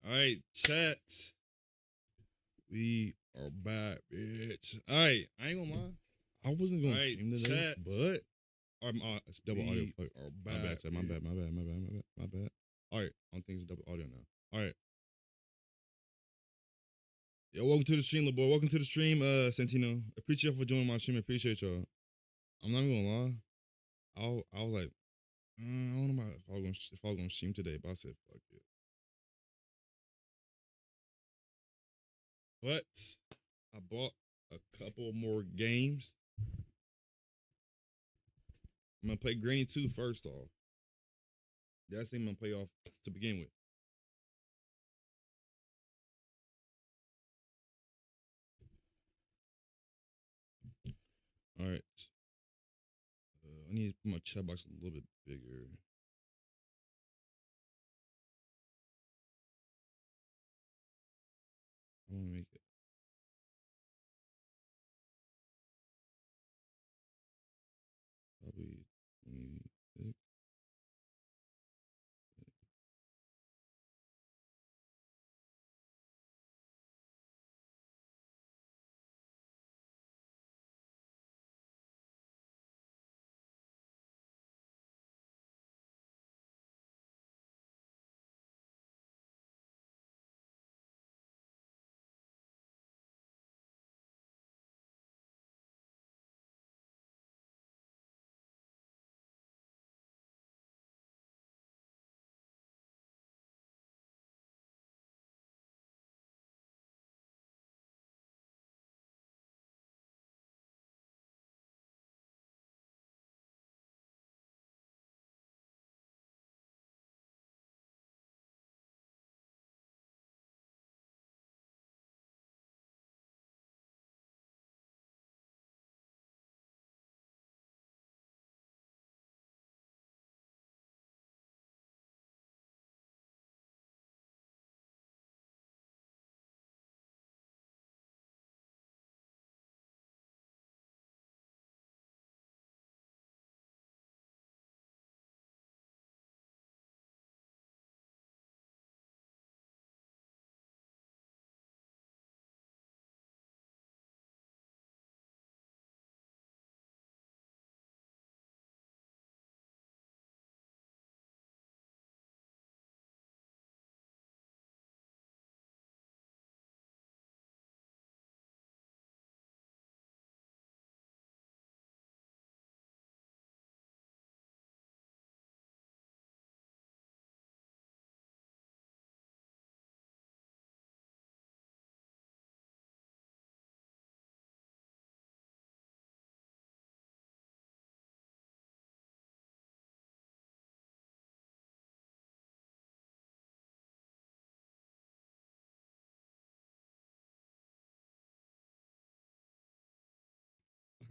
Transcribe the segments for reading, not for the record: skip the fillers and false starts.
All right, chat. We are back, bitch. All right, I ain't gonna lie. I wasn't gonna stream today, but it's double audio. Fuck, my bad, chat. My bad. All right, I don't think it's double audio now. All right. Yo, welcome to the stream, little boy. Welcome to the stream, Santino. Appreciate y'all for joining my stream. Appreciate y'all. I'm not even gonna lie. I was like, I don't know if I was gonna stream today, but I said fuck it. But I bought a couple more games. I'm gonna play Granny 2 first off. That's the thing I'm gonna play off to begin with. All right. I need to put my chat box a little bit bigger. I want to make it. Probably 26.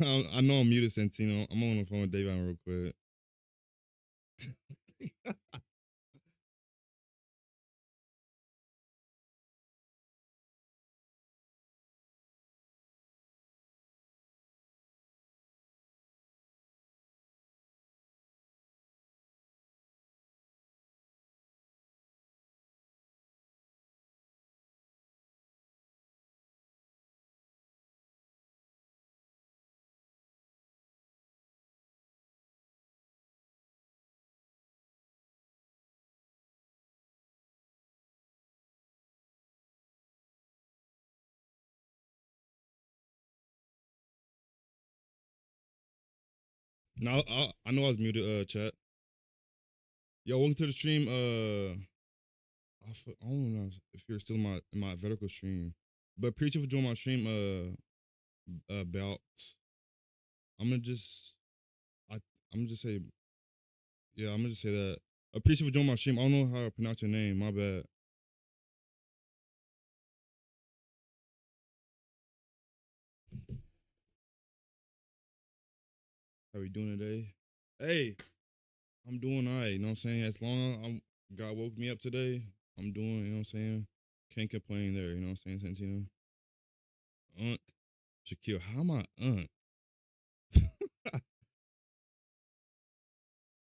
I know I'm muted, Santino. I'm on the phone with David real quick. No, I know I was muted, chat. Yo, welcome to the stream. I don't know if you're still in my vertical stream, but appreciate you for joining my stream. About I'm gonna just I'm gonna just say, yeah, I'm gonna just say that. Appreciate you for joining my stream. I don't know how to pronounce your name. My bad. How we doing today? Hey, I'm doing all right. You know what I'm saying? As long as God woke me up today, I'm doing. You know what I'm saying? Can't complain there. You know what I'm saying, Santino? Unc Shaquille, how am I Unc?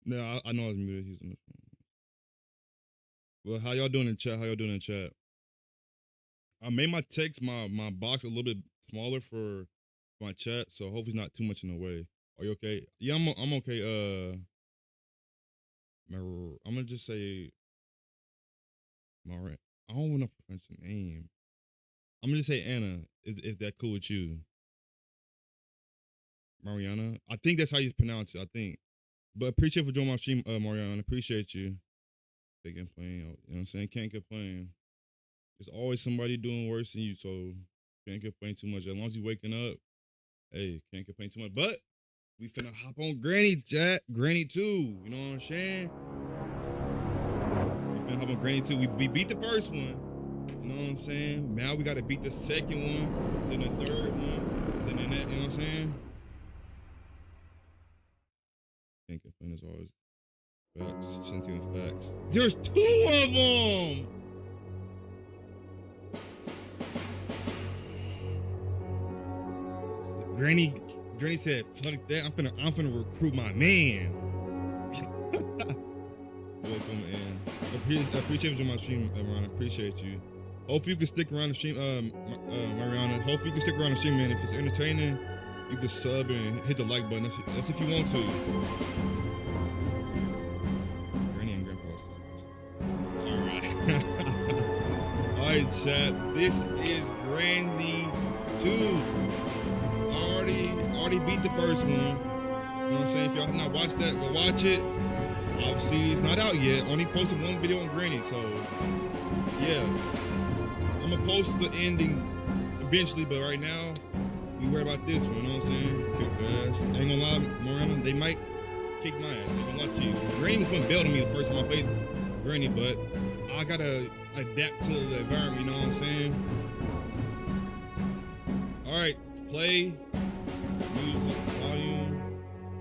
No, I know I was muted. He's on the phone. Well, how y'all doing in chat? How y'all doing in chat? I made my text, my box a little bit smaller for my chat, so hopefully it's not too much in the way. Are you okay? Yeah, I'm okay. I'm gonna just say Mara. I don't want to pronounce your name. I'm gonna just say Anna. Is that cool with you? Mariana? I think that's how you pronounce it, I think. But appreciate for joining my stream, Mariana. Appreciate you. Can't complain. You know what I'm saying? Can't complain. There's always somebody doing worse than you, so can't complain too much. As long as you waking up, hey, can't complain too much. But we finna hop on Granny chat. Granny 2. You know what I'm saying? We finna hop on Granny 2. We beat the first one. You know what I'm saying? Now we gotta beat the second one, then the third one, then the next, you know what I'm saying? Can't complain as always. Facts. Sentient facts. There's 2 of them! Granny said, fuck that, I'm finna recruit my man. Welcome in. Appreciate you on my stream, Mariana. Appreciate you. Hope you can stick around the stream, Mariana. Hope you can stick around the stream, man. If it's entertaining, you can sub and hit the like button. That's if you want to. Granny and Grandpa's. Alright. Alright, chat. This is Granny 2. Already beat the first one. You know what I'm saying? If y'all have not watched that, go watch it. Obviously, it's not out yet. Only posted one video on Granny, so yeah. I'm gonna post the ending eventually, but right now, we worry about this one, you know what I'm saying? Kick ass. Ain't gonna lie, Morena, they might kick my ass. Ain't gonna lie to you. Granny was putting belt on me the first time I played Granny, but I gotta adapt to the environment, you know what I'm saying? Alright, play. Music, volume.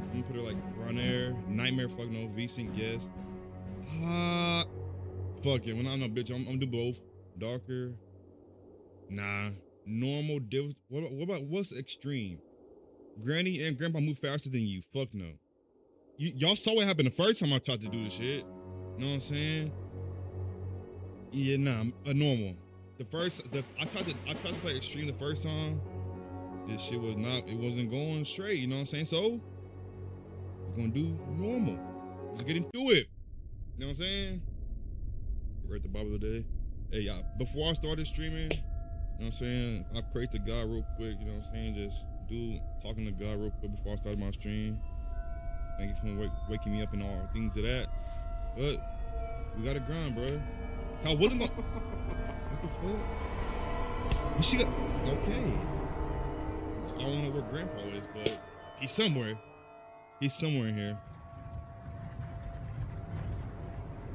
I'm gonna put it like around there. Nightmare, fuck no. V-Sync, yes. Fuck it. When I'm no bitch, I'm gonna do both. Darker. Nah. Normal, what about what's extreme? Granny and Grandpa move faster than you. Fuck no. Y'all saw what happened the first time I tried to do this shit. You know what I'm saying? Yeah, nah. A normal. I tried to play extreme the first time. This shit it wasn't going straight, you know what I'm saying? So, we're gonna do normal. Just getting through it. You know what I'm saying? We're at the Bible today. Hey, before I started streaming, you know what I'm saying? I prayed to God real quick, you know what I'm saying? Just talking to God real quick before I started my stream. Thank you for waking me up and all things of that. But, we gotta grind, bro. I wasn't gonna. What the fuck? But she got. Okay. I don't know where Grandpa is, but he's somewhere. He's somewhere in here.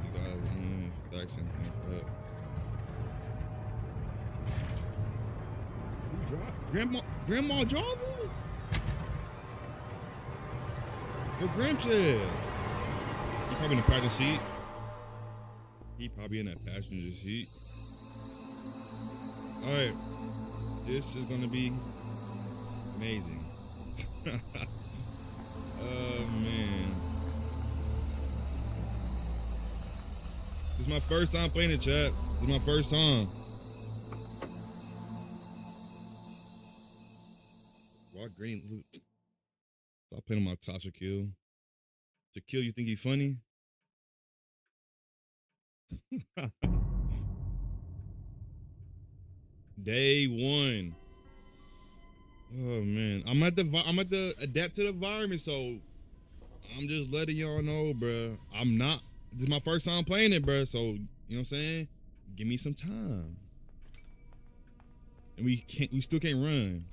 You guys, accent like that. Who drive? Grandma driving? Your grandpa. He probably in the passenger seat. He probably in that passenger seat. All right, this is gonna be amazing. Oh man, this is my first time playing it, chat. This is my first time. Why Granny? Stop playing on my top, Shaquille. Shaquille, you think he funny? Day 1. Oh man, I'm at the adapt to the environment, so I'm just letting y'all know, bro. This is my first time playing it, bro. So you know what I'm saying? Give me some time. And we still can't run.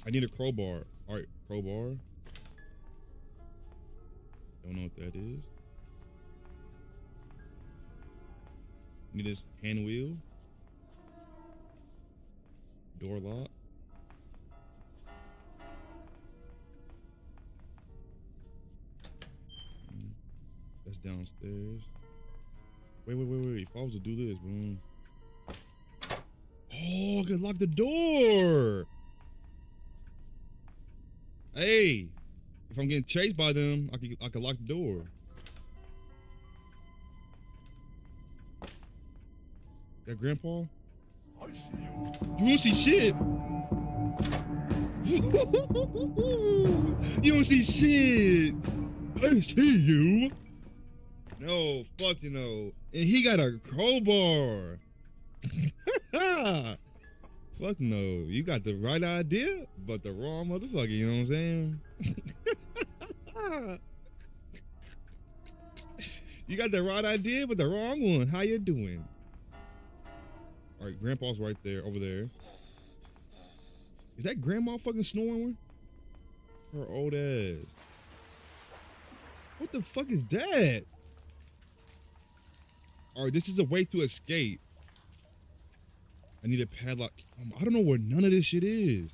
I need a crowbar. All right, crowbar. Don't know what that is. Need this hand wheel. Door lock. That's downstairs. Wait. If I was to do this, boom. Oh, I could lock the door. Hey, if I'm getting chased by them, I could lock the door. That grandpa? I see you. You don't see shit. You don't see shit. I see you. No, fuck you know. And he got a crowbar. Fuck no. You got the right idea, but the wrong motherfucker, you know what I'm saying? You got the right idea, but the wrong one. How you doing? All right, grandpa's right there, over there. Is that grandma fucking snoring? Her old ass. What the fuck is that? All right, this is a way to escape. I need a padlock. I don't know where none of this shit is.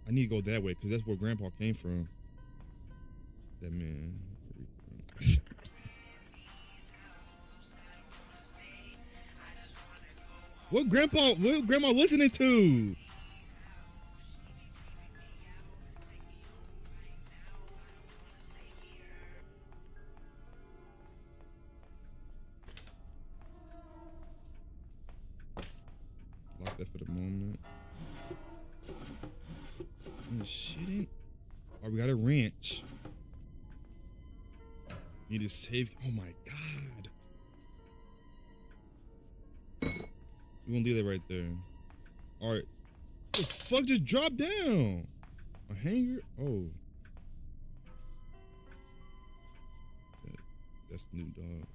I need to go that way because that's where grandpa came from. That man. What grandma listening to? Lock that for the moment. Shitting. Oh, we got a wrench. Need to save. Oh my god. We gonna leave that right there. All right. What the fuck just dropped down? A hanger? Oh. That's new dog.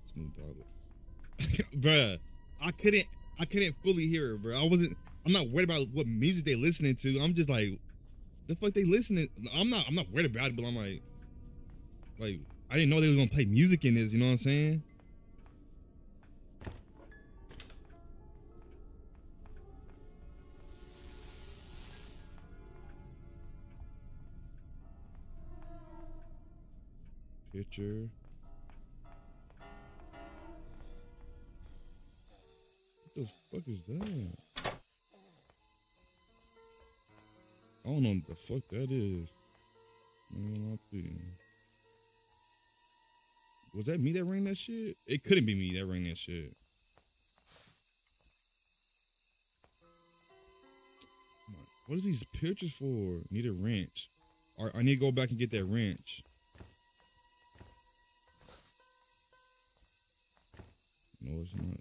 That's new dog. Bruh, I couldn't fully hear it, bro. I'm not worried about what music they listening to. I'm just like, the fuck they listening? I'm not worried about it, but I'm like I didn't know they was gonna play music in this, you know what I'm saying? Picture. What the fuck is that? I don't know what the fuck that is. Was that me that rang that shit? It couldn't be me that rang that shit. What is these pictures for? Need a wrench. All right, I need to go back and get that wrench. No, it's not.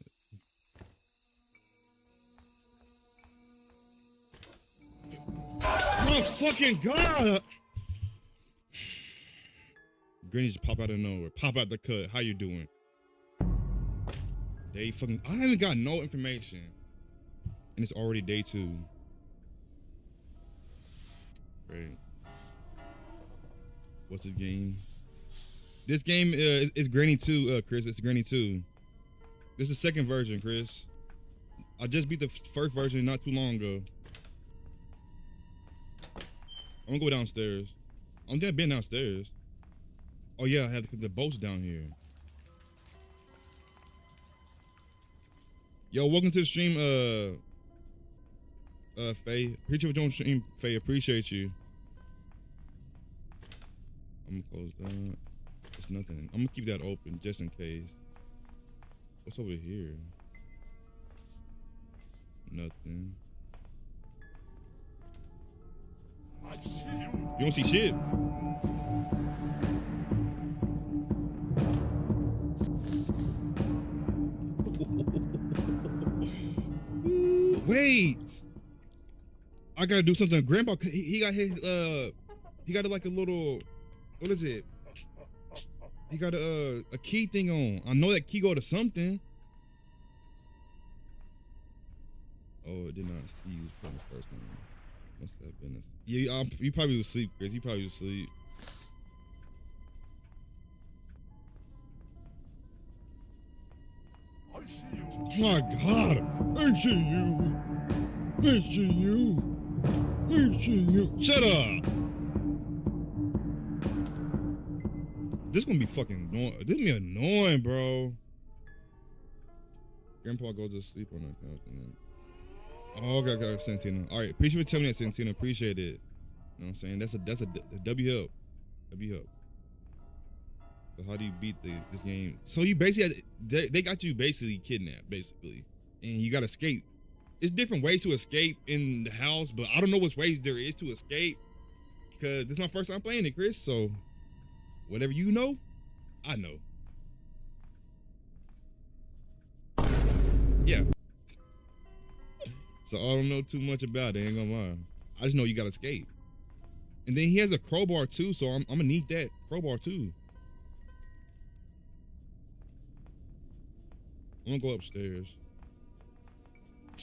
Oh fucking god! Granny just pop out of nowhere. Pop out the cut. How you doing? Day fucking. I haven't got no information, and it's already day 2. Great. What's this game? This game is Granny 2, Chris. It's Granny 2. This is the second version, Chris. I just beat the first version not too long ago. I'm gonna go downstairs. I'm just been downstairs. Oh yeah, I had the boats down here. Yo, welcome to the stream, Faye. Appreciate you on stream, Faye. Appreciate you. I'm gonna close that. There's nothing. I'm gonna keep that open just in case. What's over here? Nothing. I see you. You don't see shit. Wait. I gotta do something. Grandpa, he got his he got like a little, what is it? He got a key thing on. I know that key go to something. Oh, it did not see you from the first one. Must have been a, yeah, you probably was asleep, Chris. You probably was asleep. I see you. My God, I see you. I see you. I see you. Shut up. This gonna be fucking annoying. This gonna be annoying, bro. Grandpa goes to sleep on that couch and then. Oh, okay, Santina. All right, appreciate you for telling me that, Santina. Appreciate it. You know what I'm saying? That's a W help. That'd be help. So how do you beat this game? So you basically they got you basically kidnapped, basically, and you gotta escape. It's different ways to escape in the house, but I don't know which ways there is to escape because this is my first time playing it, Chris. So whatever you know, I know. Yeah. So I don't know too much about it, ain't gonna lie. I just know you gotta escape. And then he has a crowbar too, so I'm gonna need that crowbar too. I'm gonna go upstairs.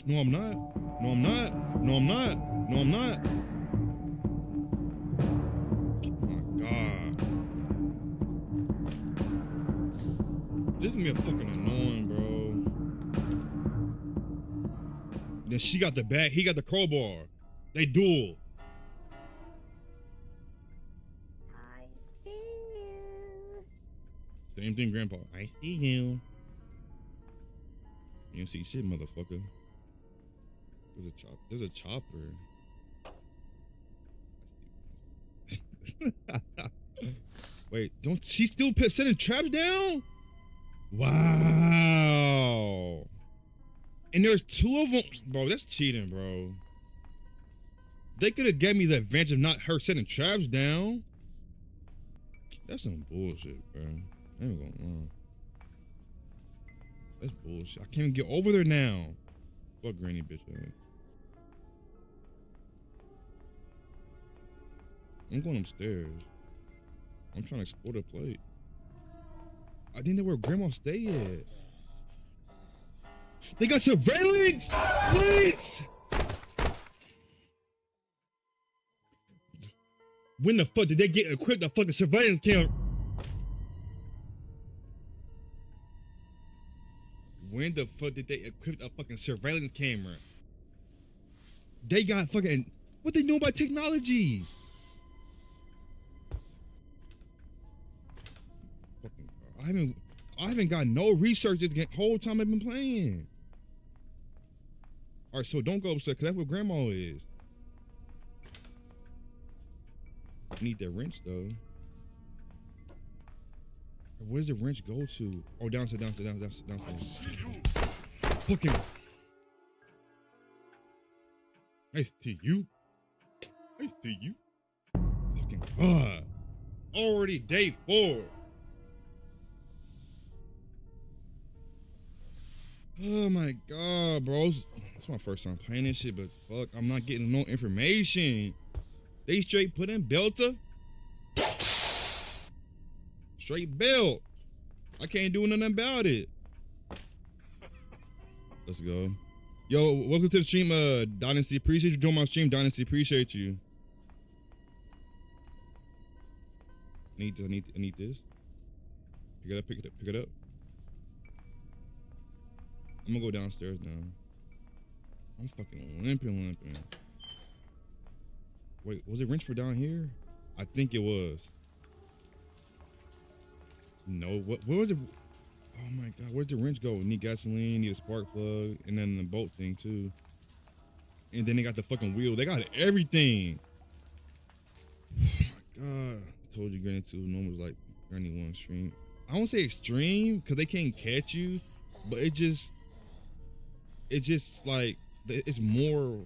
No, I'm not. No, I'm not. No, I'm not. No, I'm not. Oh my God. This is gonna be a fucking annoying, bro. Then she got the bat, he got the crowbar. They duel. I see you. Same thing, Grandpa. I see you. You don't see shit, motherfucker. There's a chopper. Wait, don't she still setting traps down? Wow. And there's two of them, bro. That's cheating, bro. They could have gave me the advantage of not her setting traps down. That's some bullshit, bro. I ain't gonna lie. That's bullshit. I can't even get over there now. Fuck granny bitch, man. I'm going upstairs. I'm trying to explore the plate. I didn't know where grandma stay at. They got surveillance! Please! When the fuck did they get equipped a fucking surveillance camera? When the fuck did they equip a fucking surveillance camera? They got fucking, what they know about technology? Fucking, I haven't got no research this whole time I've been playing. All right, so don't go upstairs, cause that's where grandma is. Need that wrench though. Where's the wrench go to? Oh, downstairs. Fucking. Nice to you. Nice to you. Fucking God. Already day 4. Oh my God, bro. It's my first time playing this shit, but fuck, I'm not getting no information. They straight put in Belta. Straight belt. I can't do nothing about it. Let's go. Yo, welcome to the stream, Dynasty. Appreciate you joining my stream, Dynasty. Appreciate you. I need this. Pick it up, pick it up. I'm gonna go downstairs now. I'm fucking limping. Wait, was it wrench for down here? I think it was. No, where was it? Oh my God, where's the wrench go? Need gasoline, need a spark plug, and then the bolt thing too. And then they got the fucking wheel. They got everything. Oh my God. I told you Granny 2 normals like Granny 1 stream. I won't say extreme because they can't catch you, but it's just like, it's more,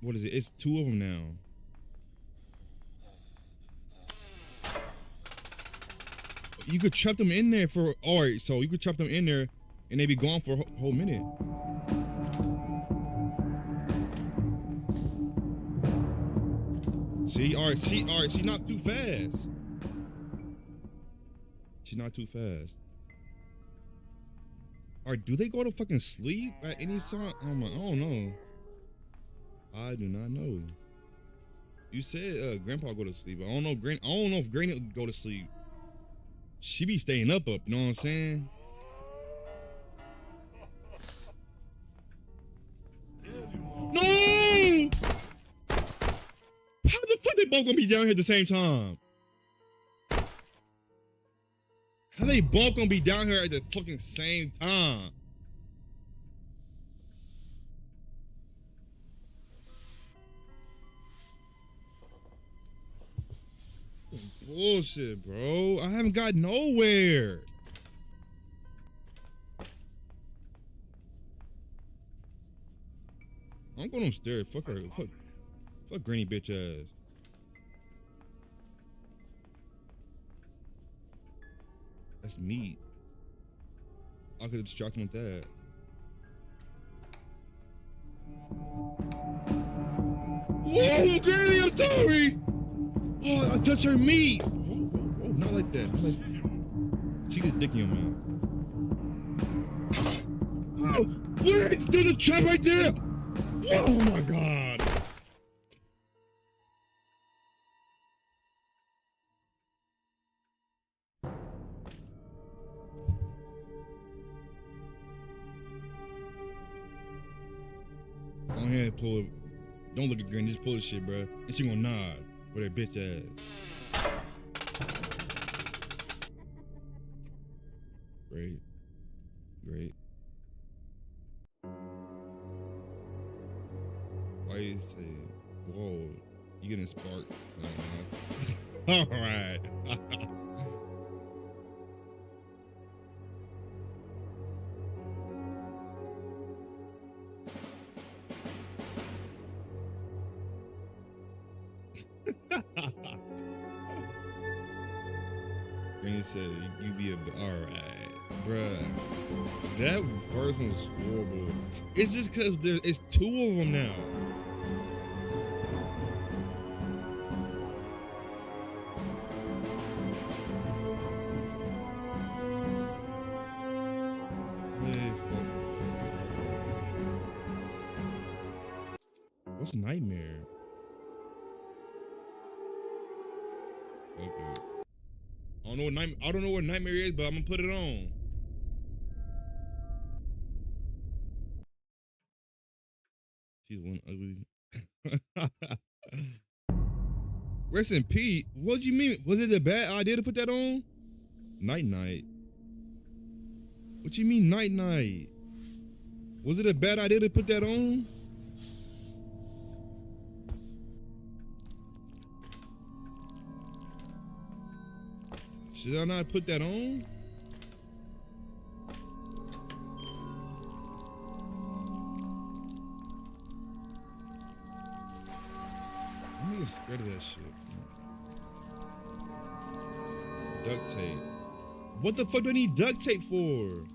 what is it? It's 2 of them now. You could trap them in there for, all right, so you could trap them in there and they be gone for a whole minute. See, all right, she's not too fast. She's not too fast. All right, do they go to fucking sleep at any time? Oh my, I don't know. I do not know. You said Grandpa go to sleep. I don't know if Granny go to sleep. She be staying up, you know what I'm saying? No! How the fuck they both gonna be down here at the same time? How they both gonna be down here at the fucking same time? bullshit, bro. I haven't got nowhere. I'm going upstairs. Fuck her. Fuck Granny bitch ass. That's meat. I could have distracted him with that. Whoa, Granny, I'm sorry. Oh, I touched her meat. Oh, not like that. She gets dick in your mouth. Oh, there's a trap right there. Oh my god. Go ahead and pull it. Don't look at Granny, just pull this shit, bro. And she gonna nod with her bitch ass. Great. Great. Why you say, whoa, you getting sparked? All right. Granny said, you be a, all right, bruh. That first one was horrible. It's just cause it's two of them now. What's nightmare? Okay. I don't know what nightmare is, but I'm gonna put it on. She's one ugly. Rest in peace. What do you mean? Was it a bad idea to put that on? Night. What you mean night? Was it a bad idea to put that on? Should I not put that on? I'm getting scared of that shit. Duct tape. What the fuck do I need duct tape for?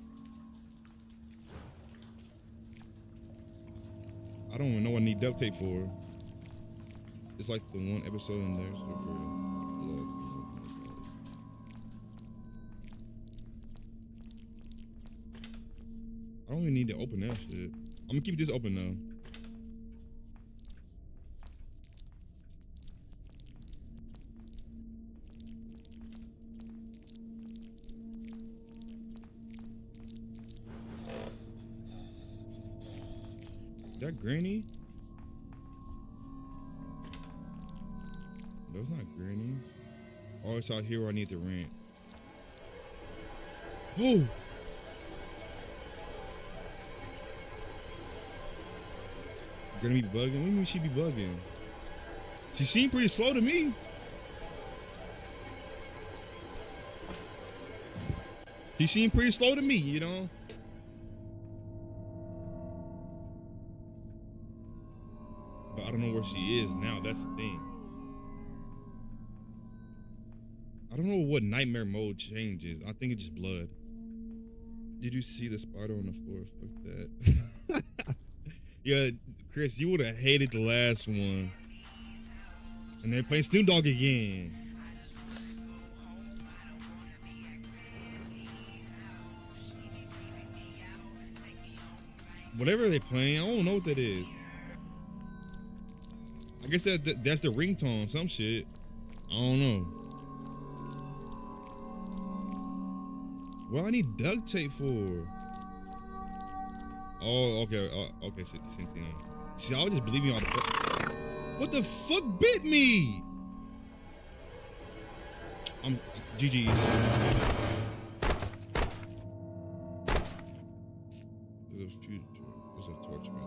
I don't even know what I need duct tape for. It's like the one episode in there. So I don't even need to open that shit. I'm gonna keep this open now. Is that Granny? That's not Granny. Oh, it's out here where I need to rent. Whoa! Granny be bugging? What do you mean she be bugging? She seemed pretty slow to me. She seemed pretty slow to me, you know? But I don't know where she is now, that's the thing. I don't know what nightmare mode changes. I think it's just blood. Did you see the spider on the floor? Fuck that. Yeah, Chris, you would have hated the last one. And they're playing Snoop Dogg again. Whatever they're playing, I don't know what that is. I guess that's the ringtone, some shit. I don't know. What I need duct tape for? Oh, okay. Okay, same thing. See, I was just believing all the fuck. What the fuck bit me? I'm GG. There's a torch right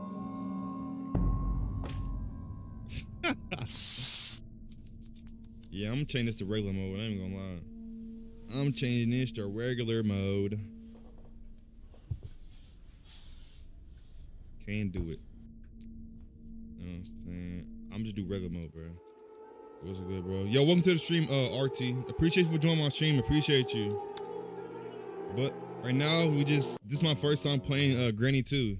there. Yeah, I'm changing this to regular mode. I ain't gonna lie. I'm changing this to regular mode. Can't do it. You know what I'm saying? I'm just do regular mode, bro. What's good, bro? Yo, welcome to the stream, RT. Appreciate you for joining my stream. Appreciate you. But right now, this is my first time playing Granny 2.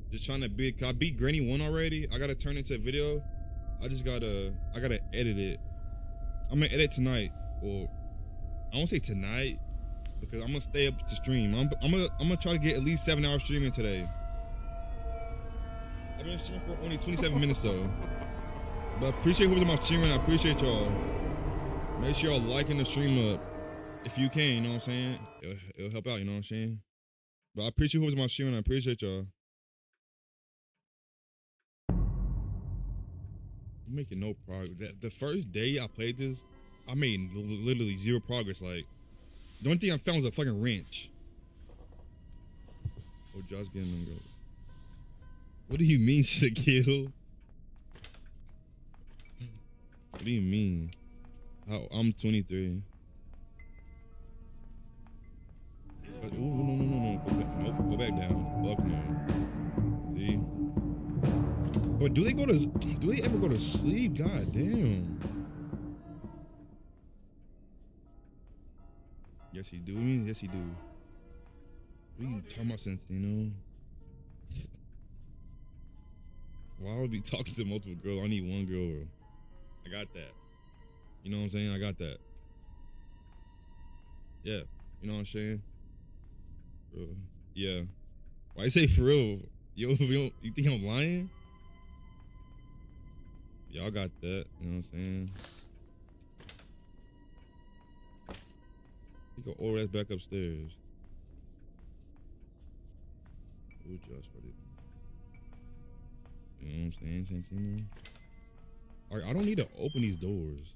Just trying to beat, I beat Granny 1 already. I gotta turn it into a video. I gotta edit it. I'm gonna edit tonight. Well, I won't say tonight because I'm gonna stay up to stream. I'm gonna try to get at least 7 hours streaming today. I've been streaming for only 27 minutes though. But I appreciate who's on my stream, and I appreciate y'all. Make sure y'all liking the stream up if you can. You know what I'm saying? It'll help out. You know what I'm saying? But I appreciate who's on my stream, and I appreciate y'all. I'm making no progress. The first day I played this, I made literally zero progress. Like, the only thing I found was a fucking wrench. Oh, Josh getting them, bro. What do you mean, Shaquille? What do you mean? I'm 23. Ooh, no. Go back, nope, go back down. Fuck no. See? But do they ever go to sleep? God damn. Yes, he do. Yes, he do. What are you talking about, Santino? Why would I be talking to multiple girls? I need one girl. I got that. You know what I'm saying? I got that. Yeah. You know what I'm saying? Yeah. Why you say for real? Yo, you think I'm lying? Y'all got that. You know what I'm saying? You go order that back upstairs. Ooh, Josh, what it? You know what I'm saying, Santino? Alright, I don't need to open these doors.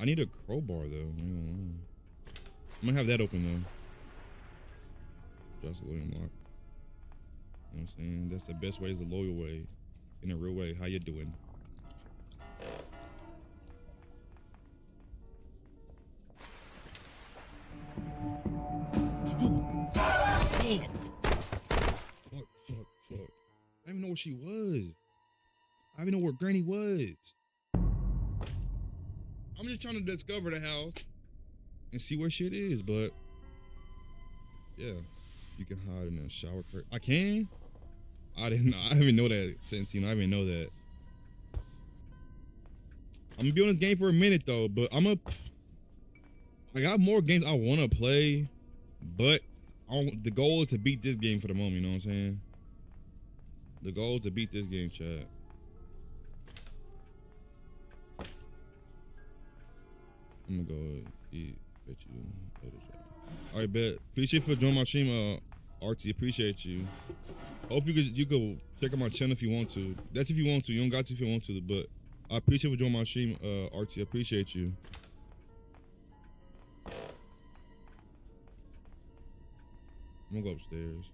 I need a crowbar though. I'm gonna have that open though. Just William Lock. You know what I'm saying? That's the best way, is the loyal way. In a real way. How you doing? Man. Fuck. I didn't even know where she was. I didn't even know where Granny was. I'm just trying to discover the house and see where shit is, but yeah, you can hide in a shower curtain. I can? I didn't even know that, Santino. I didn't even know that. I'm gonna be on this game for a minute though, but I got more games I wanna play, but the goal is to beat this game for the moment, you know what I'm saying? The goal is to beat this game, chat. I'm gonna go eat. Bet you. All right, bet. Appreciate you for joining my stream, RT. Appreciate you. Hope you could check out my channel if you want to. That's if you want to. You don't got to if you want to, but I appreciate you for joining my stream, RT. Appreciate you. I'm gonna go upstairs.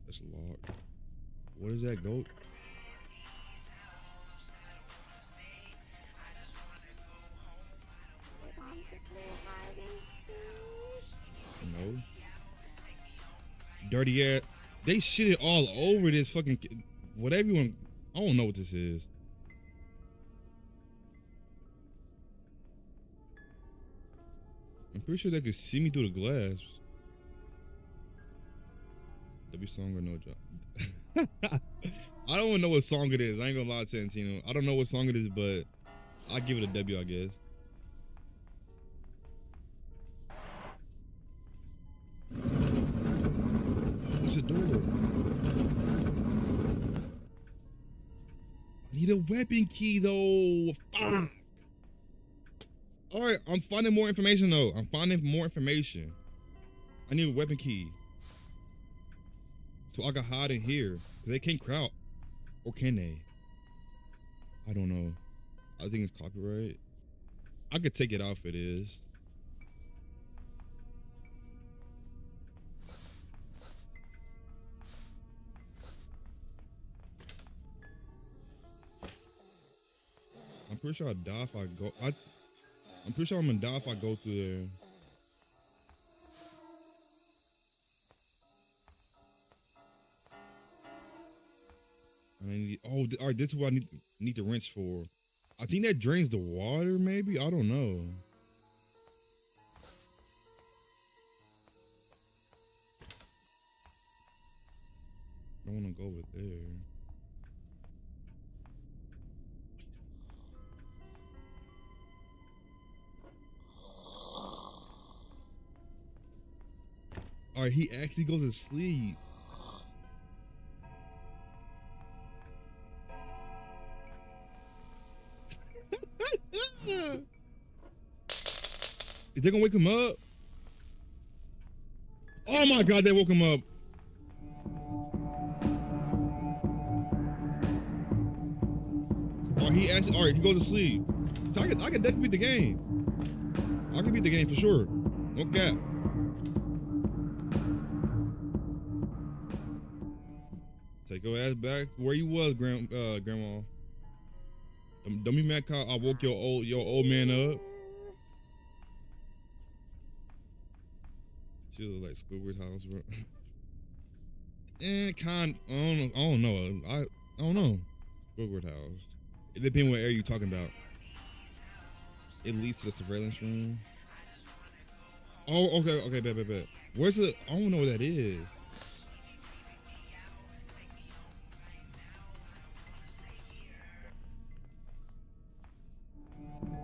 That's locked. Where does that go? No. Dirty ass. They shitted all over this fucking whatever you want. I don't know what this is. I'm pretty sure they could see me through the glass. W song or no job. I don't even know what song it is. I ain't gonna lie to Santino. I don't know what song it is, but I'll give it a W, I guess. What's the door? I need a weapon key though. Fuck. All right, I'm finding more information though. I'm finding more information. I need a weapon key. So I can hide in here. They can't crowd. Or can they? I don't know. I think it's copyright. I could take it off if it is. pretty sure I die if I go. I'm pretty sure I'm gonna die if I go through there. All right, this is what I need the wrench for. I think that drains the water, maybe? I don't know. I don't want to go over there. All right, he actually goes to sleep. Is they gonna wake him up? Oh my God, they woke him up. Oh, all right, he goes to sleep. So I can definitely beat the game. I can beat the game for sure. No cap. Take your ass back where you was, Grandma. Don't be mad 'cause I woke your old man up. She was like Squidward's house, bro. I don't know. I don't know. Squidward house. It depends what area you're talking about. It leads to the surveillance room. Oh, okay, bet. Where's the? I don't know what that is.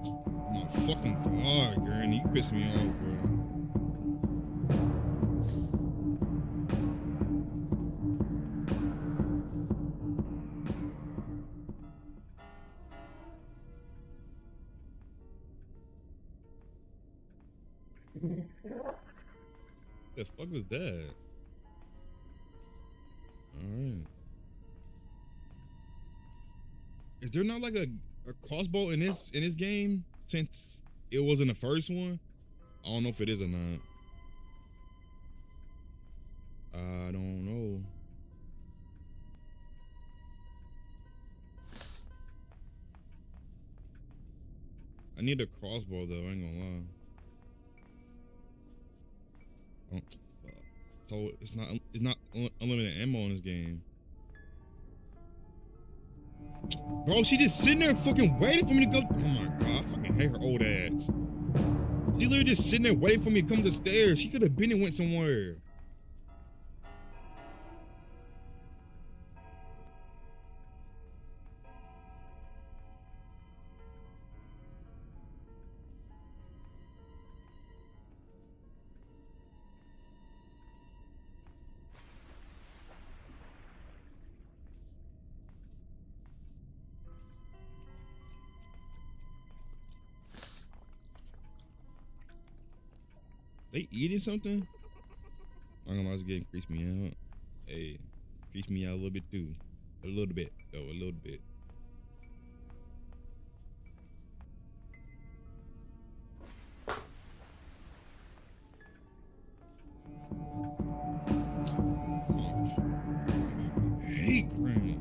Oh my fucking God, Granny, you pissed me off, bro. The fuck was that? Alright. Is there not like a crossbow in this game since it was in the first one? I don't know if it is or not. I don't know. I need a crossbow though, I ain't gonna lie. Oh, so it's not unlimited ammo in this game. Bro, she just sitting there fucking waiting for me to go. Oh my God, I fucking hate her old ass. She literally just sitting there waiting for me to come to the stairs. She could have been and went somewhere. They eating something? I'm gonna get crease me out. Hey, crease me out a little bit too. A little bit, though, a little bit. I hate Granny.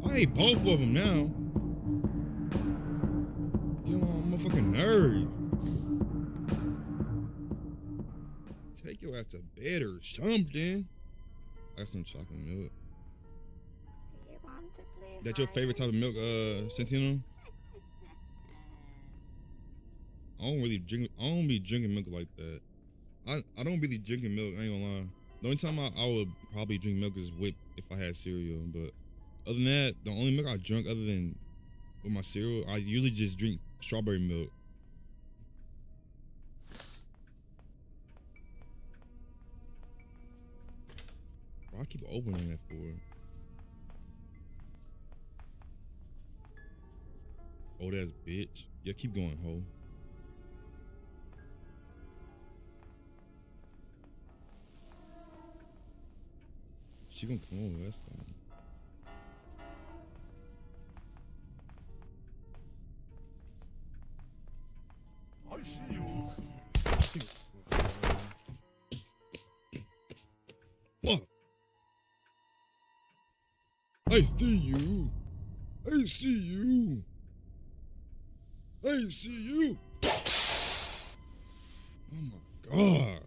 I hate both of them now. You know, I'm a fucking nerd. Take your ass to bed or something. I got some chocolate milk. Do you want to play? That your favorite type of milk, Santino? I don't be drinking milk like that. I don't really drinking milk, I ain't gonna lie. The only time I would probably drink milk is if I had cereal, but other than that, the only milk I drink other than with my cereal, I usually just drink strawberry milk. Bro, I keep opening that for. Oh, that's bitch. Yeah, keep going, ho. She gonna come over, that's fine. I see you. Fuck! I see you. I see you. I see you. Oh my god.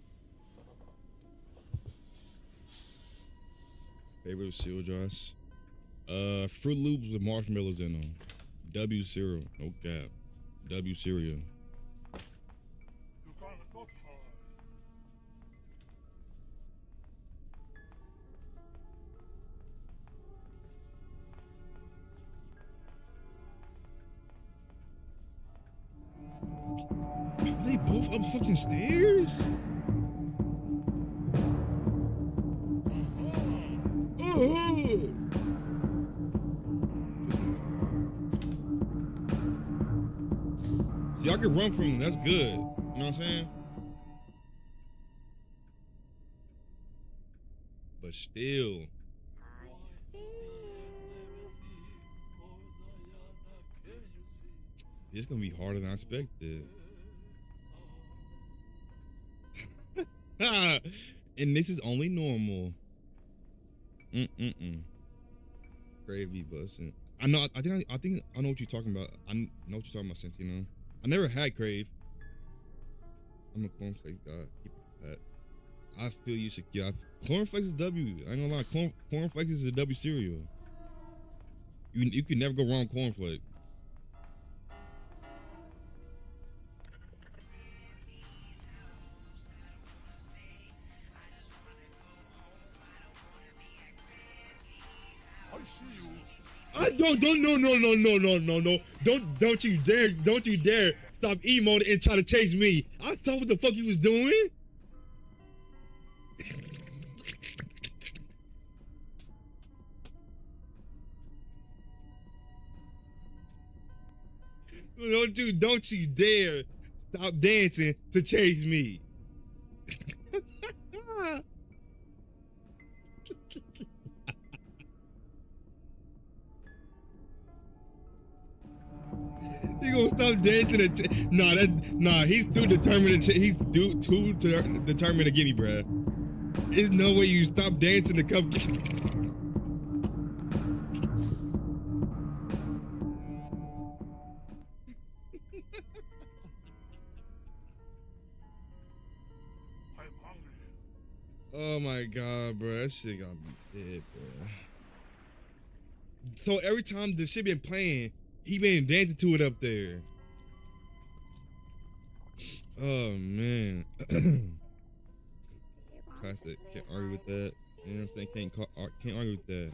Favorite cereal, Josh? Fruit Loops with marshmallows in them. W cereal. No cap. W cereal. You cannot hide. They both up fucking stairs? Oh! See, I can run from them. That's good. You know what I'm saying? But still. I see you. It's gonna be harder than I expected. And this is only normal. Gravy bussin'. I know. I think I know what you're talking about. I know what you're talking about, Santino. I never had crave. I'm a cornflake guy. Keep it that. I feel you, Shaquille. Cornflakes is W. I ain't gonna lie. Cornflakes is a W cereal. You can never go wrong with cornflake. I see you. I don't no. Don't you dare stop emoting and try to chase me. I saw what the fuck you was doing. Don't you dare stop dancing to chase me. You gonna stop dancing? He's too determined. He's too determined to get me, bruh. There's no way you stop dancing to come get me. I'm hungry. Oh my god, bro, that shit got me dead, bro. So every time the shit been playing, he been dancing to it up there. Oh man. Classic. Can't argue with that. You know what I'm saying? Can't argue with that.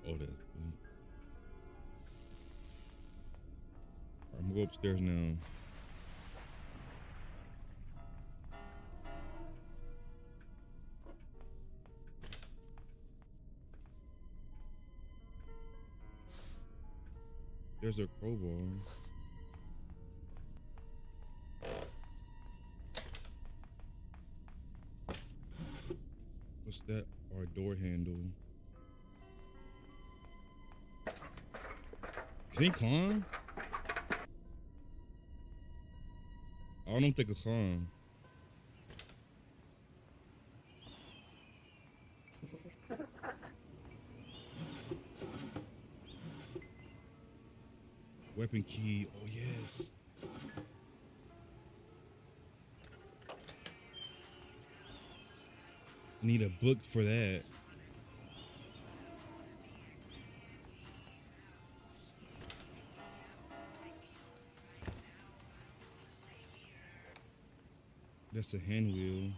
Oh, that's good. I'm gonna go upstairs now. There's a crowbar. What's that? Our door handle. Can he climb? I don't think they could climb. Weapon key. Oh yes. Need a book for that. That's a hand wheel.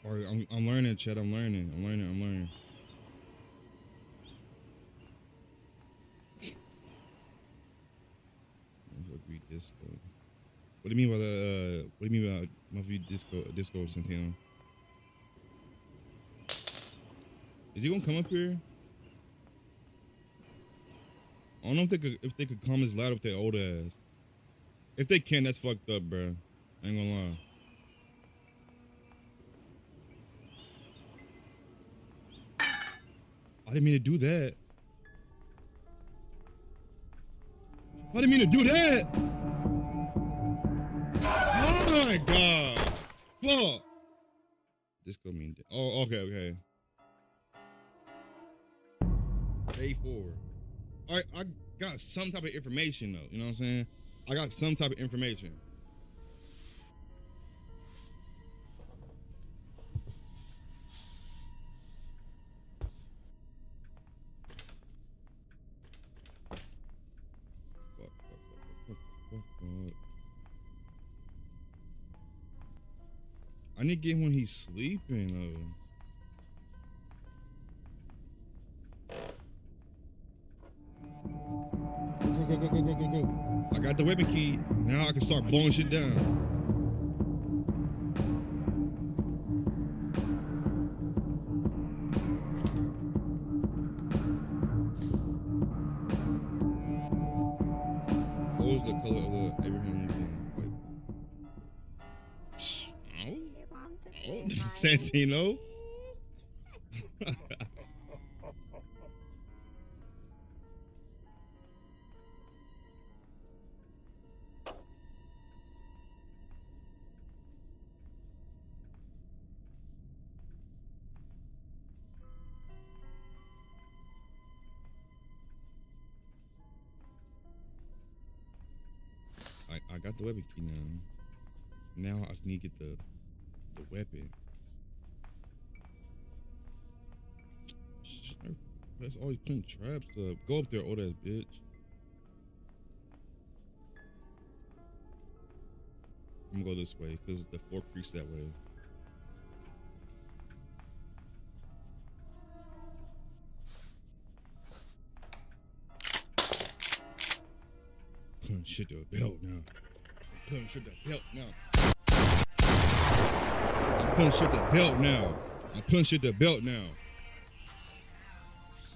Or I'm learning, Chet. I'm learning. Read disco. What do you mean by the? What do you mean by must be disco, Santino? Is he gonna come up here? I don't know if they could come as loud with their old ass. If they can, that's fucked up, bro. I ain't gonna lie. I didn't mean to do that. I didn't mean to do that. fuck? This gonna mean. Oh, okay. Day 4. All right, I got some type of information though. You know what I'm saying? I got some type of information. Fuck. I need to get him when he's sleeping though. Go. I got the weapon key. Now I can start blowing shit down. What was the color of the Abraham Lincoln? Santino? I got the weapon key now. Now I just need to get the weapon. That's always putting traps up. Go up there, old ass bitch. I'm gonna go this way because the floor creaks that way. Putting shit to the belt now. I'm putting shit to the belt now.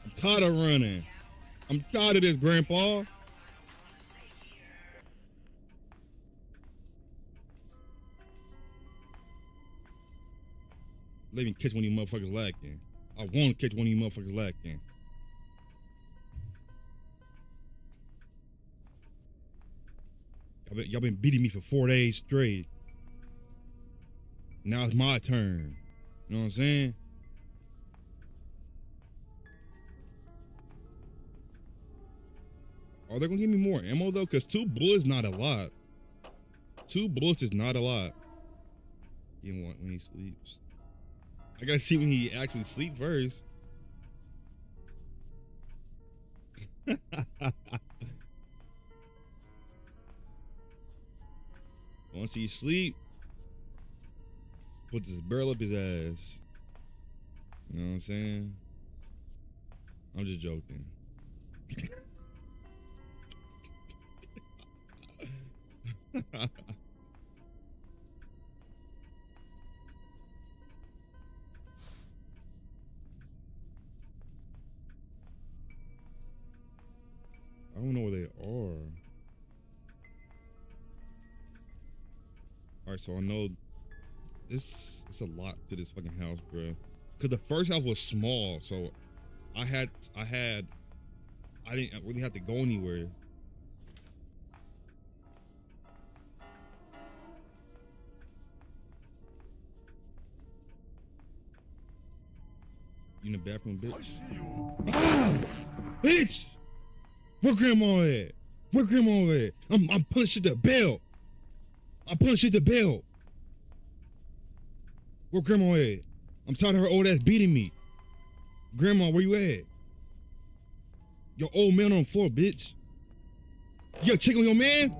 I'm tired of running. I'm tired of this, Grandpa. Let me catch one of you motherfuckers lacking. I want to catch one of you motherfuckers lacking. Y'all been beating me for 4 days straight. Now it's my turn. You know what I'm saying? Are they gonna give me more ammo though? Cause 2 bullets not a lot. 2 bullets is not a lot. Get one when he sleeps. I gotta see when he actually sleep first. Once he sleep, put this barrel up his ass. You know what I'm saying? I'm just joking. I don't know where they are. All right, so I know it's a lot to this fucking house, bro. Cause the first house was small, so I didn't really have to go anywhere. You in the bathroom, bitch? I see you. Ah! Bitch! Where grandma at? Where grandma at? I'm pushing the belt. I'm pushing the belt. Where grandma at? I'm tired of her old ass beating me. Grandma, where you at? Your old man on the floor, bitch. Yo, check on your man?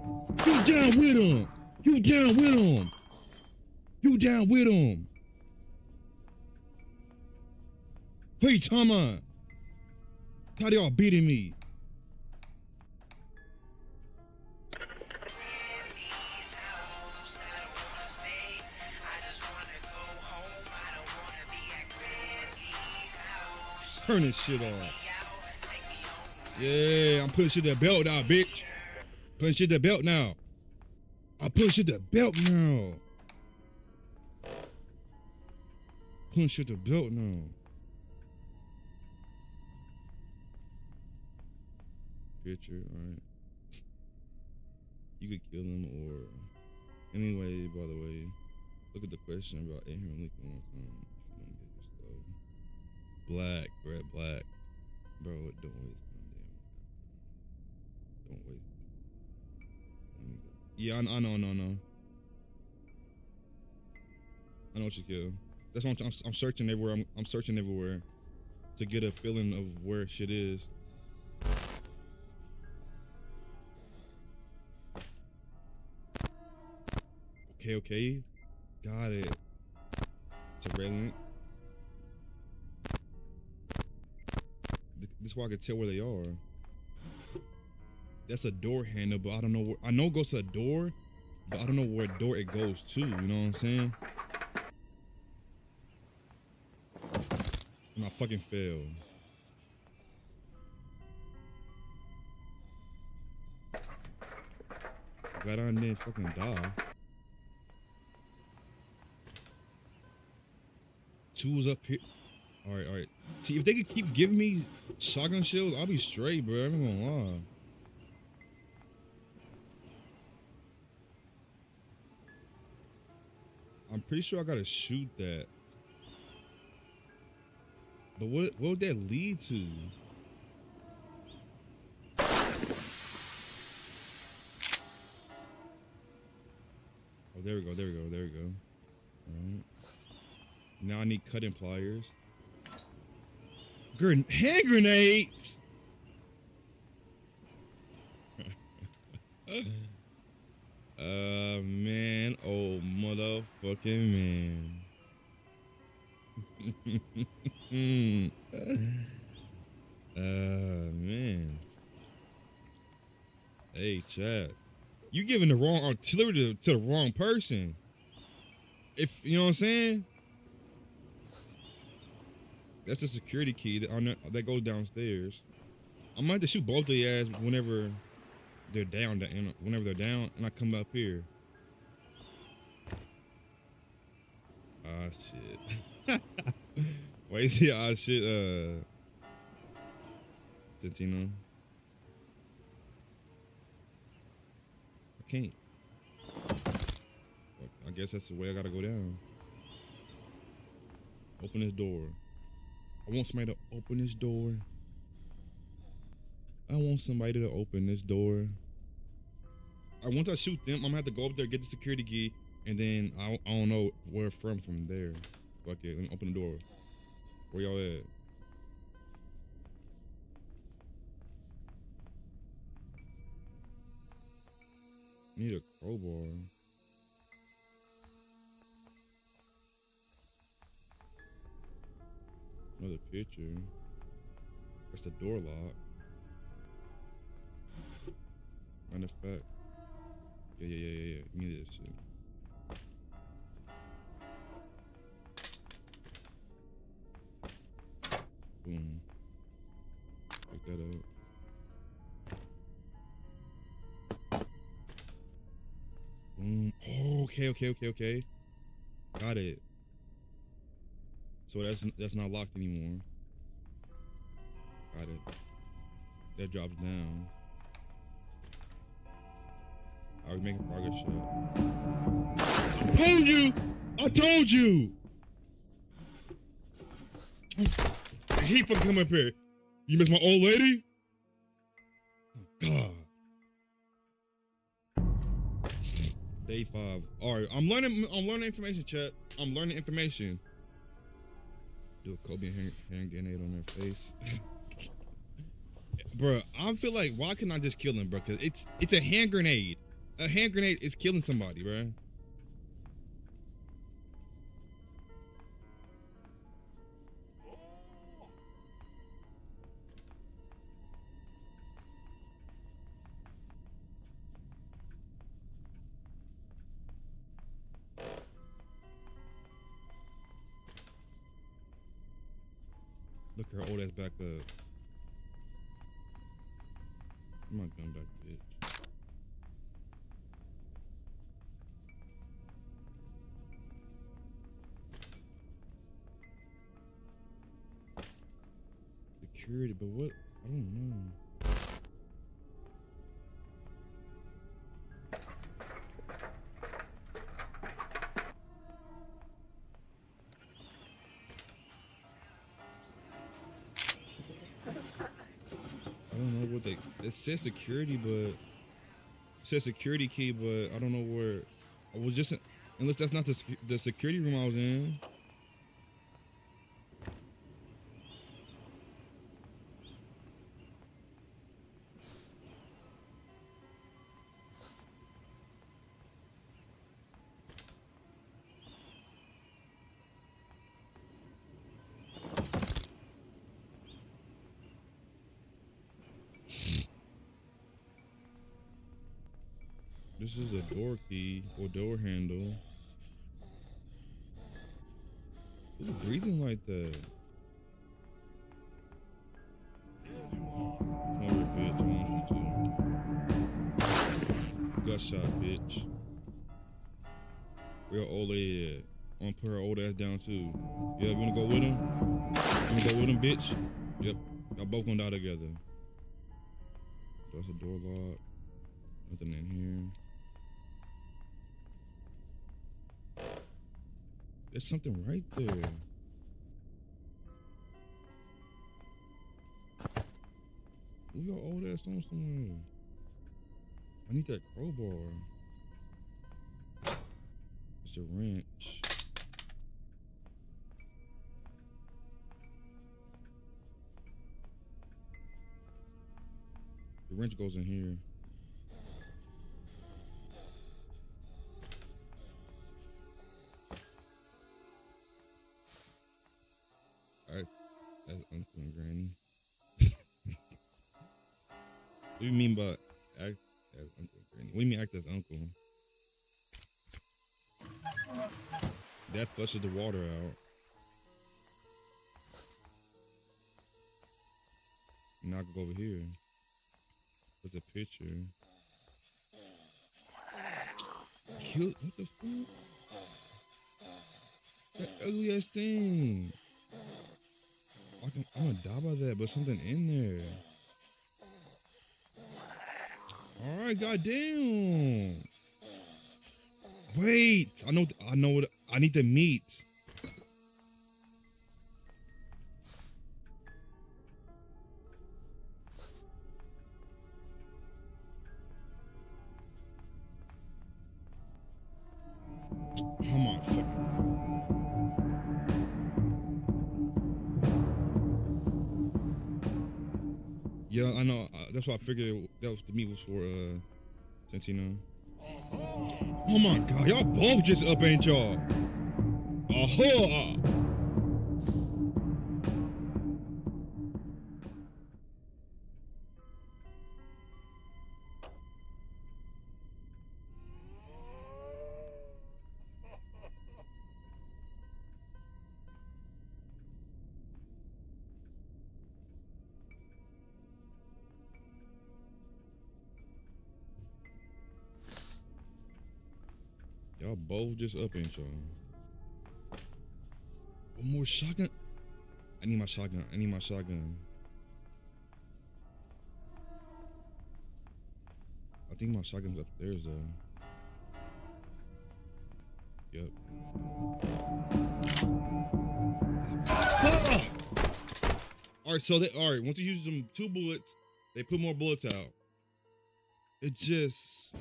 You down with him. You down with him. You down with him. What you talking about? Tired of y'all beating me. Turn this shit off. Yeah, I'm putting shit to the belt now, bitch. Putting shit to the belt now. I'm putting shit to the belt now. Putting shit to the belt now. Picture, alright. You could kill him or... Anyway, by the way, Look at the question about in here and looking one time. Don't get your stuff. Black, red, black. Bro, don't waste time, damn. Don't waste it. Let me go. Yeah, I know. I know what you kill. That's what I'm searching everywhere. I'm searching everywhere to get a feeling of where shit is. Okay. Got it. Surveillance. This is why I can tell where they are. That's a door handle, but I don't know where. I know it goes to a door, but I don't know where door it goes to. You know what I'm saying? And I fucking failed. Got on there and fucking die. Tools up here. All right. See, if they could keep giving me shotgun shells, I'll be straight, bro. I'm not gonna lie. I'm pretty sure I gotta shoot that. But what would that lead to? Oh, there we go. All right. Now I need cutting pliers. Hand grenades. Man. Oh, motherfucking man. Man. Hey, chat. You giving the wrong artillery to the wrong person. If you know what I'm saying. That's a security key that goes downstairs. I might have to shoot both of the ass whenever they're down. Whenever they're down, and I come up here. Ah shit. Why you see shit? Tintino. I can't. I guess that's the way I gotta go down. Open this door. I want somebody to open this door. Once I shoot them, I'm gonna have to go up there, get the security key, and then I don't know where from there. Fuck it, let me open the door. Where y'all at? Need a crowbar. Another picture. That's the door lock. Matter of fact. Yeah. Give me this shit. Boom. Pick that up. Boom. Oh, okay. Got it. So that's not locked anymore. Got it. That drops down. I was making progress, shot. I told you! He fucking come up here. You miss my old lady? God. Day 5. Alright, I'm learning information, chat. I'm learning information. Do a Kobe hand grenade on their face. Bruh, I feel like, why can't I just kill him, bro? Cause it's a hand grenade. A hand grenade is killing somebody, bruh. Look her old ass back up. Come on, gun back, bitch. Security, but what? I don't know. It says security, but it says security key, but I don't know where. I was just unless that's not the security room I was in. This is a door key or door handle. Who's breathing like that? Come here, bitch. I want you to. Gut shot, bitch. Where your old lady at? I wanna put her old ass down too. Yeah, you wanna go with him? You wanna go with him, bitch? Yep. Y'all both gonna die together. That's a door lock. Nothing in here. There's something right there. Move your old ass on somewhere. I need that crowbar. It's a wrench. The wrench goes in here. Alright, that's Uncle and Granny. What do you mean by act as Uncle and Granny? What do you mean act as Uncle? That flushes the water out. Now I can go over here. There's a picture. Cute. What the fuck? That ugly ass thing. I'm gonna die by that, but something in there. Alright, goddamn. Wait, I know what I need the meat. Come on, fuck. Yeah, I know. That's why I figured that was the meat was for Santino. Oh my god, y'all both just up, ain't y'all? Y'all both just up, ain't y'all? One more shotgun. I need my shotgun. I need my shotgun. I think my shotgun's upstairs though. Yep. Ah! Alright, so once you use them 2 bullets, they put more bullets out. It just,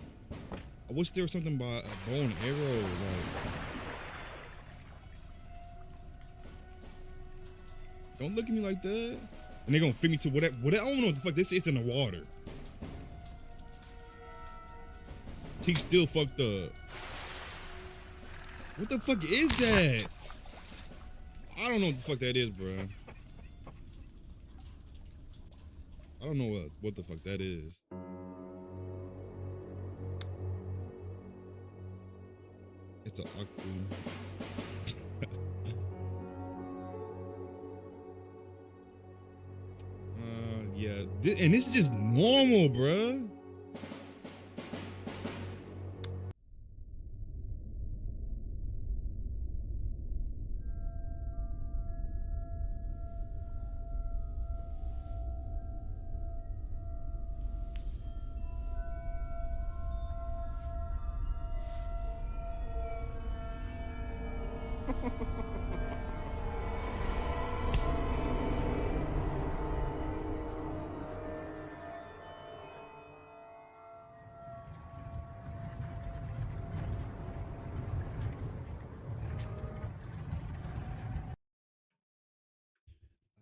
I wish there was something by a bow and arrow, like. Don't look at me like that. And they're gonna fit me to whatever, I don't know what the fuck this is in the water. Teeth still fucked up. What the fuck is that? I don't know what the fuck that is, bro. I don't know what the fuck that is. It's an octo. Yeah, and this is just normal, bruh.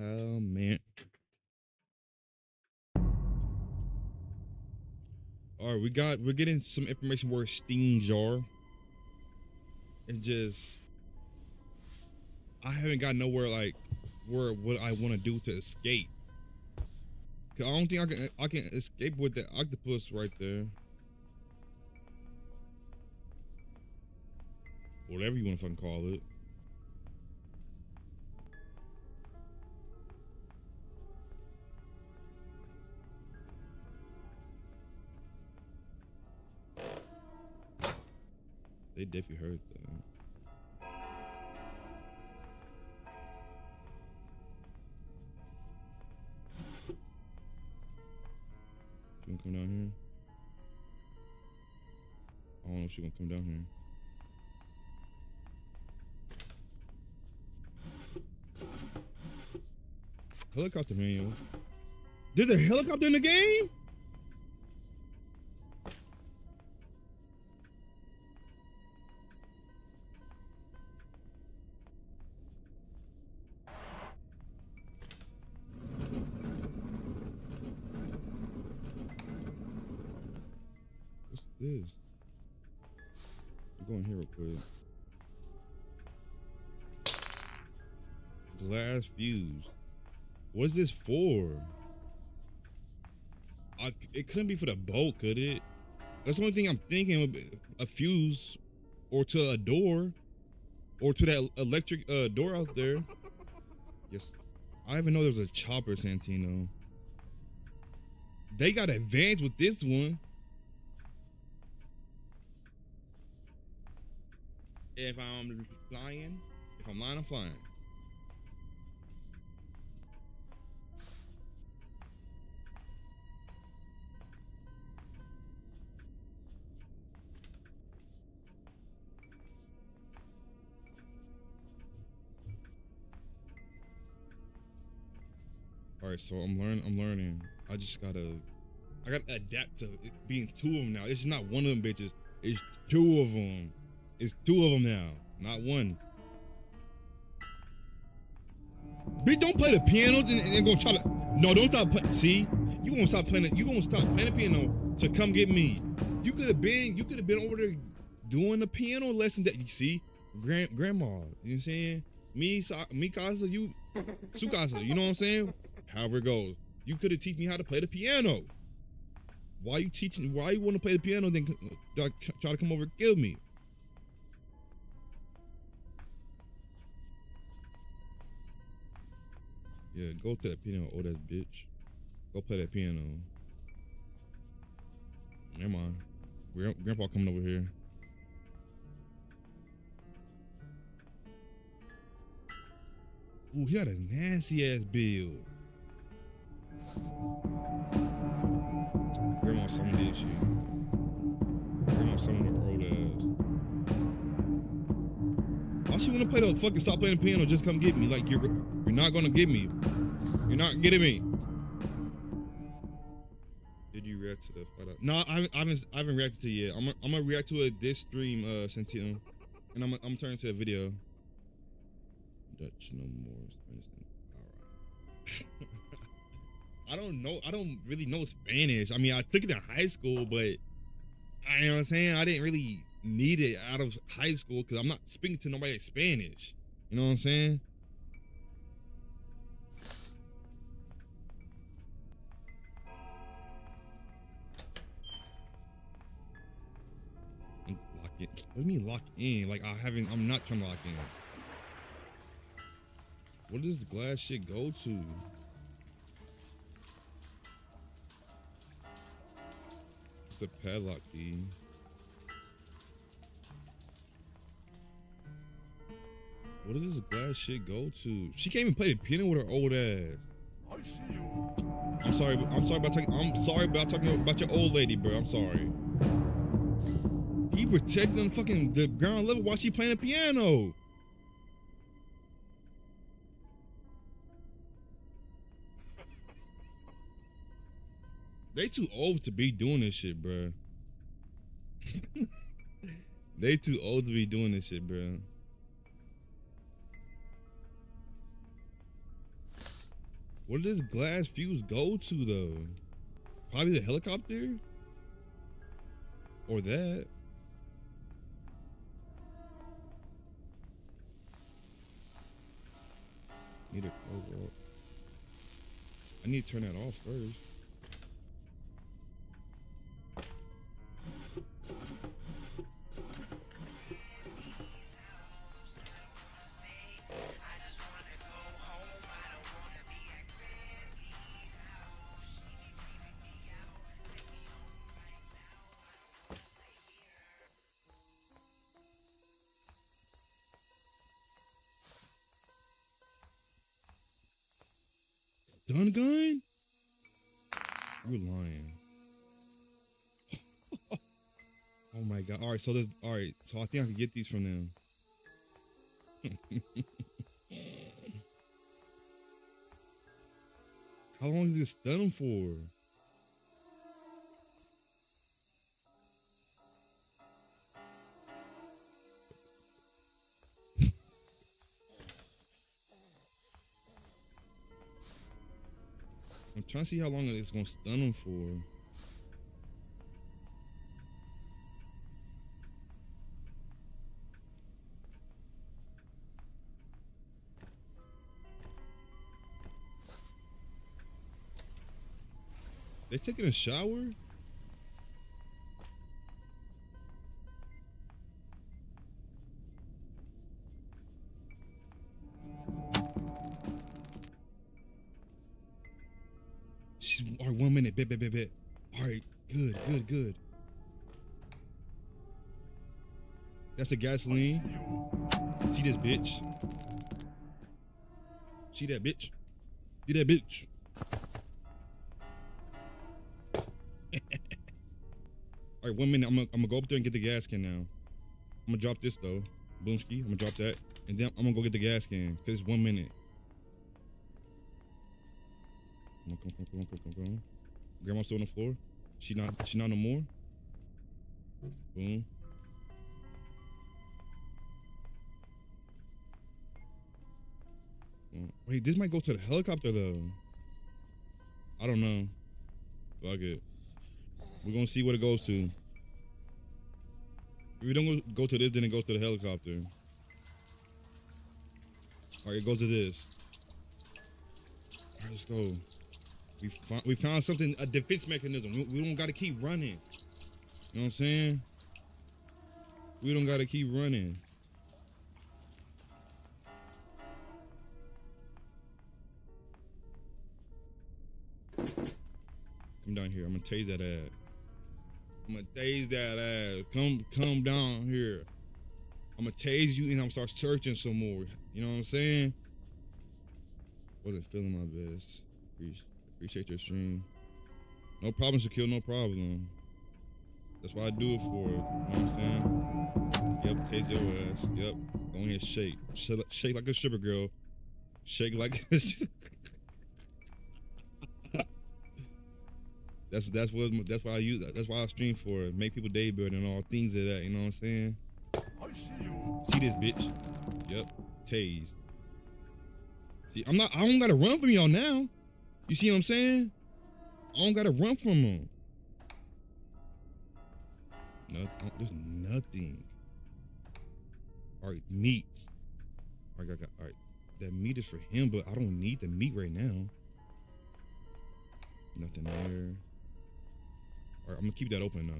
Oh man. All right, we're getting some information where Steam jar. And just I haven't got nowhere like where what I want to do to escape. Cause I don't think I can escape with the octopus right there. Whatever you want to fucking call it. They definitely heard that. She gonna come down here? I don't know if she gonna come down here. Helicopter manual. There's a helicopter in the game? What's this? We're going here real quick. Glass fuse. What is this for? It couldn't be for the boat, could it? That's the only thing I'm thinking. A fuse, or to a door, or to that electric door out there. Yes, I even know there was a chopper, Santino. They got advanced with this one. If I'm flying, I'm flying. All right, so I'm learning. I gotta adapt to it being two of them now. It's not one of them bitches. It's two of them. It's two of them now, not one. Bitch, don't play the piano and gonna try to. No, don't stop. See, you gonna stop playing it. You gonna stop playing the piano to come get me. You could have been over there doing the piano lesson that you see, grandma. You know what I'm saying? Me, Casa, you, Sukasa. You know what I'm saying? However it goes, you could have teach me how to play the piano. Why you want to play the piano then try to come over and kill me? Yeah, go to that piano, old ass bitch. Go play that piano. Never mind. Grandpa coming over here. Ooh, he got a nasty ass build. Grandma summoned this shit. Grandma summoned her old ass. Why she wanna play the fucking stop playing the piano? Just come get me. Like you're not gonna get me. You're not getting me. Did you react to the fight out? No, I haven't reacted to it yet. I'm gonna react to it this stream, Santino, and I'm turning to a video. Dutch no more. All right. I don't really know Spanish. I mean, I took it in high school, but you know what I'm saying? I didn't really need it out of high school because I'm not speaking to nobody in Spanish. You know what I'm saying? Lock in. What do you mean lock in? Like I'm not trying to lock in. What does this glass shit go to? It's a padlock key. What does this glass shit go to? She can't even play the piano with her old ass. I see you. I'm sorry about talking about your old lady, bro. I'm sorry. He protecting the ground level while she playing the piano. They too old to be doing this shit, bro. They too old to be doing this shit, bro. Where does this glass fuse go to though? Probably the helicopter? Or that. Need to close up. I need to turn that off first. Stun gun? You're lying. Oh my god. Alright, so I think I can get these from them. How long did you stun them for? I'm trying to see how long it's gonna stun them for. They taking a shower? All right, 1 minute. Bet. All right, good. That's the gasoline. See this bitch? See that bitch? See that bitch? All right, 1 minute. I'm gonna go up there and get the gas can now. I'm gonna drop this though. Boomski. I'm gonna drop that, and then I'm gonna go get the gas can because it's 1 minute. Come on. Grandma's still on the floor. She not no more. Boom. Wait, this might go to the helicopter though. I don't know. Fuck it. We're gonna see what it goes to. If we don't go to this, then it goes to the helicopter. Alright, it goes to this. Alright, let's go. We found something, a defense mechanism. We don't gotta keep running. You know what I'm saying? We don't gotta keep running. Come down here. I'm gonna tase that ass. I'm gonna tase that ass. Come down here. I'm gonna tase you and I'm gonna start searching some more. You know what I'm saying? Wasn't feeling my best. Appreciate your stream. No problem, Shaquille, no problem. That's why I do it for. You know what I'm saying? Yep, tase your ass. Yep. Go ahead, shake. Shake like a stripper girl. Shake like That's why I use that. That's why I stream for it. Make people day better and all things of that. You know what I'm saying? I see you. See this bitch? Yep. Tase. See, I don't gotta run from y'all now. You see what I'm saying? I don't gotta run from them. There's nothing. All right, meat. All right, that meat is for him, but I don't need the meat right now. Nothing there. All right, I'm gonna keep that open now. I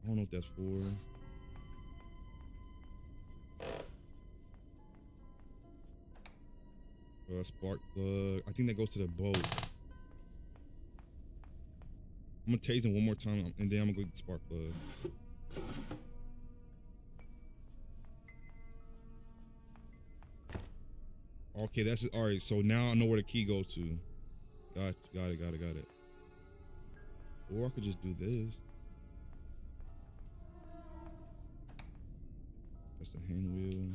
don't know what that's for. Spark plug. I think that goes to the boat. I'm gonna tase him one more time, and then I'm gonna go get the spark plug. Okay, that's it. All right. So now I know where the key goes to. Got it. Or I could just do this. That's the hand wheel.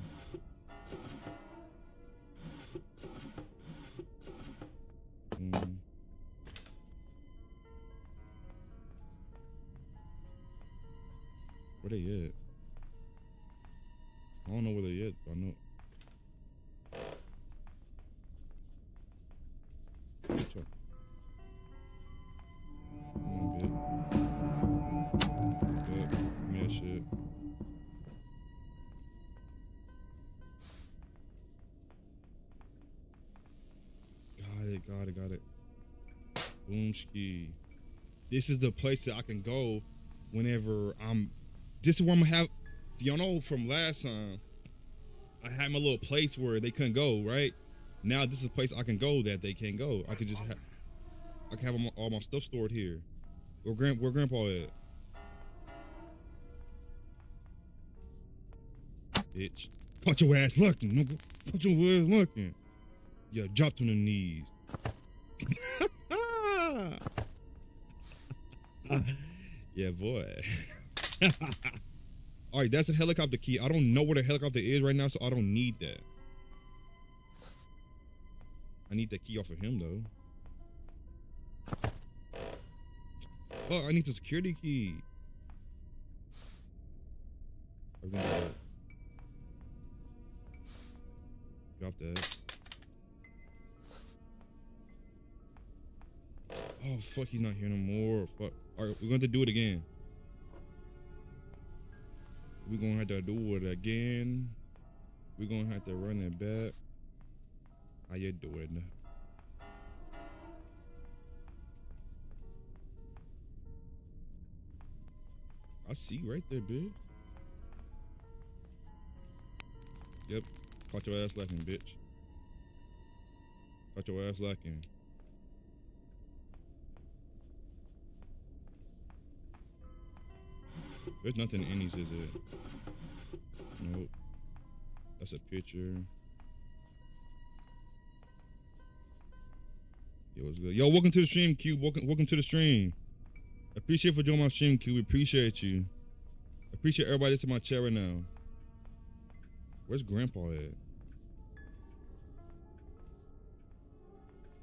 Where they at? I don't know where they at good. I know. Watch out. Come on, bitch. Good. Give me that shit. Got it. Boomski. This is the place that I can go whenever this is where I'm gonna have, y'all know from last time, I had my little place where they couldn't go, right? Now this is a place I can go that they can't go. I can have all my stuff stored here. Where Grandpa at? Bitch. Put your ass looking, nigga. Put your ass looking. Yeah, drop to the knees. Yeah, boy. All right, that's a helicopter key. I don't know where the helicopter is right now, so I don't need that. I need that key off of him, though. Oh, I need the security key. Drop that. Oh, fuck, he's not here no more. Fuck. All right, we're going to do it again. We're going to have to do it again. We're going to have to run it back. How you doing? I see you right there, bitch. Yep. Caught your ass lacking, bitch. Caught your ass lacking. There's nothing in these, is it? Nope. That's a picture. Yo, what's good? Yo, welcome to the stream, Q. Welcome to the stream. Appreciate for joining my stream, Q. We appreciate you. Appreciate everybody that's in my chat right now. Where's Grandpa at?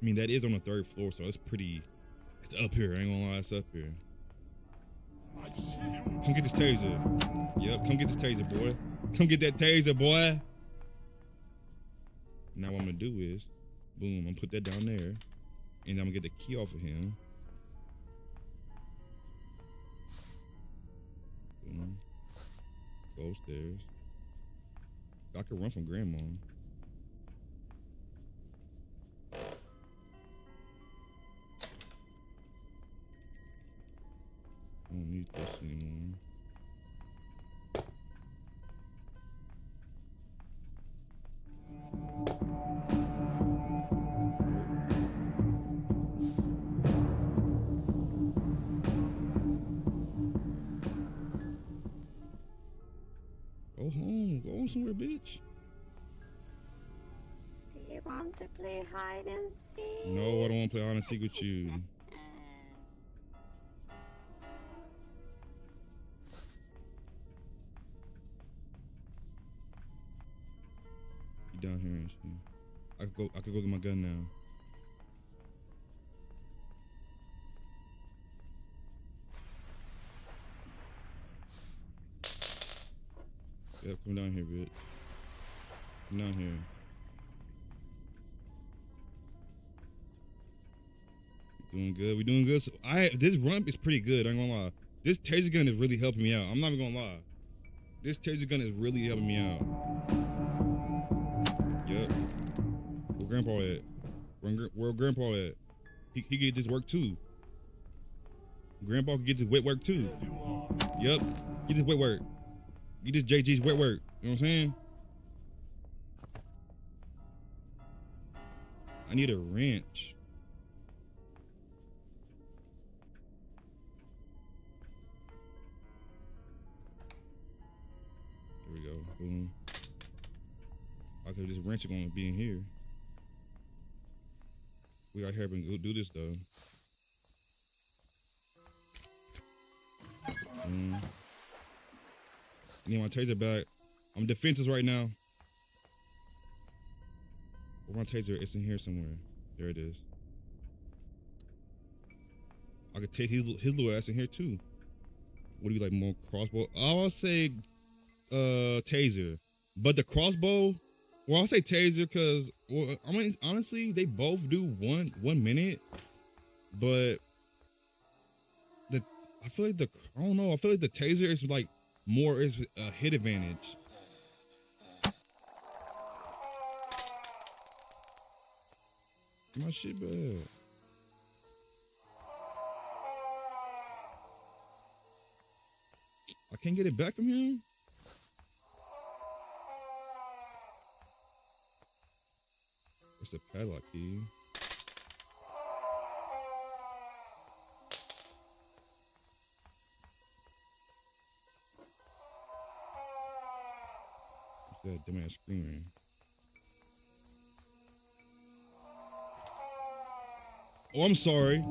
I mean, that is on the 3rd floor, so it's up here. I ain't gonna lie, it's up here. I see you. Come get this taser. Yep, come get this taser, boy. Come get that taser, boy. Now what I'm gonna do is, boom, I'm gonna put that down there, and I'm gonna get the key off of him. Boom. Go upstairs. I could run from Grandma. I don't need this anymore. Go home. Go somewhere, bitch. Do you want to play hide and seek? No, I don't want to play hide and seek with you. Down here and shit. I could go get my gun now. Yep, come down here, bitch. Come down here. We doing good. We doing good. So this run is pretty good. I ain't gonna lie. This taser gun is really helping me out. I'm not even gonna lie. This taser gun is really helping me out. Yep. Where Grandpa at? Where Grandpa at? He can get this work too. Grandpa can get this wet work too. Yep. Get this wet work. Get this JG's wet work. You know what I'm saying? I need a wrench. There we go. Boom. Okay, this wrench is gonna be in here. We out here and go do this though. I need my taser back. I'm defenseless right now. Where my taser? It's in here somewhere. There it is. I could take his little ass in here too. What do you like, more crossbow? I'll say taser. But the crossbow, well, I'll say taser because, well, I mean, honestly, they both do 1 minute, but I feel like I don't know. I feel like the taser is like more is a hit advantage. My shit bad. I can't get it back from him. What's the padlock key? What's that dumbass screaming? Oh, I'm sorry.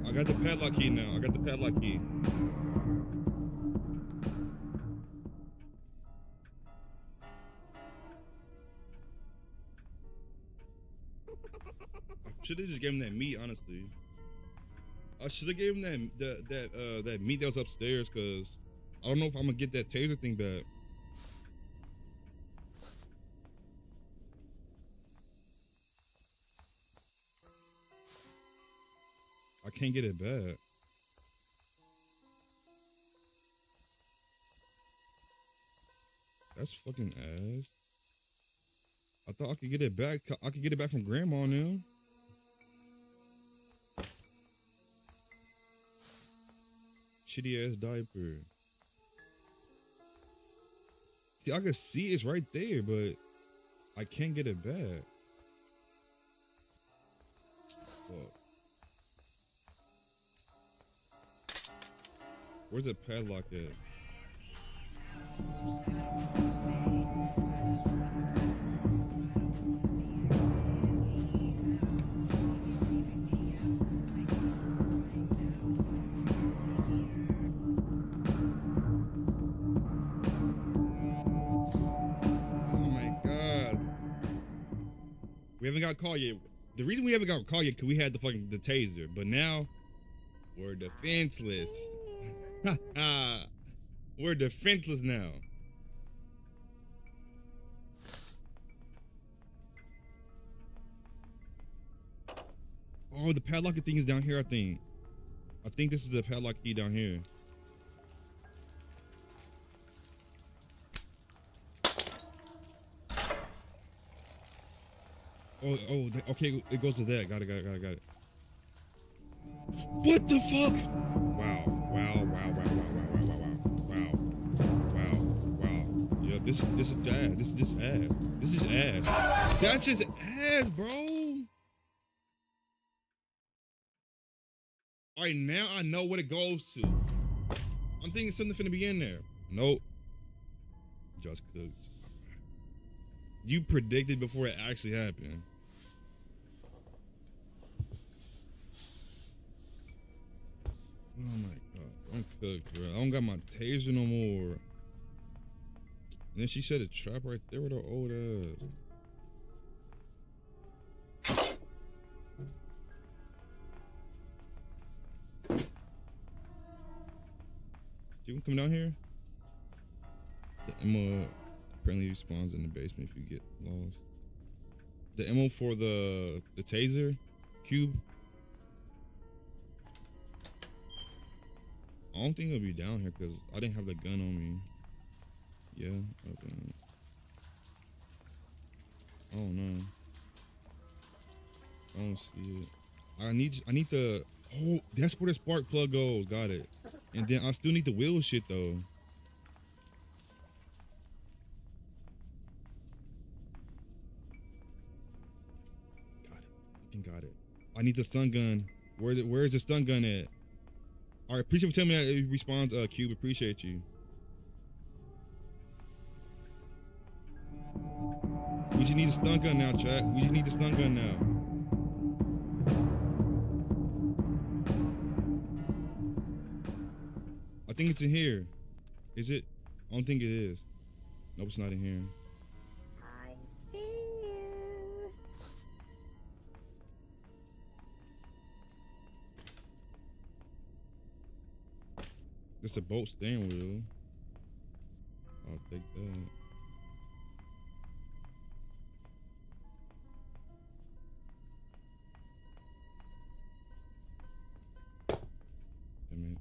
I got the padlock key now. I got the padlock key. I should have just gave him that meat, honestly. I should have gave him that meat that was upstairs, because I don't know if I'm gonna get that taser thing back. I can't get it back. That's fucking ass. I thought I could get it back. I could get it back from grandma now. Shitty ass diaper. See, I can see it's right there, but I can't get it back. Fuck. Where's the padlock at? We haven't got caught yet. The reason we haven't got caught yet because we had the taser, but now we're defenseless. We're defenseless now. Oh, the padlock thing is down here, I think. I think this is the padlock key down here. Oh, okay, it goes to that. Got it. What the fuck? Wow. Yeah, this is ass. This is ass. This is ass. That's just ass, bro. All right, now I know what it goes to. I'm thinking something finna be in there. Nope. Just cooked. You predicted before it actually happened. Oh my god, I'm cooked, bro. I don't got my taser no more. And then she set a trap right there with her old ass. You can come down here? The ammo apparently spawns in the basement if you get lost. The ammo for the taser cube. I don't think it'll be down here because I didn't have the gun on me. Yeah, okay. Oh no. I don't see it. I need the, oh, that's where the spark plug goes. Got it. And then I still need the wheel shit though. Got it. I need the stun gun. Where's the stun gun at? All right, appreciate you telling me that it responds, Cube. Appreciate you. We just need a stun gun now, chat. We just need the stun gun now. I think it's in here. Is it? I don't think it is. Nope, it's not in here. I see you. It's a boat steering wheel. I'll take that. Damn it.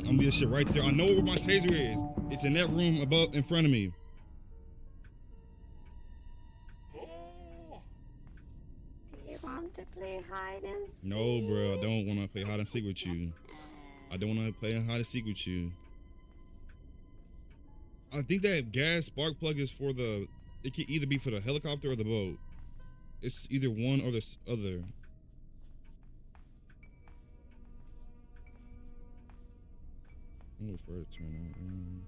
I'm this shit right there. I know where my taser is. It's in that room above, in front of me. Do you want to play hide and seek? No, bro. I don't want to play hide and seek with you. I don't want to play hide and seek with you. I think that gas spark plug is for the. It can either be for the helicopter or the boat. It's either one or the other. I'm gonna first turn on.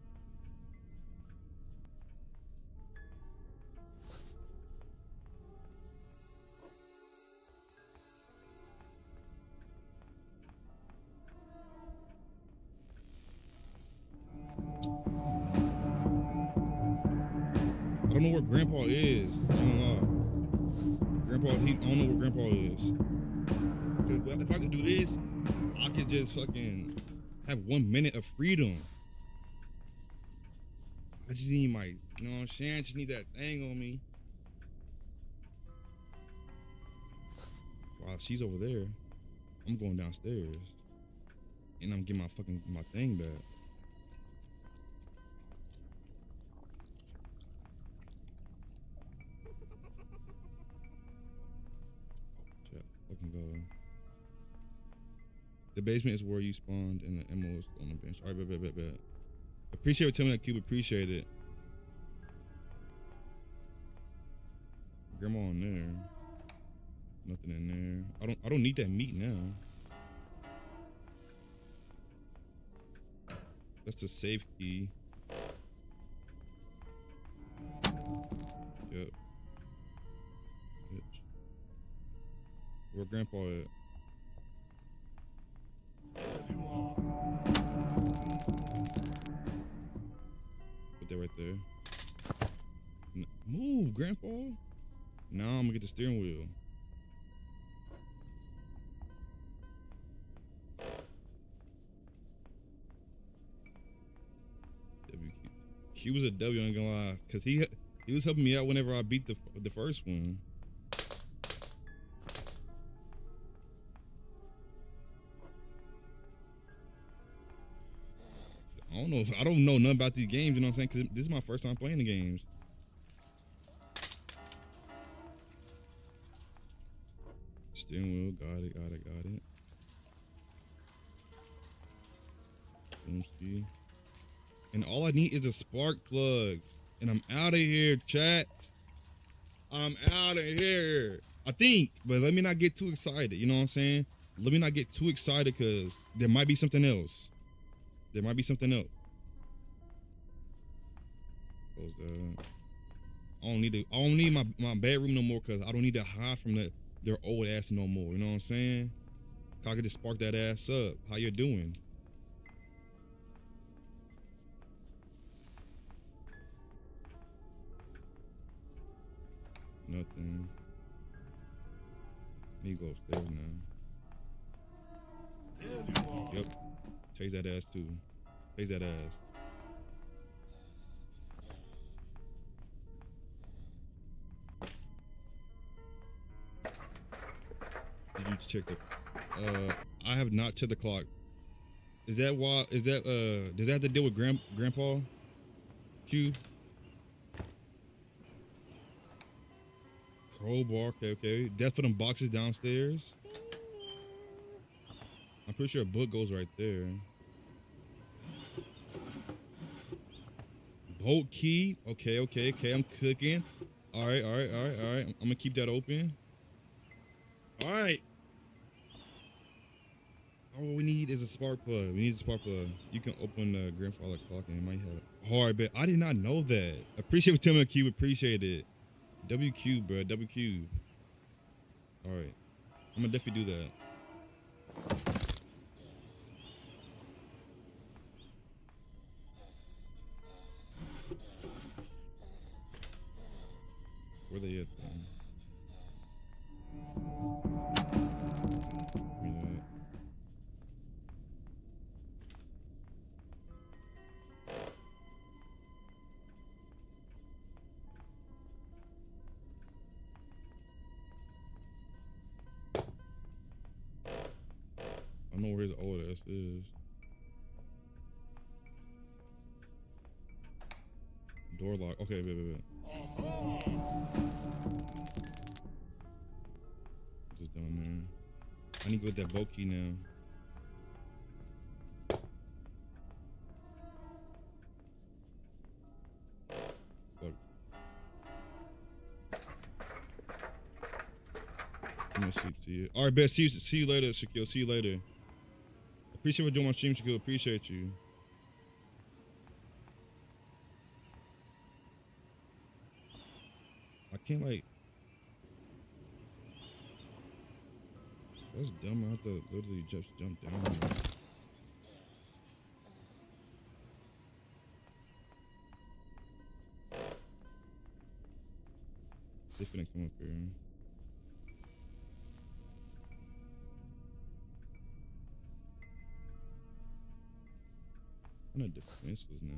I don't know where Grandpa is. I don't know. Grandpa, I don't know where Grandpa is. Cause if I could do this, I could just fucking have 1 minute of freedom. I just need my, you know what I'm saying? I just need that thing on me. Wow, she's over there. I'm going downstairs. And I'm getting my thing back. Fucking go. The basement is where you spawned and the ammo is on the bench. All right, bet. Appreciate it, telling me that, Cube. Appreciate it. Grandma in there. Nothing in there. I don't need that meat now. That's the safe key. Yep. Bitch. Where Grandpa at? Put that right there. Move, Grandpa. Now I'm gonna get the steering wheel. He was a W, I ain't gonna lie, cause he was helping me out whenever I beat the first one. I don't know nothing about these games, you know what I'm saying? Cause this is my first time playing the games. Steering wheel, got it. Boom, see. And all I need is a spark plug. And I'm out of here, chat. I'm out of here. I think, but let me not get too excited, you know what I'm saying? Let me not get too excited because there might be something else. Close that. I don't need my bedroom no more because I don't need to hide from their old ass no more. You know what I'm saying? I could just spark that ass up. How you doing? Nothing. Need to go upstairs now. Yep. Chase that ass too. Chase that ass. Did you check the? I have not checked the clock. Is that why? Does that have to deal with Grandpa? Q. Crowbar. Okay. Death for them boxes downstairs. I'm pretty sure a book goes right there. Bolt key. Okay. I'm cooking. All right. I'm gonna keep that open. All right. All we need is a spark plug. We need a spark plug. You can open the grandfather clock and it might have a hard bet. I did not know that. Appreciate for telling me Cube. Appreciate it. W cube, bro. W cube. All right. I'm gonna definitely do that. Where they at then? Give me that. I know where his old ass is. Door lock. Okay, wait. Just down there. I need to go with that boat key now. Look. I'm gonna see you. All right, bet. See you later, Shaquille. See you later. Appreciate for joining my stream, Shaquille. Appreciate you. I can't like. That's dumb. I have to literally just jump down here. They finna come up here. I'm not defenseless now.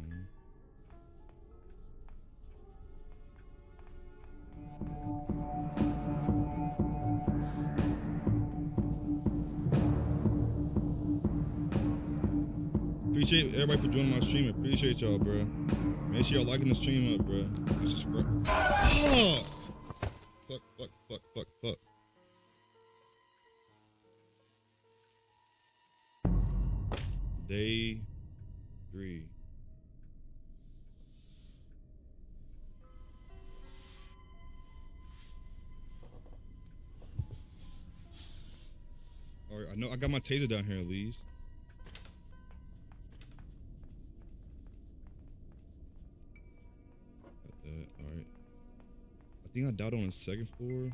Appreciate everybody for joining my stream. Appreciate y'all, bro. Make sure y'all liking the stream up, bro. And subscribe. Fuck. Day 3. All right, I know I got my taser down here at least. Got that. All right. I think I died on the second floor.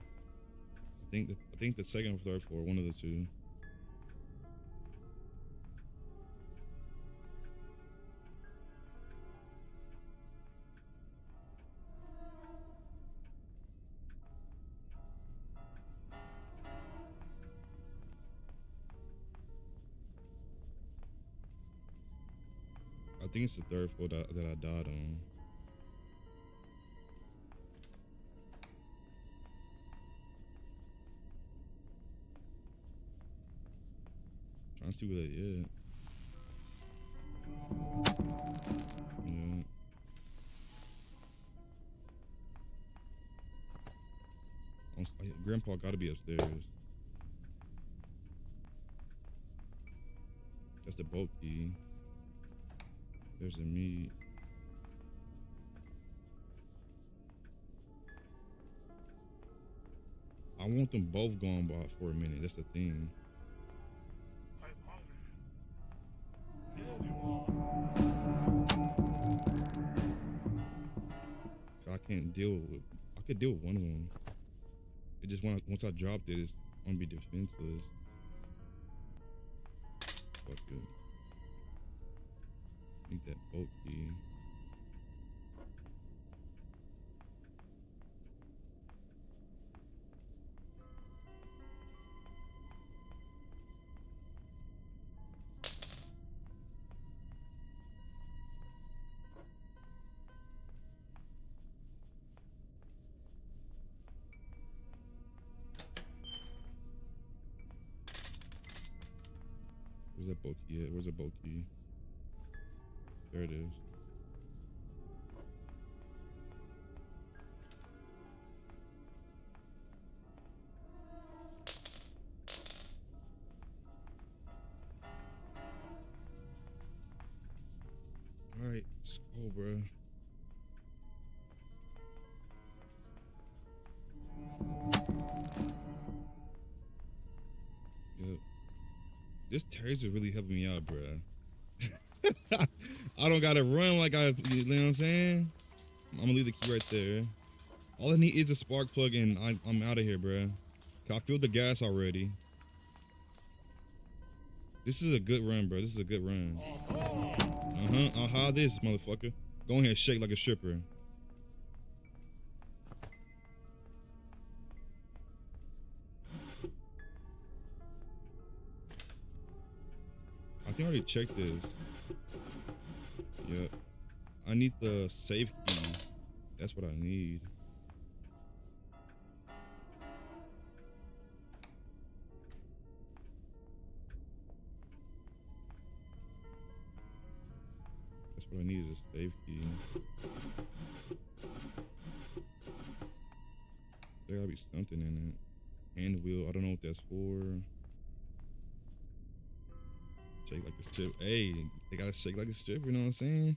I think the second or third floor, one of the two. I think it's the third floor that I died on. Trying to see where they at. Yeah. Grandpa gotta be upstairs. That's the boat key. There's the meat. I want them both gone by for a minute. That's the thing. I'm hungry. There you are. So I can't deal with. I could deal with one of them. It just once I drop it, it's gonna be defenseless. Fuck it. Need that boat key. Where's that boat key at? Where's the boat key? There it is. All right, let's go, bro. Yep. This taser really helping me out, bruh. I don't gotta run like I, you know what I'm saying? I'm gonna leave the key right there. All I need is a spark plug and I'm out of here, bruh. I feel the gas already. This is a good run, bro. This is a good run. I'll hide this, motherfucker. Go ahead and shake like a stripper. I think I already checked this. Yep. I need the safe key. That's what I need. That's what I need is a safe key. There gotta be something in it. Hand wheel. I don't know what that's for. Shake like a strip. Hey, they gotta shake like a stripper, you know what I'm saying?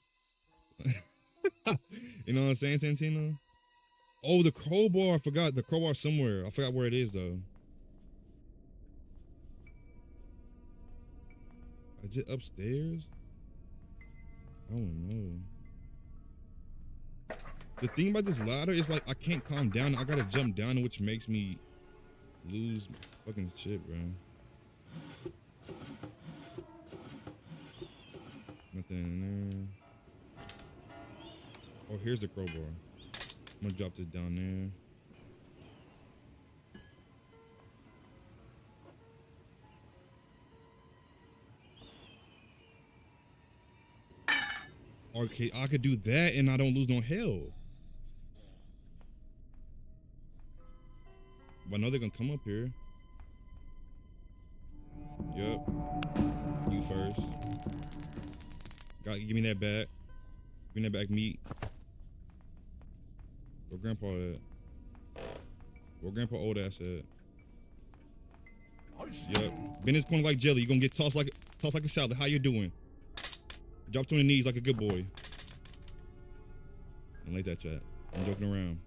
You know what I'm saying, Santino? Oh, the crowbar. I forgot. The crowbar somewhere. I forgot where it is, though. Is it upstairs? I don't know. The thing about this ladder is like I can't calm down. I gotta jump down, which makes me lose fucking shit, bro. Nothing in there. Oh, here's the crowbar. I'm gonna drop this down there. Okay, I could do that and I don't lose no health. But I know they're gonna come up here. Yep. You first. Give me that back. Give me that back meat. Where Grandpa at? Where Grandpa old ass at? Yep. Bend his corner like jelly. You're gonna get tossed like a salad. How you doing? Drop to the knees like a good boy. Don't like that, chat. I'm joking around.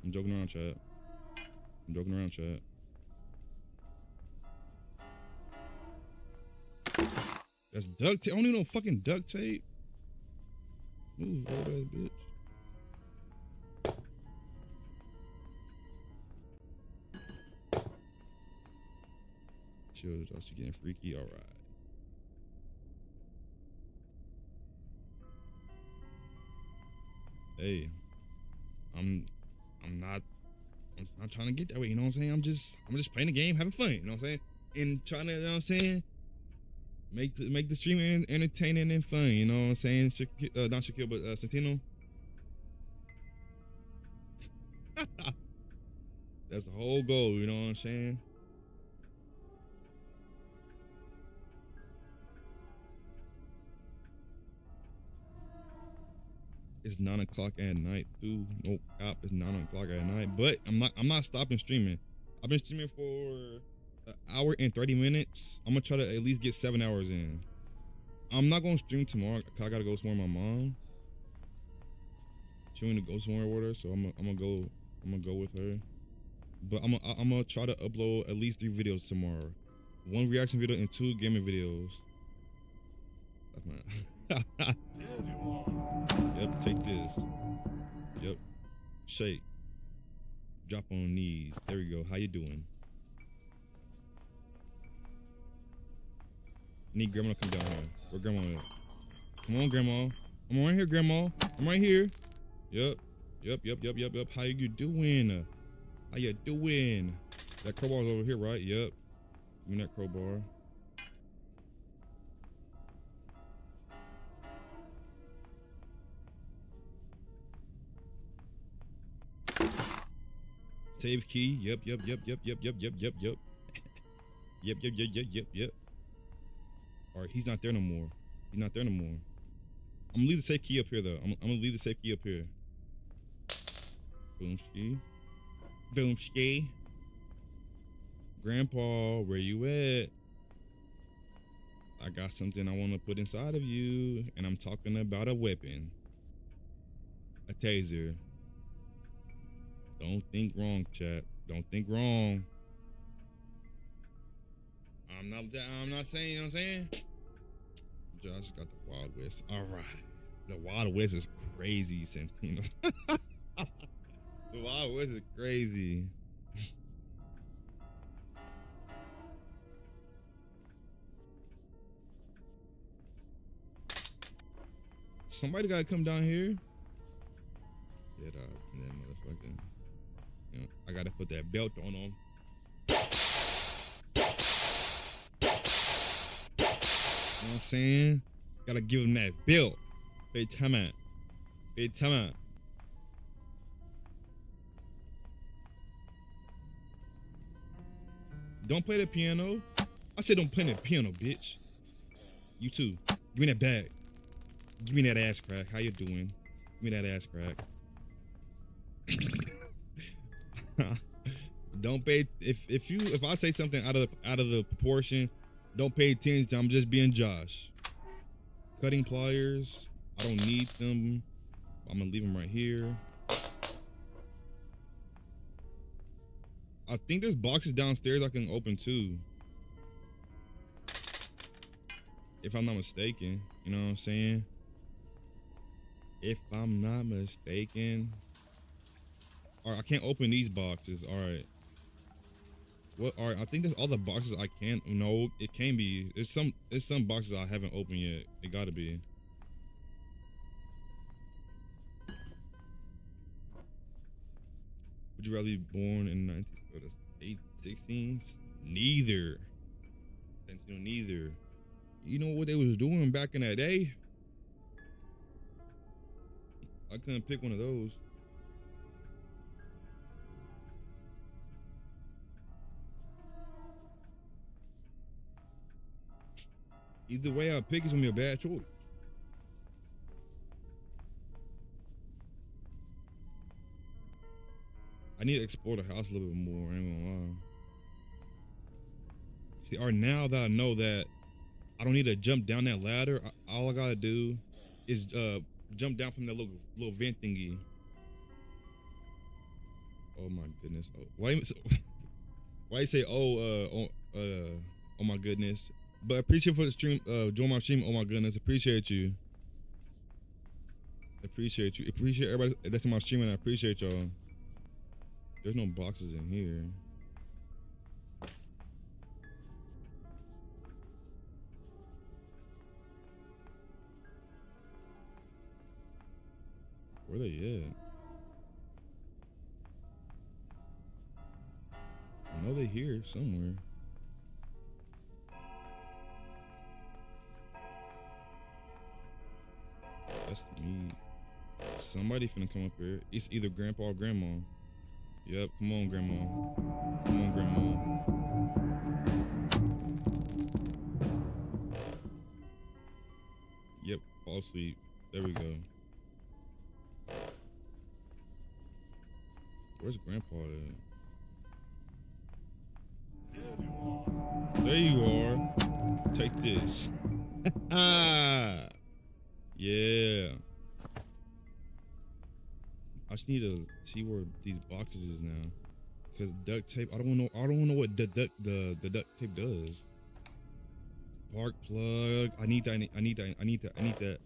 I'm joking around, chat. I'm joking around, chat. That's duct tape. I don't need no fucking duct tape. Move, old ass bitch. Chill, Josh. You getting freaky? All right. Hey, I'm not trying to get that way, you know what I'm saying? I'm just playing the game, having fun, you know what I'm saying? And trying to, you know what I'm saying? Make the stream entertaining and fun, you know what I'm saying? Not Shaquille, but Santino. That's the whole goal, you know what I'm saying? It's 9 o'clock at night too. Nope, it's 9 o'clock at night. But I'm not stopping streaming. I've been streaming for an hour and 30 minutes. I'm gonna try to at least get 7 hours in. I'm not gonna stream tomorrow because I gotta go somewhere with my mom. She wanted to go somewhere with her, so I'm gonna go with her. But I'm gonna try to upload at least 3 videos tomorrow. 1 reaction video and 2 gaming videos. That's my Yep, take this. Yep. Shake. Drop on knees. There we go. How you doing? Need Grandma to come down here. Where Grandma at? Come on, Grandma. I'm right here, Grandma. I'm right here. Yep. Yep. How you doing? How you doing? That crowbar's over here, right? Yep. Give me that crowbar. Save key. Yep. Yep. All right, he's not there no more. I'm gonna leave the safe key up here though. I'm gonna leave the safe key up here. Boomski. Grandpa, where you at? I got something I want to put inside of you, and I'm talking about a weapon. A taser. Don't think wrong, chat. Don't think wrong. I'm not saying, you know what I'm saying? Josh got the Wild West. All right. The Wild West is crazy, Santino. The Wild West is crazy. Somebody gotta come down here. Get up, that motherfucking. You know, I gotta put that belt on him. You know what I'm saying? Gotta give him that belt. Hey, time out. Hey, time out. Don't play the piano. I said don't play the piano, bitch. You too. Give me that bag. Give me that ass crack. How you doing? Give me that ass crack. Don't pay if I say something out of the proportion, don't pay attention. I'm just being Josh. Cutting pliers. I don't need them. I'm gonna leave them right here. I think there's boxes downstairs I can open too. If I'm not mistaken. You know what I'm saying? If I'm not mistaken. Alright, I can't open these boxes. Alright. What? Alright, I think that's all the boxes I can. No, it can be. There's some boxes I haven't opened yet. It gotta be. Would you rather be born in 1916s? Neither. Neither. You know what they was doing back in that day? I couldn't pick one of those. Either way I pick, it's gonna be a bad choice. I need to explore the house a little bit more, I ain't gonna lie. See, or now that I know that I don't need to jump down that ladder, all I gotta do is jump down from that little vent thingy. Oh my goodness. Oh, why you say oh my goodness? But appreciate for the stream, join my stream. Oh my goodness, appreciate you. Appreciate you. Appreciate everybody that's in my stream, and I appreciate y'all. There's no boxes in here. Where they at? I know they here somewhere. That's me. Somebody finna come up here. It's either grandpa or grandma. Yep, come on, grandma. Come on, grandma. Yep, fall asleep. There we go. Where's grandpa at? There you are. Take this. Yeah. I just need to see where these boxes is now. Cause duct tape, I don't know what the duct tape does. Spark plug. I need that. I need that.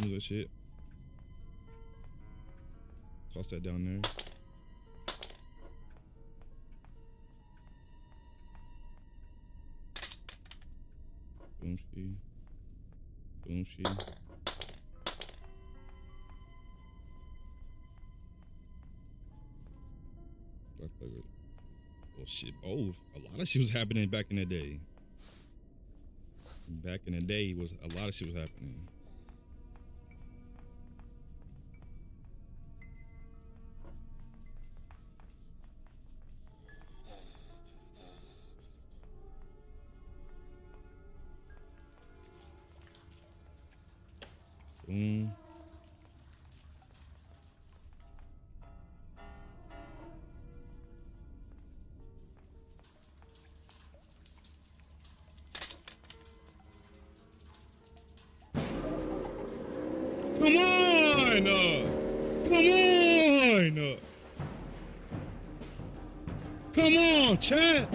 Move that shit. Toss that down there. Boom she. Boom she. Black plug. Well shit. Oh, a lot of shit was happening back in the day. Back in the day was a lot of shit was happening. Boom. Come on! Come on! line. Come on, chat.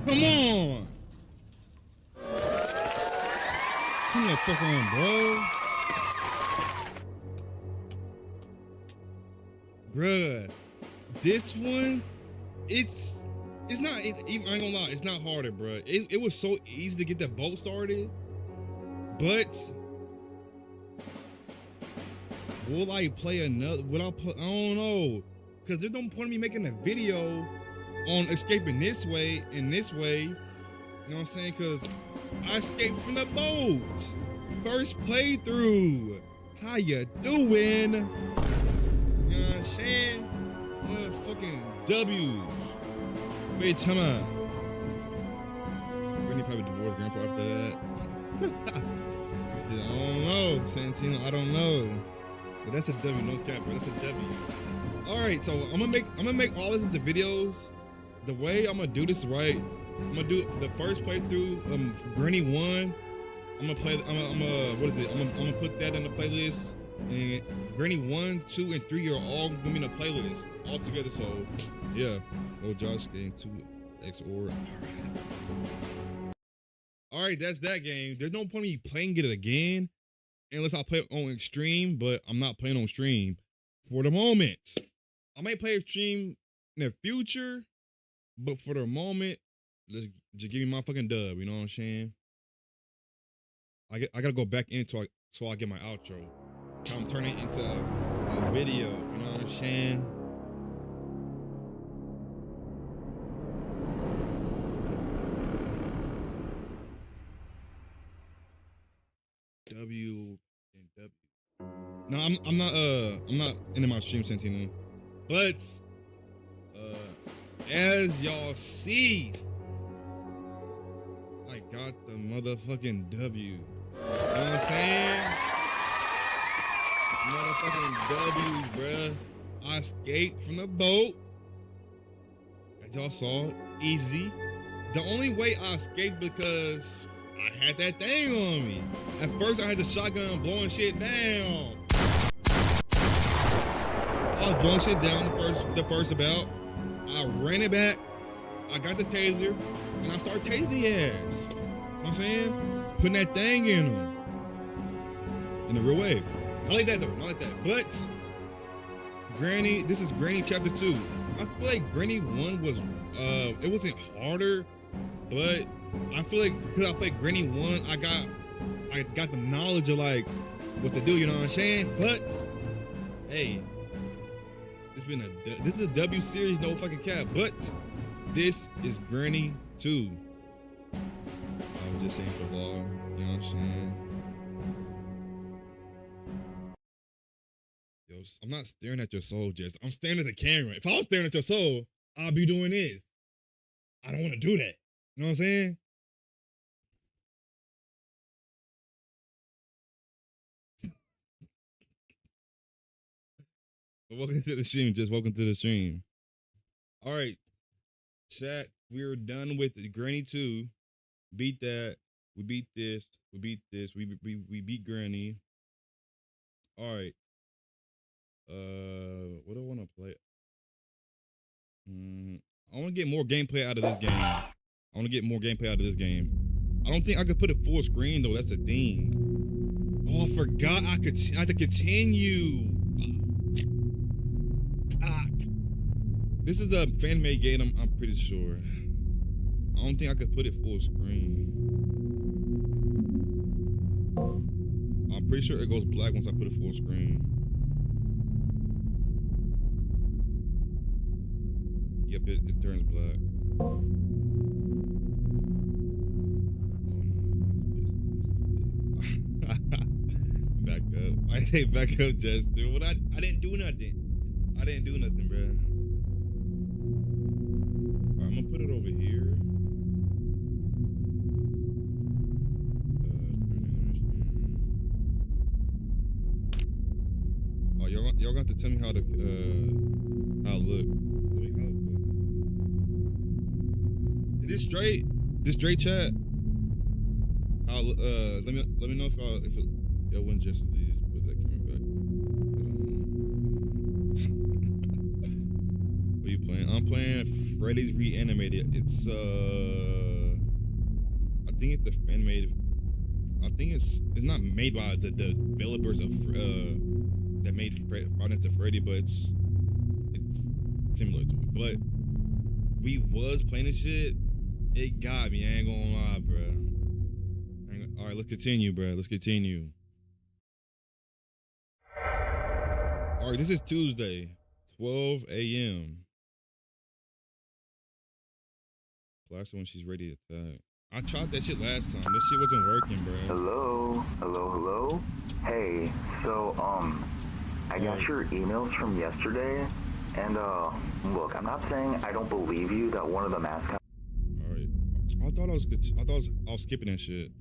Come on. Come the fuck on, bro. Bruh, this one, it's not, I ain't gonna lie, it's not harder, bruh. It was so easy to get that boat started, but will I play another, I don't know, because there's no point in me making a video on escaping this way and this way, you know what I'm saying, because I escaped from the boat. First playthrough. How you doing? You know what I'm saying? Motherfucking W's. Wait, time out. Brittany probably divorced grandpa after that. I don't know. Santino, I don't know. But that's a W, no cap, bro. That's a W. Alright, so I'm gonna make all this into videos. The way I'm gonna do this right, I'm gonna do the first playthrough, Granny 1. I'm gonna put that in the playlist. And Granny 1, 2, and 3 are all gonna be in the playlist all together. So yeah, Josh game 2X or alright, that's that game. There's no point in me playing it again unless I play it on extreme, but I'm not playing on stream for the moment. I might play a stream in the future, but for the moment, let's just give me my fucking dub, you know what I'm saying? I gotta go back in so I get my outro. I'm turning it into a video, you know what I'm saying? W and W. No, I'm not into my stream, Santino. But as y'all see, I got the motherfucking W. You know what I'm saying? Motherfucking W, bruh. I escaped from the boat. As y'all saw, easy. The only way I escaped because I had that thing on me. At first, I had the shotgun blowing shit down. I was blowing shit down the first about. I ran it back. I got the taser, and I started tasing the ass. You know what I'm saying? Putting that thing in him. In the real way. I like that though. I like that. But Granny, this is Granny chapter 2. I feel like Granny 1 was it wasn't harder, but I feel like because I played Granny 1, I got the knowledge of like what to do, you know what I'm saying? But hey, this is a W series, no fucking cap. But this is Granny 2. I was just saying for vlog, you know what I'm saying? Yo, I'm not staring at your soul, Jess. I'm staring at the camera. If I was staring at your soul, I'll be doing this. I don't want to do that. You know what I'm saying? But welcome to the stream, Jess. Welcome to the stream. All right, chat. We're done with Granny 2. Beat that. We beat this. We beat this. We beat Granny. All right. What do I want to play? I want to get more gameplay out of this game. I don't think I could put it full screen though. That's the thing. Oh, I forgot I had to continue. This is a fan-made game. I'm pretty sure. I don't think I could put it full screen. I'm pretty sure it goes black once I put it full screen. Yep, it turns black. Oh no, back up. I say back up, Jess, dude. What I didn't do nothing. Bro. Alright, I'm gonna put it over here. Oh, y'all got to tell me how to look. This straight chat. Let me know if y'all when Jesse leaves, put that camera back. playing? I'm playing Freddy's Reanimated. It's I think it's the animated. I think it's not made by the developers of that made Five Nights at Freddy, but it's similar to it. But we was playing this shit. It got me. I ain't gonna lie, bro. All right, let's continue, bro. Let's continue. All right, this is Tuesday, 12 a.m. Class when she's ready to attack. I tried that shit last time. This shit wasn't working, bro. Hello. Hey, so I got your emails from yesterday, and look, I'm not saying I don't believe you that one of the mascots. All right, I thought I was good. I was skipping that shit.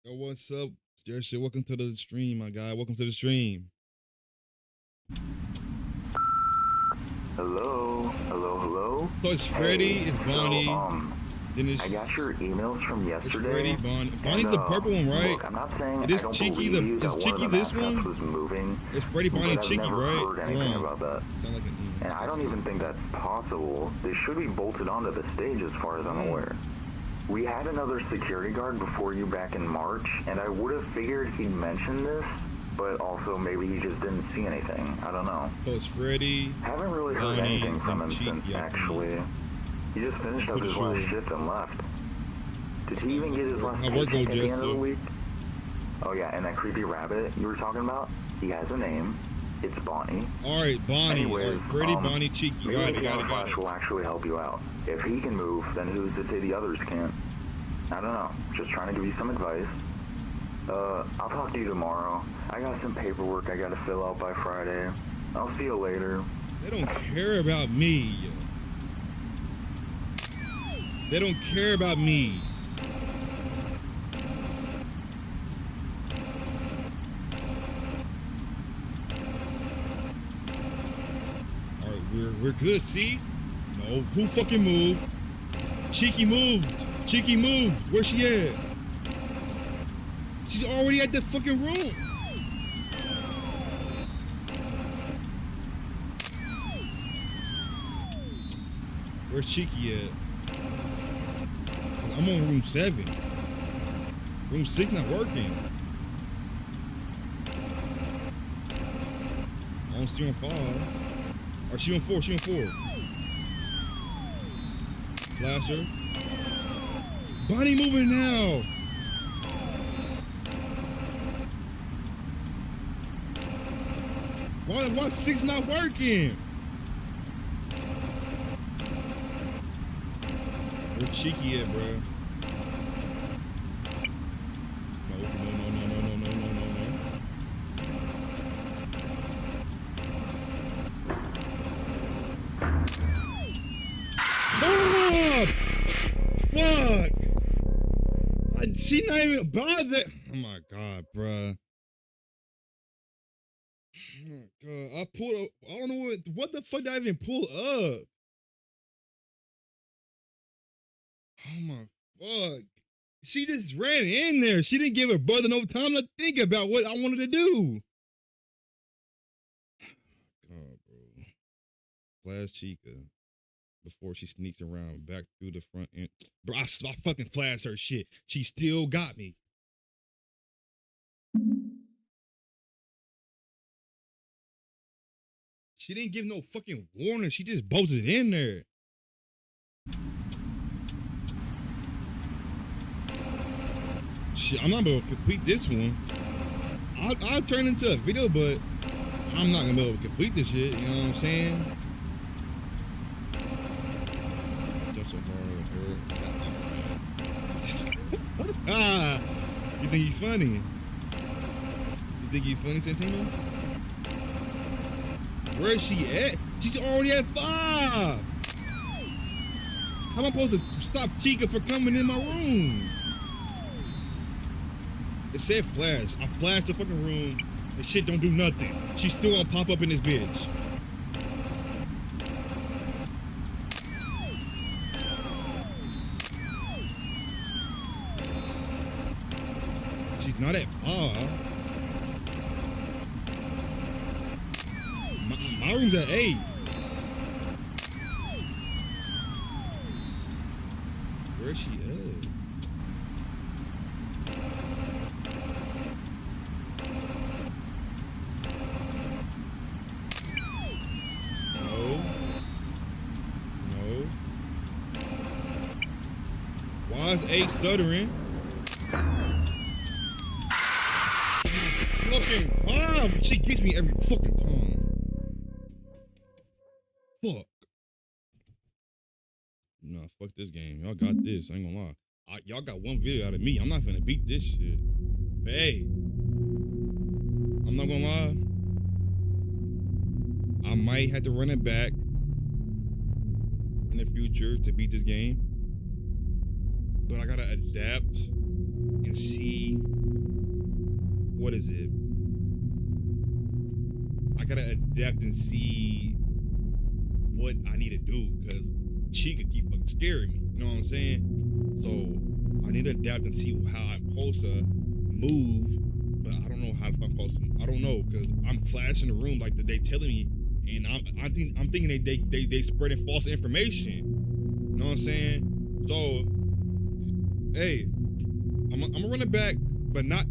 Yo, what's up? Shit, welcome to the stream, my guy. Welcome to the stream. Hello. So it's Freddy, it's Bonnie. Then it's I got your emails from yesterday. It's Freddy, Bonnie. Bonnie's the purple one, right? Look, I'm not saying It is I don't Cheeky. believe you that Is one Cheeky of the this one? mascots was moving. It's Freddy, Bonnie, but Cheeky, I've never right? heard anything about that. Sound like And I don't even think that's possible. They should be bolted onto the stage as far as I'm aware. We had another security guard before you back in March, and I would have figured he'd mention this, but also maybe he just didn't see anything. I don't know. So it's Freddy. Haven't really heard Bonnie, anything from him and since, Cheeky, actually. He just finished up his last shift and left. Did he even get his last paycheck at the end of the week? Oh yeah, and that creepy rabbit you were talking about, he has a name. It's Bonnie. All right, Bonnie. Anyways, all right, Freddy, Bonnie, Cheeky. Maybe Got the it. Flash will actually help you out. If he can move, then who's to say the others can't? I don't know. Just trying to give you some advice. I'll talk to you tomorrow. I got some paperwork I gotta fill out by Friday. I'll see you later. They don't care about me. They don't care about me. All right, we're good. See? No, who fucking moved? Cheeky moved. Cheeky moved. Where's she at? She's already at the fucking room. Where's Cheeky at? I'm on room 7. Room 6 not working. I don't see on 5. Or she on 4, she on 4. Flasher. Bonnie moving now. Why 6 not working? Where's Cheeky at, bro? No. Stop! Fuck! She not even bothered. Oh my god, bruh. Oh god, I pulled up. I don't know what the fuck did I even pull up? Oh my fuck. She just ran in there. She didn't give her brother no time to think about what I wanted to do. God, bro. Flash Chica. Before she sneaks around back through the front end. Bro, I fucking flashed her shit. She still got me. She didn't give no fucking warning. She just bolted in there. Shit, I'm not able to complete this one. I'll turn into a video, but I'm not gonna be able to complete this shit. You know what I'm saying? Jump so hard. Ah, you think you funny? You think you funny, Santino? Where's she at? She's already at 5. How am I supposed to stop Chica from coming in my room? It said flash. I flashed the fucking room and shit don't do nothing. She still gonna pop up in this bitch. She Not at 5. My room's at 8. Where's she at? No. Why is 8 stuttering? Fucking time. She gets me every fucking time. Fuck. Nah, fuck this game. Y'all got this. I ain't gonna lie. Y'all got one video out of me. I'm not finna beat this shit. But hey, I'm not gonna lie. I might have to run it back in the future to beat this game. But I gotta adapt and see, what is it? I gotta adapt and see what I need to do, because she could keep fucking scaring me. You know what I'm saying? So I need to adapt and see how I'm supposed to move, but I don't know how I'm supposed to. I don't know, because I'm flashing the room like they telling me, and I'm thinking they spreading false information. You know what I'm saying? So hey, I'm gonna run it back, but not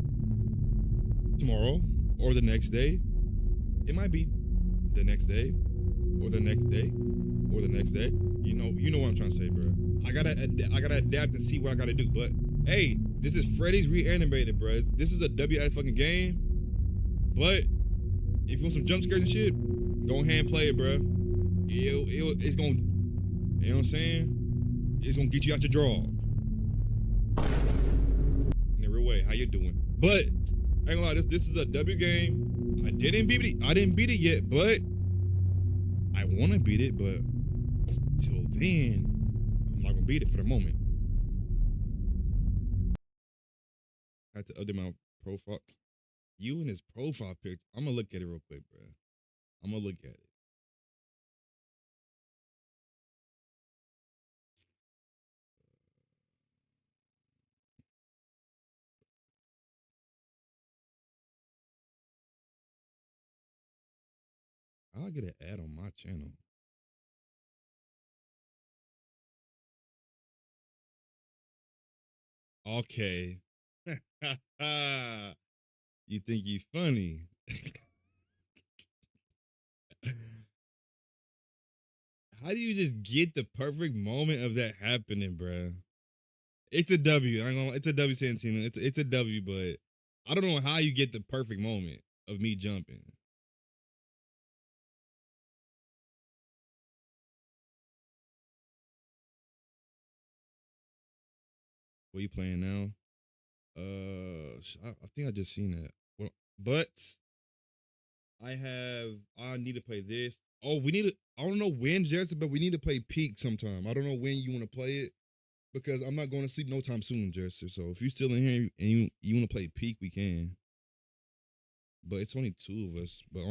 tomorrow or the next day. It might be the next day or the next day or the next day. You know what I'm trying to say, bro. I gotta adapt and see what I gotta do. But hey, this is Freddy's Reanimated, bro. This is a WS fucking game. But if you want some jump scares and shit, go ahead and play it, bro. It's gonna, you know what I'm saying? It's gonna get you out your drawers. In a real way, how you doing? But I ain't gonna lie, this is a W game. I didn't beat it yet, but I wanna beat it, but till then, I'm not gonna beat it for the moment. I had to update my profile. You and his profile picture. I'm gonna look at it real quick, bro. I'm gonna look at it. I'll get an ad on my channel. Okay. You think you funny? How do you just get the perfect moment of that happening, bruh? It's a W. It's a W, Santino. It's a W, but I don't know how you get the perfect moment of me jumping. What you playing now? I think I just seen that. Well, but I need to play this. Oh, I don't know when, Jesse, but we need to play Peak sometime. I don't know when you want to play it, because I'm not going to sleep no time soon, Jesse. So if you're still in here and you want to play Peak, we can. But it's only 2 of us. But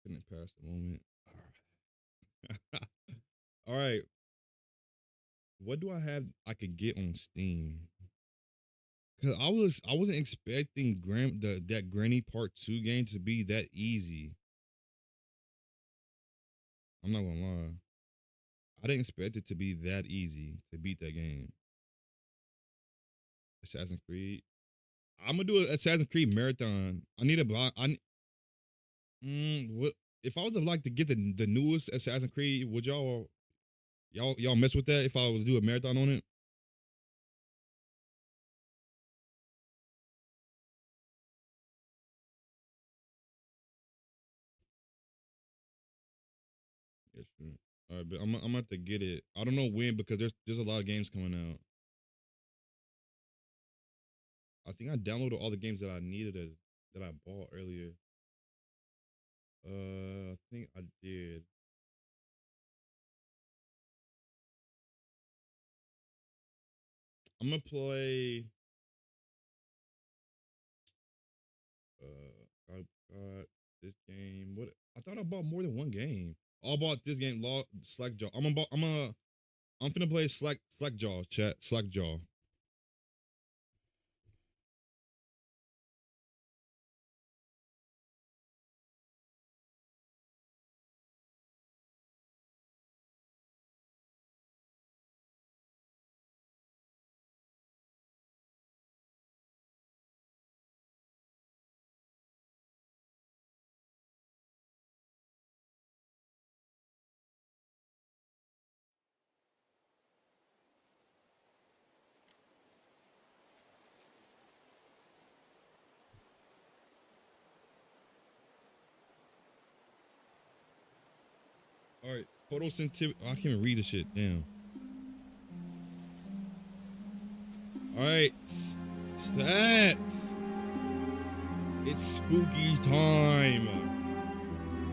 couldn't pass the moment. All right. All right. What do I have I could get on Steam? Cause I wasn't expecting that Granny Part 2 game to be that easy. I'm not gonna lie. I didn't expect it to be that easy to beat that game. Assassin's Creed. I'm gonna do an Assassin's Creed marathon. I need a block. What if I was like to get the newest Assassin's Creed? Would y'all mess with that if I was to do a marathon on it? Yes, sure. All right, but I'm gonna have to get it. I don't know when, because there's a lot of games coming out. I think I downloaded all the games that I needed that I bought earlier. I think I did. I'm gonna play. I got this game. What? I thought I bought more than one game. Oh, I bought this game, Slackjaw. I'm finna play Slackjaw. Chat Slackjaw. All right, photosensitivity. Oh, I can't even read this shit. Damn. All right, stats. It's spooky time. You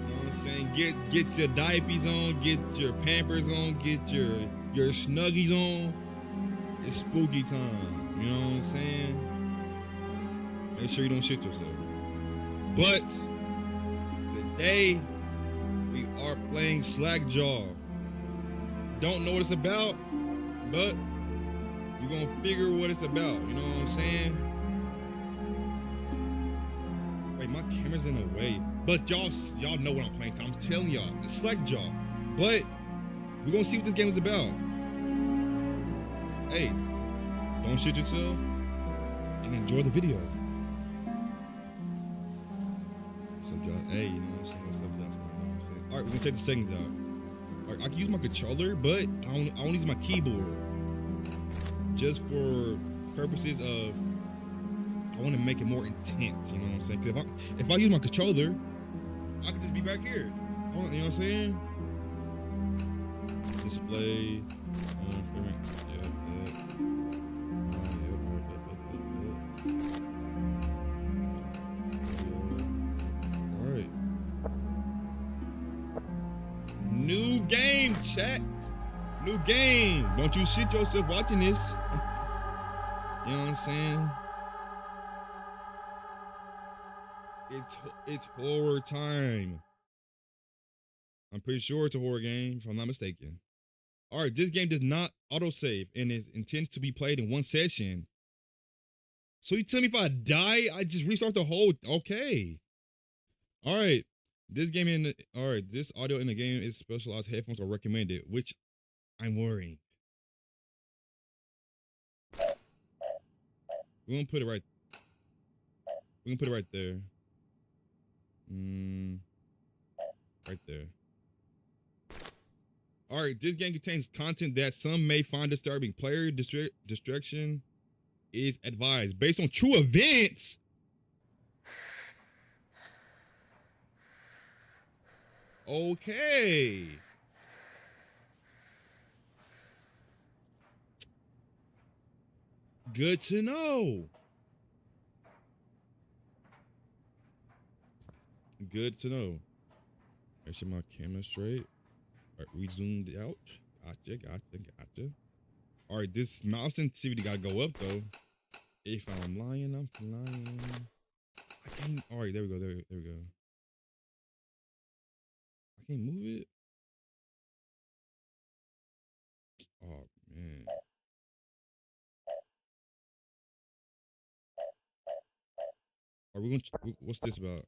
know what I'm saying? Get your diapers on, get your Pampers on, get your Snuggies on. It's spooky time. You know what I'm saying? Make sure you don't shit yourself. But today we are playing Slackjaw. Don't know what it's about, but we're gonna figure what it's about. You know what I'm saying? Wait, my camera's in the way. But y'all know what I'm playing. I'm telling y'all, it's Slackjaw. But we're gonna see what this game is about. Hey, don't shit yourself and enjoy the video. What's up, y'all? Hey, you know what I'm saying? What's up, y'all? All right, we're gonna take the settings out. All right, I can use my controller, but I don't use my keyboard. Just for purposes of, I want to make it more intense. You know what I'm saying? Because if I use my controller, I could just be back here. You know what I'm saying? Display. All right. New game, chat. New game. Don't you shit yourself watching this. You know what I'm saying? It's horror time. I'm pretty sure it's a horror game, if I'm not mistaken. All right, this game does not autosave and it intends to be played in one session. So you tell me if I die, I just restart the whole. Okay. All right. This audio in the game is specialized headphones are recommended, which I'm worrying. We're gonna put it right. We're gonna put it right there. Right there. All right, this game contains content that some may find disturbing. Player distraction is advised. Based on true events. Okay. Good to know. Good to know. Make sure my camera's straight. All right, we zoomed out. Gotcha. All right, this mouse sensitivity gotta go up though. If I'm lying, I'm lying. I can't. All right, there we go. There we go. I can't move it. Oh man. Are we gonna? What's this about?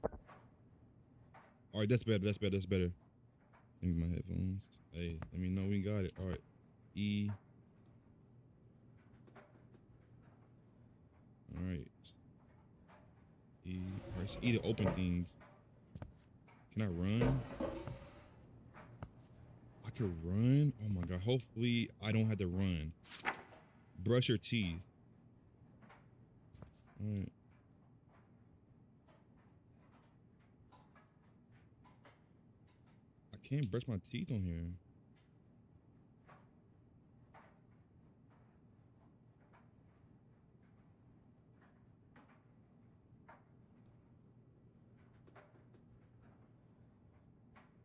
All right, that's better. That's better. Let me get my headphones. Hey, let me know we got it. All right, E. All right. E. All right, so E to open things. Can I run? I can run? Oh my god. Hopefully I don't have to run. Brush your teeth. All right. I can't brush my teeth on here.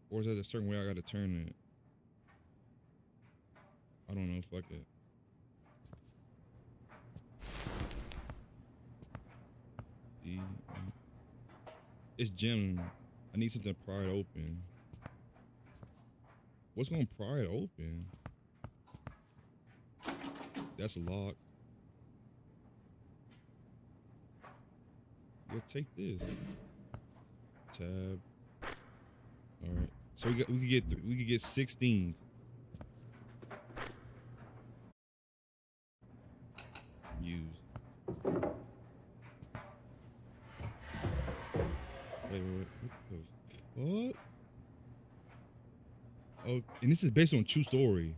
Or is that a certain way I gotta turn it? I don't know. Fuck it. It's gym. I need something to pry it open. What's gonna pry it open? That's locked. Yeah, take this. Tab. All right. So we could get 6 things. Use. Wait. What the fuck? Oh, and this is based on a true story.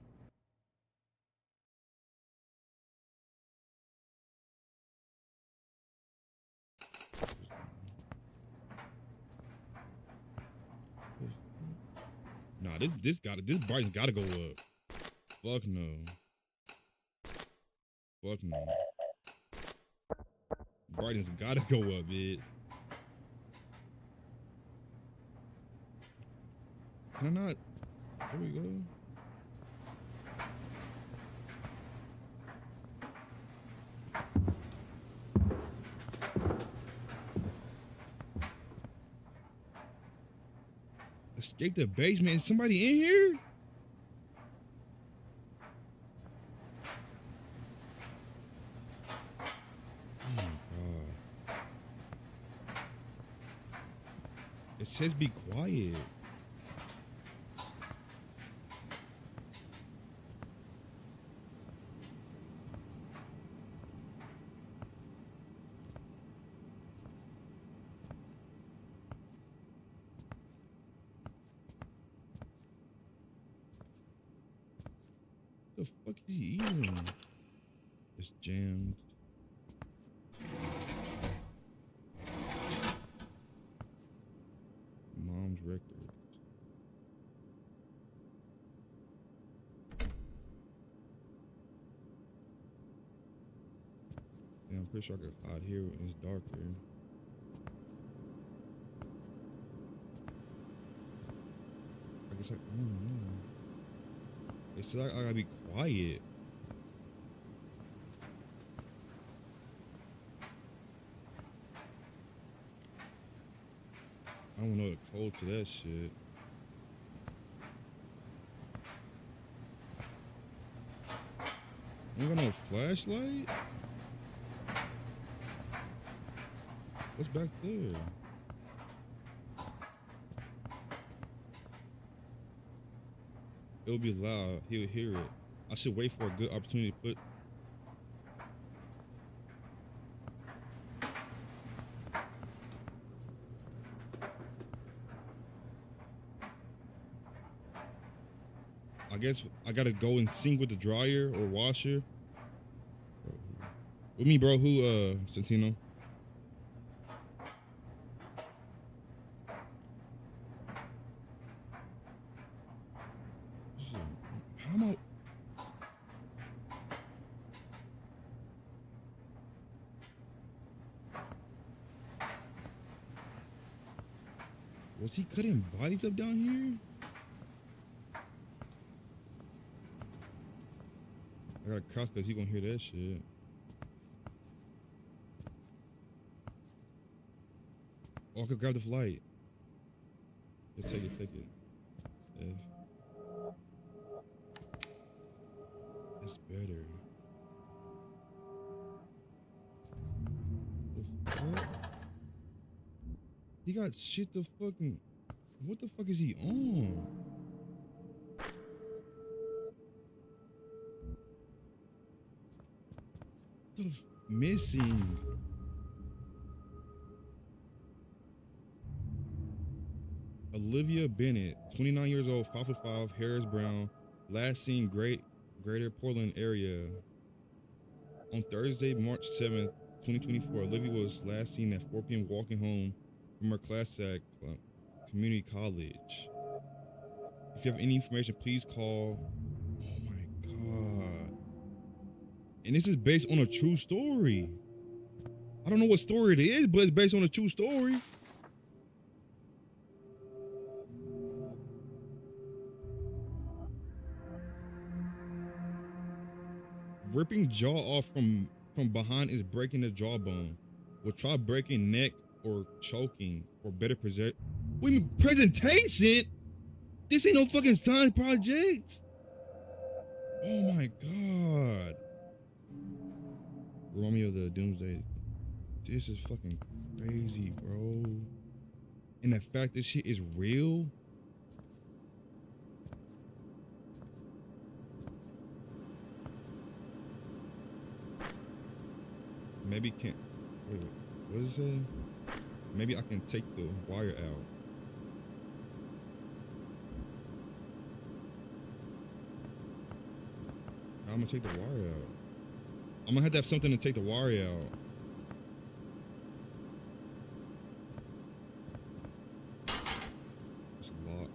Nah, this brightness gotta go up. Fuck no. Fuck no. Brightness gotta go up, bitch. Can I not? There we go. Escape the basement. Is somebody in here? Oh my god. It says be quiet. The fuck is he eating? It's jammed. Mom's records. Yeah, I'm pretty sure I could hide here when it's darker. I guess I don't know. It said I gotta be quiet. I don't know the code to that shit. Ain't got no flashlight? What's back there? It'll be loud. He'll hear it. I should wait for a good opportunity to put. I guess I gotta go and sync with the dryer or washer. With me, bro. Who, Santino? How am I? Was he cutting bodies up down here? I gotta crouch because he gonna hear that shit. Oh, I could grab the flight. Yeah, take it. Yeah. That's better. The fuck? He got shit to fucking. What the fuck is he on? Missing. Olivia Bennett, 29 years old, 5'5", hair is brown. Last seen Greater Portland area. On Thursday, March 7th, 2024, Olivia was last seen at 4 p.m. walking home from her class at community college. If you have any information, please call. Oh my god. And this is based on a true story. I don't know what story it is, but it's based on a true story. Ripping jaw off from behind is breaking the jawbone. We'll try breaking neck or choking or better present. What do you mean presentation? This ain't no fucking science project. Oh my god. Romeo the Doomsday. This is fucking crazy, bro. And the fact this shit is real. Maybe can't. Wait, what is it? Maybe I can take the wire out. I'm gonna take the wire out. I'm gonna have to have something to take the wire out. It's locked.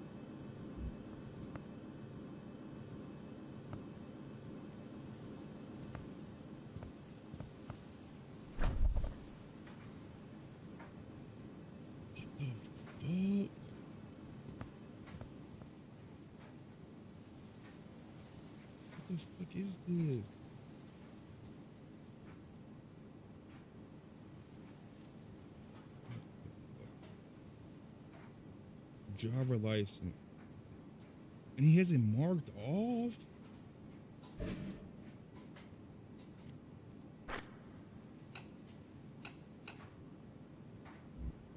the fuck is this? Driver license. And he has it marked off?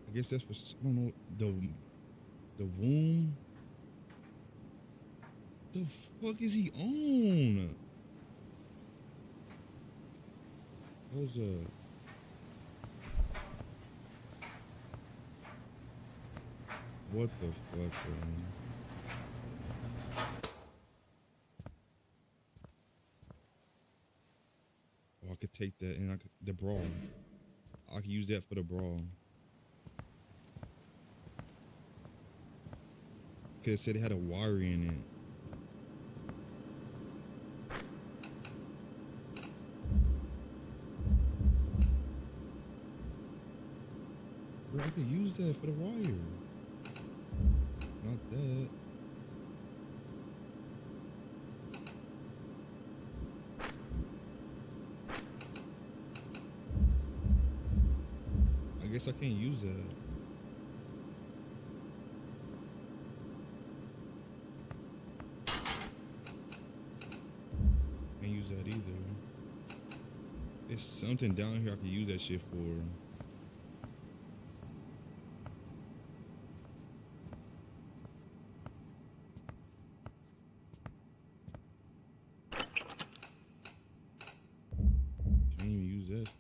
I guess that's for, I don't know, the womb. The fuck is he on? That was what the fuck, man? Oh, I could take that and the brawl. I could use that for the brawl. Cause it said it had a wire in it. Bro, I could use that for the wire. Not that. I guess I can't use that. Can't use that either. There's something down here I could use that shit for. Can't even use that shit.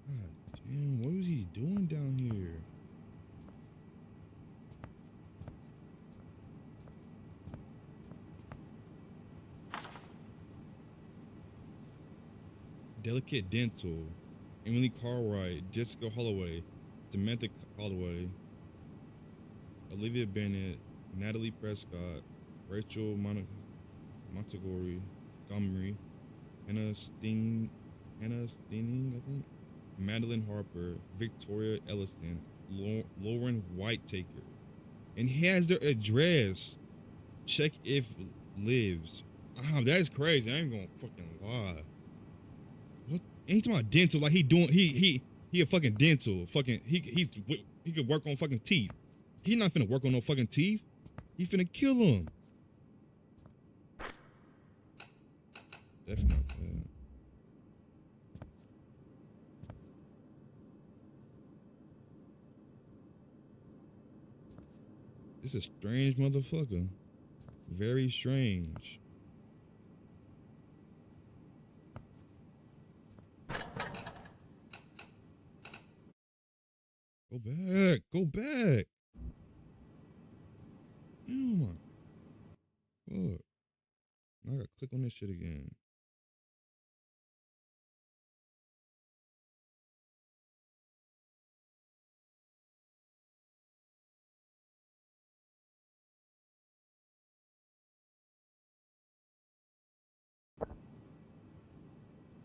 God damn, what was he doing down here? Delicate Dental, Emily Cartwright, Jessica Holloway, Samantha Holloway, Olivia Bennett, Natalie Prescott, Rachel Montgomery, Hannah Steening, I think, Madeline Harper, Victoria Ellison, Lauren Whitetaker. And he has their address. Check if lives. That is crazy. I ain't gonna fucking lie. What? Ain't talking about dental like he a fucking dental. Fucking he could work on fucking teeth. He not finna work on no fucking teeth. He finna kill him. Definitely not that. This is a strange motherfucker. Very strange. Go back. Go back. Oh my. Fuck. Now I gotta click on this shit again.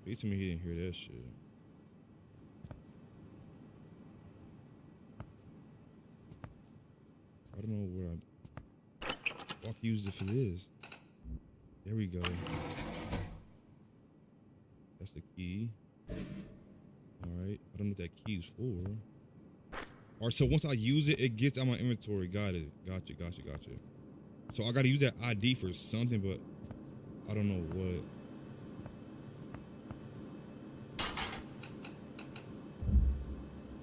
Please tell me he didn't hear that shit. I don't know where I can use it for this. There we go. That's the key. Alright. I don't know what that key is for. Alright, so once I use it, it gets out my inventory. Got it. Gotcha. So I gotta use that ID for something, but I don't know what.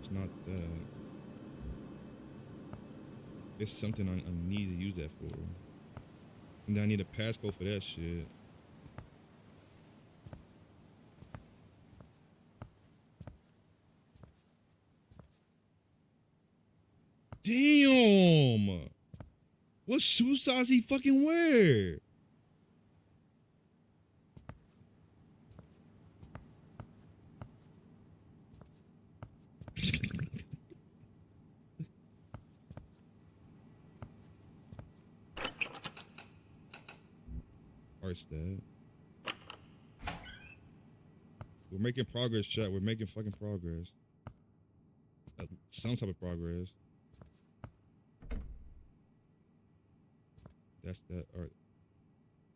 It's not that. It's something I need to use that for. And then I need a passcode for that shit. Damn! What shoe size he fucking wear? That. We're making progress, chat. We're making fucking progress. Some type of progress. That's that. All right.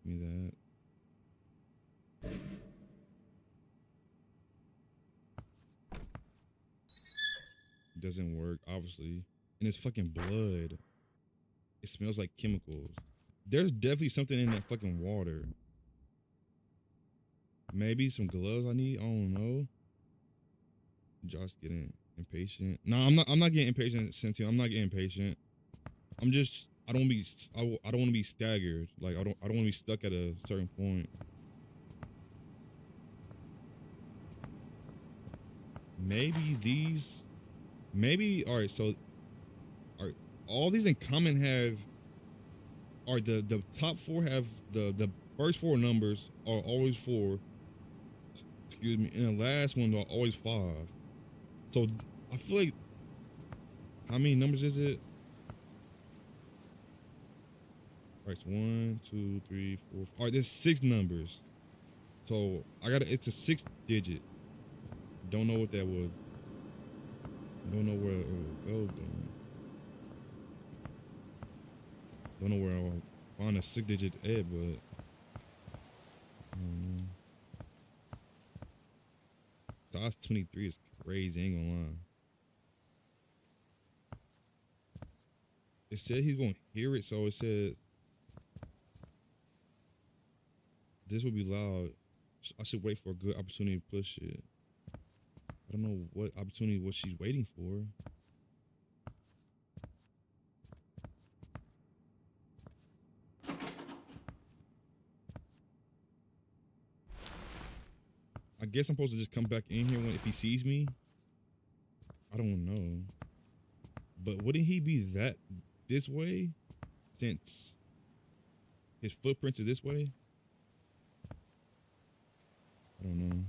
Give me that. Doesn't work, obviously. And it's fucking blood. It smells like chemicals. There's definitely something in that fucking water. Maybe some gloves I need. I don't know. Josh getting impatient. No, I'm not getting impatient, Cynthia. I'm not getting impatient. I'm just I don't want to be staggered. Like I don't want to be stuck at a certain point. Maybe all right, so all these in common have the top 4 have the first 4 numbers are always 4. Excuse me, and the last one are always 5. So I feel like, how many numbers is it? All right, so 1, 2, 3, 4. All right, there's 6 numbers. So it's a 6th digit. Don't know what that was. Don't know where it will go. Don't know where I'll find a 6-digit ad, but I don't know. Size 23 is crazy, ain't gonna lie. It said he's gonna hear it, so it said this will be loud. I should wait for a good opportunity to push it. I don't know what opportunity was she's waiting for. I guess I'm supposed to just come back in here if he sees me. I don't know. But wouldn't he be this way since his footprints are this way? I don't know.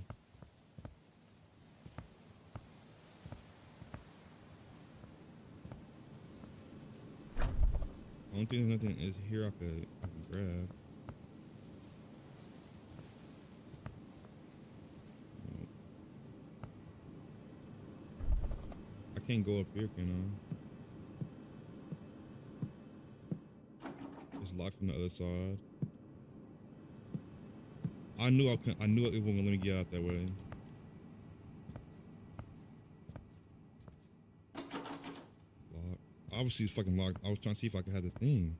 I don't think there's nothing is here I can grab. No. I can't go up here, can I? It's locked from the other side. I knew it wasn't gonna let me get out that way. Locked. Obviously it's fucking locked. I was trying to see if I could have the thing.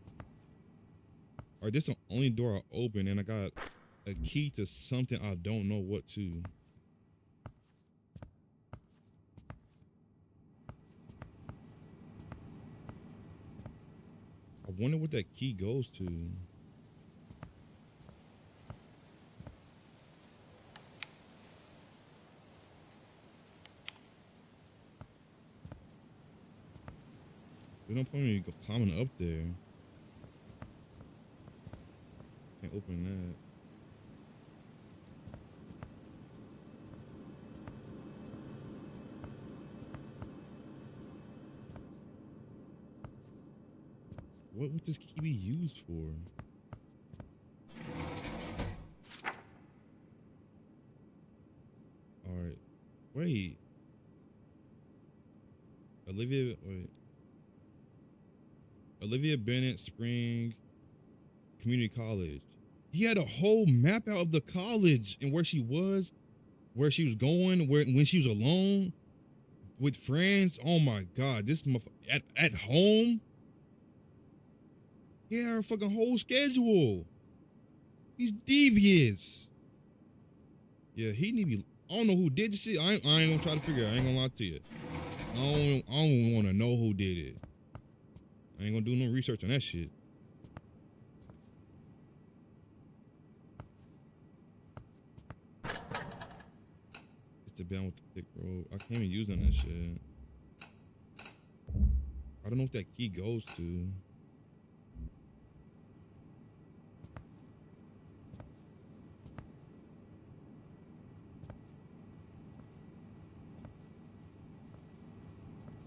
Alright, this is the only door I open, and I got a key to something I don't know what to. I wonder what that key goes to. There's no point in me climbing up there. Can't open that. What would this key be used for? All right. Wait. Olivia Bennett Spring Community College. He had a whole map out of the college and where she was going, when she was alone with friends. Oh my God, this at home. He had her fucking whole schedule. He's devious. Yeah, he need to be. I don't know who did this shit. I ain't gonna try to figure it out. I ain't gonna lie to you. I don't want to know who did it. I ain't gonna do no research on that shit. It's a band with the thick rope. I can't even use on that shit. I don't know what that key goes to.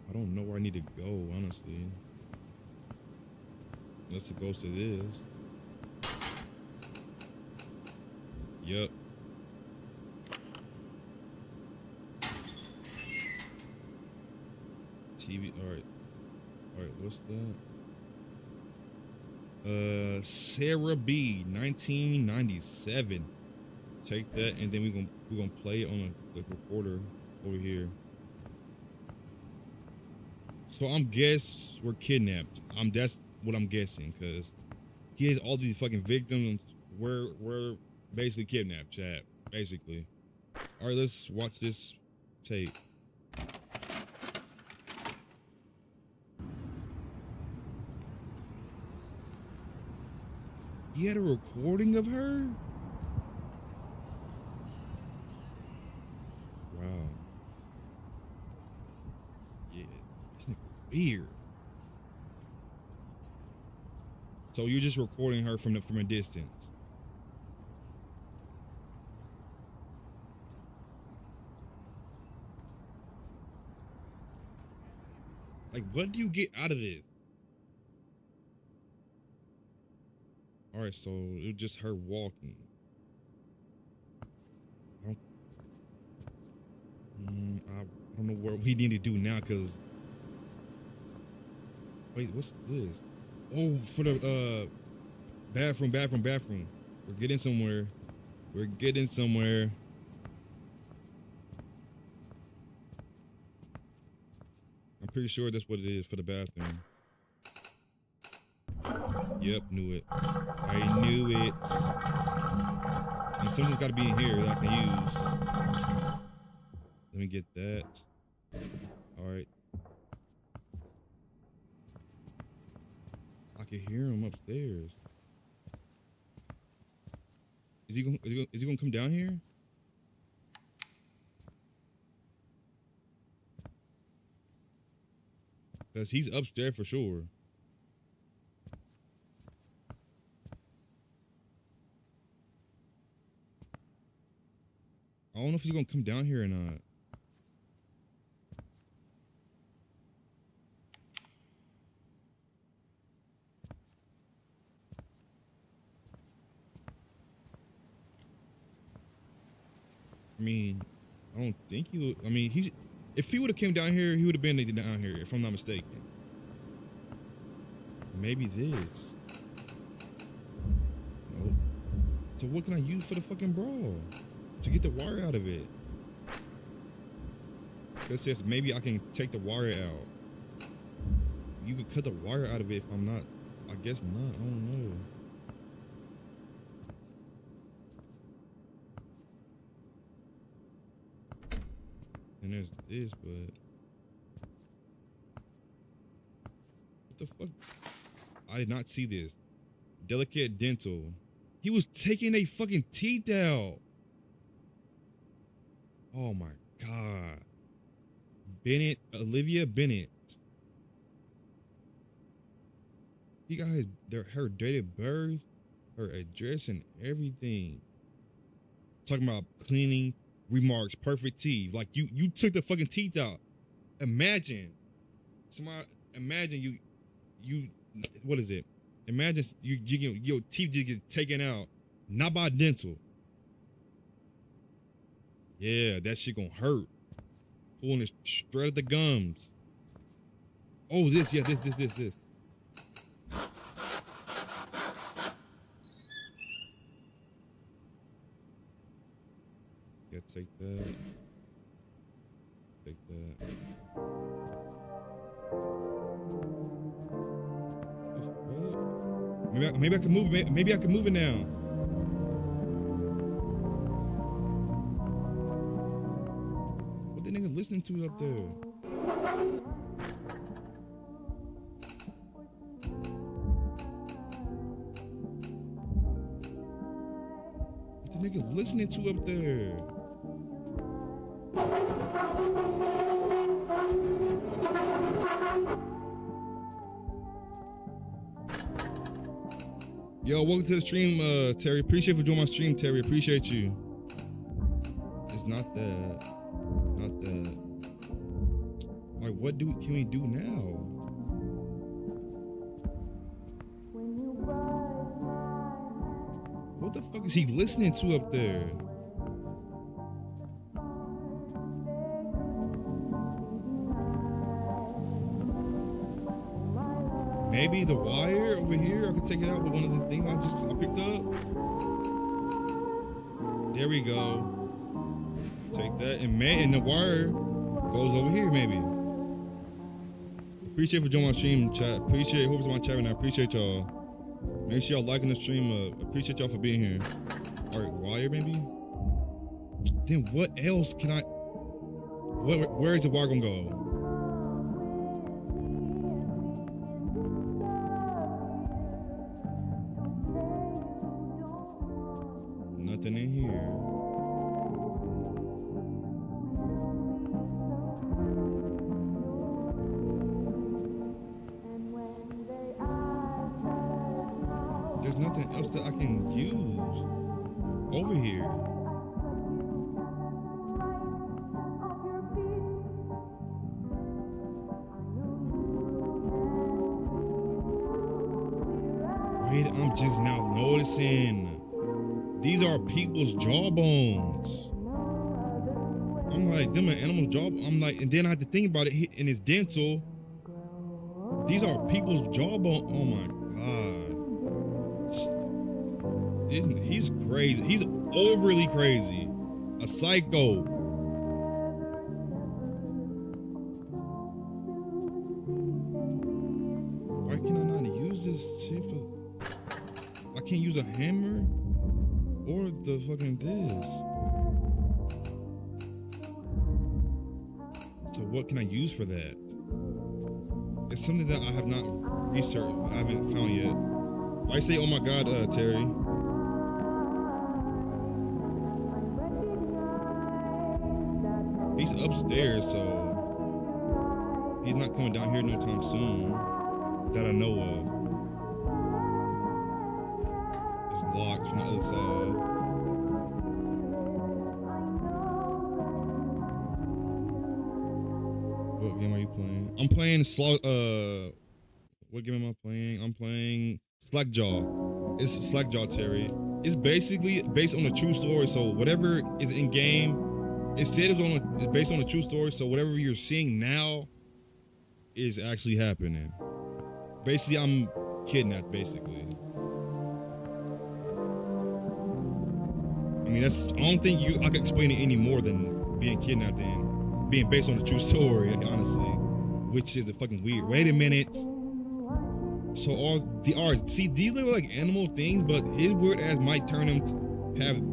I don't know where I need to go, honestly. Unless it goes to this. Yep. TV. All right. What's that? Sarah B, 1997. Take that, and then we're gonna play it on the recorder over here. So I'm guess we're kidnapped. That's what I'm guessing, cause he has all these fucking victims. We're basically kidnapped, chat. Basically. All right, let's watch this tape. He had a recording of her? Wow. Yeah, this nigga weird. So you're just recording her from a distance. Like, what do you get out of this? All right, so it was just her walking. I don't know what we need to do now, cause wait, what's this? Oh, for the bathroom. We're getting somewhere. I'm pretty sure that's what it is for the bathroom. Yep, knew it. I knew it. And something's got to be in here that I can use. Let me get that. All right. I can hear him upstairs. Is he gonna come down here? Cause he's upstairs for sure. I don't know if he's gonna come down here or not. I mean, I don't think he would. I mean, if he would have came down here, he would have been down here, if I'm not mistaken. Maybe this. Nope. So what can I use for the fucking brawl? To get the wire out of it. It says maybe I can take the wire out. You could cut the wire out of it if I'm not. I guess not. I don't know. And there's this, but what the fuck? I did not see this. Delicate dental. He was taking their fucking teeth out. Oh my God. Olivia Bennett. He got her date of birth, her address, and everything. Talking about cleaning remarks, perfect teeth. Like you took the fucking teeth out. Imagine you what is it? Imagine your teeth just get taken out, not by dental. Yeah, that shit gonna hurt. Pulling it straight at the gums. Oh, this. Gotta take that. Take that. Maybe I can move it. Maybe I can move it now. What the nigga listening to up there? What the nigga listening to up there? Yo, welcome to the stream, Terry. Appreciate for joining my stream, Terry. Appreciate you. It's not that. Not that. Like, what can we do now? What the fuck is he listening to up there? Maybe the wire over here. I could take it out with one of the things I picked up. There we go. Take that, and the wire goes over here. Maybe. Appreciate for joining my stream, chat. Appreciate whoever's on my chat right now. Appreciate y'all. Make sure y'all liking the stream. Appreciate y'all for being here. All right, wire maybe. Then what else can I? Where is the wire gonna go? Nothing in here. There's nothing else that I can use over here. Wait, I'm just now noticing. These are people's jawbones. I'm like, them are animal jaw. I'm like, and then I had to think about it, and it's dental. These are people's jawbone. Oh my God. He's crazy. He's overly crazy. A psycho. Why can I not use this shit for? I can't use a hammer or the fucking this. So what can I use for that? It's something that I have not researched. I haven't found yet. Why say, oh my God, Terry? He's upstairs, so he's not coming down here no time soon that I know of. It's locked from the other side. What game are you playing? I'm playing what game am I playing? I'm playing Slackjaw. It's Slackjaw, Terry. It's basically based on a true story, so whatever is in game, it said it's based on a true story, so whatever you're seeing now is actually happening. Basically, I'm kidnapped, basically. I mean, I don't think I can explain it any more than being kidnapped and being based on a true story, honestly. Which is fucking weird. Wait a minute. So see, these look like animal things, but his weird ass might turn them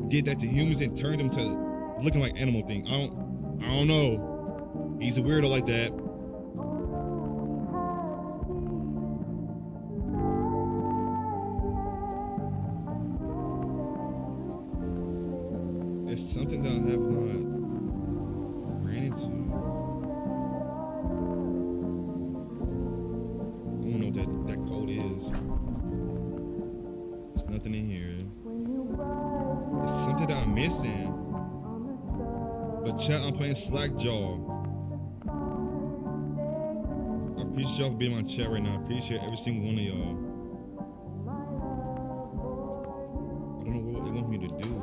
did that to humans and turned them to looking like animal thing. I don't know. He's a weirdo like that. It's something that I have not ran into. I don't know what that code is. There's nothing in here. It's something that I'm missing. But chat, I'm playing Slackjaw. I appreciate y'all for being on chat right now. I appreciate every single one of y'all. I don't know what they want me to do.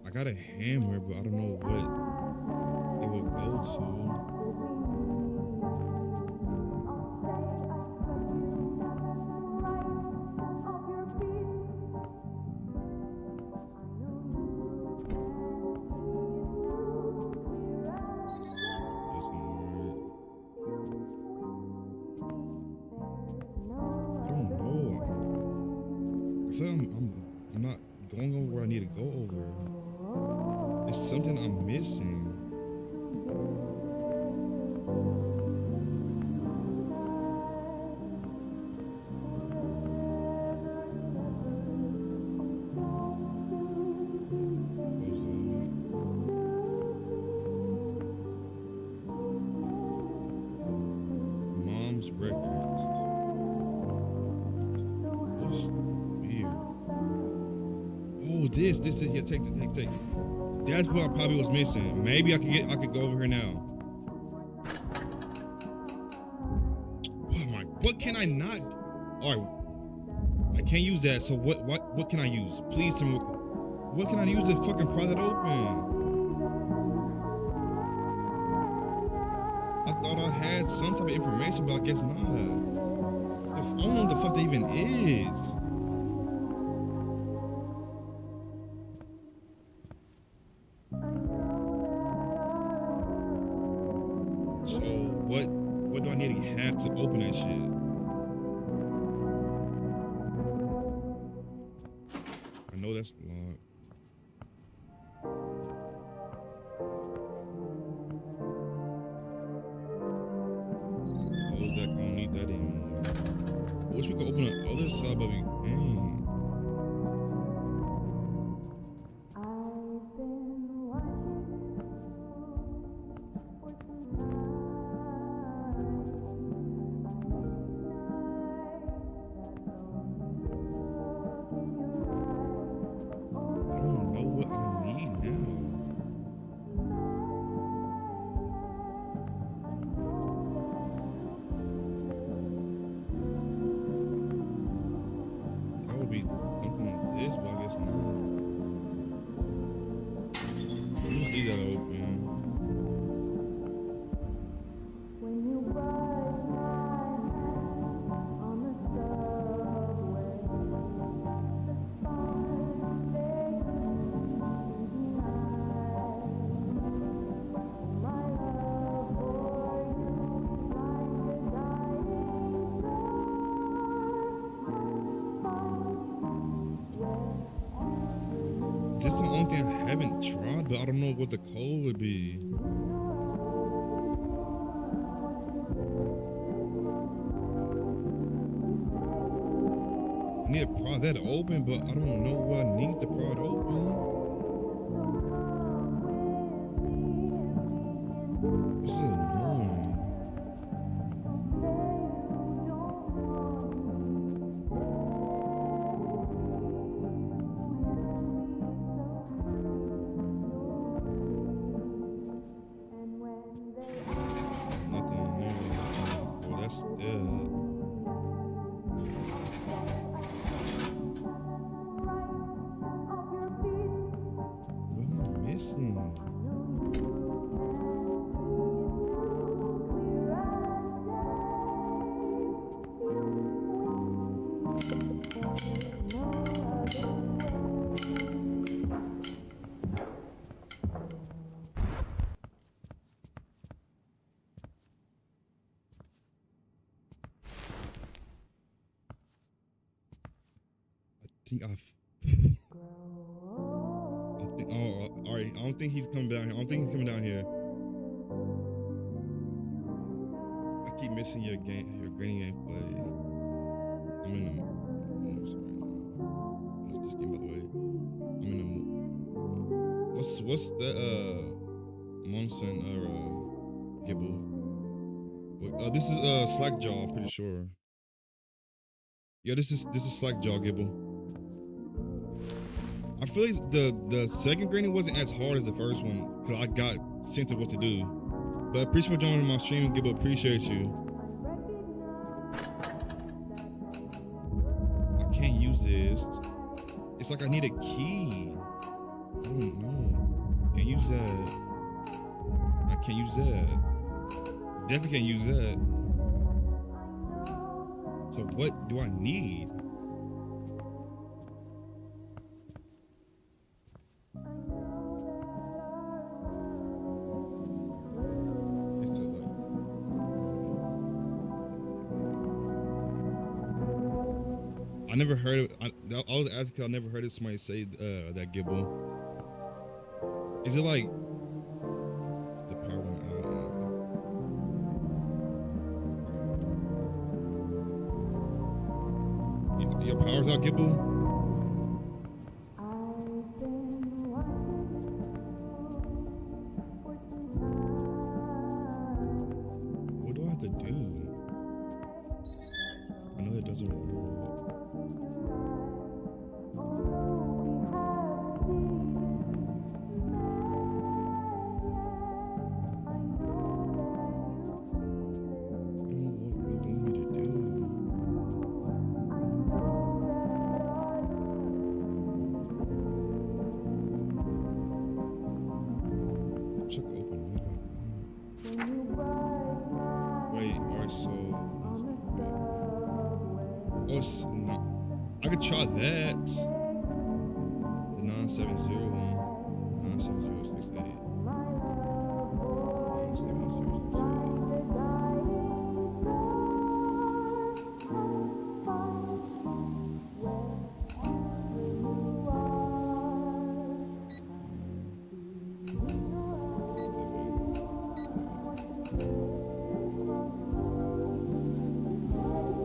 I got a hammer, but I don't know what it would go to. I don't know. I feel like I'm not going over where I need to go over. It's something I'm missing. Mom's records. That's weird. Oh, this is yeah. Take. That's what I probably was missing. Maybe I could go over here now. What can I not? All right, I can't use that. So what can I use? Please tell me what can I use to fucking pry that open? I thought I had some type of information, but I guess not. I don't know what the fuck that even is. So what do I need to have to open that shit? I know that's locked. Close that. I don't need that anymore. I wish we could open the other side, but we can't. This is the only thing I haven't tried, but I don't know what the code would be. I need to pry that open, but I don't know what I need to pry it open. This is annoying. Alright, I don't think he's coming down here. I don't think he's coming down here. I keep missing your granny gameplay. I'm in the just game by the way. I'm in the what's that Monson Gibble? This is Slackjaw, I'm pretty sure. Yeah, this is Slackjaw Gibble. I feel like the second granny wasn't as hard as the first one because I got sense of what to do. But I appreciate for joining my stream, Gibble. Appreciate you. I can't use this. It's like I need a key. I don't know. Can't use that. I can't use that. Definitely can't use that. So what do I need? I never heard of. I was asking because I never heard of somebody say that Gibble. Is it like the power went out? Your power's out, Gibble. What do I have to do? it doesn't work. I could try that. The 9701, 97068.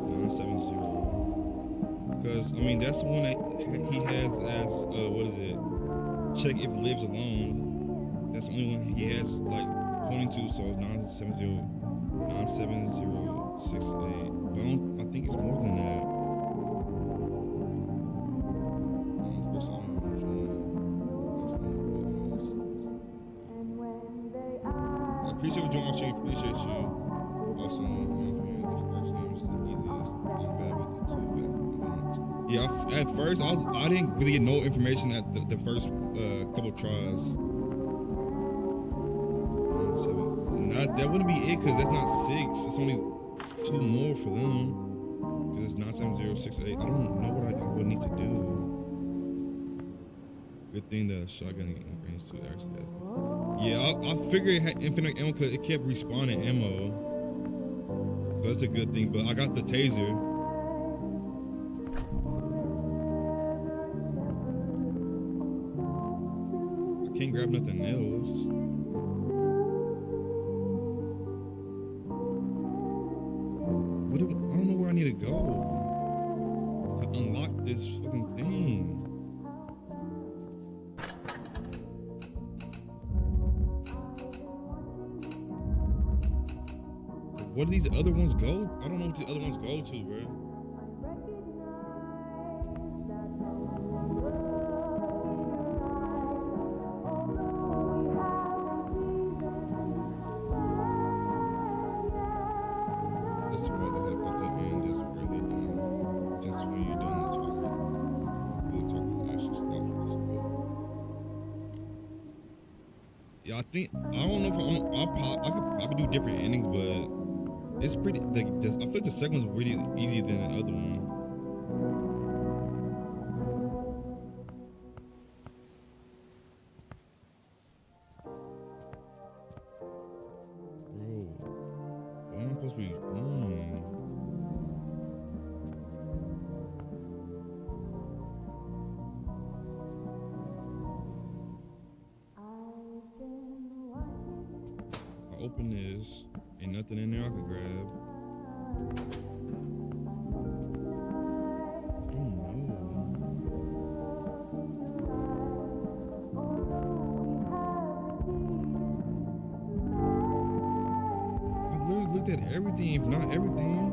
970. Because I mean that's the one that he has as what is it? Check if lives alone. That's the only one he has like pointing to. So it's 970 97068. But I think it's more than that. I appreciate you joining my stream. Appreciate you. Awesome. This first game is the easiest. I'm bad with it too. Yeah, at first I didn't really get no information at the first couple tries. That wouldn't be it because that's not 6. It's only 2 more for them. Because it's 97068. I don't know what I would need to do. Good thing the shotgun range 2 actually has. Yeah, I figured it had infinite ammo because it kept respawning ammo. So that's a good thing. But I got the taser. Can't grab nothing else. I don't know where I need to go to unlock this fucking thing. What do these other ones go? I don't know what the other ones go to, bro. Yeah, I don't know if I could probably do different endings, but it's pretty. Like, I feel like the second one's really easier than the other one. Bro, what am I supposed to be doing? Open this. Ain't nothing in there I could grab. I don't know. I literally looked at everything, if not everything.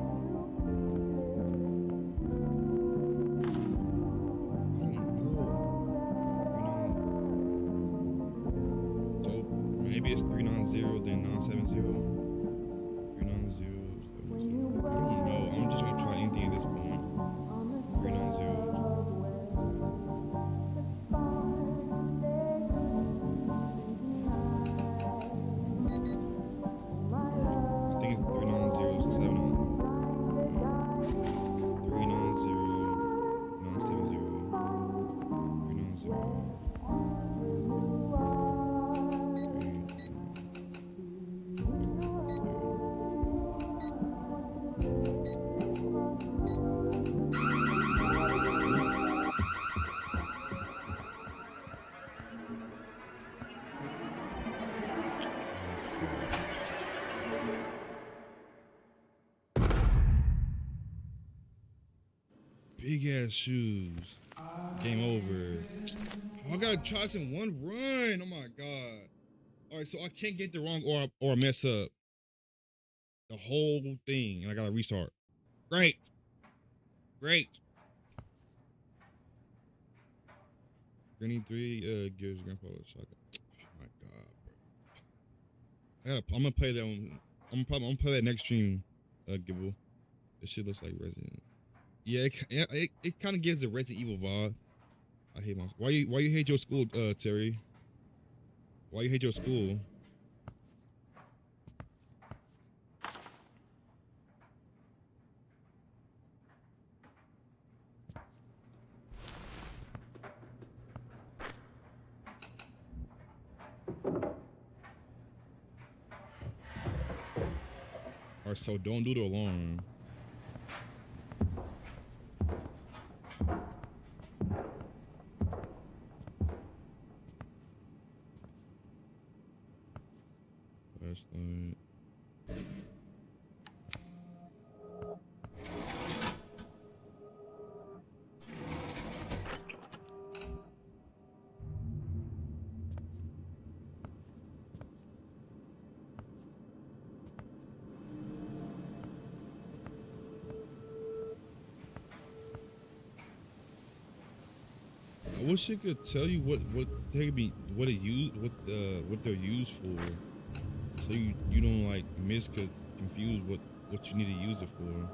I don't know. So maybe it's 390, then 970. 390, 770. I don't know. I'm just gonna try anything at this point. 390. I think it's 390, 7. 390, 970. 390. Big ass shoes. Game over. Oh, I gotta try this in one run. Oh my god. All right, so I can't get the wrong or mess up the whole thing, and I gotta restart. Great. Great. Granny 3 gives grandpa a shotgun. Oh my god, bro. I'm gonna play that one. I'm gonna play that next stream, Gibble. This shit looks like Resident. Yeah, it kind of gives a Resident Evil vibe. I hate my. Why you hate your school, Terry? Why you hate your school? Alright, so don't do the alarm. Flashlight. I wish it could tell you what they be what they're used for, so you don't like confuse what you need to use it for.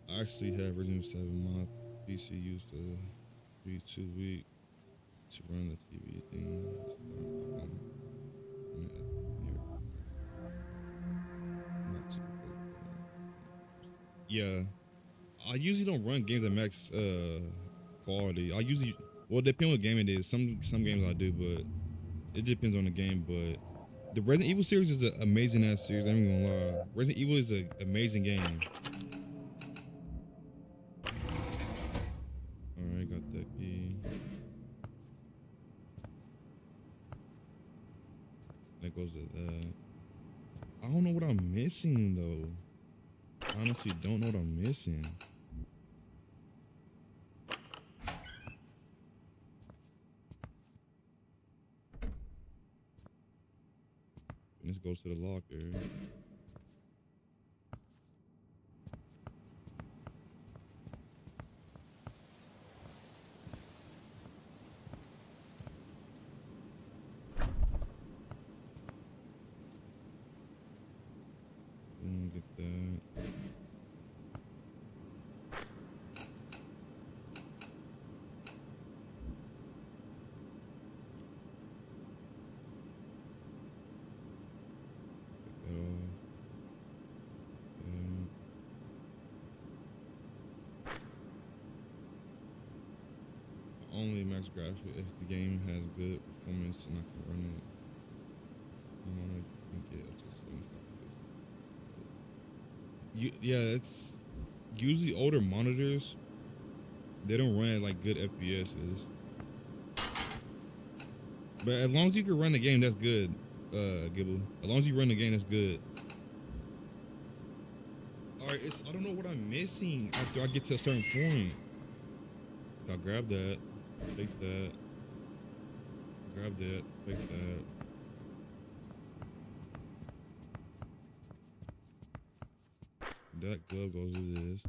I actually have Resident Evil 7. My PC used to be too weak to run the TV thing. Yeah, I usually don't run games at max quality. I usually, well, it depends what game it is. Some games I do, but it depends on the game. But the Resident Evil series is an amazing ass series. I'm not gonna lie. Resident Evil is an amazing game. Alright, got that key. That goes to that. I don't know what I'm missing though. I honestly don't know what I'm missing. And this goes to the locker. Get that. Only max graphics if the game has good performance and I can run it. I think it just yeah, it's usually older monitors. They don't run at like good FPSs. But as long as you can run the game, that's good, Gibble. As long as you run the game, that's good. Alright, I don't know what I'm missing after I get to a certain point. I'll grab that, take that, grab that, take that. That glove goes with this.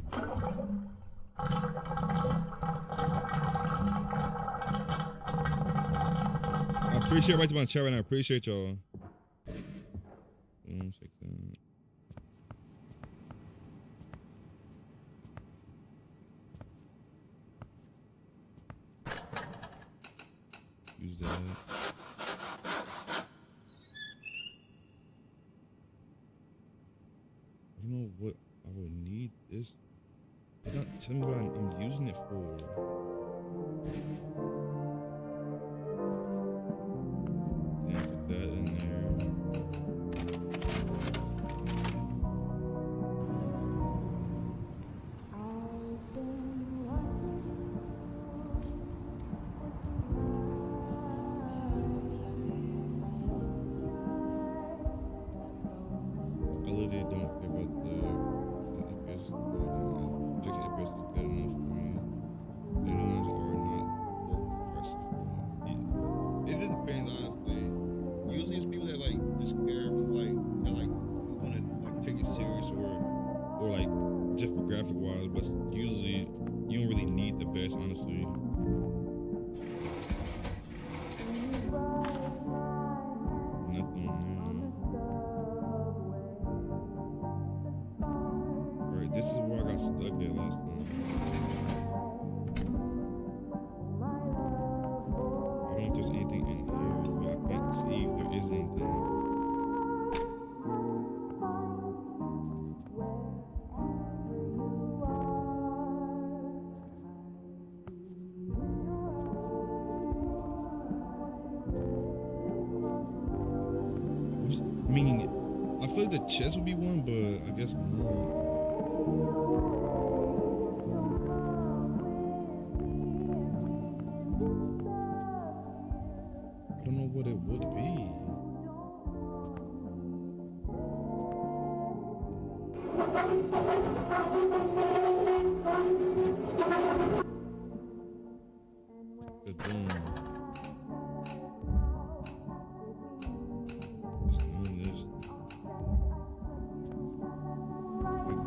I appreciate everybody to my chat right now. I appreciate y'all. Take that. Use that. I don't know what I would need this. It's not telling me what I'm using it for. Yeah, put that in there. don't care about the FPS. Projection FPS is good enough for me. The new ones are not worth the price for me. Yeah. It just depends, honestly. Usually it's people that like just care, like that like want to like take it serious or like just for graphic wise, but usually you don't really need the best, honestly. Nothing. Right, this is where I got stuck at last time. I don't know if there's anything in here, but I can't see if there is anything. Meaning, I feel like the chest would be one, but I guess not. I don't know what it would be. The doom.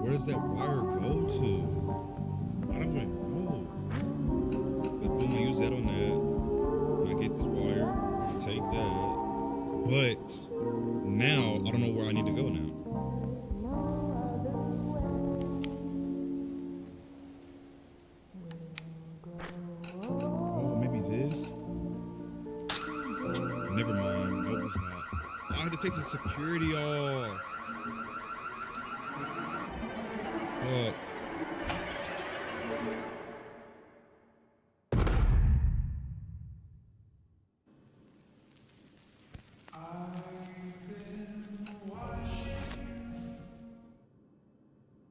Where does that wire go to? I don't even know. But boom, I use that on that. When I get this wire, I take that. But now I don't know where I need to go now. Oh, maybe this? Never mind. Nope, it's not. I had to take the security off.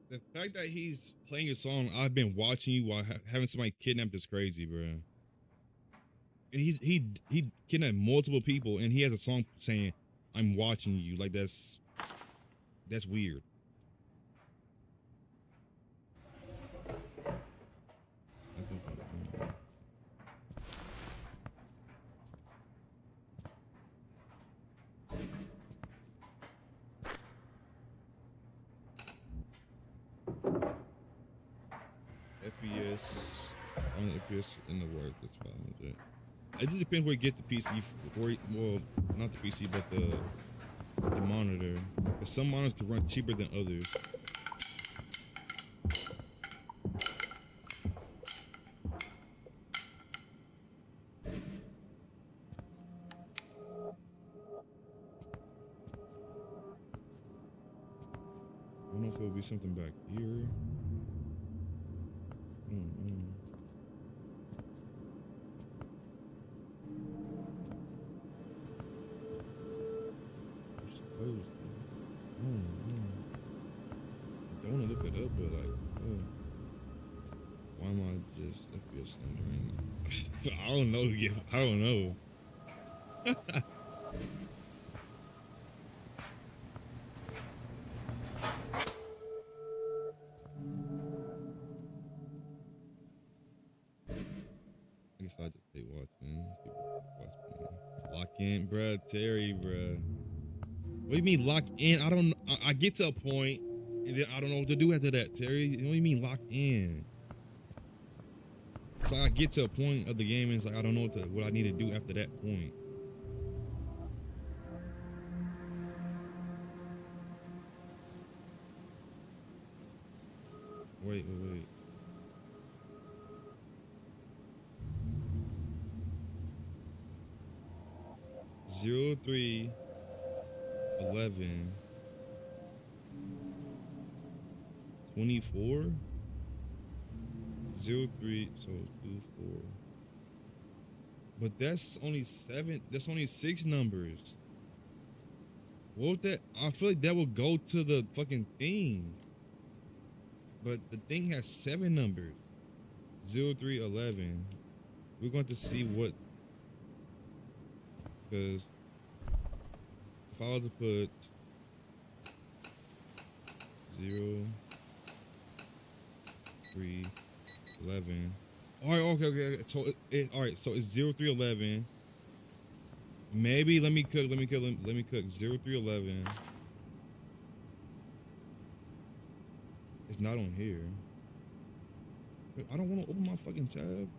The fact that he's playing a song, I've been watching you while having somebody kidnapped is crazy, bro. And he kidnapped multiple people, and he has a song saying, "I'm watching you." Like that's weird. FPS, only FPS in the work. That's 500. It just depends where you get the PC. Well, not the PC, but the monitor. Because some monitors can run cheaper than others. I don't know if it would be something back here. I don't know. I don't want to look it up, but like, why am I just FPS thundering? I don't know. Yeah, I don't know. I guess I just stay watching. Lock in, bruh. Terry, bruh. What do you mean lock in? I don't. I get to a point, and then I don't know what to do after that, Terry. What do you mean lock in? It's like I get to a point of the game, and it's like I don't know what I need to do after that point. Wait. 03 11 24 03, so 24. But that's only 7. That's only 6 numbers. What would that? I feel like that would go to the fucking thing. But the thing has 7 numbers. 03 11. We're going to see what. Because if I was to put 0, 3, 11. All right, okay. So all right, so it's 0, 3, 11. Maybe let me cook 0, 3, 11. It's not on here. I don't want to open my fucking tab.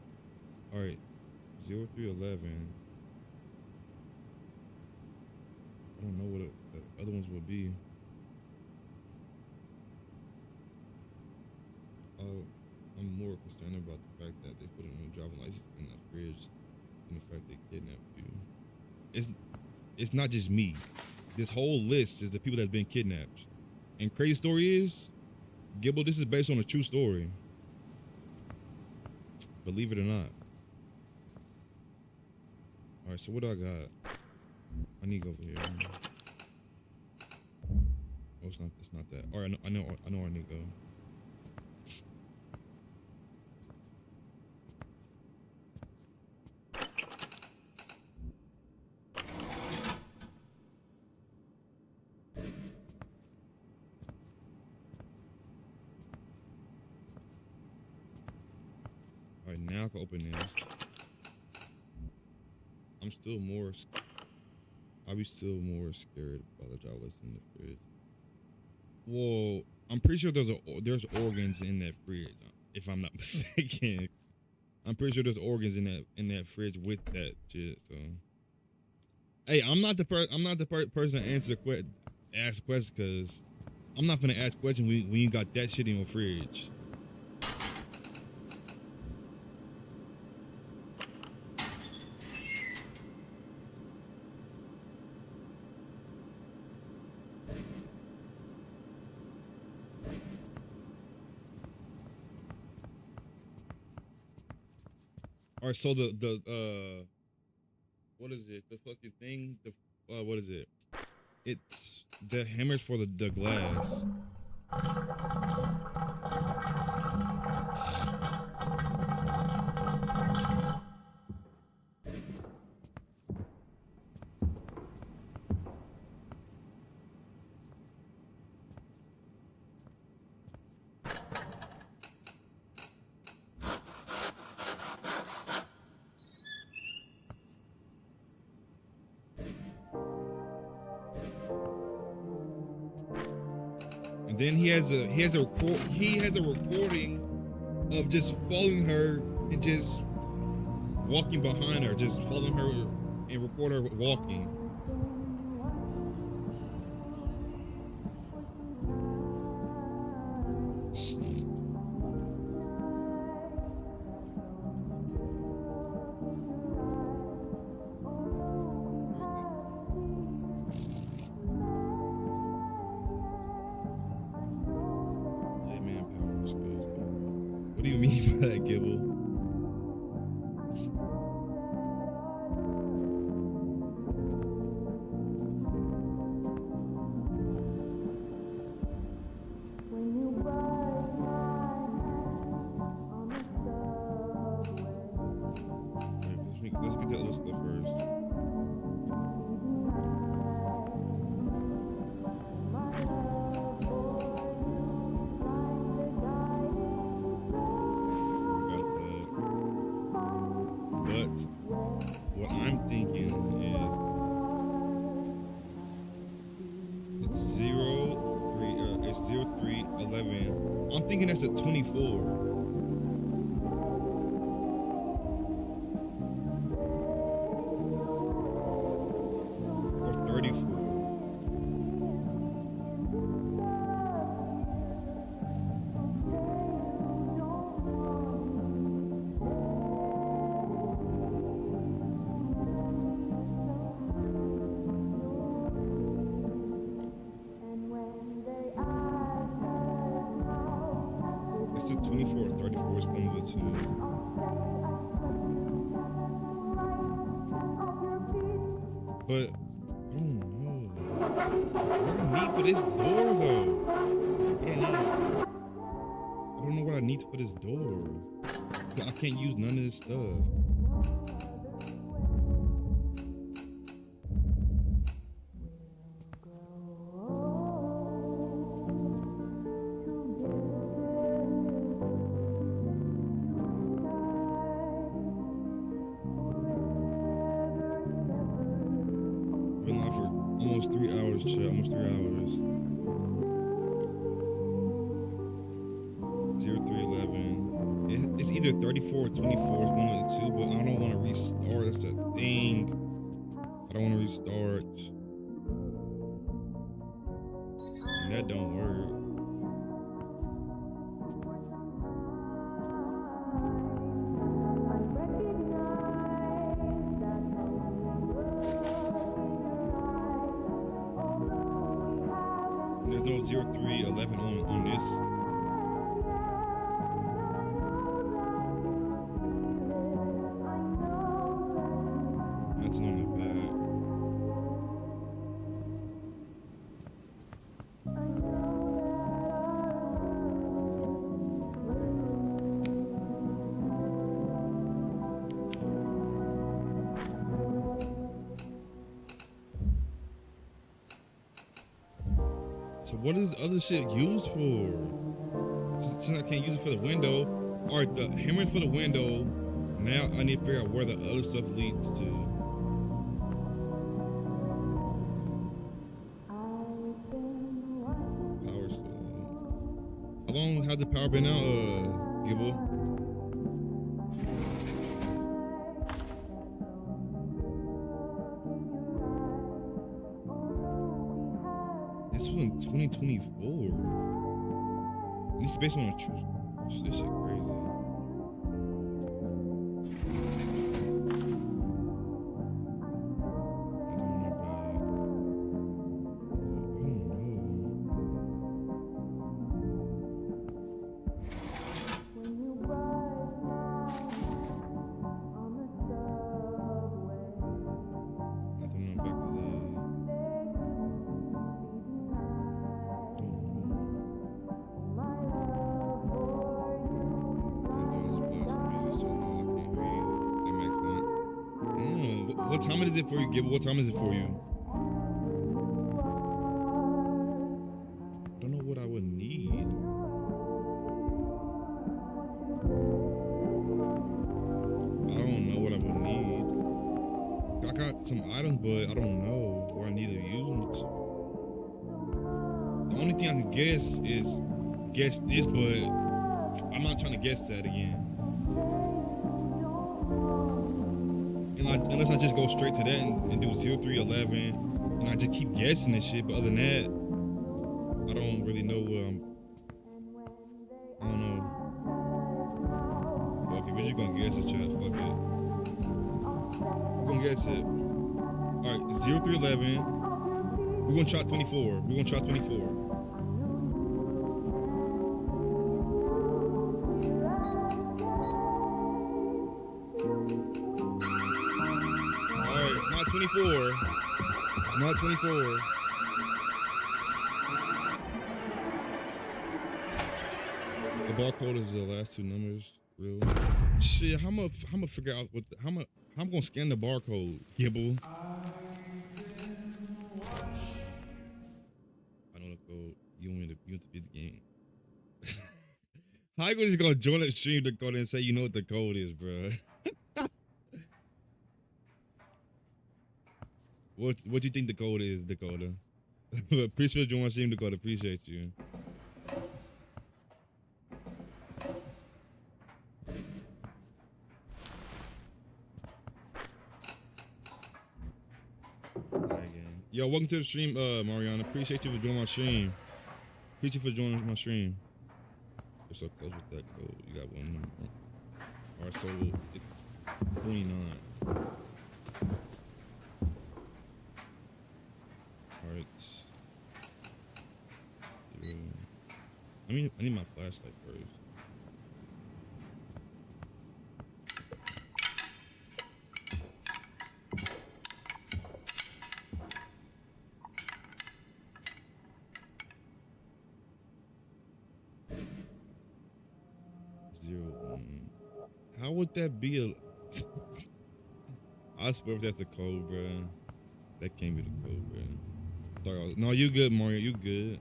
All right, 0, 3, 11. I don't know what the other ones would be. Oh, I'm more concerned about the fact that they put a new driving license in the fridge than the fact they kidnapped you. It's not just me. This whole list is the people that's been kidnapped. And crazy story is, Gibble, this is based on a true story. Believe it or not. All right, so what do I got? I need to go over here. Oh, it's not that. All right, I know where I need to go. All right, now I can open this. I'll be still more scared about the job list in the fridge. Well, I'm pretty sure there's organs in that fridge, if I'm not mistaken. I'm pretty sure there's organs in that fridge with that shit. So, hey, I'm not the person to ask questions, because I'm not gonna ask questions when you got that shit in your fridge. All right, so the what is it? The fucking thing. What is it? It's the hammers for the glass. And then he has a recording of just following her and just walking behind her, just following her and record her walking. What do you mean by that, Gibble? Let's get that other stuff first. What I'm thinking is it's 0, 3, 11. I'm thinking that's a 24. Or 34. It's the 24 or 34 is one of the two. But I don't know. What do I need for this door though? I don't know what I need for this door. I can't use none of this stuff. hours. 0311. It's either 34 or 24. It's one of the two, but I don't want to restart. That's the thing. I don't want to restart. And that don't work. There's no 0311 on this. Nothing on the back. So what is other shit used for? Since I can't use it for the window, or the hammering for the window, now I need to figure out where the other stuff leads to. Power still on. How long has the power been out, Gibble? This was in 2024. This is based on a true. This shit crazy. What time is it for you, Gibble? What time is it for you? I don't know what I would need. I don't know what I would need. I got some items, but I don't know where I need to use them. The only thing I can guess is this, but I'm not trying to guess that again. Unless I just go straight to that and do 0311, and I just keep guessing this shit. But other than that, I don't really know where I don't know. Fuck it, we're just gonna guess it, chat. Fuck it. We're gonna guess it. Alright, 0311. We're gonna try 24. We're gonna try 24. Alright, it's not 24. It's not 24. The barcode is the last two numbers. Real shit. How am I figure out what? How I'm gonna scan the barcode? Gibble. I know the code. You want to beat the game? How you just gonna join the stream to go and say you know what the code is, bro? What do you think the code is, Dakota? Appreciate you joining stream, Dakota. Appreciate you. Yo, welcome to the stream, Mariana. Appreciate you for joining my stream. Appreciate you for joining my stream. You're so close with that code. You got one more. Alright, so it's 29. Alright. I need my flashlight first. How would that be a... I swear if that's the code, bro. That can't be the code, bro. Sorry, no, you good, Mario. You good.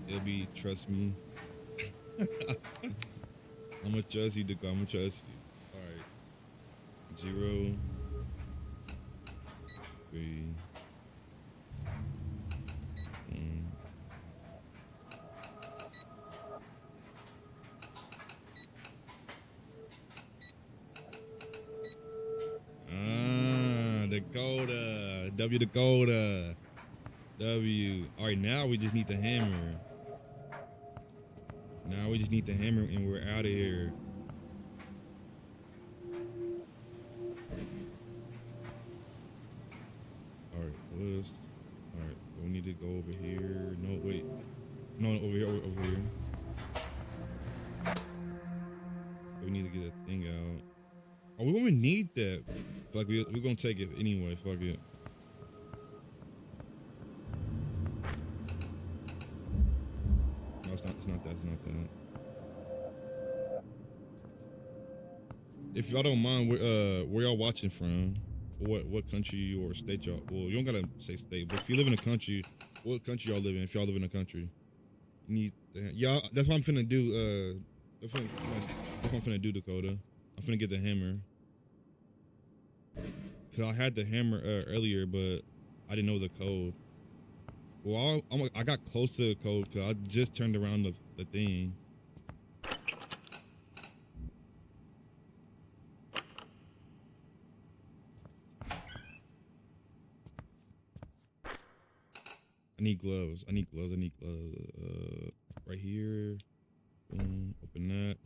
It'll be, trust me. I'm gonna trust you, Dakota. I'm gonna trust you. Alright. 0. 3. Dakota. W Dakota. W. All right, now we just need the hammer. Now we just need the hammer and we're out of here. All right, list. All right, we need to go over here. No, wait. No, over here, over here. We need to get that thing out. Oh, we won't even need that. Fuck, we're gonna take it anyway. Fuck it. No, it's not. It's not that. It's not that. If y'all don't mind, where y'all watching from? What country or state y'all? Well, you don't gotta say state, but if you live in a country, what country y'all live in? If y'all live in a country, you need. Yeah, that's what I'm finna do. That's what I'm finna do, Dakota. I'm finna get the hammer. Cause I had the hammer earlier, but I didn't know the code. Well, I got close to the code because I just turned around the thing. I need gloves. I need gloves. I need gloves. Right here. Boom. Open that.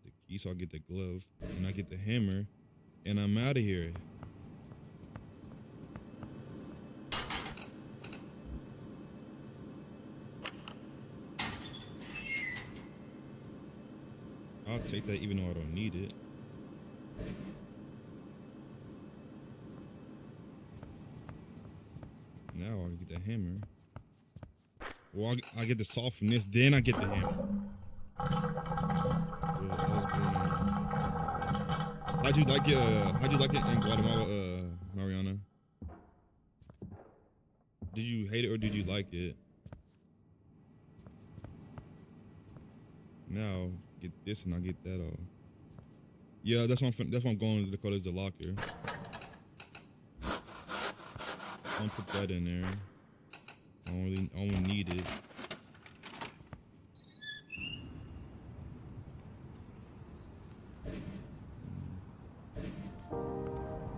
The key, so I'll get the glove, and I get the hammer, and I'm out of here. I'll take that even though I don't need it. Now I'll get the hammer. Well, I get the salt from this, then I get the hammer. Yeah, that was good. How'd you like it in Guatemala, Mariana? Did you hate it or did you like it? Now get this and I get that all. Yeah, that's what I'm going to Dakota, is the locker. I'm gonna put that in there. I don't need it.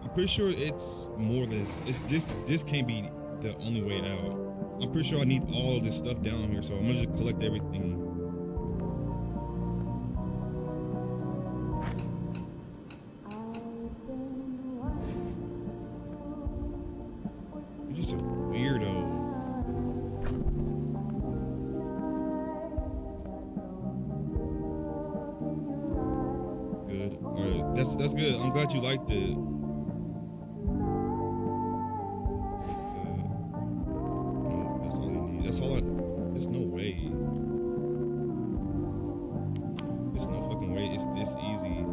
I'm pretty sure it's more than this can't be the only way out. I'm pretty sure I need all of this stuff down here, so I'm gonna just collect everything. You're just a weirdo. Good. All right, that's good. I'm glad you liked it. No, that's all you need. That's all there's no way. There's no fucking way it's this easy.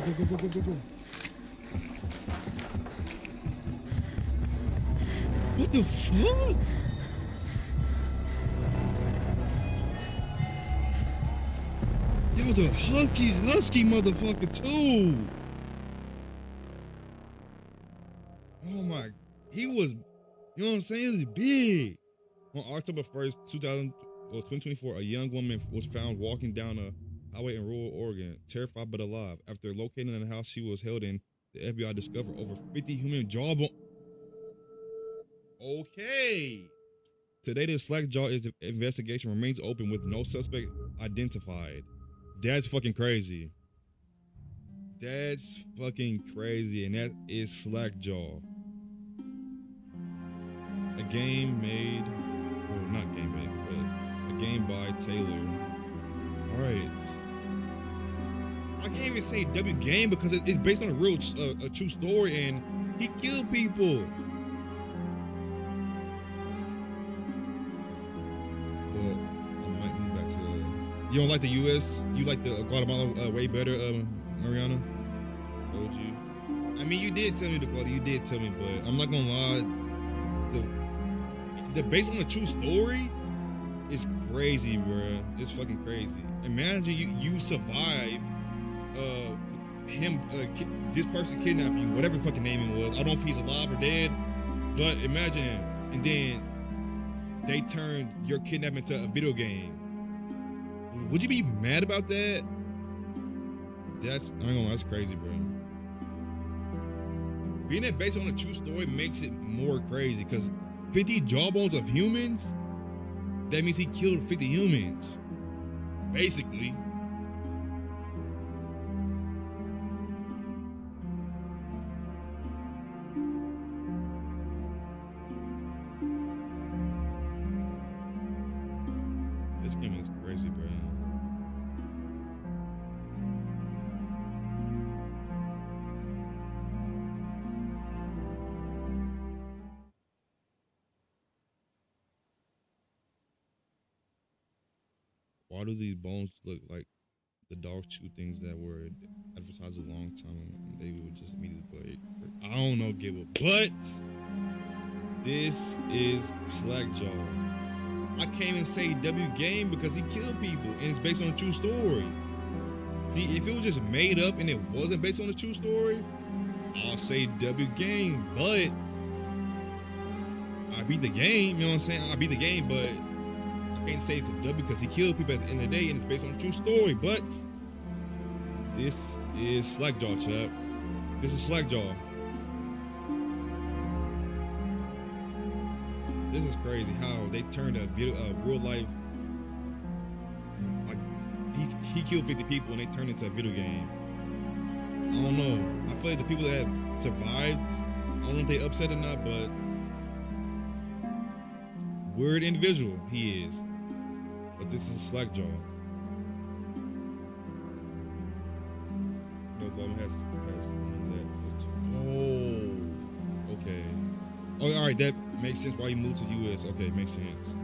Go. What the fuck? That was a husky motherfucker too. Oh my, he was, you know what I'm saying? He was big. On October 1st, 2024, a young woman was found walking down a highway in rural Oregon, terrified but alive. After locating in the house she was held in, the FBI discovered over 50 human jawbones. Okay. Today, the Slackjaw investigation remains open with no suspect identified. That's fucking crazy. That's fucking crazy, and that is Slackjaw. A game made, well, not game made, but a game by Taylor. All right. I can't even say W game because it's based on a true story, and he killed people. But I might move back to. You don't like the U.S. You like the Guatemala way better, Mariana? Told you. I mean, you did tell me, Dakota. You did tell me, but I'm not gonna lie. The based on a true story is crazy, bro. It's fucking crazy. Imagine you survive him this person kidnapped you, whatever the fucking name it was. I don't know if he's alive or dead, but imagine him. And then they turned your kidnapping into a video game. Would you be mad about that? I ain't gonna lie, that's crazy, bro. Being that based on a true story makes it more crazy, because 50 jawbones of humans, that means he killed 50 humans. Basically. This game is crazy, bro. Why do these bones look like the dog chew things that were advertised a long time and they would just immediately play? I don't know, Gibble, but this is Slackjaw. I can't even say W game because he killed people and it's based on a true story. See, if it was just made up and it wasn't based on a true story, I'll say W game, but I beat the game, you know what I'm saying? I beat the game, but I can't say it's a W because he killed people at the end of the day and it's based on a true story. But this is Slackjaw, chap. This is Slackjaw. This is crazy how they turned a real life, like he killed 50 people and they turned it into a video game. I don't know. I feel like the people that survived, I don't know if they upset or not, but weird individual he is. But this is Slackjaw. No, Bum has that. Oh, okay. Oh, all right, that makes sense why he moved to the U.S. Okay, makes sense.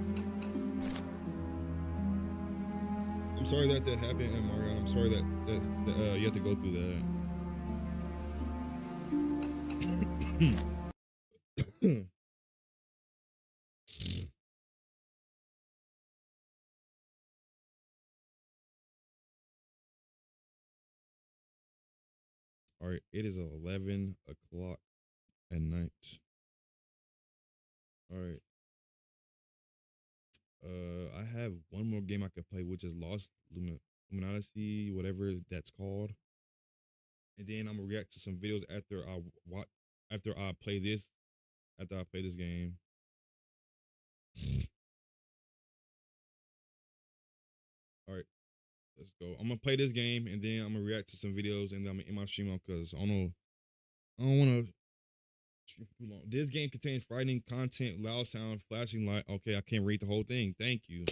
I'm sorry that happened, and Mariana, I'm sorry that you have to go through that. All right, it is 11 o'clock at night. All right. I have one more game I could play, which is Lost Luminosity, whatever that's called. And then I'm gonna react to some videos after I play this game. All right, let's go. I'm gonna play this game and then I'm gonna react to some videos and then I'm gonna end my stream on because I don't wanna stream too long. This game contains frightening content, loud sound, flashing light. Okay, I can't read the whole thing. Thank you.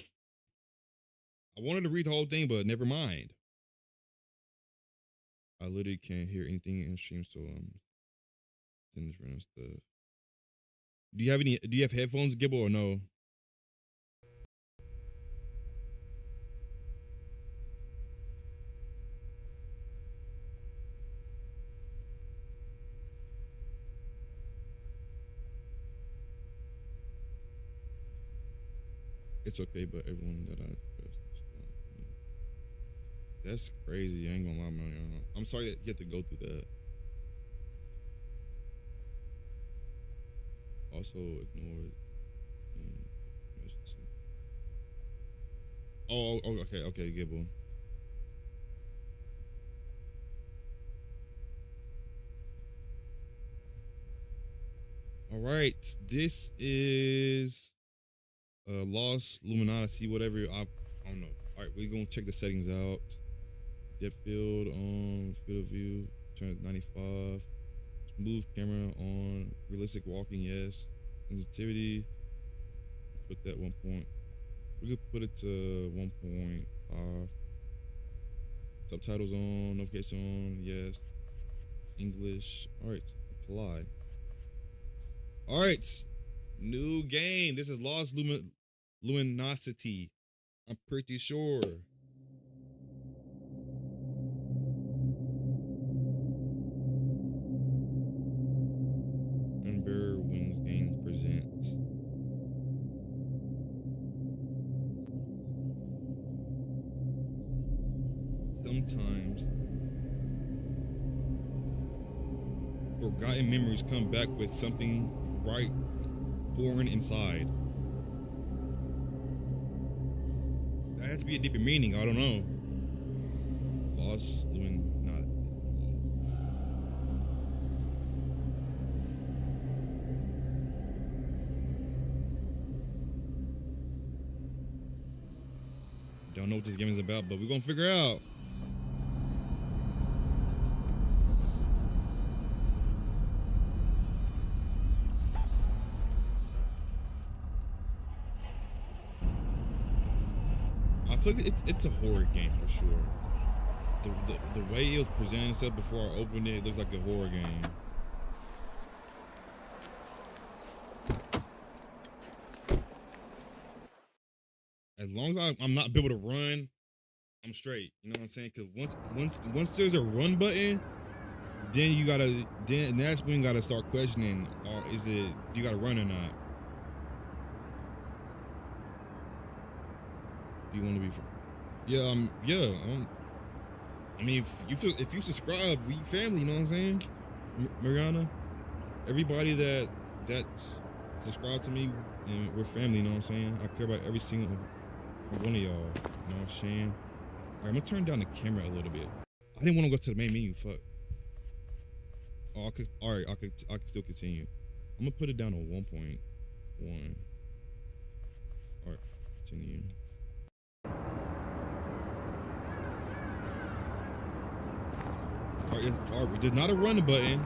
I wanted to read the whole thing, but never mind. I literally can't hear anything in stream, so in this random stuff. Do you have headphones, Gibble, or no? It's okay, but everyone that I trust. That's crazy. I ain't gonna lie, man. I'm sorry that you have to go through that. Also, ignore. Oh, okay, Gibble. All right, this is Lost Luminosity, whatever. I don't know. All right, we're gonna check the settings out. Depth field on, field of view, turn it 95. Smooth camera on, realistic walking, yes. Sensitivity, put that 1 point. We could put it to 1.5. Subtitles on, notification on, yes. English. All right, apply. All right, new game. This is Lost Luminosity. I'm pretty sure. Ember Wings Game presents. Sometimes forgotten memories come back with something bright, foreign inside. That has to be a deeper meaning. I don't know. Lost, living, not. Don't know what this game is about, but we're gonna figure out. I feel like it's a horror game for sure. The way it was presenting itself before I opened it, it looks like a horror game. As long as I'm not able to run, I'm straight. You know what I'm saying? Because once there's a run button, then that's when you gotta start questioning, or is it, do you gotta run or not? Do you want to be? I mean, if you subscribe, we family. You know what I'm saying, Mariana? Everybody that subscribe to me, and we're family. You know what I'm saying? I care about every single one of y'all. You know what I'm saying? All right, I'm gonna turn down the camera a little bit. I didn't want to go to the main menu. Fuck. Oh, I could still continue. I'm gonna put it down to 1.1. All right, continue. All right, there's not a run button.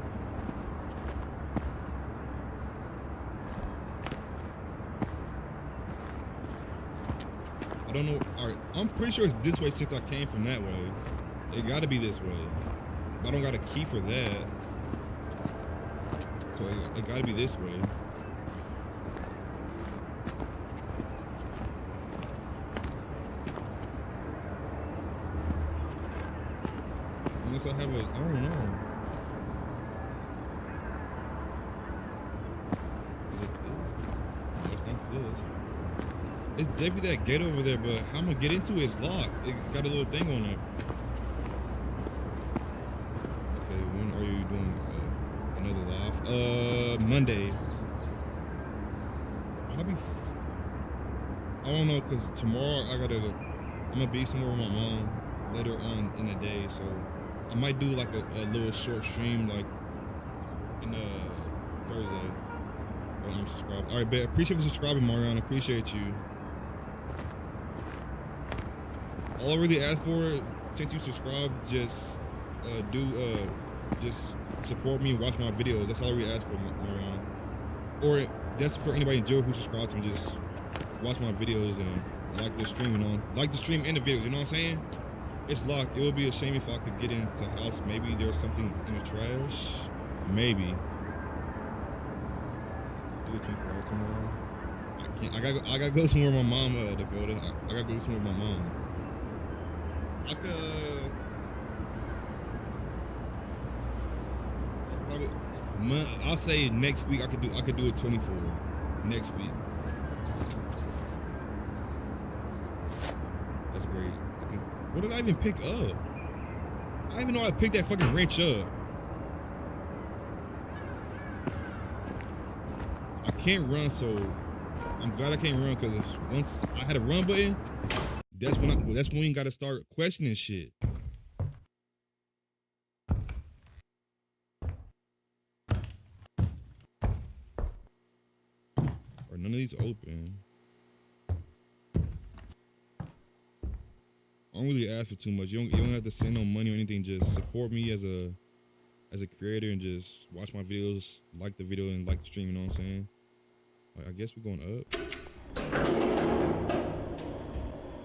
I don't know. All right, I'm pretty sure it's this way since I came from that way. It got to be this way. But I don't got a key for that. So it got to be this way. Unless I have I don't know. Is it this? No, it's not this. It's definitely that gate over there, but how I'm gonna get into it is locked. It got a little thing on it. Okay, when are you doing another live? Monday. I don't know, cause tomorrow I'm gonna be somewhere with my mom later on in the day, so I might do like a little short stream like in Thursday when I'm subscribed. All right, bet. Appreciate you subscribing, Mariana. Appreciate you. All I really ask for, since you subscribe, just just support me and watch my videos. That's all I really ask for, Mariana. Or that's for anybody in jail who subscribes to me. Just watch my videos and like the stream, you know, like the stream and the videos. You know what I'm saying? It's locked. It would be a shame if I could get into the house. Maybe there's something in the trash. Maybe. Do it 24 hours tomorrow. I can't. I gotta go somewhere with my mom, Dakota. I gotta go somewhere with my mom. I could probably, I'll say next week I could do it 24 next week. That's great. What did I even pick up? I didn't even know I picked that fucking wrench up. I can't run, so I'm glad I can't run, because once I had a run button, that's when you gotta start questioning shit. Or none of these open. I don't really ask for too much. You don't have to send no money or anything. Just support me as a creator and just watch my videos, like the video and like the stream. You know what I'm saying? Like, I guess we're going up.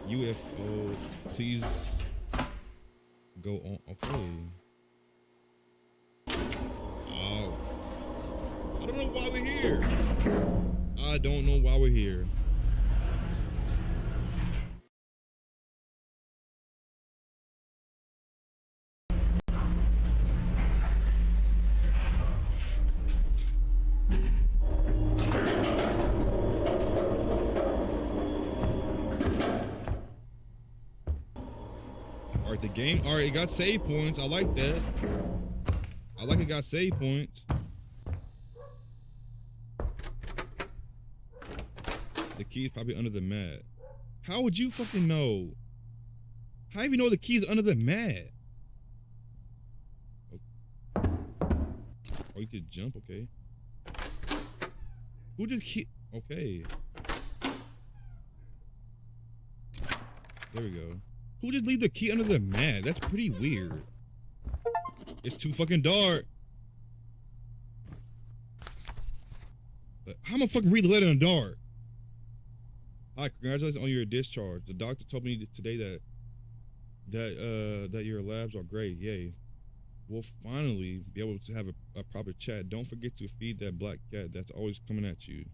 UFO, please go on. Okay. Oh, I don't know why we're here. I don't know why we're here. All right, the game. All right, it got save points. I like that. I like it got save points. The key is probably under the mat. How would you fucking know? How do you know the key is under the mat? Oh, you could jump, okay. Who just keep? Okay. There we go. Who just leave the key under the mat? That's pretty weird. It's too fucking dark. How am I fucking read the letter in the dark? Hi, congratulations on your discharge. The doctor told me today that your labs are great. Yay. We'll finally be able to have a proper chat. Don't forget to feed that black cat that's always coming at you.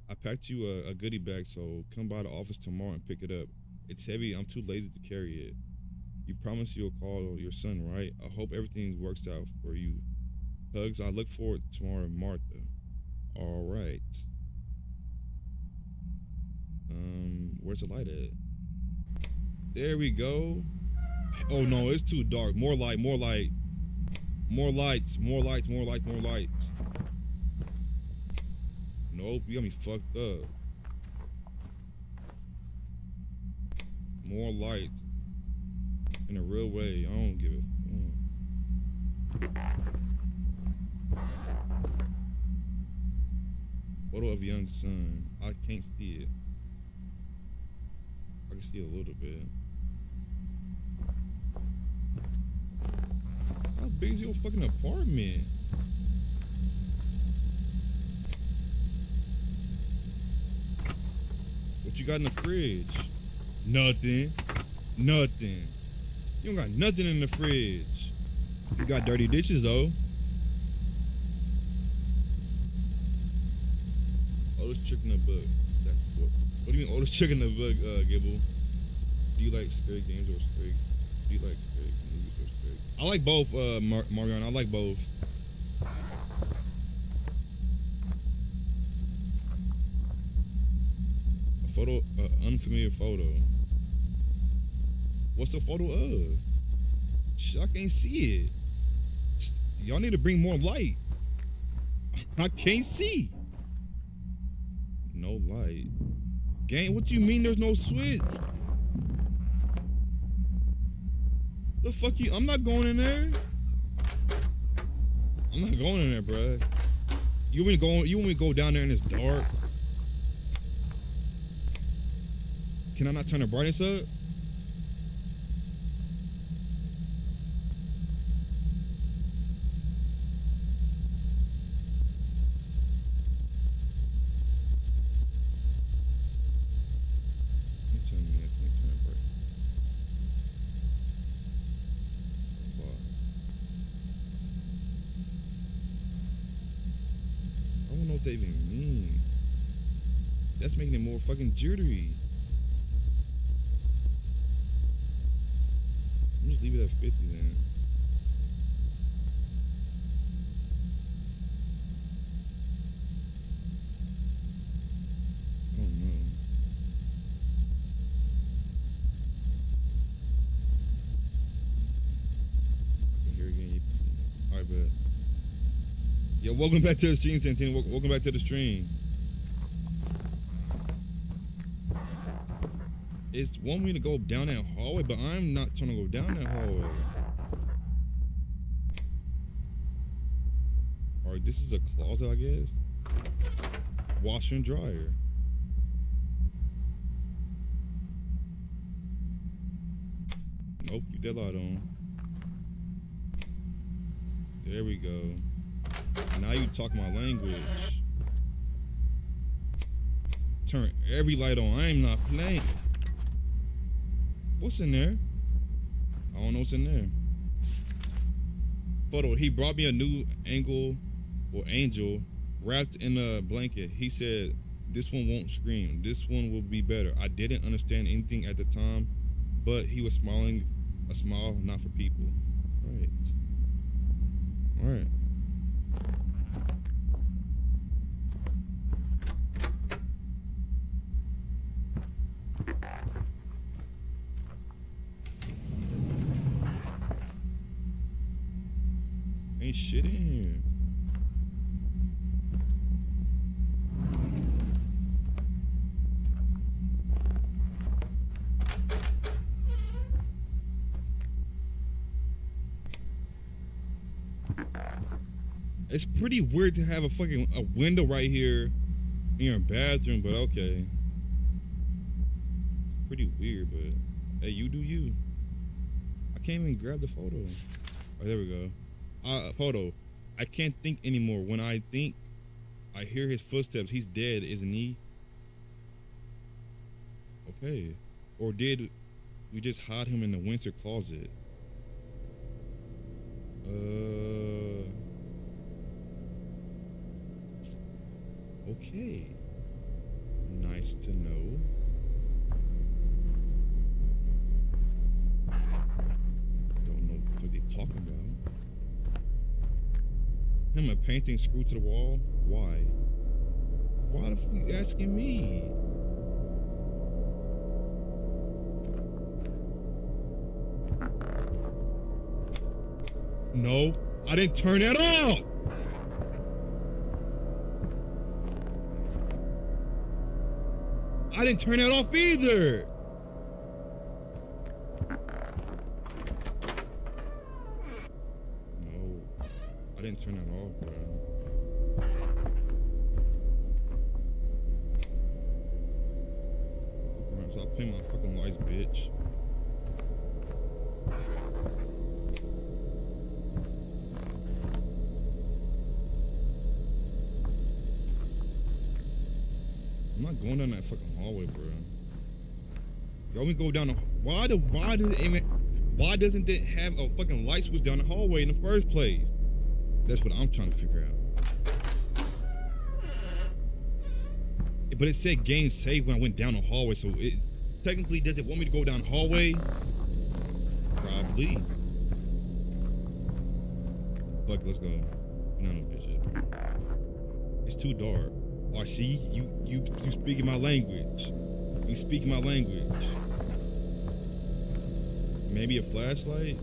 I packed you a goodie bag, so come by the office tomorrow and pick it up. It's heavy. I'm too lazy to carry it. You promise you'll call your son, right? I hope everything works out for you. Hugs. I look forward to tomorrow, Martha. All right. Where's the light at? There we go. Oh no, it's too dark. More light, more light. More lights, more lights, more lights, more lights. Nope, you got me fucked up. More lights. In a real way, I don't give a fuck. Photo of young son. I can't see it. I can see it a little bit. How big is your fucking apartment? What you got in the fridge? Nothing. Nothing. You don't got nothing in the fridge. You got dirty dishes though. Oldest trick in the book. That's what do you mean oldest trick in the book, Gibble? Do you like scary games or scary? Do you like scary movies or scary? I like both, Mariana. I like both. A photo, unfamiliar photo. What's the photo of? Shit, I can't see it. Y'all need to bring more light. I can't see. No light. Gang, what you mean there's no switch? The fuck you? I'm not going in there. I'm not going in there, bruh. You want me to go down there and it's dark? Can I not turn the brightness up? What they even mean? That's making it more fucking jittery. I'm just leave it at 50 then. I don't know. I can hear again. Alright, but yo, welcome back to the stream, Santino. Welcome back to the stream. It's want me to go down that hallway, but I'm not trying to go down that hallway. Alright, this is a closet, I guess. Washer and dryer. Nope, keep that light on. There we go. Now you talk my language. Turn every light on. I am not playing. What's in there? I don't know what's in there. Photo. He brought me a new angel wrapped in a blanket. He said, "This one won't scream. This one will be better." I didn't understand anything at the time, but he was smiling, a smile not for people. Right. All right. Ain't shit in here. It's pretty weird to have a window right here in your bathroom, but okay. It's pretty weird, but hey, you do you. I can't even grab the photo. Oh, there we go. Photo. I can't think anymore. When I think, I hear his footsteps. He's dead, isn't he? Okay. Or did we just hide him in the winter closet? Okay. Nice to know. Don't know what they talking about. Him a painting screwed to the wall? Why? Why the fuck you asking me? No, I didn't turn that off! I didn't turn that off either! No, I didn't turn that off, bro. Alright, stop playing my fucking lights, bitch. I'm not going down that fucking hallway, bro. Y'all we go down the why doesn't it have a fucking light switch down the hallway in the first place? That's what I'm trying to figure out. But it said game save when I went down the hallway, so it technically does it want me to go down the hallway? Probably. Fuck, let's go. No, bitches. It's too dark. Oh, see, you speaking my language. You speaking my language. Maybe a flashlight?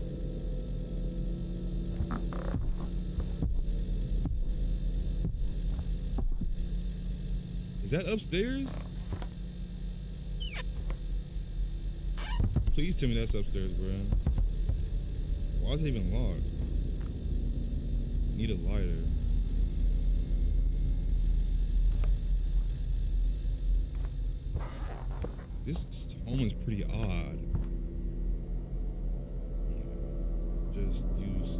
Is that upstairs? Please tell me that's upstairs, bro. Why is it even locked? Need a lighter. This home is pretty odd. Just use.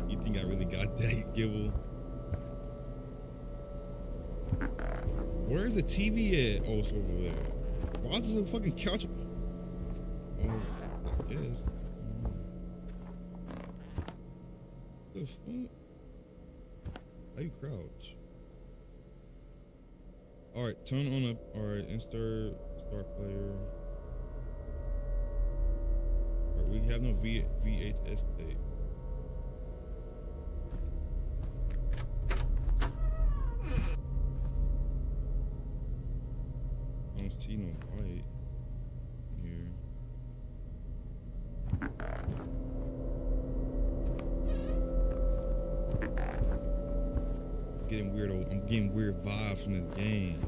You think I really got that, Gibble? Where's the TV at? Oh, it's over there. Why is there a fucking couch? Oh, I guess. The fuck? How you crouch? Alright, turn on up. Alright, insert start player. Alright, we have no VHS tape. I don't see no light here. I'm getting weird vibes from this game.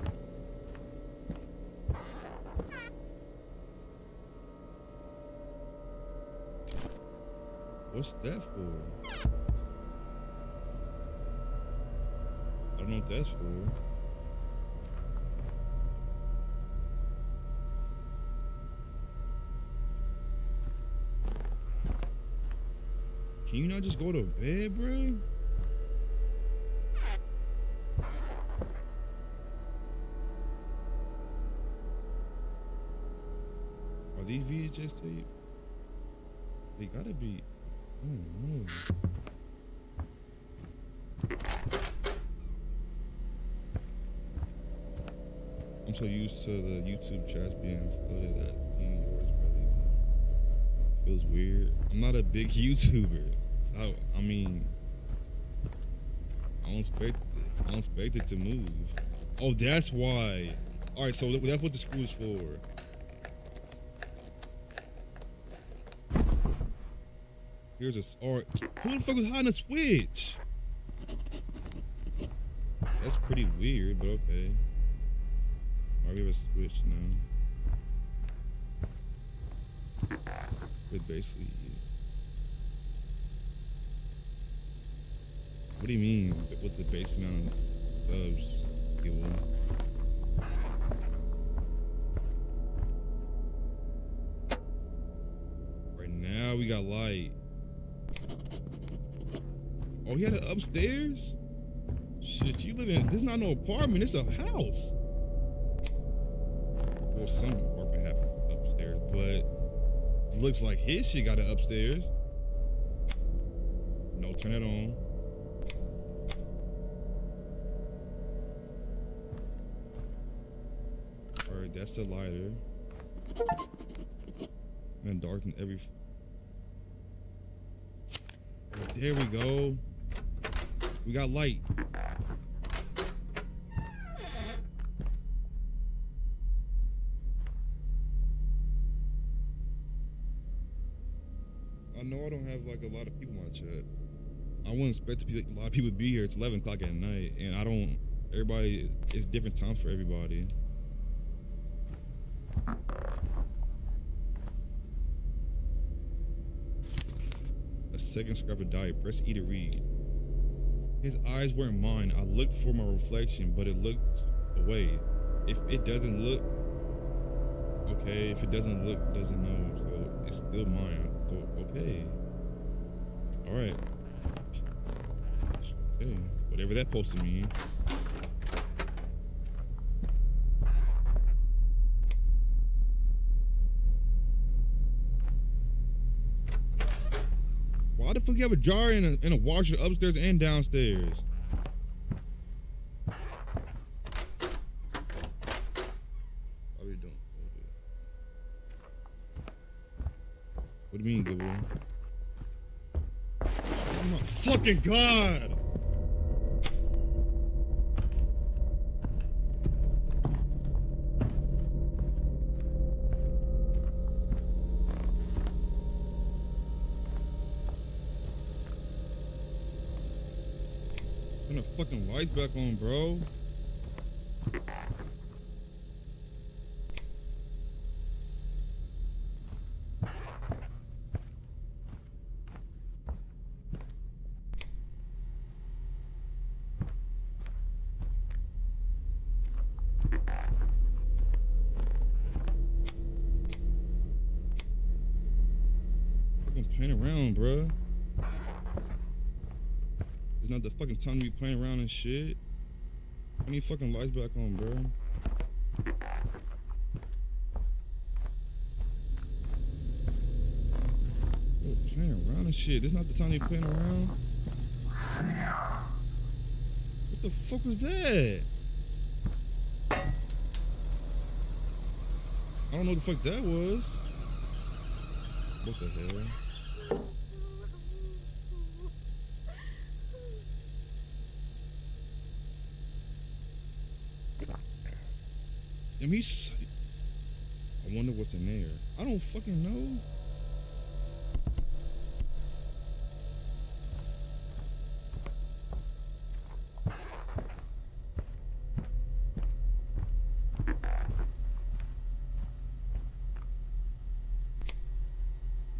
What's that for? I don't know what that's for. Can you not just go to bed, bro? Are these VHS tape? They gotta be. Oh no. I'm so used to the YouTube chats being flooded that yours, brother. Feels weird. I'm not a big YouTuber. So, I mean, I don't expect it to move. Oh, that's why. All right, so that's what the screw is for. Here's a or who the fuck was hiding a switch? That's pretty weird, but okay. Alright, we have a switch now. But basically, what do you mean with the base amount of skill? Right now we got light. Oh, he had it upstairs? Shit, you live in, this is not no apartment, it's a house. Well, some apartment have upstairs, but it looks like his shit got it upstairs. No, turn it on. Alright, that's the lighter. And darken every... Oh, there we go. We got light. I know I don't have like a lot of people in my chat. I wouldn't expect a lot of people to be here. It's 11 o'clock at night, and I don't. Everybody, it's different times for everybody. A second scrap of diet. Press E to read. His eyes weren't mine. I looked for my reflection, but it looked away. If it doesn't look, okay. If it doesn't look, doesn't know. So it's still mine. So okay. All right. Okay. Whatever that supposed to mean. Why the fuck you have a jar and a washer upstairs and downstairs? What are we doing? What do you mean, good boy? Oh my fucking god! Turn the fucking lights back on, bro. Fucking playing around, bro. It's not the fucking time to be playing around and shit. I need fucking lights back on, bro. Yo, playing around and shit. This not the time to be playing around. What the fuck was that? I don't know what the fuck that was. What the hell? I wonder what's in there. I don't fucking know.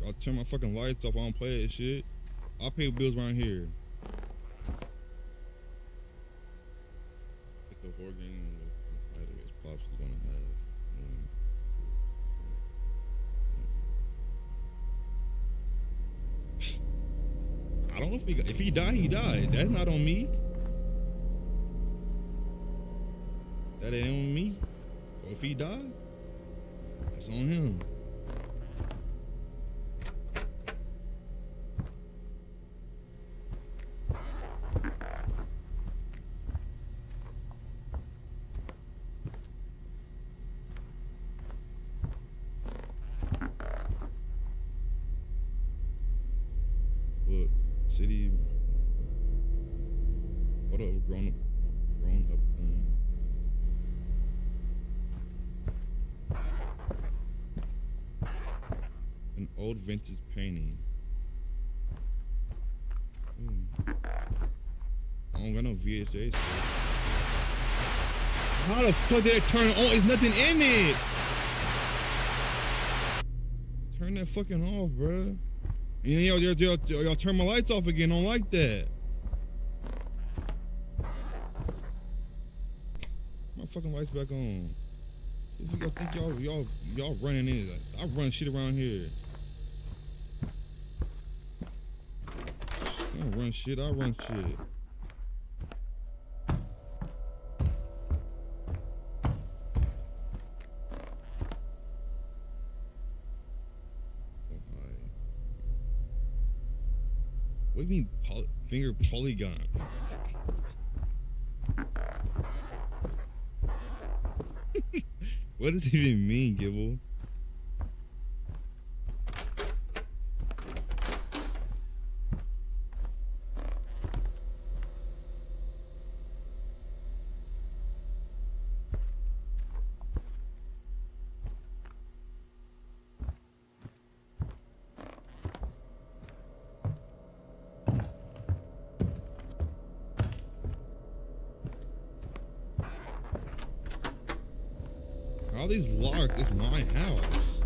I'll turn my fucking lights off. I don't play that shit. I'll pay bills around here. It's a horror game. Pops is gonna have. I don't know if he died, he died. That's not on me. That ain't on me. Or if he died, that's on him. City, what a grown up an old vintage painting. I don't got no VHS. How the fuck did it turn on? There's nothing in it. Turn that fucking off, bruh. And y'all turn my lights off again. I don't like that. My fucking lights back on. Who y'all think y'all running in? I run shit around here. I don't run shit. I run shit. What do you mean finger polygons? What does it even mean, Gibble? All these locked. It's my house.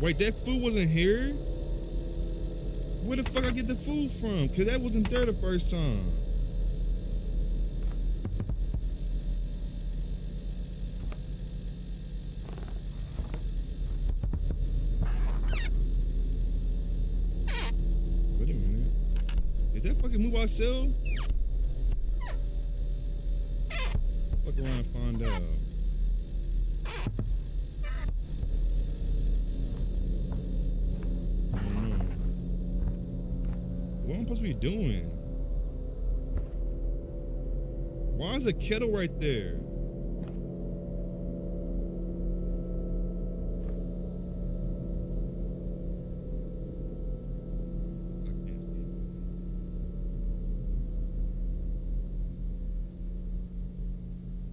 Wait, that food wasn't here? Where the fuck I get the food from? Cause that wasn't there the first time. Wait a minute. Did that fucking move by itself? Fuck around and find out. I don't know. What am I supposed to be doing? Why is a kettle right there?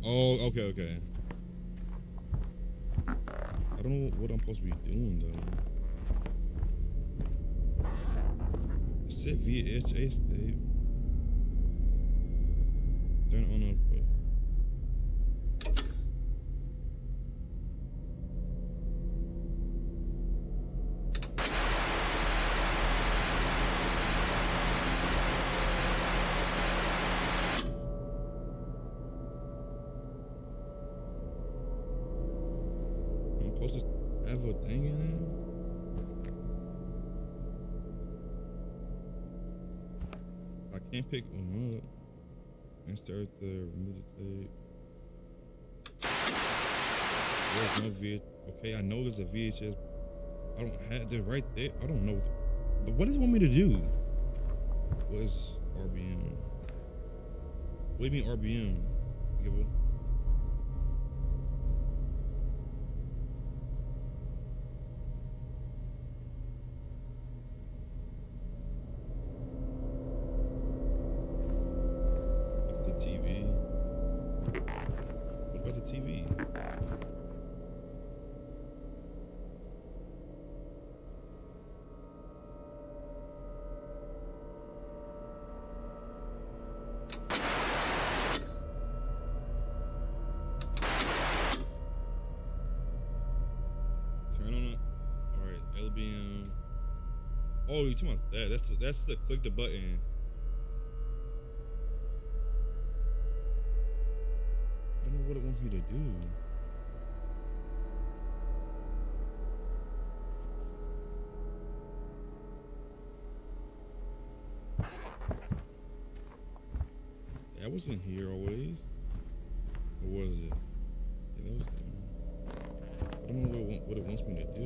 Oh, okay. I don't know what I'm supposed to be doing though. It said VHA state. Turn on up. Supposed to have a thing in it? I can't pick one up. Insert the remove the tape. There's no VHS. Okay, I know there's a VHS. I don't have it right there. I don't know. But what does it want me to do? What is RBM? What do you mean RBM? Gibble? TV. What about the TV? Turn on it. All right, LBM. Oh, you talking about that? That's the click the button. I don't know what it wants me to do. That wasn't here always. Or was it? Yeah, that was there. I don't know what it wants me to do.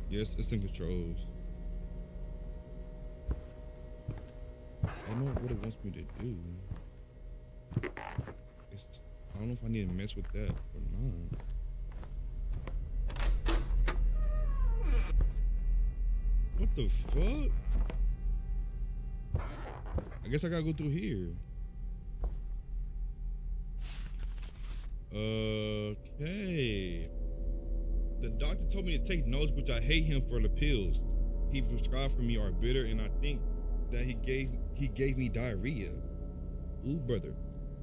Yes, it's in controls. I don't know what it wants me to do. I don't know if I need to mess with that or not. What the fuck? guess I gotta go through here. Okay. The doctor told me to take notes, which I hate him for the pills he prescribed for me are bitter, and I think that he gave me diarrhea. Ooh, brother.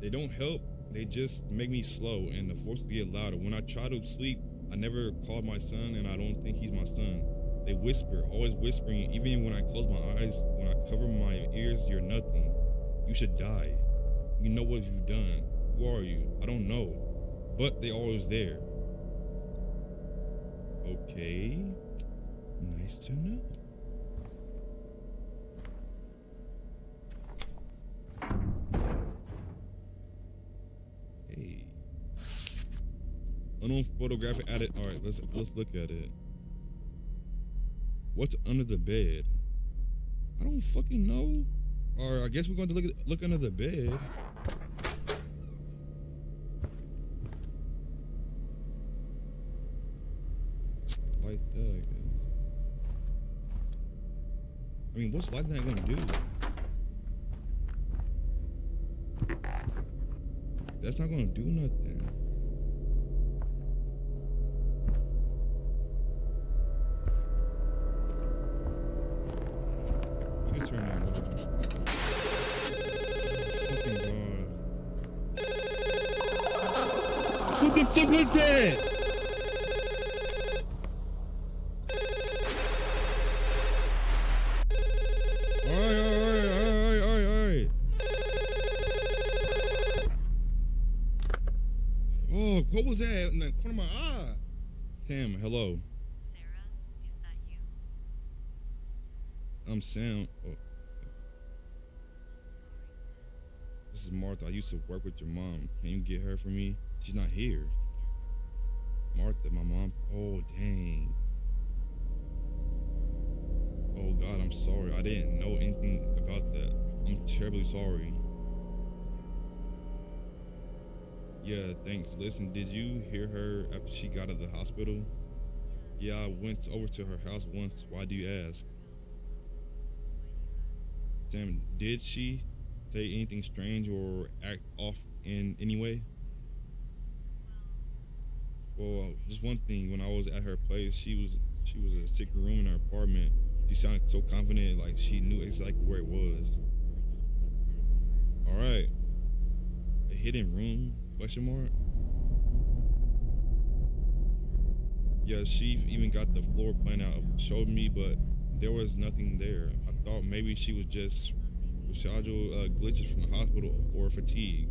They don't help. They just make me slow, and the forces get louder. When I try to sleep, I never called my son, and I don't think he's my son. They whisper, always whispering, even when I close my eyes, when I cover my ears, you're nothing. You should die. You know what you've done. Who are you? I don't know. But they always there. Okay. Nice to know. Hey. Unknown photographic added. Alright, let's look at it. What's under the bed? I don't fucking know. Or I guess we're going to look under the bed. Like that, I guess. I mean, what's lighting that gonna do? That's not gonna do nothing. You can turn that off. Fucking God. What the fuck was that? Alright. Oh, what was that in the corner of my eye? Sam, hello. Sarah, is that you? I'm Sam. Oh. This is Martha. I used to work with your mom. Can you get her for me? She's not here. Martha, my mom. Oh, dang. Oh, God, I'm sorry. I didn't know anything about that. I'm terribly sorry. Yeah, thanks. Listen, did you hear her after she got out of the hospital? Yeah, I went over to her house once. Why do you ask? Sam, did she say anything strange or act off in any way? Well, just one thing. When I was at her place, she was in a sick room in her apartment. She sounded so confident, like she knew exactly where it was. All right. A hidden room? Question mark? Yeah, she even got the floor plan out, showed me, but there was nothing there. I thought maybe she was just procedural glitches from the hospital or fatigue.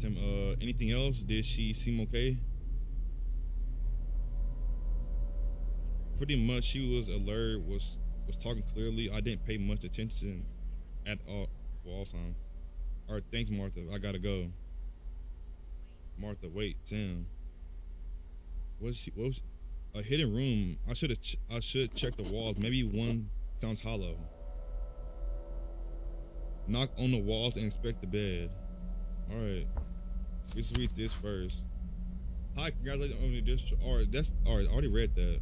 Tim, anything else? Did she seem okay? Pretty much, she was alert, was talking clearly. I didn't pay much attention at all for all time. All right, thanks, Martha. I gotta go. Martha, wait, Sam. What was a hidden room? I should check the walls. Maybe one sounds hollow. Knock on the walls and inspect the bed. All right, let's read this first. Hi, congratulations on your discharge. All right, I already read that.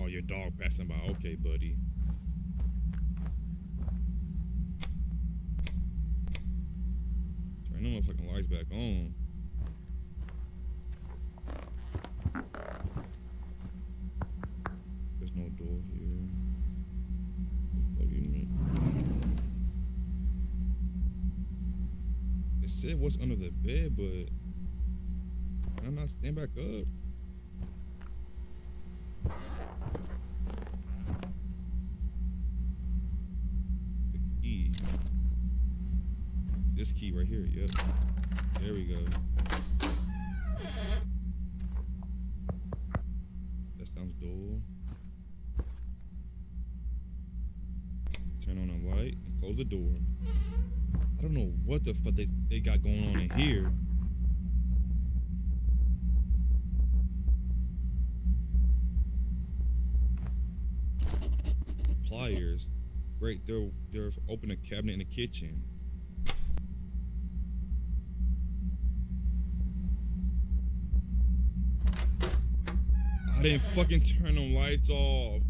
Oh, your dog passing by. Okay, buddy. Turn them motherfucking lights back on. There's no door here. What do you mean? It said what's under the bed, but can I not stand back up? This key right here, yep. There we go. That sounds dull. Turn on the light and close the door. I don't know what the fuck they got going on in here. Pliers. Great, they're open a cabinet in the kitchen. I didn't fucking turn them lights off.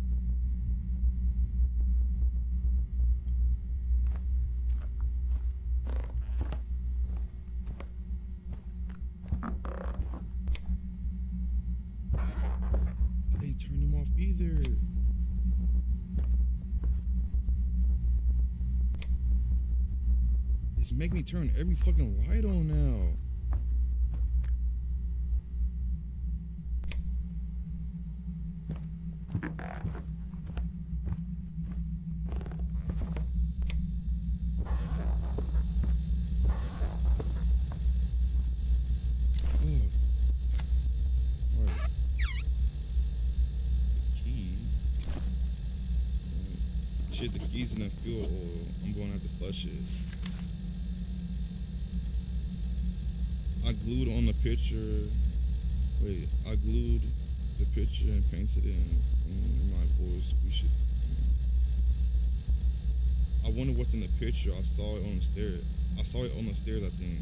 I didn't turn them off either. It's making me turn every fucking light on now. Shit, the keys in the fuel oil. I'm going to have to flush it. I glued on the picture. Wait, I glued the picture and painted it in my voice. We should. I wonder what's in the picture. I saw it on the stairs. I saw it on the stairs, I think.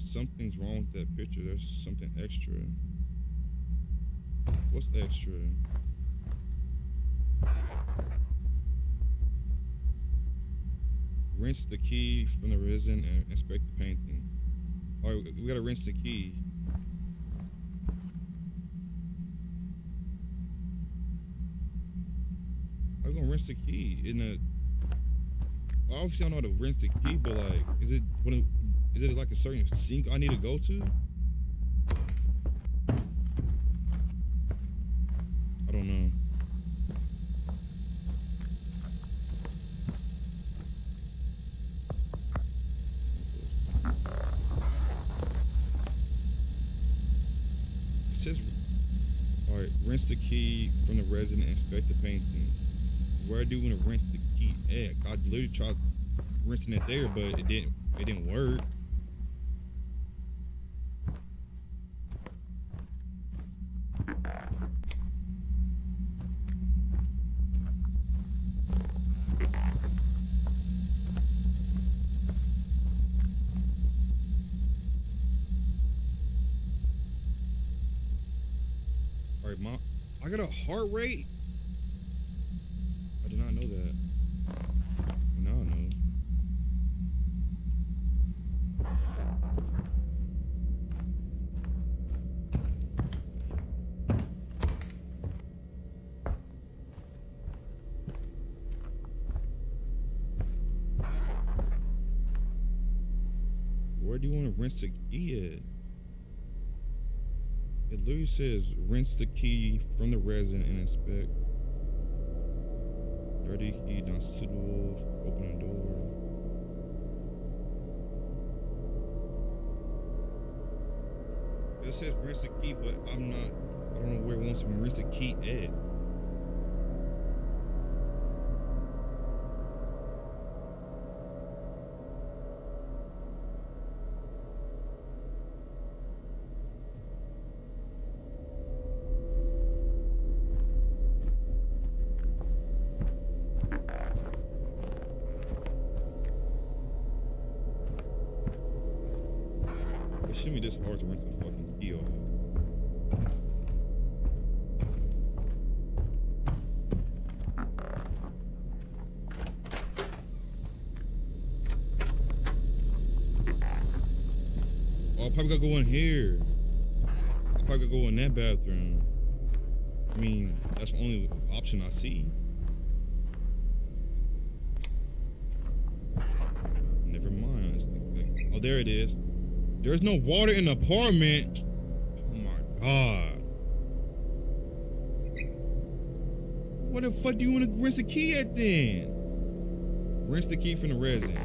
Something's wrong with that picture. There's something extra. What's extra? Rinse the key from the resin and inspect the painting. All right, we gotta rinse the key. How you gonna rinse the key? Obviously I know how to rinse the key, but like, is it like a certain sink I need to go to? I don't know. It says, all right, rinse the key from the resin and inspect the painting. Where do you want to rinse the key at? I literally tried rinsing it there, but it didn't work. All right, Mom, I got a heart rate? I did not know that. Now I know. Where do you want to rinse the key at? It literally says rinse the key from the resin and inspect. Dirty key not suitable for opening the door. It says rinse the key, but I don't know where it wants to rinse the key at. It shouldn't be this hard to rinse the fucking key off. Oh, I probably gotta go in here. I probably gotta go in that bathroom. I mean, that's the only option I see. Never mind. Oh, there it is. There's no water in the apartment. Oh my god. What the fuck do you want to rinse the key at then? Rinse the key from the resin.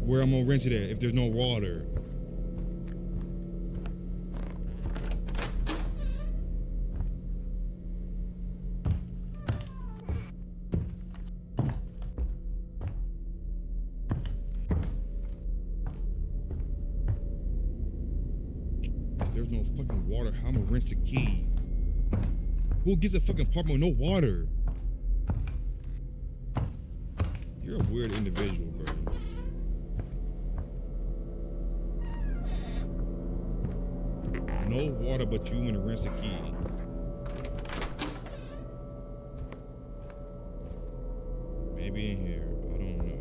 Where I'm gonna rinse it at if there's no water. there's no fucking water, how I'ma rinse the key? Who gets a fucking apartment with no water? You're a weird individual, bro. No water, but you wanna rinse a key. Maybe in here. I don't know.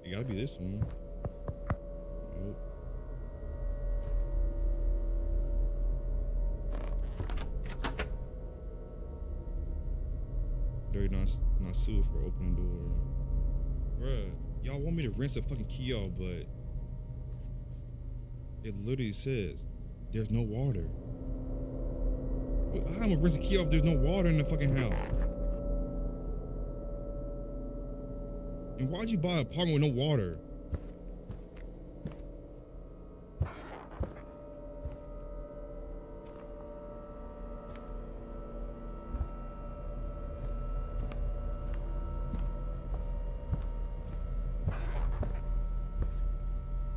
It gotta be this one. Nope. Dirty not sued for opening door. Bruh, y'all want me to rinse the fucking key off, but it literally says there's no water. Well, I'm gonna rinse the key off if there's no water in the fucking house. And why'd you buy an apartment with no water?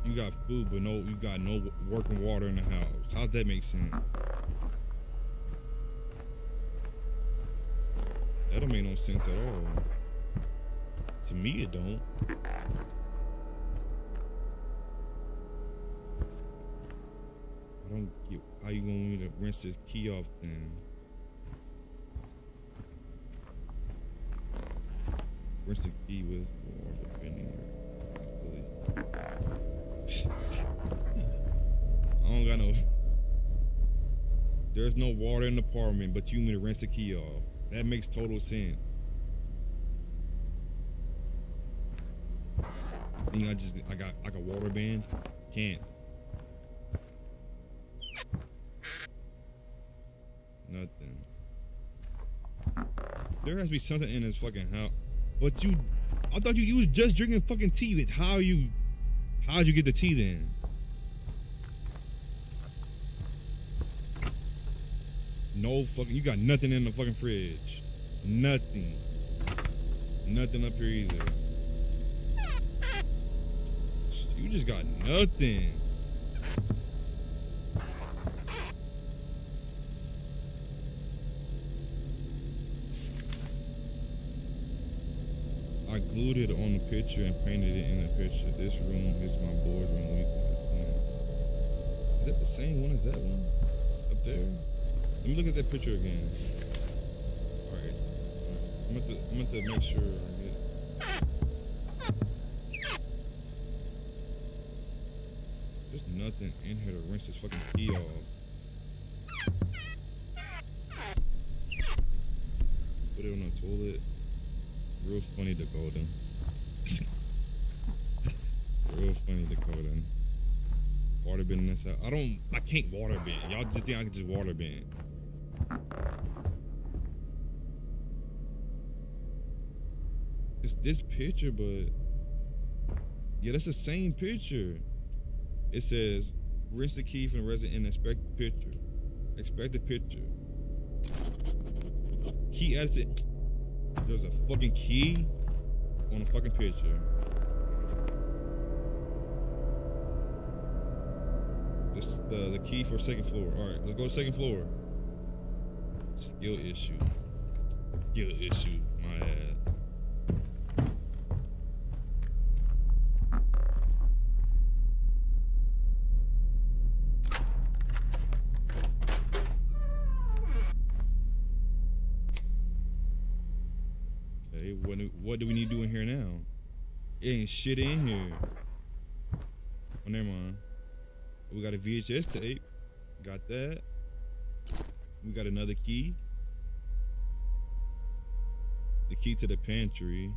You got food, but you got no working water in the house. How's that make sense? That don't make no sense at all. To me, it don't. I don't get how you gonna want me to rinse this key off then. Rinse the key with water bending. I don't got no. There's no water in the apartment, but you want me to rinse the key off. That makes total sense. I got like a water band. Can't. Nothing. There has to be something in this fucking house. But I thought you was just drinking fucking tea. How'd you get the tea then? No fucking, you got nothing in the fucking fridge. Nothing. Nothing up here either. You just got nothing. I glued it on the picture and painted it in the picture. This room is my boardroom. Is that the same one as that one? Up there? Let me look at that picture again. Alright. I'm going to make sure I get... There's nothing in here to rinse this fucking key off. Put it on the toilet. Real funny decoding. Real funny decoding. Water bin in this house. I can't water bin. Y'all just think I can just water bin. It's this picture, but yeah, that's the same picture. It says, rinse the key from the resident and inspect the picture. Expect the picture. Key edit. There's a fucking key on a fucking picture. This is the key for second floor. Alright, let's go to second floor. Skill issue. Skill issue. My ass. What do we need to do in here now? It ain't shit in here. Oh, never mind. We got a VHS tape. Got that. We got another key. The key to the pantry.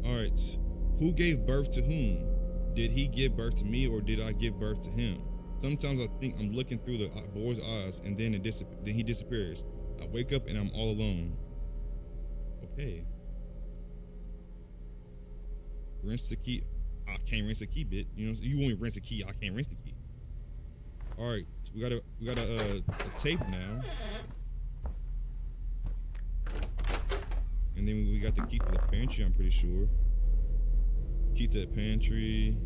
Alright. Who gave birth to whom? Did he give birth to me or did I give birth to him? Sometimes I think I'm looking through the boy's eyes and then he disappears. I wake up and I'm all alone. Okay. Rinse the key. I can't rinse the key, bit. You know, you want me to rinse the key, I can't rinse the key. All right, so we got a tape now, and then we got the key to the pantry. I'm pretty sure. Key to the pantry,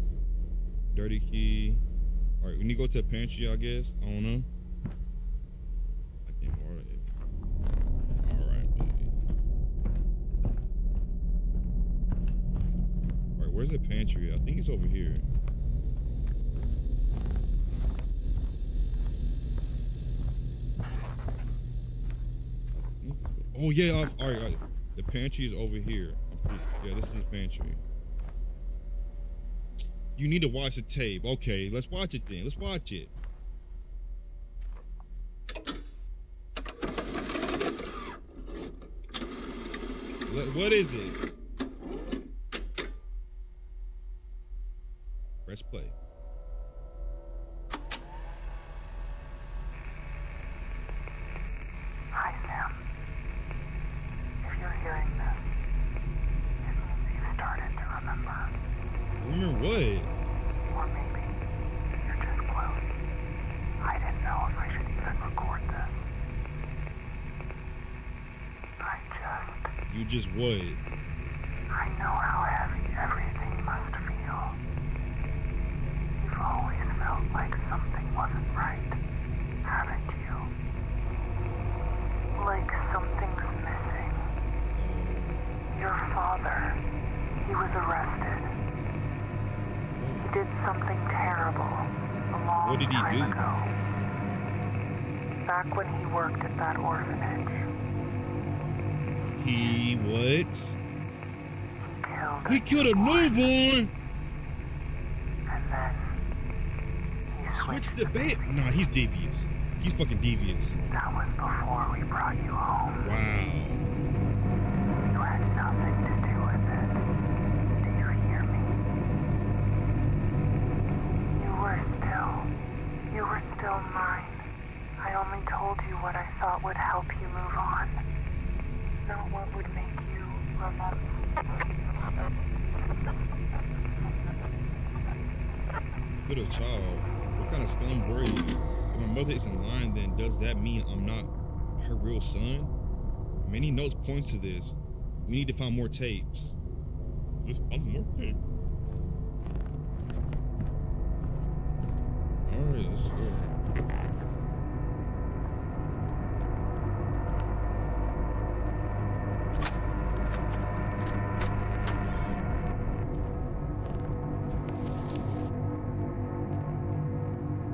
dirty key. All right, we need to go to the pantry. I guess I don't know. I can't order it. All right, baby. All right, where's the pantry? I think it's over here. Oh yeah, all right. The pantry is over here. Yeah, this is the pantry. You need to watch the tape. Okay, let's watch it then. Let's watch it. What is it? Press play. Hi, Sam. If you're hearing this, it means you've started to remember. Remember what? Or maybe you're just close. I didn't know if I should even record this. You just what? I know how heavy everything must feel. You've always felt like something wasn't right, haven't you? Like something's missing. Your father, he was arrested. He did something terrible a long What did he time do? ago. Back when he worked at that orphanage. He what? He killed a newborn. And then he Switch the bait. Nah, he's devious. He's fucking devious. That was before we brought you home. Wow. You had nothing to do with it. Do you hear me? You were still mine. I only told you what I thought would help you move on. Not what would make you remember. Little child, what kind of scum were you? If my mother isn't lying, then does that mean I'm not her real son? Many notes points to this. We need to find more tapes. Let's find more tapes. Alright, let's go.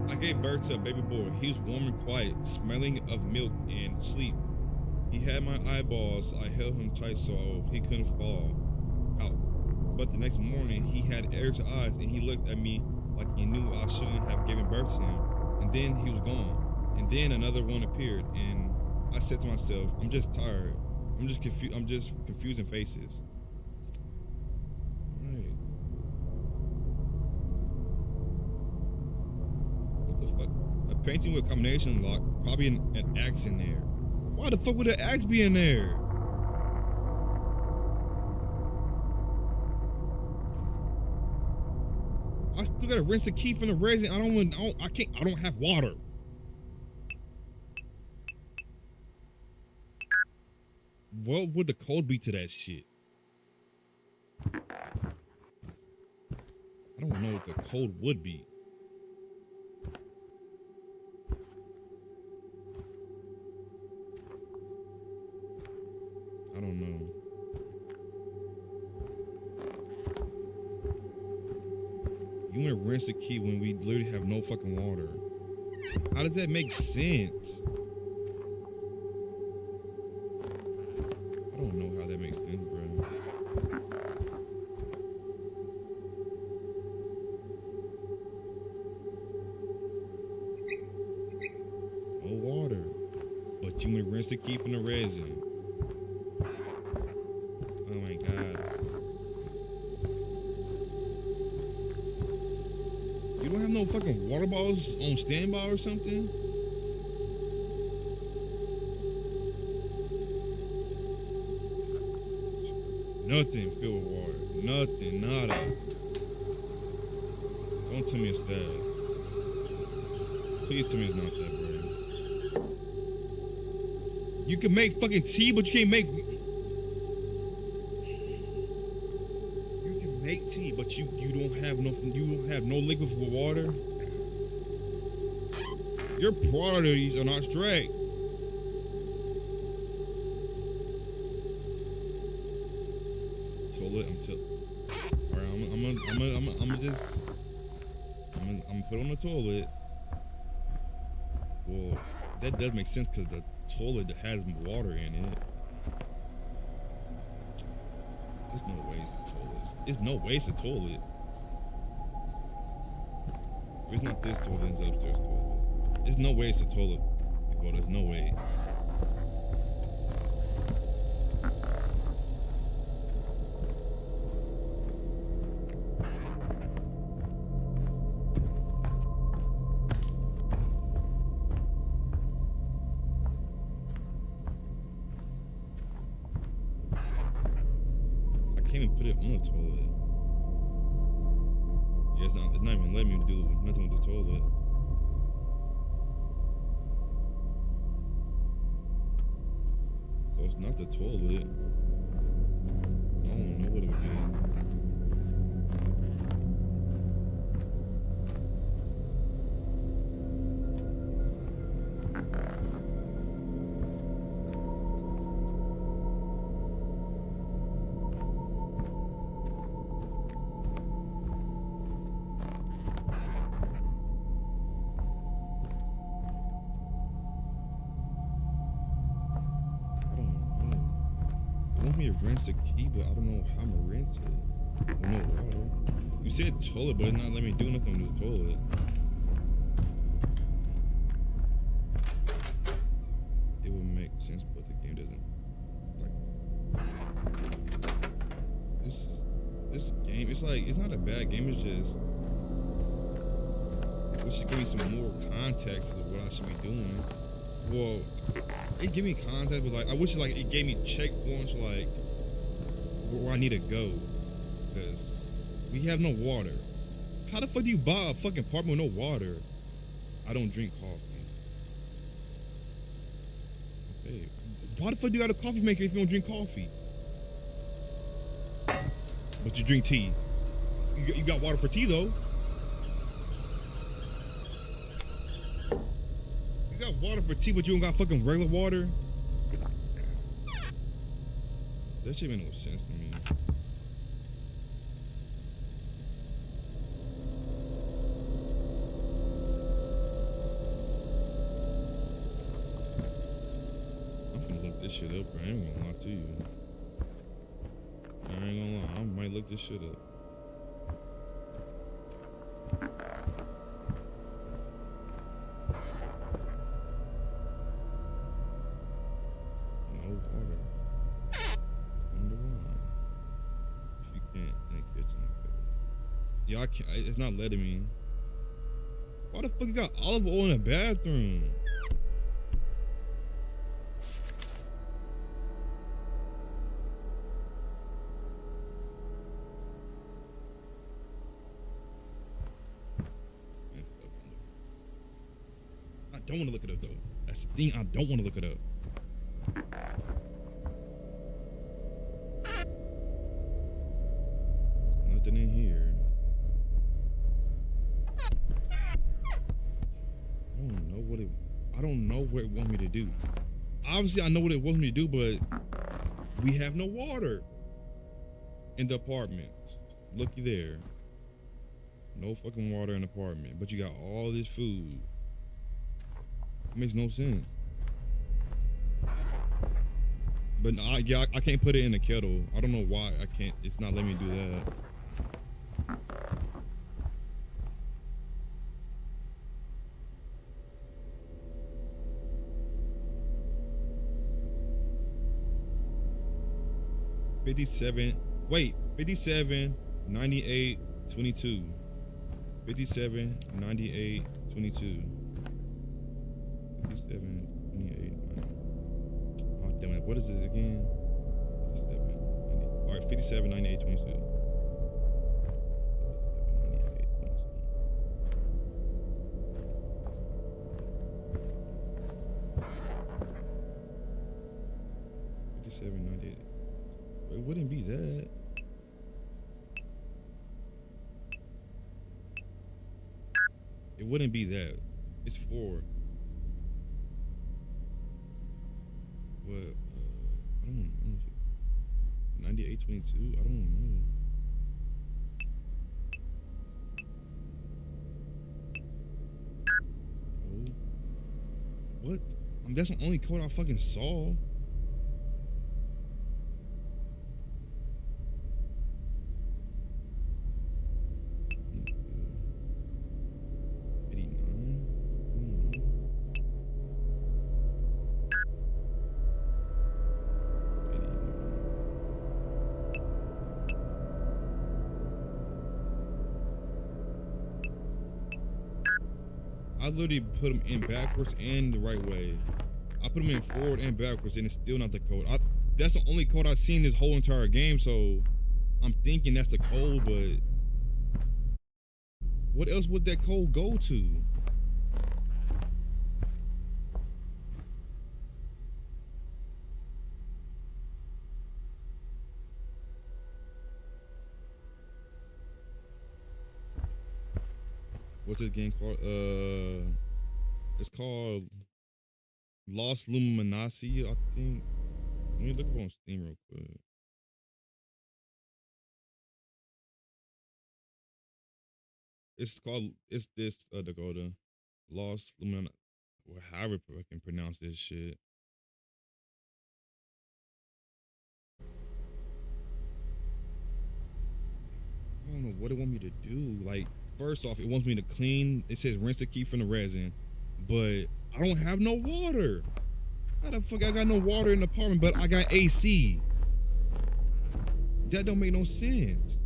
I gave birth to a baby boy. He was warm and quiet, smelling of milk and sleep. He had my eyeballs. I held him tight so he couldn't fall out. But the next morning, he had Eric's eyes and he looked at me like he knew I shouldn't have given birth to him. And then he was gone. And then another one appeared and I said to myself, I'm just tired. I'm just confusing faces. Right. What the fuck? A painting with a combination lock, probably an axe in there. Why the fuck would an axe be in there? I still gotta rinse the key from the resin. I don't have water. What would the code be to that shit? I don't know what the code would be. I don't know. You want to rinse the key when we literally have no fucking water. How does that make sense? I don't know how that makes sense, bro. No water. But you want to rinse the key from the resin. Oh my god. You don't have no fucking water bottles on standby or something? Nothing filled with water. Nothing, nada. Don't tell me it's that. Please tell me it's not that, bro. You can make fucking tea, but you can't make. You can make tea, but you don't have no liquid for water. Your priorities are not straight. Toilet, alright, I'm gonna put on the toilet. Well, that does make sense because the toilet has water in it. There's no way it's a toilet. There's no way it's a toilet. If it's not this toilet, it's upstairs toilet. There's no way it's a toilet. There's no way. I can't even put it on the toilet. Yeah, it's not even letting me do nothing with the toilet. So it's not the toilet. I don't know what it would be. Me to rinse the key, but I don't know how I'm gonna rinse it. With no water. You said toilet, but it's not letting me do nothing with the toilet. It would make sense, but the game doesn't. Like this game, it's like it's not a bad game. It's just we should give me some more context of what I should be doing. Well, it gave me context, but like I wish like it gave me checkpoints like where I need to go, because we have no water. How the fuck do you buy a fucking apartment with no water? I don't drink coffee. Okay, why the fuck do you got a coffee maker if you don't drink coffee? But you drink tea. You got water for tea though. You got water for tea, but you don't got fucking regular water? That shit make no sense to me. I'm finna look this shit up, bro. I ain't gonna lie to you. I ain't gonna lie. I might look this shit up. Yeah, I can't. It's not letting me. Why the fuck you got olive oil in the bathroom? I don't want to look it up though. That's the thing. I don't want to look it up. Nothing in here. I don't know what it wants me to do. Obviously, I know what it wants me to do, but we have no water in the apartment. Looky there. No fucking water in the apartment, but you got all this food. It makes no sense. But I can't put it in the kettle. I don't know why I can't. It's not letting me do that. Wait, 57, 98, 22. 57, 98, 22. 57, 28, 90. Oh, damn it. What is it again? 57, 90. All right, 57, 98, 22. 58, 22. 97, 98. It wouldn't be that. It wouldn't be that. It's 4. What? I don't know. 98, 22? I don't know. Oh. What? That's the only code I fucking saw. I literally put them in backwards and the right way. I put them in forward and backwards, and it's still not the code. That's the only code I've seen this whole entire game, so I'm thinking that's the code, but what else would that code go to? What's this game called? It's called Lost Luminosity, I think. Let me look up on Steam real quick. It's this Dakota. Lost Luminosity. However I can pronounce this shit. I don't know what it want me to do. Like, first off, it wants me to clean. It says rinse the key from the resin, but I don't have no water. How the fuck I got no water in the apartment, but I got AC? That don't make no sense.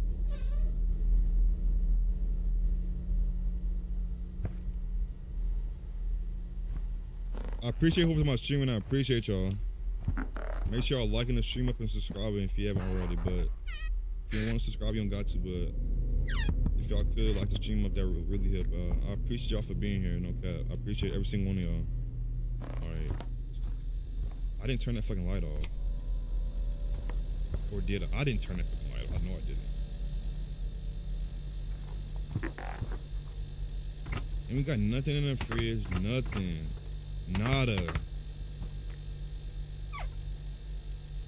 I appreciate whoever's my stream, and I appreciate y'all. Make sure y'all liking the stream up and subscribing if you haven't already, but if you don't want to subscribe, you don't got to, but if y'all could like the stream up, that would really help. I appreciate y'all for being here, no cap. I appreciate every single one of y'all. Alright. I didn't turn that fucking light off. Or did I? I didn't turn that fucking light off. I know I didn't. And we got nothing in the fridge, nothing. Nada.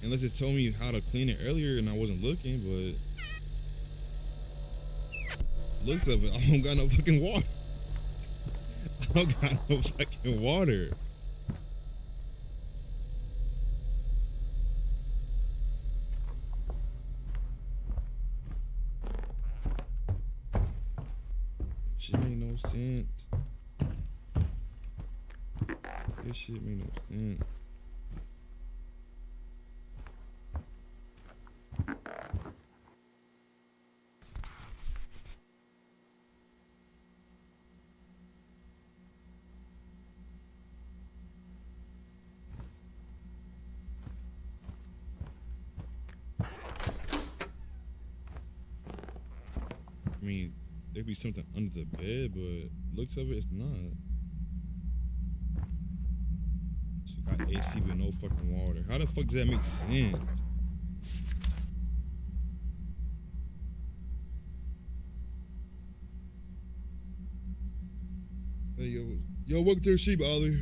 Unless it told me how to clean it earlier and I wasn't looking, but looks of it, I don't got no fucking water. I don't got no fucking water. Shit make no sense. This shit make no sense. I mean, there could be something under the bed, but looks of it, it's not. So got AC with no fucking water. How the fuck does that make sense? Hey, yo, welcome to the sheep, Ollie.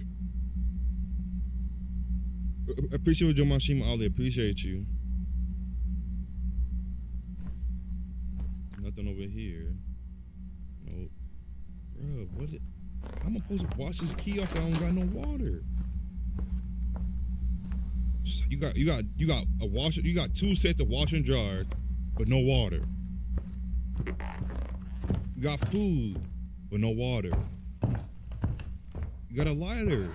Appreciate you joining my stream, Ollie. Appreciate you. Nothing over here. Nope. Bro, what? How am I supposed to wash this key off if I don't got no water? You got a washer. You got 2 sets of washer and dryer, but no water. You got food, but no water. You got a lighter,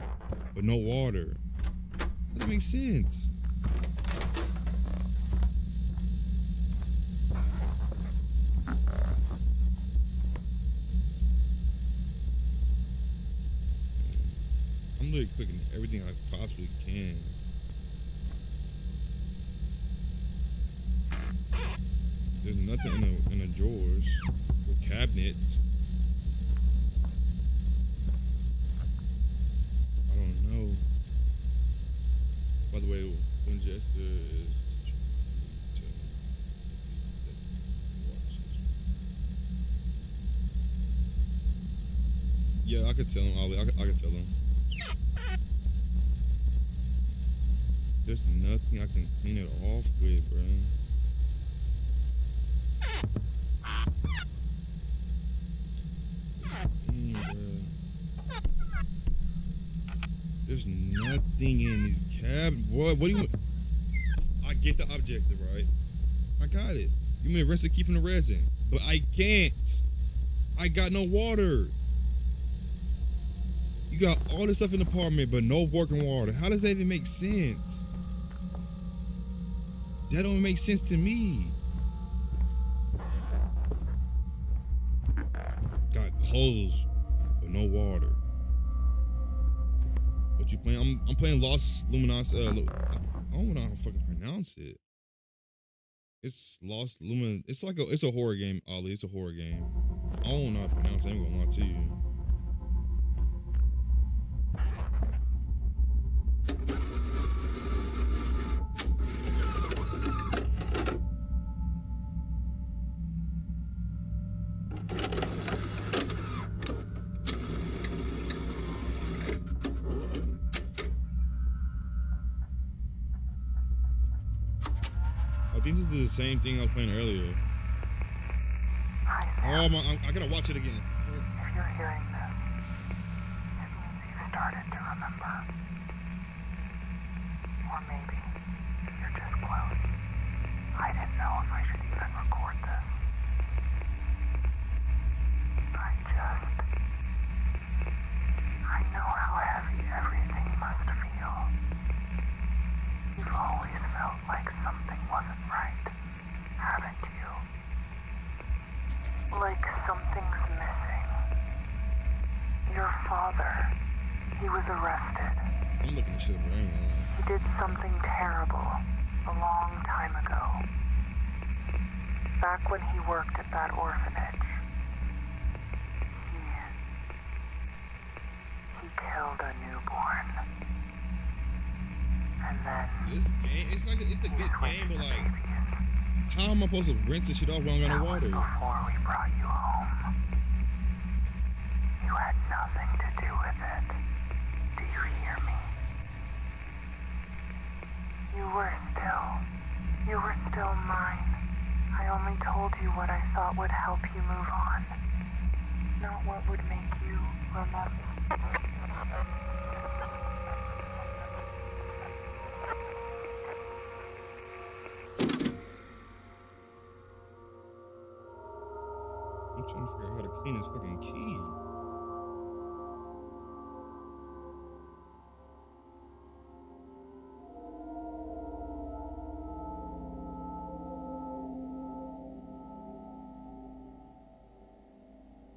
but no water. That doesn't make sense. I'm literally clicking everything I possibly can. There's nothing in the drawers or cabinet. I don't know. By the way, When Jester is yeah, I could tell him, Ollie. I could tell him. There's nothing I can clean it off with, bro. Dang, bro. There's nothing in these cabs. Boy, what do you... I get the objective, right? I got it. You mean rinse and keep from the resin. But I can't. I got no water. You got all this stuff in the apartment, but no working water. How does that even make sense? That don't make sense to me. Got clothes, but no water. What you playing? I'm playing Lost Luminosity. I don't know how to fucking pronounce it. It's Lost Lumin. It's like it's a horror game, Ollie. It's a horror game. I don't know how to pronounce it. I ain't gonna lie to you. I think this is the same thing I was playing earlier. Hi, Oh Sam. my! I gotta watch it again. If you're hearing this, it means you've started to remember. Or maybe you're just close. I didn't know if I should even record this. I know how heavy everything must feel. You've always felt like something wasn't right, haven't you? Like something's missing. Your father, he was arrested. I'm looking at shit up right now. He did something terrible a long time ago. Back when he worked at that orphanage. He killed a newborn. And then This game, it's a good game, but like, how am I supposed to rinse this shit off when I don't got no water? before we brought you home. You had nothing to do with it. Do you hear me? You were still mine. I only told you what I thought would help you move on. Not what would make you remember. I'm trying to figure out how to clean this fucking key.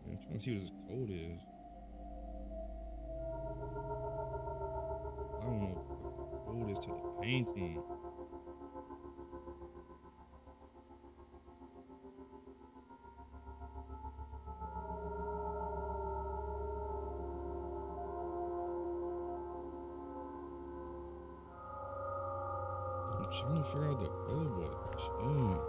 I'm trying to see what this code is. I don't know what the code is to the painting. I'm trying to figure out the code, but shit.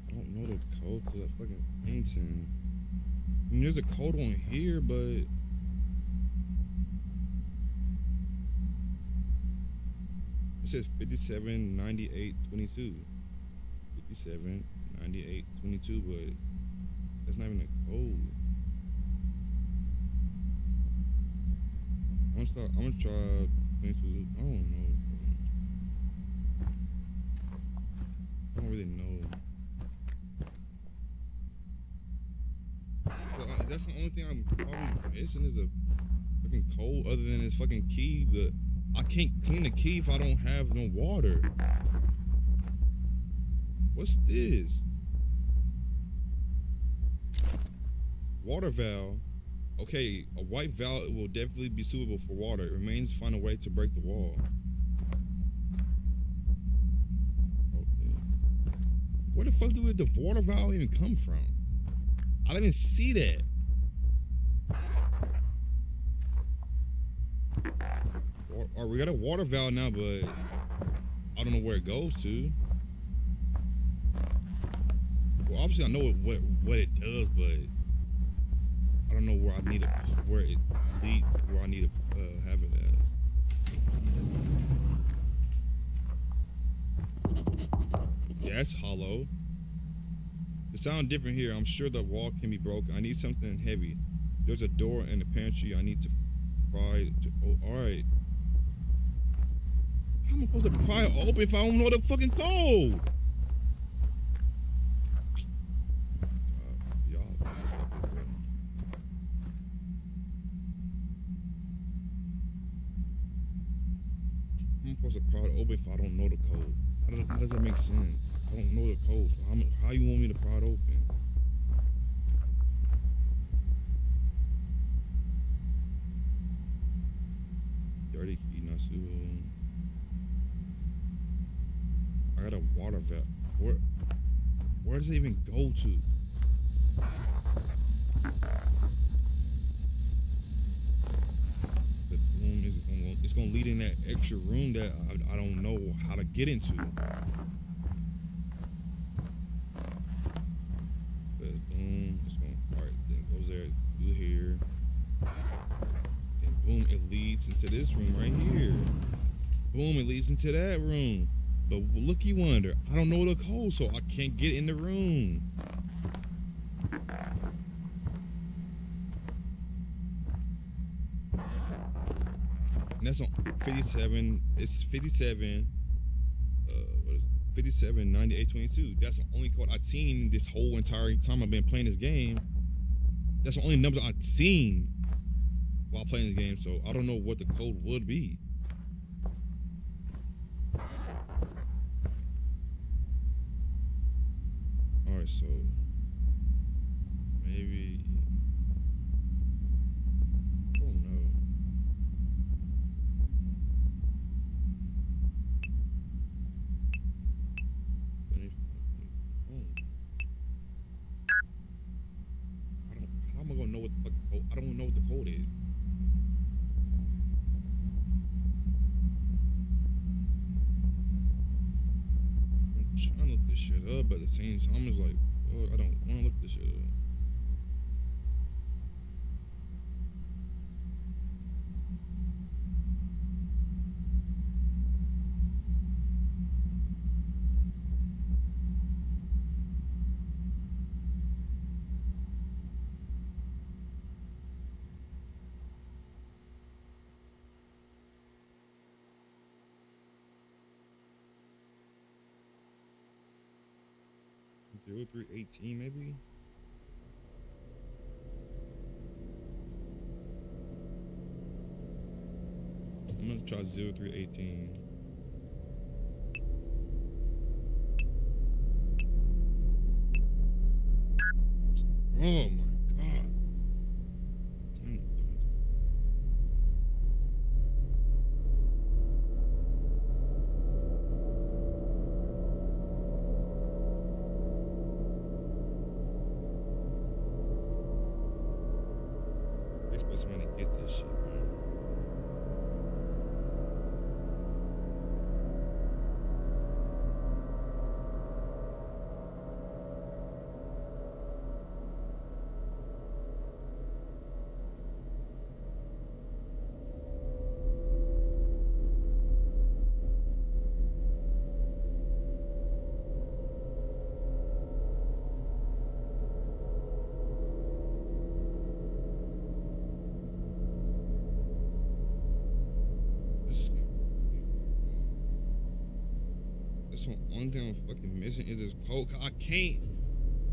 I don't know the code to that fucking painting. I mean, there's a code on here, but it says 579822. 579822, but that's not even a code. I'm gonna try 22. I don't know. I don't really know. So, that's the only thing I'm probably missing is a fucking code other than this fucking key, but I can't clean the key if I don't have no water. What's this? Water valve. Okay, a white valve will definitely be suitable for water. It remains to find a way to break the wall. Okay. Where the fuck did the water valve even come from? I didn't even see that. Or we got a water valve now, but I don't know where it goes to. Well, obviously I know what it does, but I don't know where I need it, where I need to have it at. Yeah, it's hollow. It sounds different here. I'm sure the wall can be broken. I need something heavy. There's a door in the pantry. I need to pry. Oh, all right. How am I supposed to pry it open if I don't know the fucking code? I'm supposed to pry it open if I don't know the code. How does that make sense? I don't know the code. So how you want me to pry it open? Dirty key, not suitable. I got a water valve. Where does it even go to? The boom it's gonna lead in that extra room that I don't know how to get into. Boom, it's gonna alright, then goes there, through here. And boom, it leads into this room right here. Boom, it leads into that room. But looky wonder, I don't know the code, so I can't get in the room. And that's on 57. It's 57. What is it? 57 98 22. That's the only code I've seen this whole entire time I've been playing this game. That's the only numbers I've seen while playing this game, so I don't know what the code would be. Alright, so maybe I don't know. How am I gonna know what the fucking code? I don't know what the code is. I'm trying to look this shit up, but at the same time, it's like, oh, I don't want to look this shit up. Zero 0318 maybe? I'm gonna try 0318. Oh my god. They supposed to want to get this shit, man. That's the only thing I'm fucking missing is this code. I can't.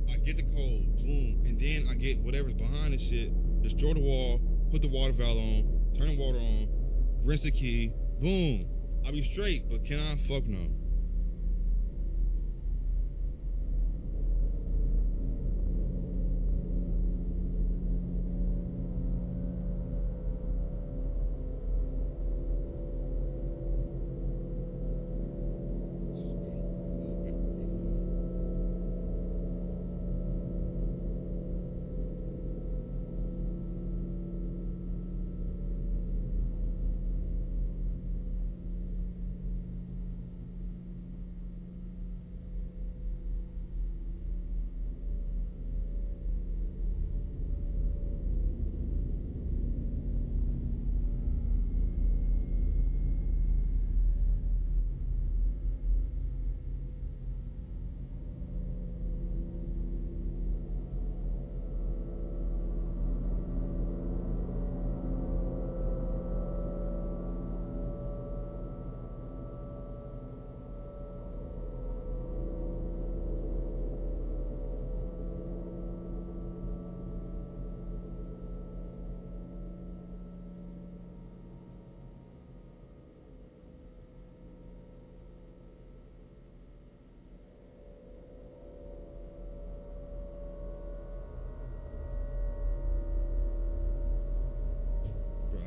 I get the code, boom, and then I get whatever's behind the shit. Destroy the wall, put the water valve on, turn the water on, rinse the key, boom. I'll be straight, but can I? Fuck no.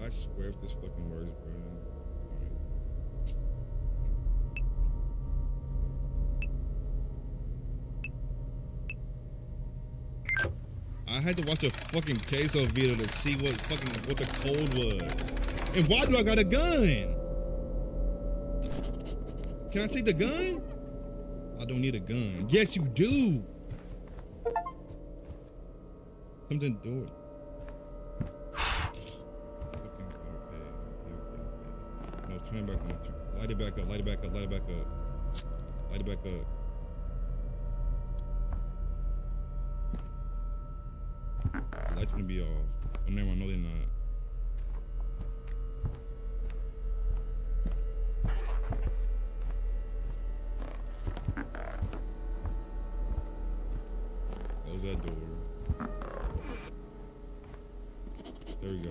I swear if this fucking works, bro. Alright. I had to watch a fucking queso video to see what the code was. And why do I got a gun? Can I take the gun? I don't need a gun. Yes, you do. Something do it. No, turn it back on. Light it back up, light it back up, light it back up. Light it back up. The light's gonna be off. Oh, never mind, no they're not. Close that door. There we go.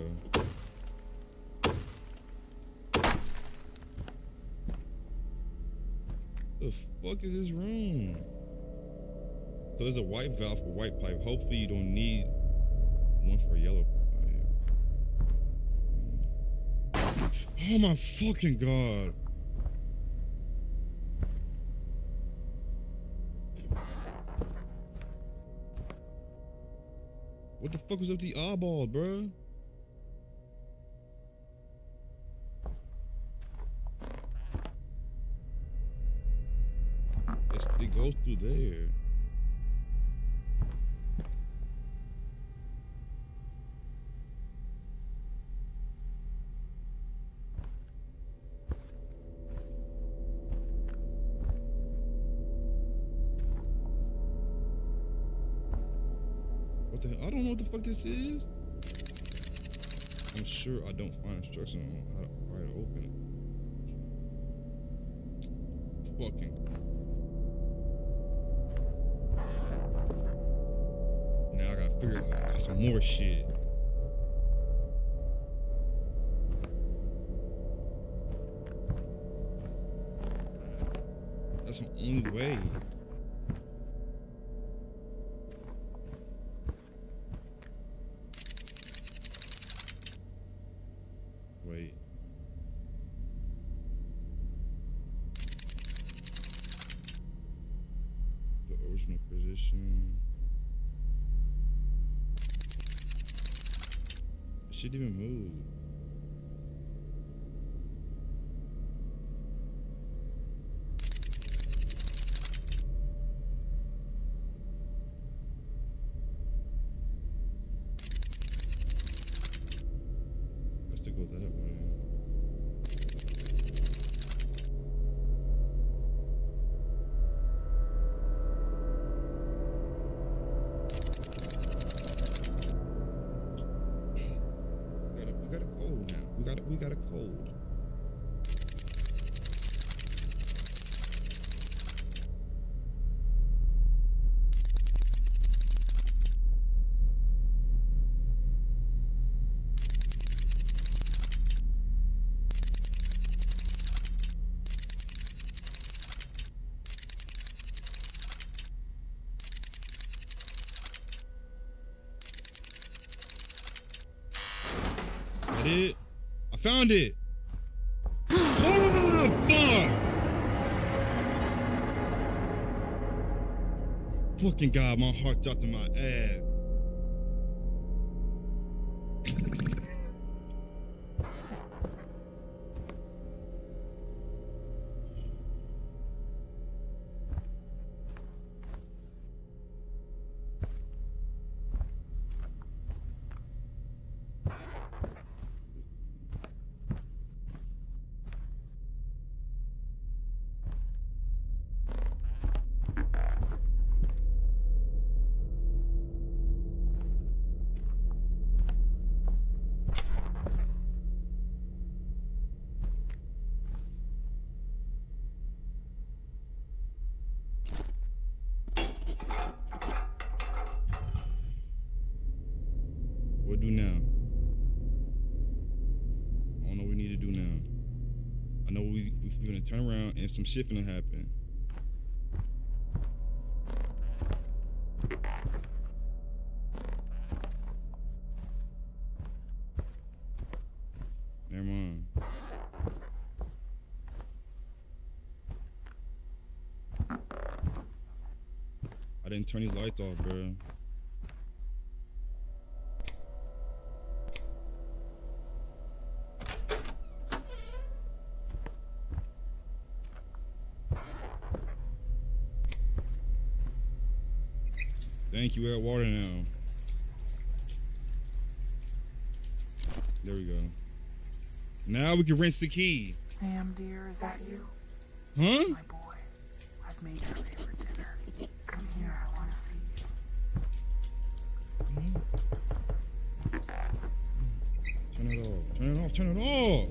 The fuck is this room? So there's a white valve for white pipe. Hopefully you don't need one for a yellow pipe. Oh my fucking god. What the fuck was up with the eyeball, bro? It goes through there. What the hell? I don't know what the fuck this is. I'm sure I don't find instructions on how to open it. Fucking. Now I gotta figure out some more shit. That's the only way. Wait. The original position. It shouldn't even move. Has to go that way. We got a code now. We got a code. it? I found it. Oh, fuck! Fucking God, my heart dropped in my ass. What do now? I don't know what we need to do now. I know we're gonna turn around and some shit finna happen. Never mind. I didn't turn these lights off, bro. Thank you, we're at water now. There we go. Now we can rinse the key. Sam, dear, is that you? Huh? My boy, I've made your favorite dinner. Come here, I want to see you. Turn it off. Turn it off. Turn it off.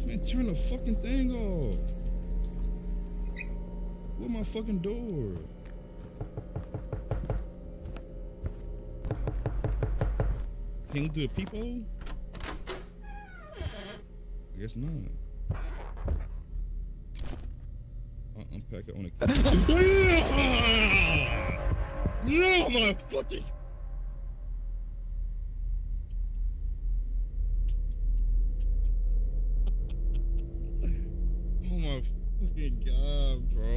Man, turn the fucking thing off. What my fucking door? Can you do a peephole? I guess not. I'll unpack it on a No, my fucking. Oh my fucking God, bro.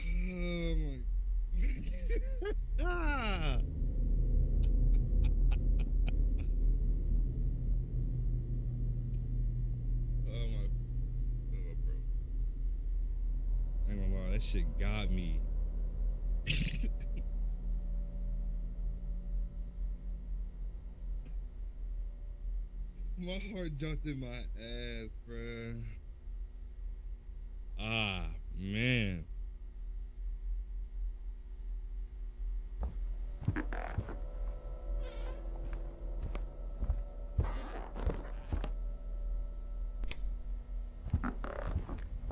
Oh my. Ah. Oh my. Oh, bro. I ain't gonna lie, that shit got me. My heart jumped in my ass, bruh. Ah, man.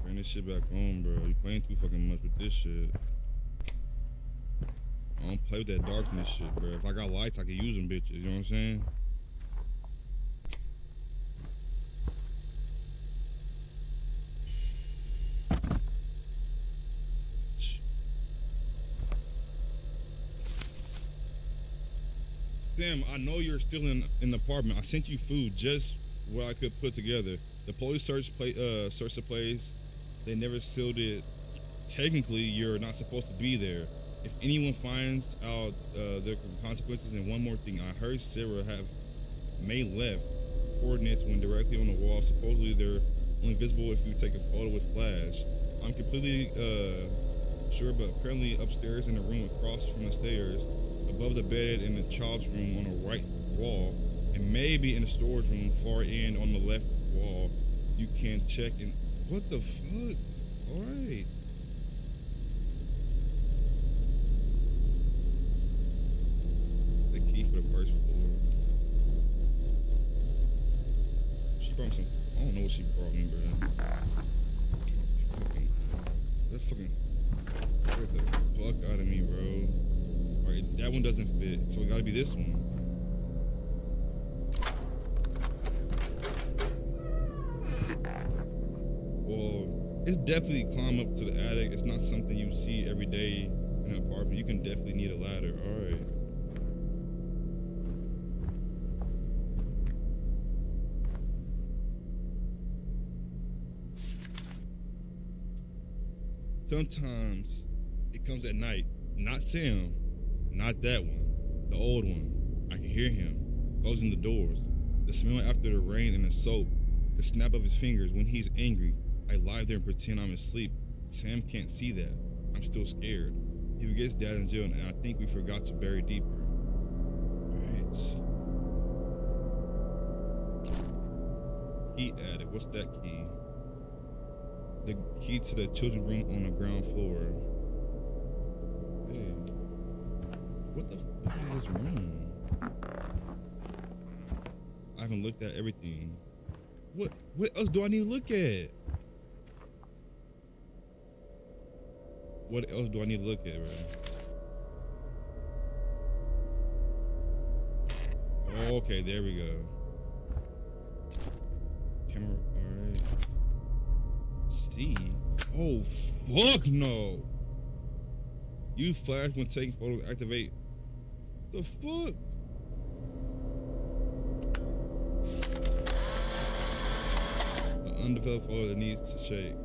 Bring this shit back home, bro. You playing too fucking much with this shit. I don't play with that darkness shit, bro. If I got lights, I can use them bitches. You know what I'm saying? Sam, I know you're still in the apartment. I sent you food, just what I could put together. The police searched the place. They never sealed it. Technically, you're not supposed to be there. If anyone finds out, there could be consequences. And one more thing, I heard Sarah may left coordinates when directly on the wall. Supposedly, they're only visible if you take a photo with flash. I'm completely sure, but apparently upstairs in the room across from the stairs, above the bed in the child's room on the right wall, and maybe in the storage room far in on the left wall. You can check in. What the fuck? All right. The key for the first floor. She brought me some. I don't know what she brought me, bro. That fucking scared the fuck out of me, bro. Alright, that one doesn't fit, so it gotta be this one. Well, It's definitely climb up to the attic. It's not something you see every day in an apartment. You can definitely need a ladder. All right. Sometimes it comes at night. Not Sam. Not that one. The old one. I can hear him closing the doors. The smell after the rain and the soap. The snap of his fingers when he's angry. I lie there and pretend I'm asleep. Sam can't see that. I'm still scared. He forgets Dad in jail, and I think we forgot to bury deeper. Alright. Key added. What's that key? The key to the children's room on the ground floor. Hey. What the fuck is this room? I haven't looked at everything. What else do I need to look at? What else do I need to look at, bro? Oh, okay, there we go. Camera, alright. See? Oh, fuck no! Use flash when taking photos, activate. The fuck? An undeveloped photo that needs to shake.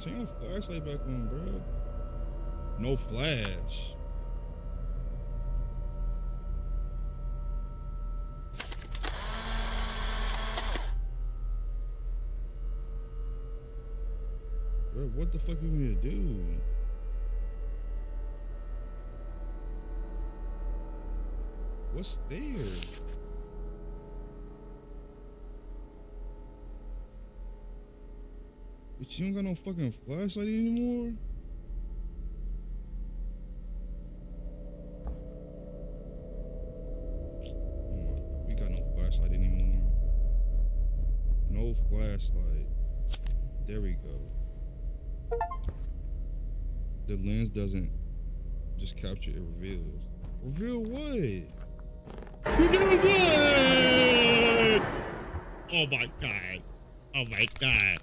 Turn your flashlight back on, bro. No flash. Bro, what the fuck you want me to do? What's there? But you don't got no fucking flashlight anymore? We got no flashlight anymore. No flashlight. There we go. The lens doesn't just capture, it reveals. Reveal what? Reveal what? Oh my god. Oh my god.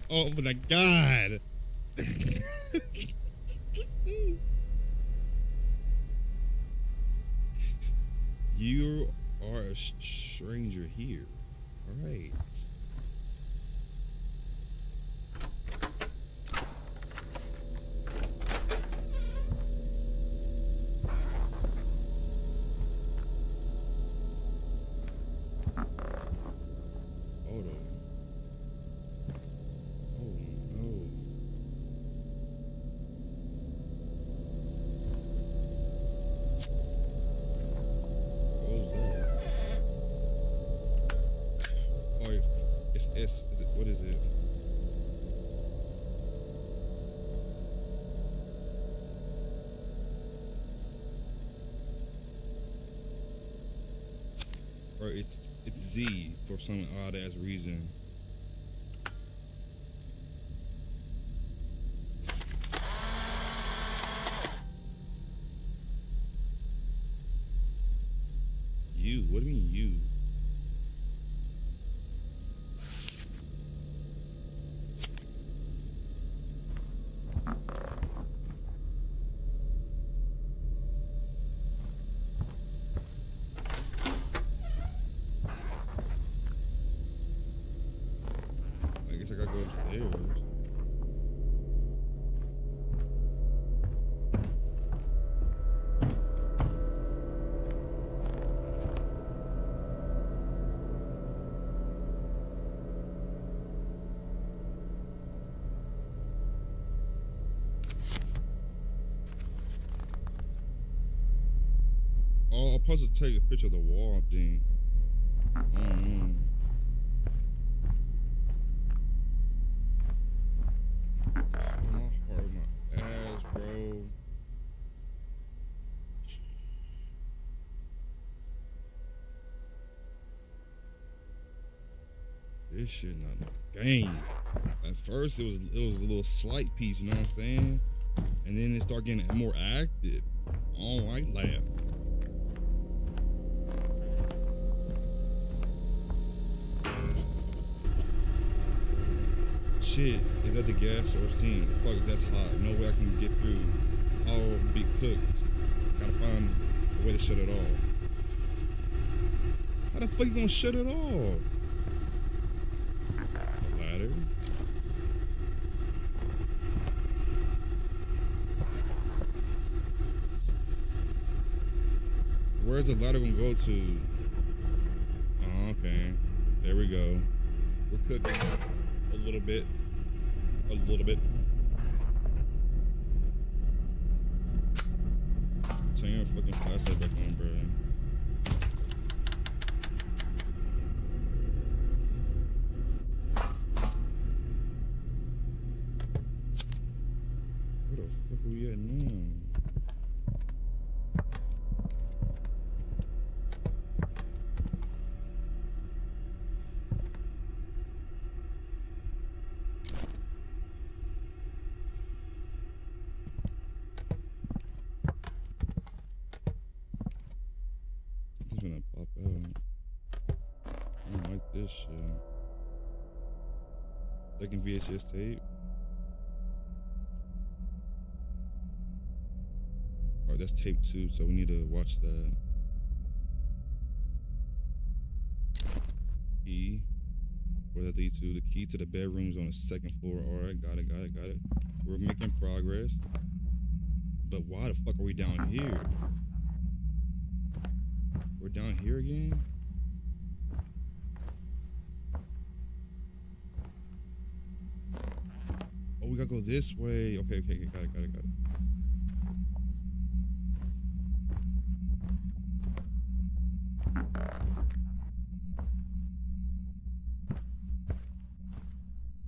Oh my god. You are a stranger here. All right. Hold on. Oh no. What was that? Oh, it's S. Is it? What is it? Or it's Z for some odd ass reason. You? What do you mean you? I guess I gotta go upstairs. Oh, I'm supposed to take a picture of the wall thing. Mm-hmm. My heart, my ass, bro. This shit not a game. At first, it was a little slight piece, you know what I'm saying? and then it start getting more active. I don't like that. Shit, is that the gas or steam? Fuck, that's hot. No way I can get through. I'll be cooked. Gotta find a way to shut it off. How the fuck you gonna shut it off? A ladder? Where's the ladder gonna go to? Oh, okay. There we go. We're cooking a little bit. A little bit. Turn your fucking flashlight back on, bro. Where the fuck are we at now? Something's gonna pop out. I don't like this shit. Second VHS tape. Alright, that's tape 2, so we need to watch that. Key. Where that lead to? The key to the bedroom's on the 2nd floor. Alright, got it. We're making progress. But why the fuck are we down here? We're down here again? Oh, we gotta go this way. Okay, got it.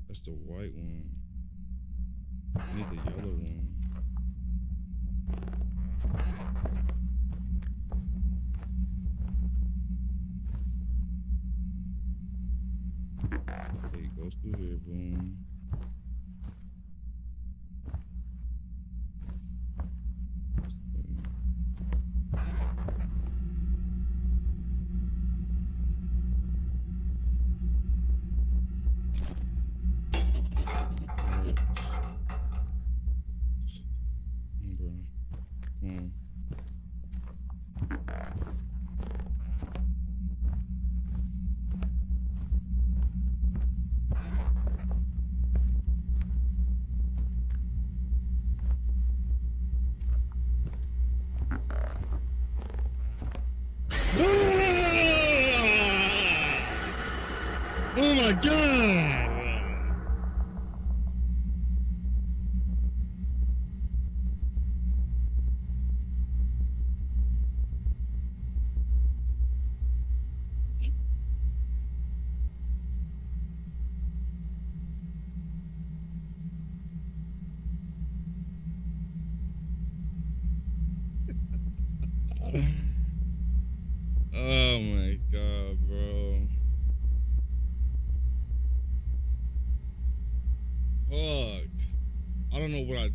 That's the white one. I need the yellow one. Okay, it goes through here, boom. Oh my god! Oh my god, bro. Fuck. I don't know what I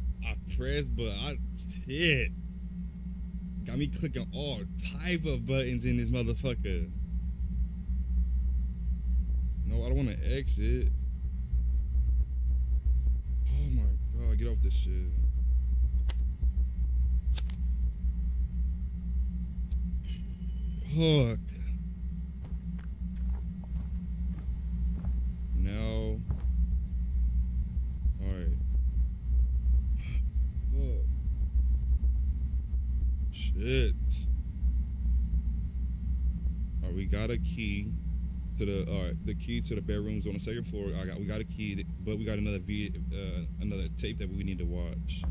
pressed, but shit. Got me clicking all type of buttons in this motherfucker. No, I don't want to exit. Oh my god, get off this shit. Fuck. Now. Alright. Fuck. Shit. Alright, we got a key to the key to the bedrooms on the 2nd floor. We got a key, but we got another another tape that we need to watch.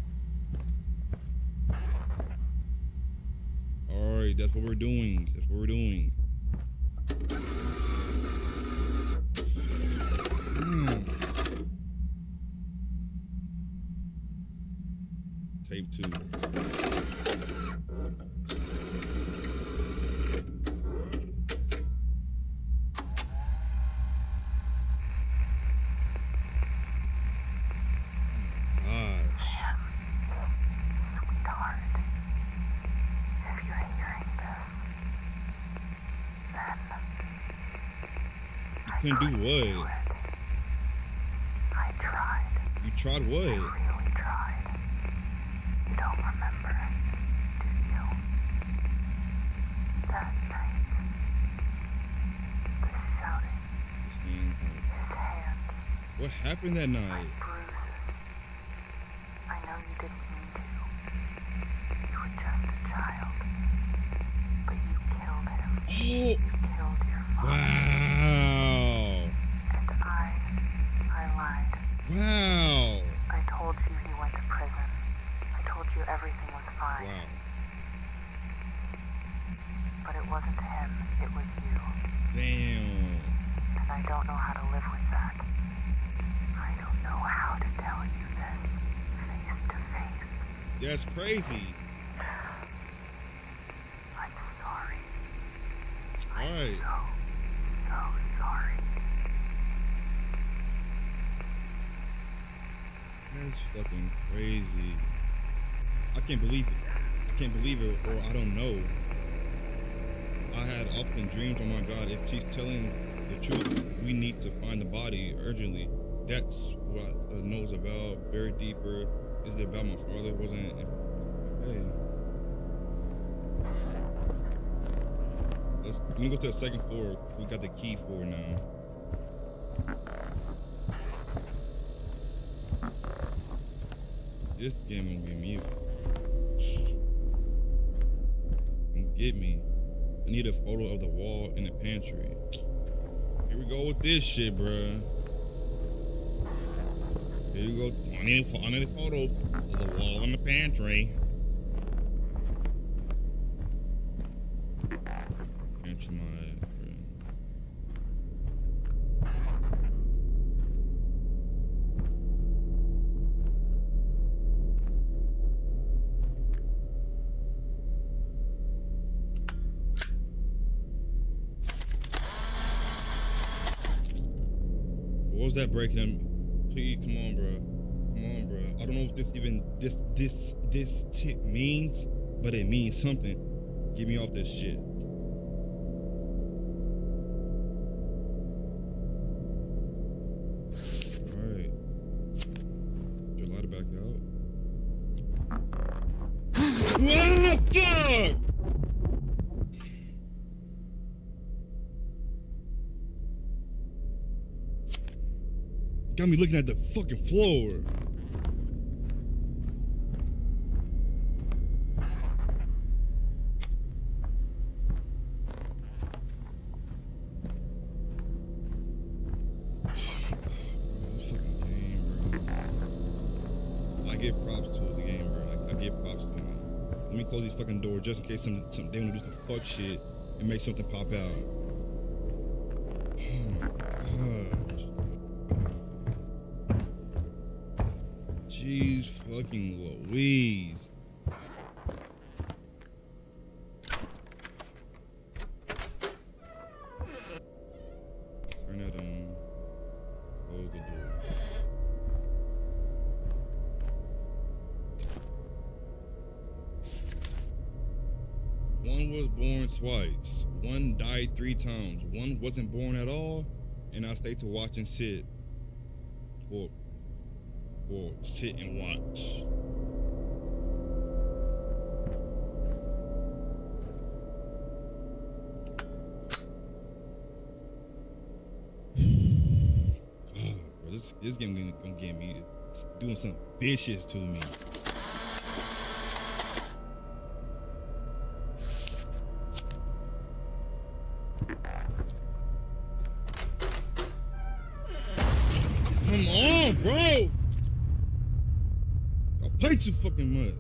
Alright, that's what we're doing. Tape 2. Gosh. couldn't do couldn't do what? it. I tried. You tried I what? really tried. You don't remember, do you? That night. The shouting. His hand. What happened that My night? bruises. I know you didn't mean to. You were just a child. But you killed him. Oh, You killed your father. wow. And I lied. Wow. I told you he went to prison. I told you everything was fine. Wow. But it wasn't him, it was you. Damn. And I don't know how to live with that. I don't know how to tell you this face to face. That's crazy. I'm sorry. Alright. So sorry. That's fucking crazy. I can't believe it. I can't believe it, or I don't know. I had often dreams, oh my God, if she's telling the truth, we need to find the body urgently. That's what the note's about. Buried deeper. Is it about my father? Wasn't it? Hey. We're gonna go to the second floor. We got the key for it now. This game gonna get me. Don't get me. I need a photo of the wall in the pantry. Here we go with this shit, bruh. Here you go. I need a photo of the wall in the pantry. Pantry my friend. What was that breaking them? Please, come on, bro. Come on, bro. I don't know what this shit means, but it means something. Get me off this shit. Alright. Your lighter back out. What the fuck? Got me looking at the fucking floor. This fucking game, bro. I give props to the game, bro. I give props to it. Let me close these fucking doors just in case they want to do some fuck shit and make something pop out. Oh my gosh. Jeez fucking Louise. Turn that on. Close the door. One was born twice. One died 3 times. One wasn't born at all, and I stayed to watch and sit. Or sit and watch. God, bro, this game gonna get me. It's doing something vicious to me. Come on, bro! I play too fucking much.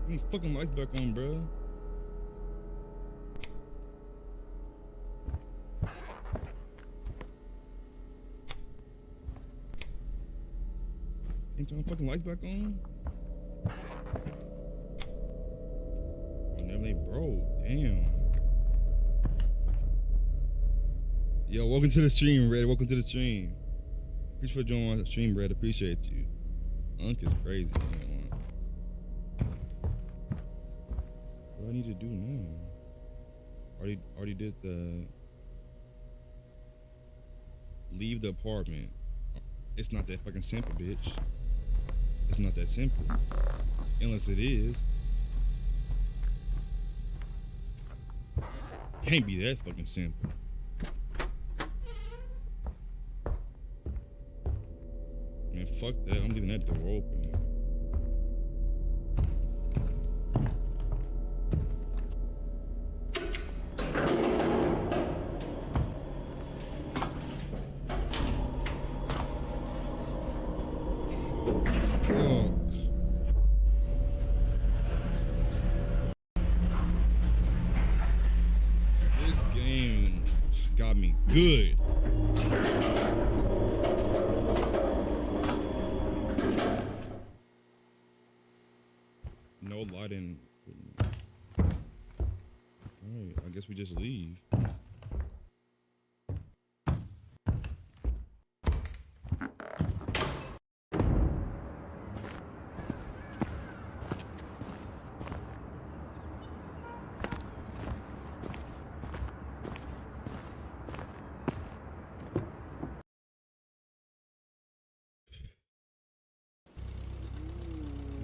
Give me fucking lights back on, bro. Ain't turn fucking lights back on? Oh, never they broke. Damn. Yo, welcome to the stream, Red. Welcome to the stream. Thanks for joining my stream, Red. Appreciate you. Unc is crazy. What do I need to do now? Already did the leave the apartment. It's not that fucking simple, bitch. It's not that simple. Unless it is. Can't be that fucking simple. Man, fuck that. I'm leaving that door open. This game got me good. No lighting. Alright, I guess we just leave.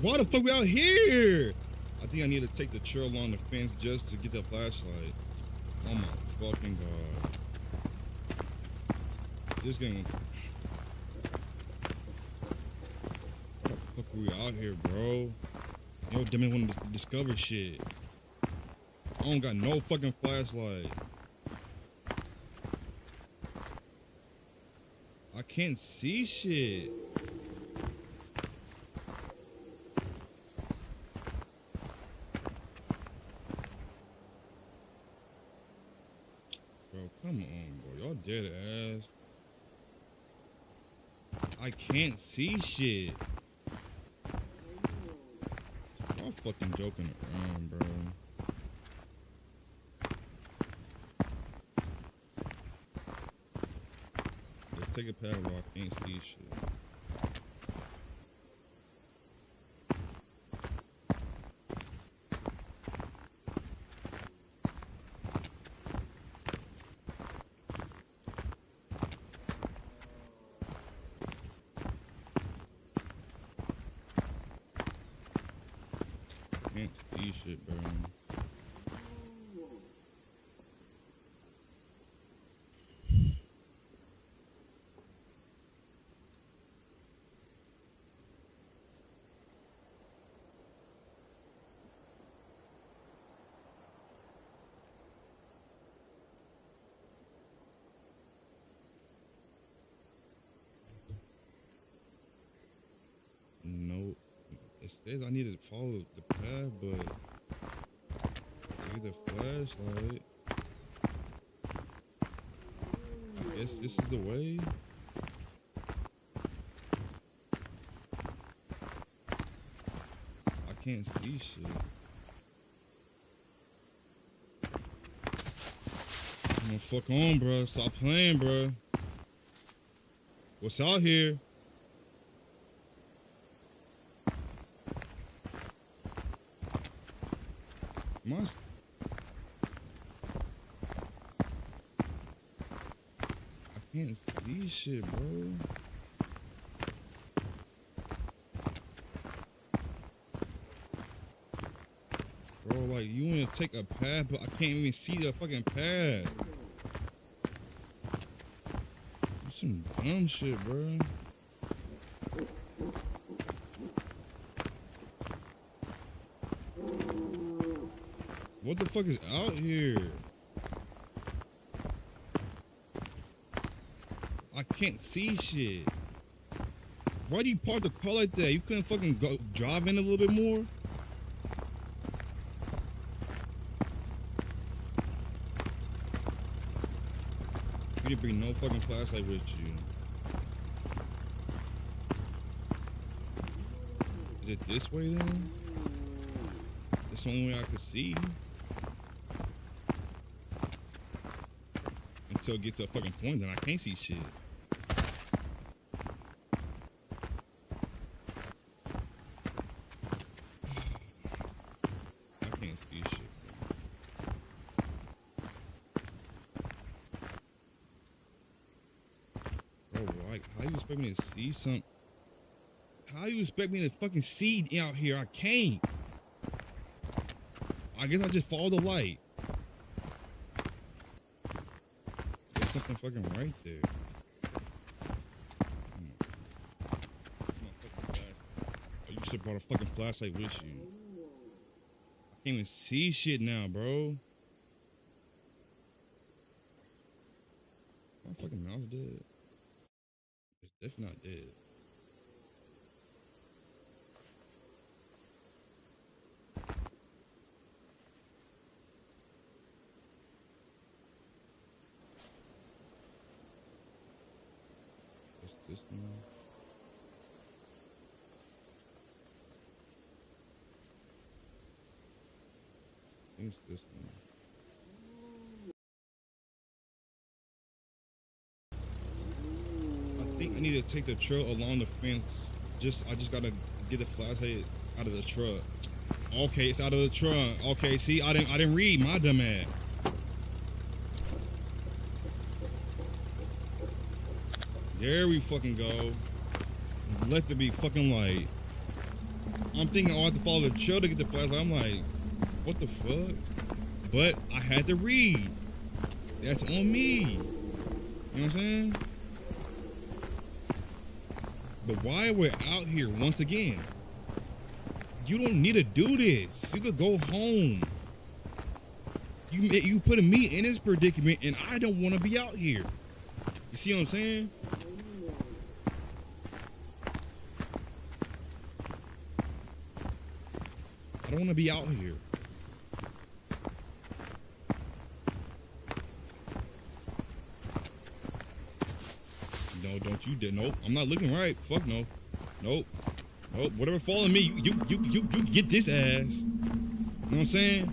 Why the fuck we out here? I think I need to take the chair along the fence just to get the flashlight. Oh my fucking god. This game. Why the fuck are we out here, bro? Yo, damn, want to discover shit. I don't got no fucking flashlight. I can't see shit. Bro, come on, bro. Y'all dead ass. I can't see shit. Y'all fucking joking around, bro. Let's take a pad walk. Can't see shit. Can't see shit, bro. Nope. It says I need to follow the path, but I need a flashlight. I guess this is the way. I can't see shit. Come on, fuck on, bro. Stop playing, bro. What's out here? Must. I can't see shit, bro. Bro, like, you want to take a path, but I can't even see the fucking path. That's some dumb shit, bro. What the fuck is out here? I can't see shit. Why do you park the car like that? You couldn't fucking go drive in a little bit more? You didn't bring no fucking flashlight with you. Is it this way then? That's the only way I could see. Until it gets to a fucking point, then I can't see shit. I can't see shit. How you expect me to see something? How you expect me to fucking see out here? I can't. I guess I just follow the light. There's something fucking right there. Oh, you should have brought a fucking flashlight with you. I can't even see shit now, bro. My fucking mouse dead. It's not dead. This one. I think it's this one. I think I need to take the trail along the fence. I just gotta get the flashlight out of the truck. Okay, it's out of the truck. Okay, see, I didn't read, my dumb ass. There we fucking go. Let there be fucking light. I'm thinking I'll have to follow the trail to get the flashlight. I'm like, what the fuck? But I had to read. That's on me. You know what I'm saying? But why we're out here once again? You don't need to do this. You could go home. You putting me in this predicament, and I don't want to be out here. You see what I'm saying? I don't want to be out here. No, don't you dare. Nope, I'm not looking right. Fuck no. Nope. Nope. Whatever following me, you get this ass. You know what I'm saying?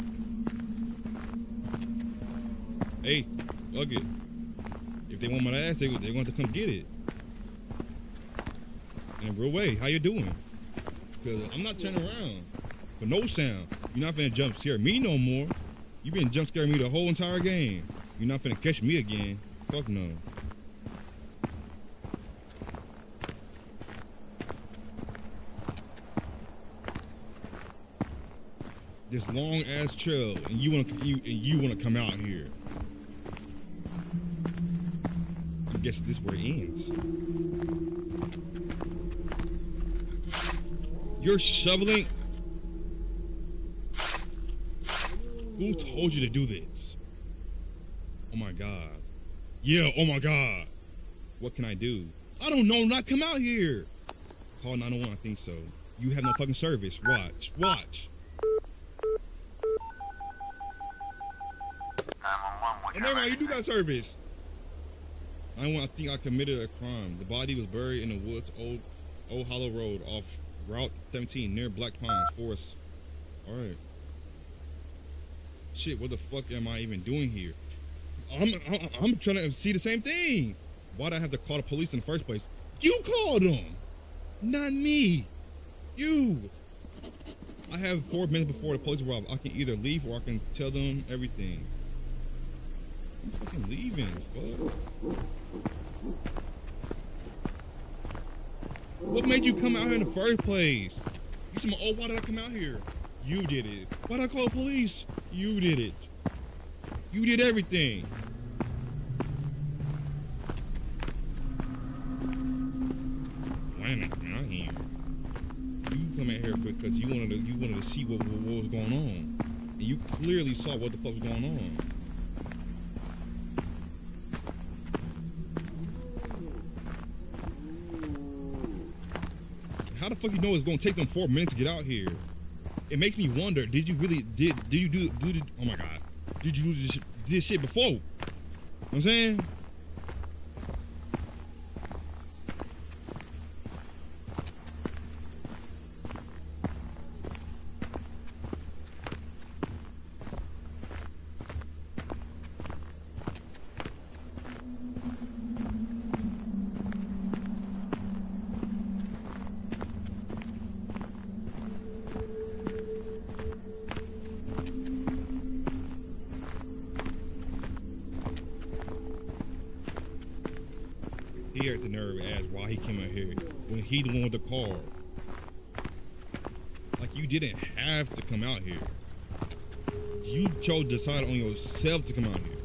Hey, fuck it. If they want my ass, they want to come get it. In a real way. How you doing? Because I'm not turning around for no sound. You're not finna jump scare me no more. You been jump scaring me the whole entire game. You're not finna catch me again. Fuck no. This long ass trail, and you wanna come out here. I guess this is where it ends. You're shoveling. Who told you to do this? Oh my god. Yeah, oh my god. What can I do? I don't know, not come out here. Call 911, I think so. You have no fucking service. Watch. Oh, never mind, you do got service. I think I committed a crime. The body was buried in the woods, Old Hollow Road off Route 17 near Black Pines Forest. Alright. Shit, what the fuck am I even doing here? I'm trying to see the same thing. Why'd I have to call the police in the first place? You called them, not me. You. I have 4 minutes before the police arrive. I can either leave or I can tell them everything. I'm fucking leaving, fuck. What made you come out here in the first place? You said, oh, why did I come out here? You did it. Why did I call the police? You did it. You did everything. Why am I coming out here? You come out here because you wanted to see what was going on. And you clearly saw what the fuck was going on. How the fuck you know it's gonna take them 4 minutes to get out here? It makes me wonder, did you do oh my god, did you do this shit before? You know what I'm saying? He had the nerve to ask why he came out here when he the one with the car. Like, you didn't have to come out here. You chose to decide on yourself to come out here.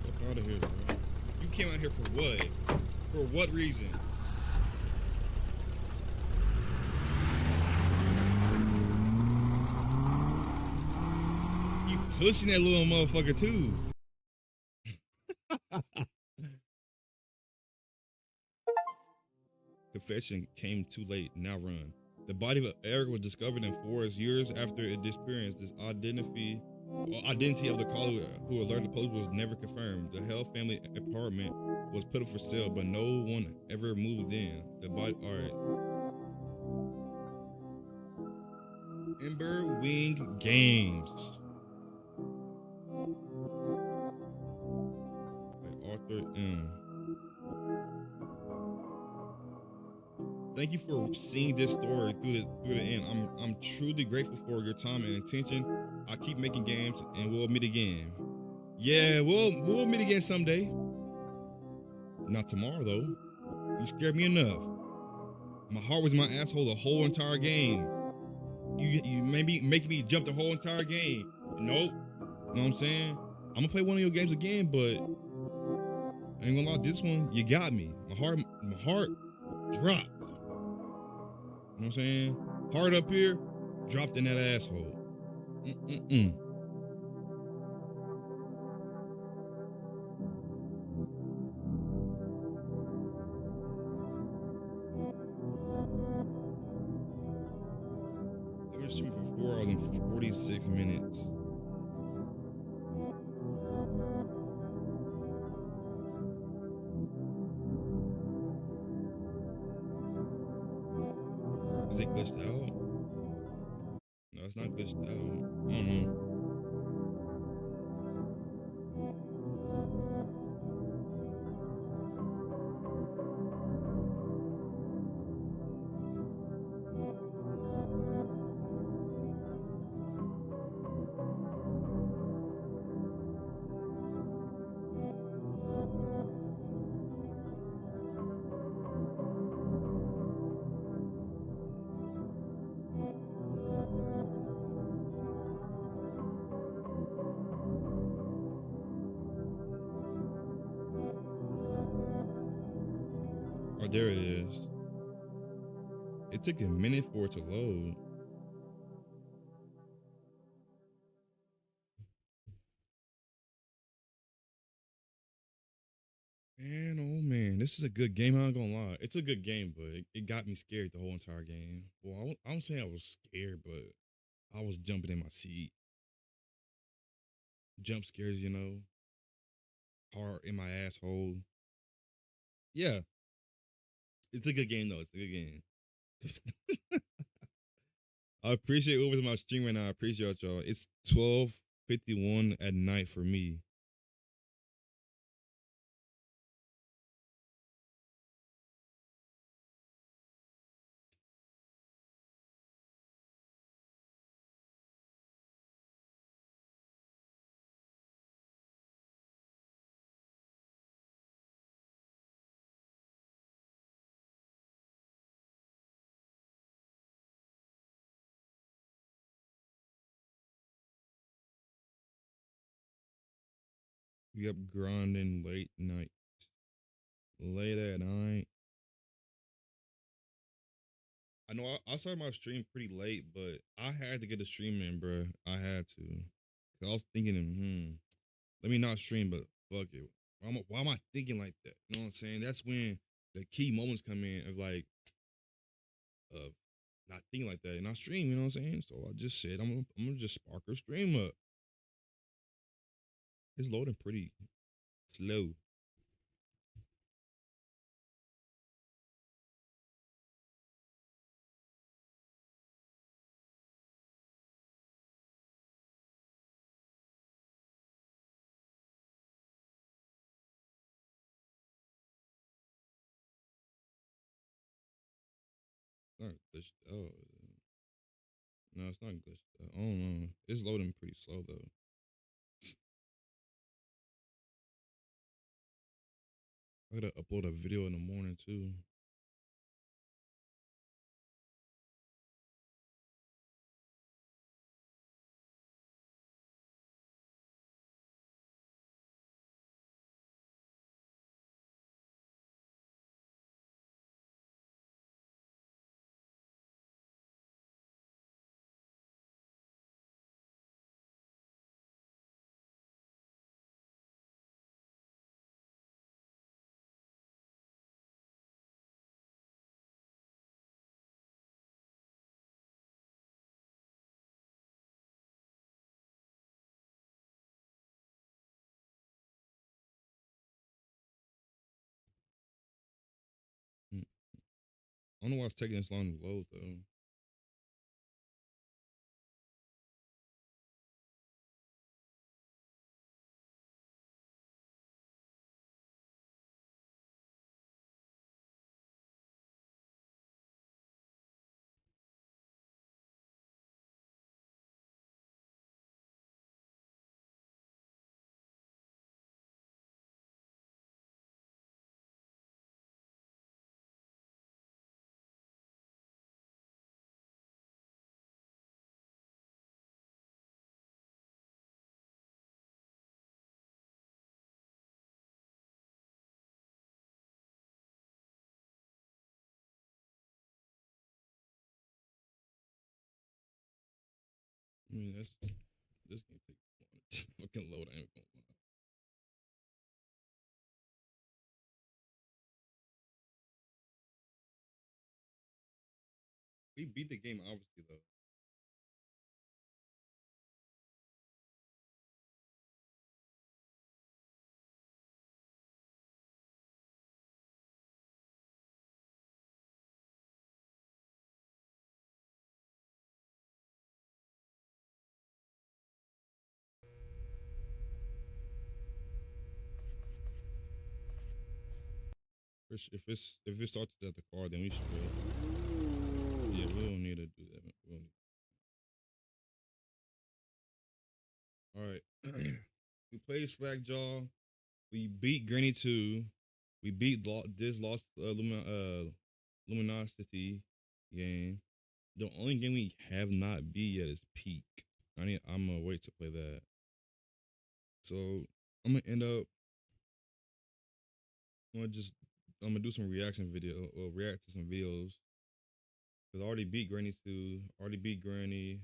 Fuck out of here, bro. You came out here for what? For what reason? You pushing that little motherfucker too. Confession came too late. Now run. The body of Eric was discovered in forest years after it disappearance. This identity of the caller who alerted the police was never confirmed. The Hell family apartment was put up for sale, but no one ever moved in. The body. All right. Ember Wing Games. By Arthur M. Thank you for seeing this story through the end. I'm truly grateful for your time and attention. I keep making games, and we'll meet again. Yeah, we'll meet again someday. Not tomorrow though. You scared me enough. My heart was my asshole the whole entire game. You maybe make me jump the whole entire game. Nope. You know what I'm saying? I'm gonna play one of your games again, but I ain't gonna lie, this one you got me. My heart dropped. You know what I'm saying? Heart up here, dropped in that asshole. Mm-mm-mm. I've been streaming for 4 hours and 46 minutes. Is it glitched out? No, it's not glitched out. I don't know. Oh, there it is. It took a minute for it to load. Man, oh man, this is a good game. I'm not gonna lie, it's a good game, but it got me scared the whole entire game. Well, I don't say I was scared, but I was jumping in my seat. Jump scares, you know. Heart in my asshole. Yeah, it's a good game though. It's a good game. I appreciate whoever's my stream right now. I appreciate y'all. It's 12:51 at night for me. We up grinding late night. Late at night. I know I started my stream pretty late, but I had to get a stream in, bro. I had to. 'Cause I was thinking, let me not stream, but fuck it. Why am I thinking like that? You know what I'm saying? That's when the key moments come in of like, not thinking like that. And I stream, you know what I'm saying? So I just said, I'm gonna just spark her stream up. It's loading pretty slow. Not glitched out. No, it's not glitched. I don't know. It's loading pretty slow though. I gotta upload a video in the morning too. Mm. I don't know why it's taking this long to load though. I mean, this can take long to fucking load. I ain't gonna lie. We beat the game obviously though. If it starts at the car, then we should go. Yeah, we don't need to do that. We don't All right. We played Slackjaw. We beat Granny 2. We beat this lost Luminosity game. The only game we have not beat yet is Peak. I'm gonna wait to play that. So I'm gonna end up. I'm gonna just. I'm gonna do some reaction video or react to some videos. Cause I already beat Granny 2. Already beat Granny.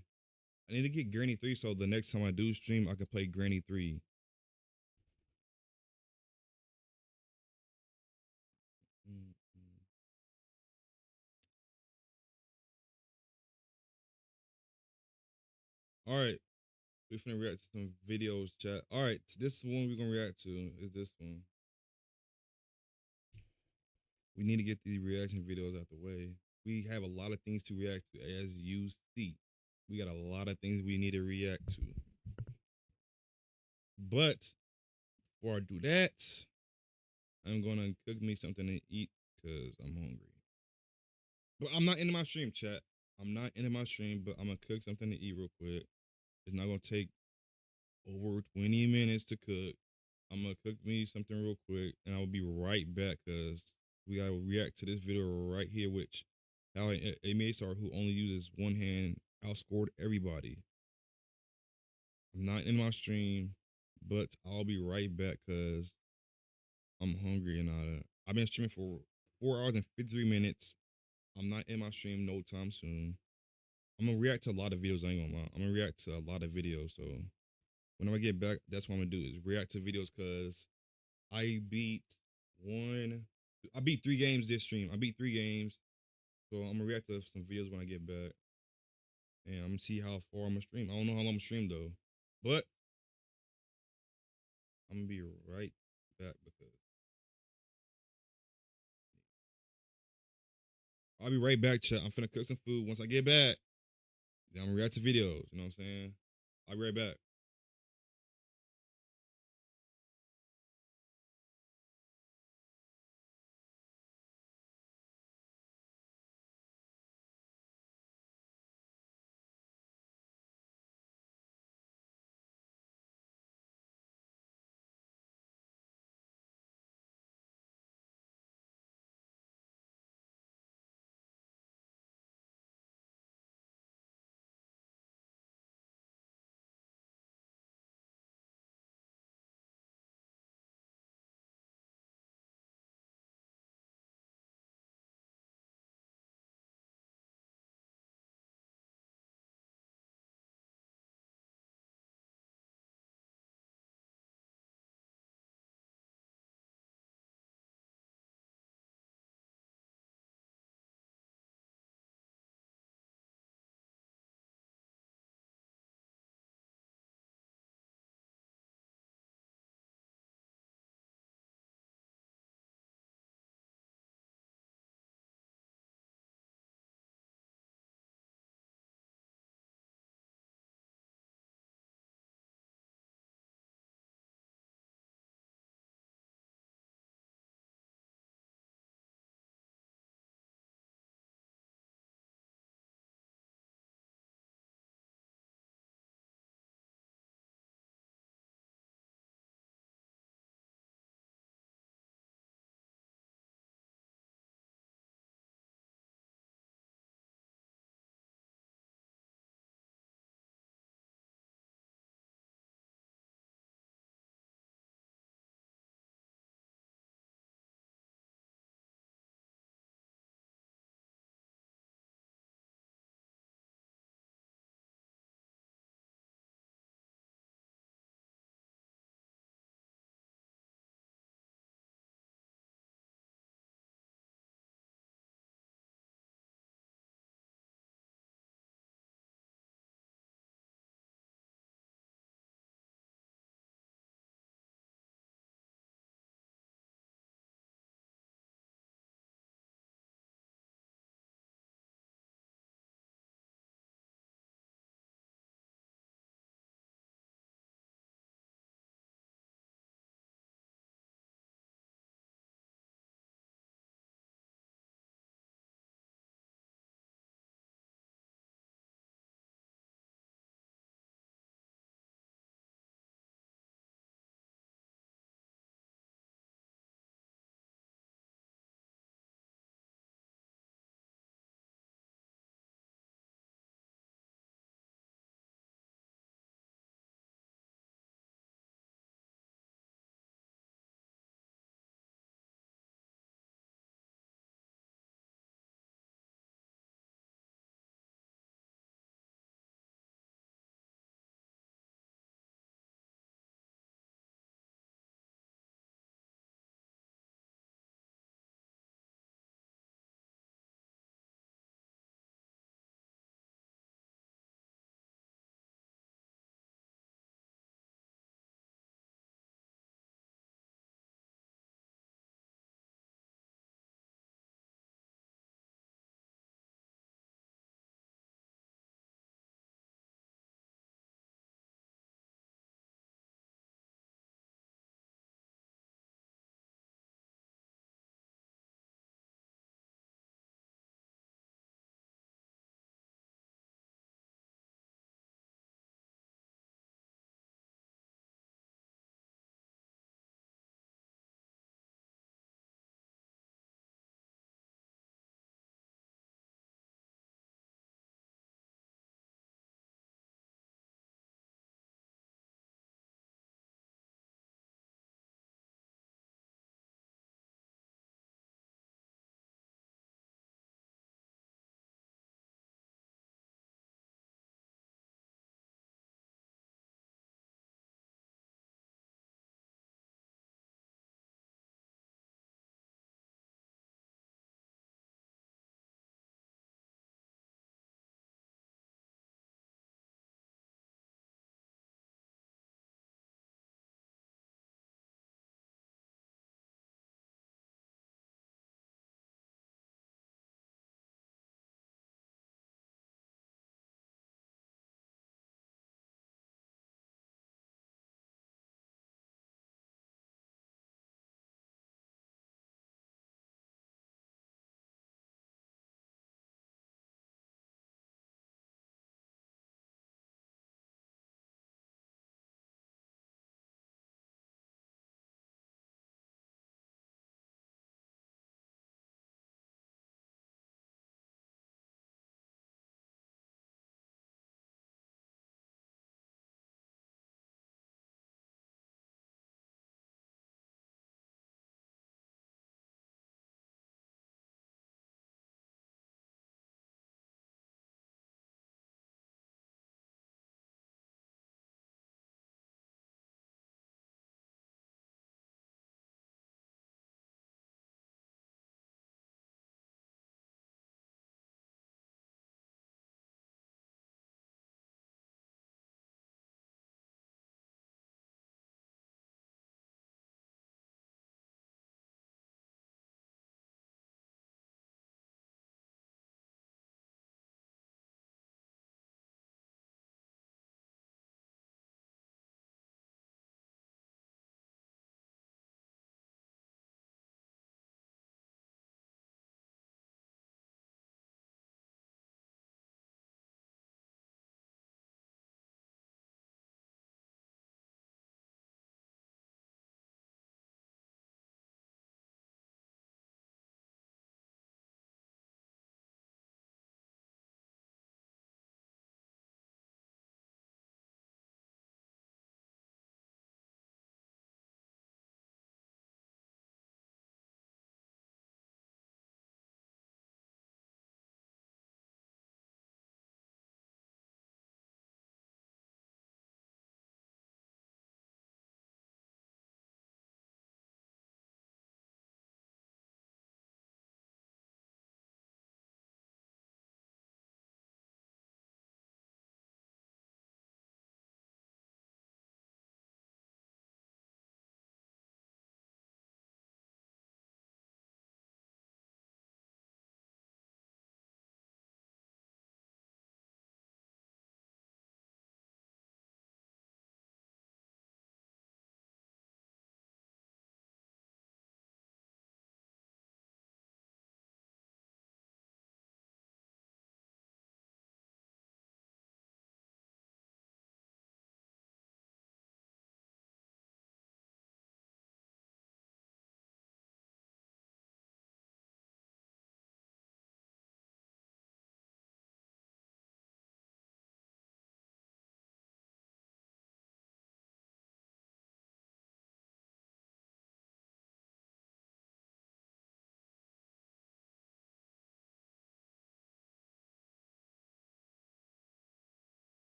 I need to get Granny 3 so the next time I do stream, I can play Granny 3. Mm-mm. All right. We finna react to some videos, chat. All right, this one we're gonna react to is this one. We need to get these reaction videos out the way. We have a lot of things to react to, as you see. We got a lot of things we need to react to. But before I do that, I'm gonna cook me something to eat because I'm hungry. But I'm not into my stream, chat. I'm not into my stream, but I'm gonna cook something to eat real quick. It's not gonna take over 20 minutes to cook. I'm gonna cook me something real quick, and I'll be right back because we gotta react to this video right here, which how a Masar who only uses one hand outscored everybody. I'm not in my stream, but I'll be right back because I'm hungry and I've been streaming for 4 hours and 53 minutes. I'm not in my stream no time soon. I'm gonna react to a lot of videos. I ain't gonna lie. I'm gonna react to a lot of videos. So when I get back, that's what I'm gonna do is react to videos because I beat 3 games this stream. I beat 3 games. So I'm gonna react to some videos when I get back. And I'm gonna see how far I'm gonna stream. I don't know how long I'm gonna stream though. But I'm gonna be right back because I'll be right back, chat. I'm finna cook some food. Once I get back, then I'm gonna react to videos. You know what I'm saying? I'll be right back.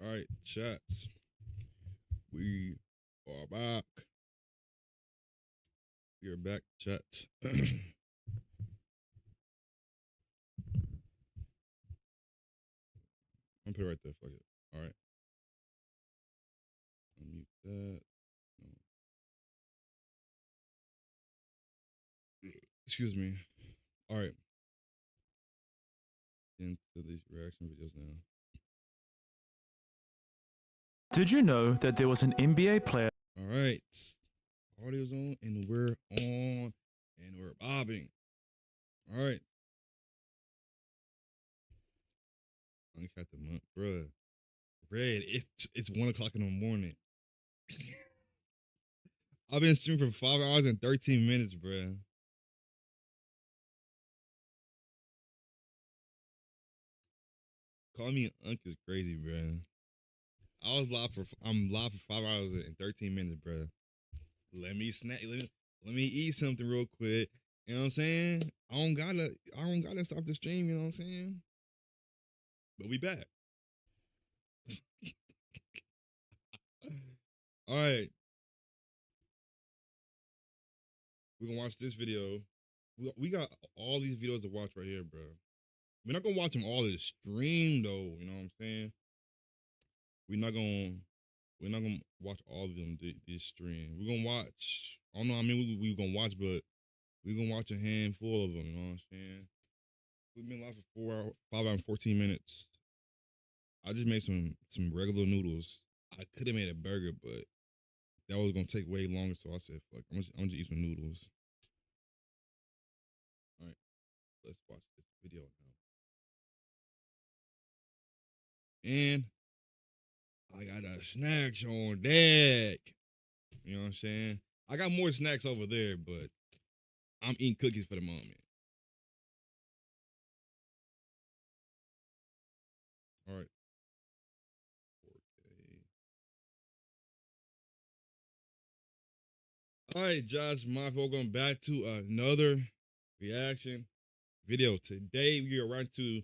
All right, chats. We are back. We are back, chats. I'm gonna put it right there. Fuck it. All right. Unmute that. Excuse me. All right. Into these reaction videos now. Did you know that there was an NBA player? All right. Audio's on and we're on and we're bobbing. All right. I got the month, bruh. Red, it's 1 o'clock in the morning. I've been streaming for 5 hours and 13 minutes, bruh. Calling me an unk is crazy, bruh. I'm live for 5 hours and 13 minutes, bruh. Let me snack. Let me eat something real quick. You know what I'm saying? I don't gotta stop the stream. You know what I'm saying? But we back. All right. We're gonna watch this video. We got all these videos to watch right here, bro. We're not gonna watch them all in the stream though. You know what I'm saying? We're not gonna watch all of them this stream. We're gonna watch. I don't know. I mean, we're gonna watch, but we're gonna watch a handful of them. You know what I'm saying? We've been live for 5 hours and 14 minutes. I just made some regular noodles. I could have made a burger, but that was gonna take way longer. So I said, "Fuck, I'm gonna just eat some noodles." All right, let's watch this video now. And I got a snacks on deck. You know what I'm saying? I got more snacks over there, but I'm eating cookies for the moment. All right. 4K. All right, Josh, welcome back to another reaction video. Today we are right to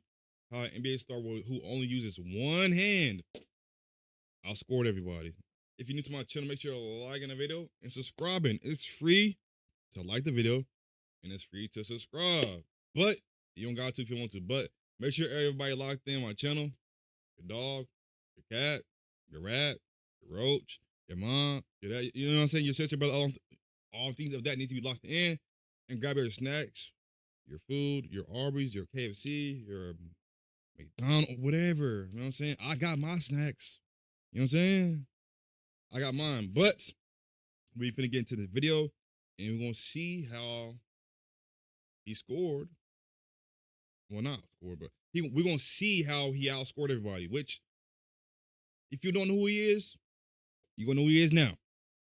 how an NBA star who only uses one hand outscored everybody. If you're new to my channel, make sure you're liking the video and subscribing. It's free to like the video and it's free to subscribe. But you don't got to if you want to. But make sure everybody locked in my channel. Your dog, your cat, your rat, your roach, your mom, your dad, you know what I'm saying? Your sister, brother, all things of that need to be locked in. And grab your snacks, your food, your Arby's, your KFC, your McDonald's, whatever. You know what I'm saying? I got my snacks. You know what I'm saying? I got mine. But we finna get into the video and we're gonna see how he scored. Well, not scored, but we're gonna see how he outscored everybody, which if you don't know who he is, you're gonna know who he is now.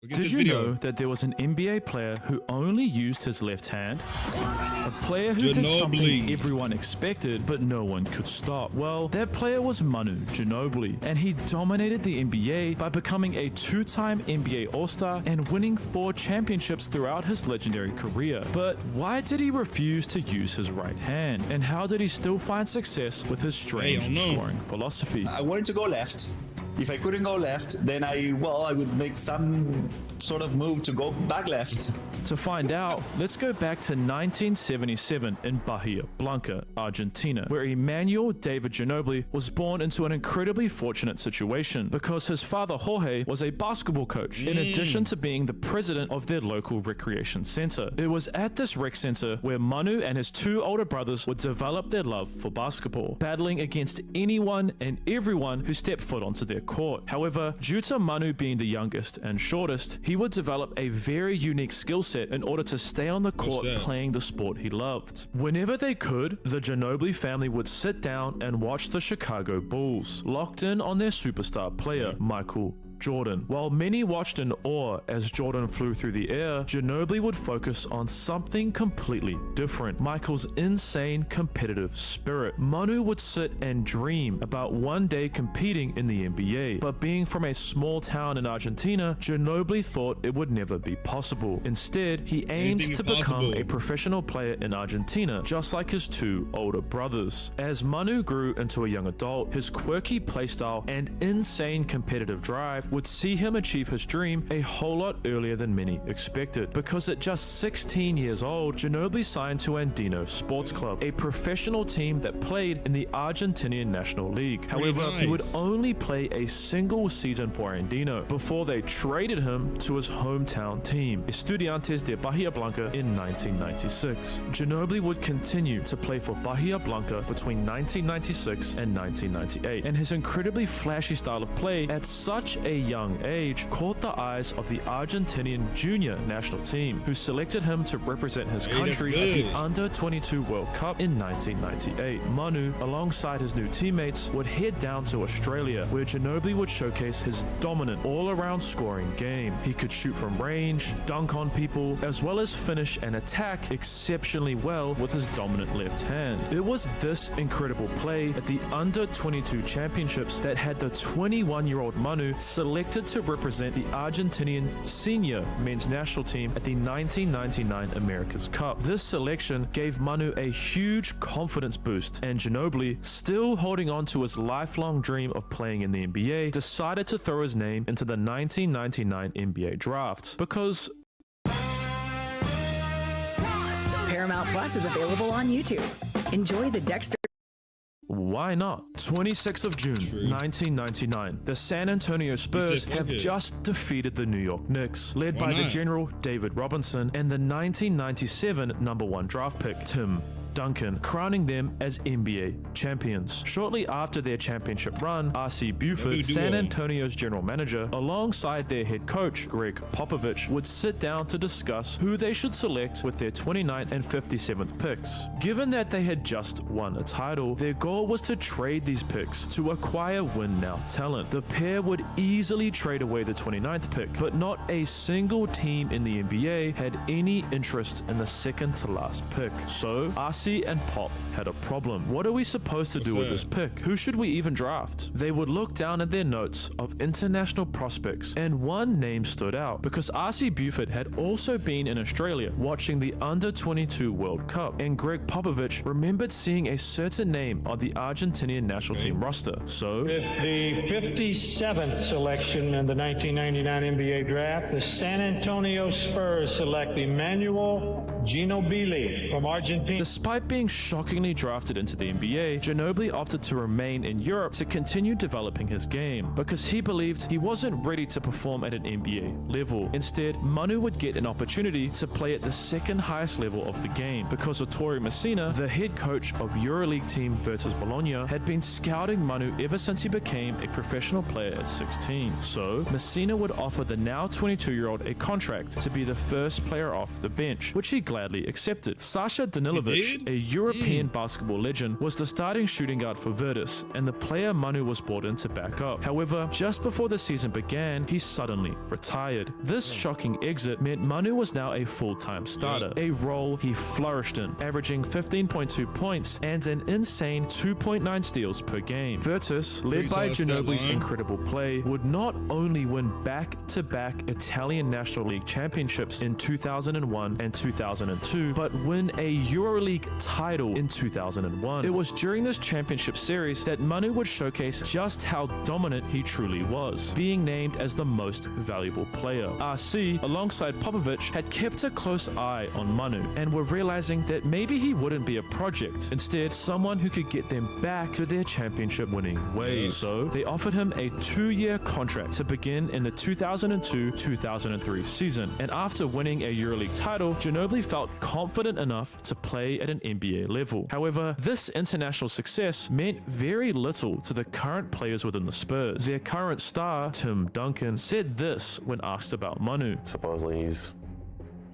Did you know that there was an NBA player who only used his left hand? A player who did something everyone expected, but no one could stop. Well, that player was Manu Ginobili, and he dominated the NBA by becoming a 2-time NBA All-Star and winning 4 championships throughout his legendary career. But why did he refuse to use his right hand? And how did he still find success with his strange scoring philosophy? I wanted to go left. If I couldn't go left, then I would make some sort of move to go back left. To find out, let's go back to 1977 in Bahia Blanca, Argentina, where Emmanuel David Ginobili was born into an incredibly fortunate situation because his father Jorge was a basketball coach, in addition to being the president of their local recreation center. It was at this rec center where Manu and his 2 older brothers would develop their love for basketball, battling against anyone and everyone who stepped foot onto their court. However, due to Manu being the youngest and shortest, he would develop a very unique skill set in order to stay on the court playing the sport he loved. Whenever they could, the Ginobili family would sit down and watch the Chicago Bulls, locked in on their superstar player, Michael Jordan. While many watched in awe as Jordan flew through the air, Ginobili would focus on something completely different: Michael's insane competitive spirit. Manu would sit and dream about one day competing in the NBA, but being from a small town in Argentina, Ginobili thought it would never be possible. Instead, he aimed to become a professional player in Argentina, just like his two older brothers. As Manu grew into a young adult, his quirky playstyle and insane competitive drive would see him achieve his dream a whole lot earlier than many expected, because at just 16 years old, Ginobili signed to Andino Sports Club, a professional team that played in the Argentinian National League. However, he would only play a single season for Andino before they traded him to his hometown team, Estudiantes de Bahia Blanca, in 1996. Ginobili would continue to play for Bahia Blanca between 1996 and 1998, and his incredibly flashy style of play at such a young age caught the eyes of the Argentinian junior national team, who selected him to represent his country at the Under-22 World Cup in 1998. Manu, alongside his new teammates, would head down to Australia, where Ginobili would showcase his dominant all-around scoring game. He could shoot from range, dunk on people, as well as finish and attack exceptionally well with his dominant left hand. It was this incredible play at the Under-22 Championships that had the 21-year-old Manu selected to represent the Argentinian senior men's national team at the 1999 America's Cup. This selection gave Manu a huge confidence boost, and Ginobili, still holding on to his lifelong dream of playing in the NBA, decided to throw his name into the 1999 NBA draft because Paramount Plus is available on YouTube. Enjoy the Dexter. why not? 26th of June, 1999. The San Antonio Spurs have just defeated the New York Knicks, led by the general David Robinson and the 1997 #1 draft pick Tim Duncan, crowning them as NBA champions. Shortly after their championship run, R.C. Buford, San Antonio's general manager, alongside their head coach, Greg Popovich, would sit down to discuss who they should select with their 29th and 57th picks. Given that they had just won a title, their goal was to trade these picks to acquire win-now talent. The pair would easily trade away the 29th pick, but not a single team in the NBA had any interest in the second to last pick. So, RC and Pop had a problem. What are we supposed to do with this pick? Who should we even draft? They would look down at their notes of international prospects, and one name stood out because RC Buford had also been in Australia watching the Under-22 World Cup, and Greg Popovich remembered seeing a certain name on the Argentinian national team roster. So, with the 57th selection in the 1999 NBA draft, the San Antonio Spurs select Emmanuel Ginobili from Argentina. Despite being shockingly drafted into the NBA, Ginobili opted to remain in Europe to continue developing his game because he believed he wasn't ready to perform at an NBA level. Instead, Manu would get an opportunity to play at the second highest level of the game because Ettore Messina, the head coach of EuroLeague team Virtus Bologna, had been scouting Manu ever since he became a professional player at 16. So, Messina would offer the now 22-year-old a contract to be the first player off the bench, which he gladly accepted. Sasha Danilovic, a European basketball legend, was the starting shooting guard for Virtus, and the player Manu was brought in to back up. However, just before the season began, he suddenly retired. This shocking exit meant Manu was now a full-time starter, a role he flourished in, averaging 15.2 points and an insane 2.9 steals per game. Virtus, led by Ginobili's incredible play, would not only win back-to-back Italian National League championships in 2001 and 2002, but win a EuroLeague title in 2001. It was during this championship series that Manu would showcase just how dominant he truly was, being named as the most valuable player. RC, alongside Popovich, had kept a close eye on Manu and were realizing that maybe he wouldn't be a project, instead someone who could get them back to their championship winning ways. So they offered him a 2-year contract to begin in the 2002-2003 season, and after winning a EuroLeague title, Ginobili felt confident enough to play at an NBA level. However, this international success meant very little to the current players within the Spurs. Their current star, Tim Duncan, said this when asked about Manu. Supposedly he's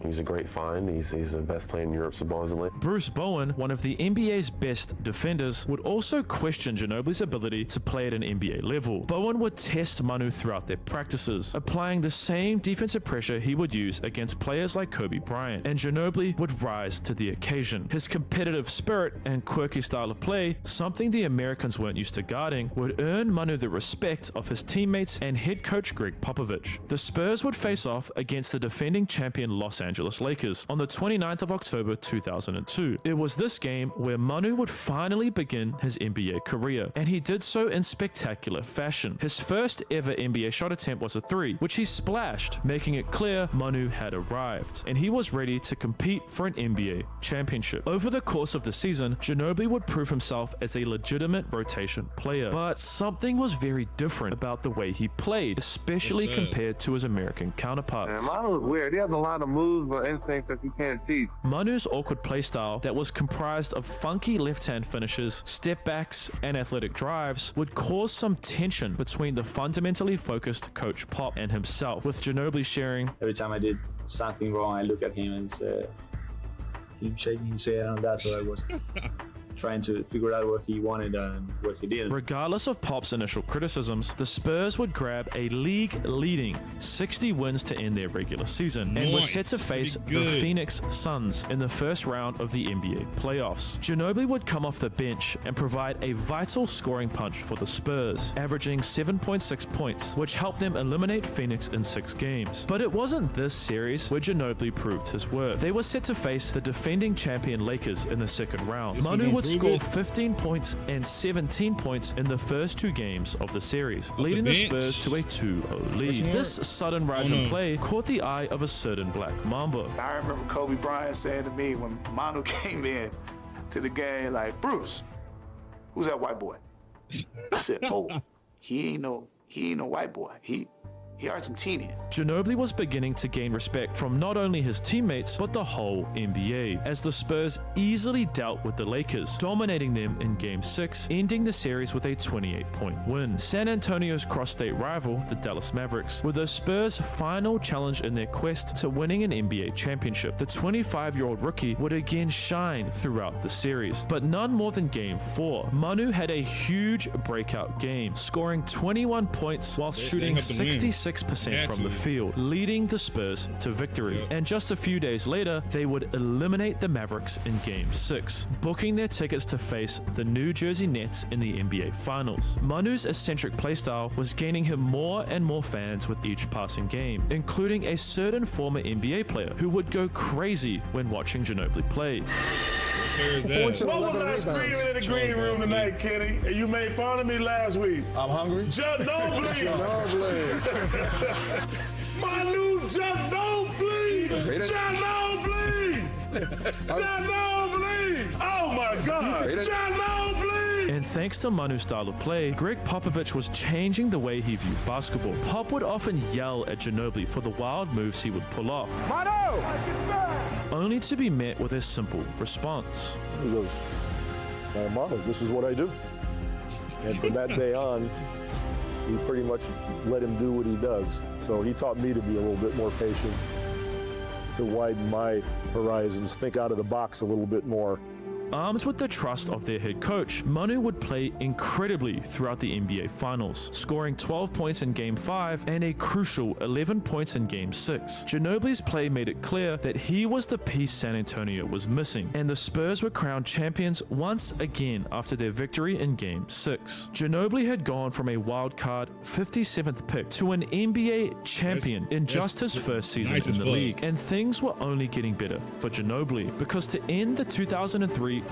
He's a great find. He's the best player in Europe, supposedly. Bruce Bowen, one of the NBA's best defenders, would also question Ginobili's ability to play at an NBA level. Bowen would test Manu throughout their practices, applying the same defensive pressure he would use against players like Kobe Bryant, and Ginobili would rise to the occasion. His competitive spirit and quirky style of play, something the Americans weren't used to guarding, would earn Manu the respect of his teammates and head coach Greg Popovich. The Spurs would face off against the defending champion Los Angeles Lakers on the 29th of October 2002. It was this game where Manu would finally begin his NBA career, and he did so in spectacular fashion. His first ever NBA shot attempt was a three, which he splashed, making it clear Manu had arrived, and he was ready to compete for an NBA championship. Over the course of the season, Ginobili would prove himself as a legitimate rotation player, but something was very different about the way he played, especially compared to his American counterparts. Manu is weird. He has a lot of moves but instincts that you can't teach. Manu's awkward playstyle that was comprised of funky left-hand finishes, step backs, and athletic drives would cause some tension between the fundamentally focused Coach Pop and himself, with Ginobili sharing, "Every time I did something wrong, I look at him and say, him shaking his head, and that's what I was trying to figure out what he wanted and what he did." Regardless of Pop's initial criticisms, the Spurs would grab a league-leading 60 wins to end their regular season and were set to face the Phoenix Suns in the first round of the NBA playoffs. Ginobili would come off the bench and provide a vital scoring punch for the Spurs, averaging 7.6 points, which helped them eliminate Phoenix in 6 games. But it wasn't this series where Ginobili proved his worth. They were set to face the defending champion Lakers in the second round. Manu would score 15 points and 17 points in the first 2 games of the series, leading the Spurs to a 2-0 lead. This sudden rise in play caught the eye of a certain Black Mamba. I remember Kobe Bryant saying to me when Manu came in to the game, like, "Bruce, who's that white boy?" I said, "Oh, he ain't no white boy. He Argentinian." Ginobili was beginning to gain respect from not only his teammates, but the whole NBA, as the Spurs easily dealt with the Lakers, dominating them in Game 6, ending the series with a 28-point win. San Antonio's cross-state rival, the Dallas Mavericks, were the Spurs' final challenge in their quest to winning an NBA championship. The 25-year-old rookie would again shine throughout the series, but none more than Game 4. Manu had a huge breakout game, scoring 21 points while shooting 66% from the field, leading the Spurs to victory. And just a few days later, they would eliminate the Mavericks in Game 6, booking their tickets to face the New Jersey Nets in the NBA Finals. Manu's eccentric playstyle was gaining him more and more fans with each passing game, including a certain former NBA player who would go crazy when watching Ginobili play. What was I screaming in the green room tonight, Kenny? You made fun of me last week. I'm hungry. Ginobili! Manu Ginobili! Ginobili! Ginobili! Oh my God! Ginobili! And thanks to Manu's style of play, Greg Popovich was changing the way he viewed basketball. Pop would often yell at Ginobili for the wild moves he would pull off, Manu! only to be met with a simple response. He goes, "Manu, this is what I do." And from that day on, we pretty much let him do what he does. So he taught me to be a little bit more patient, to widen my horizons, think out of the box a little bit more. Armed with the trust of their head coach, Manu would play incredibly throughout the NBA Finals, scoring 12 points in Game 5 and a crucial 11 points in Game 6. Ginobili's play made it clear that he was the piece San Antonio was missing, and the Spurs were crowned champions once again after their victory in Game 6. Ginobili had gone from a wildcard 57th pick to an NBA champion in just his first season in the league, and things were only getting better for Ginobili, because to end the 2003-2004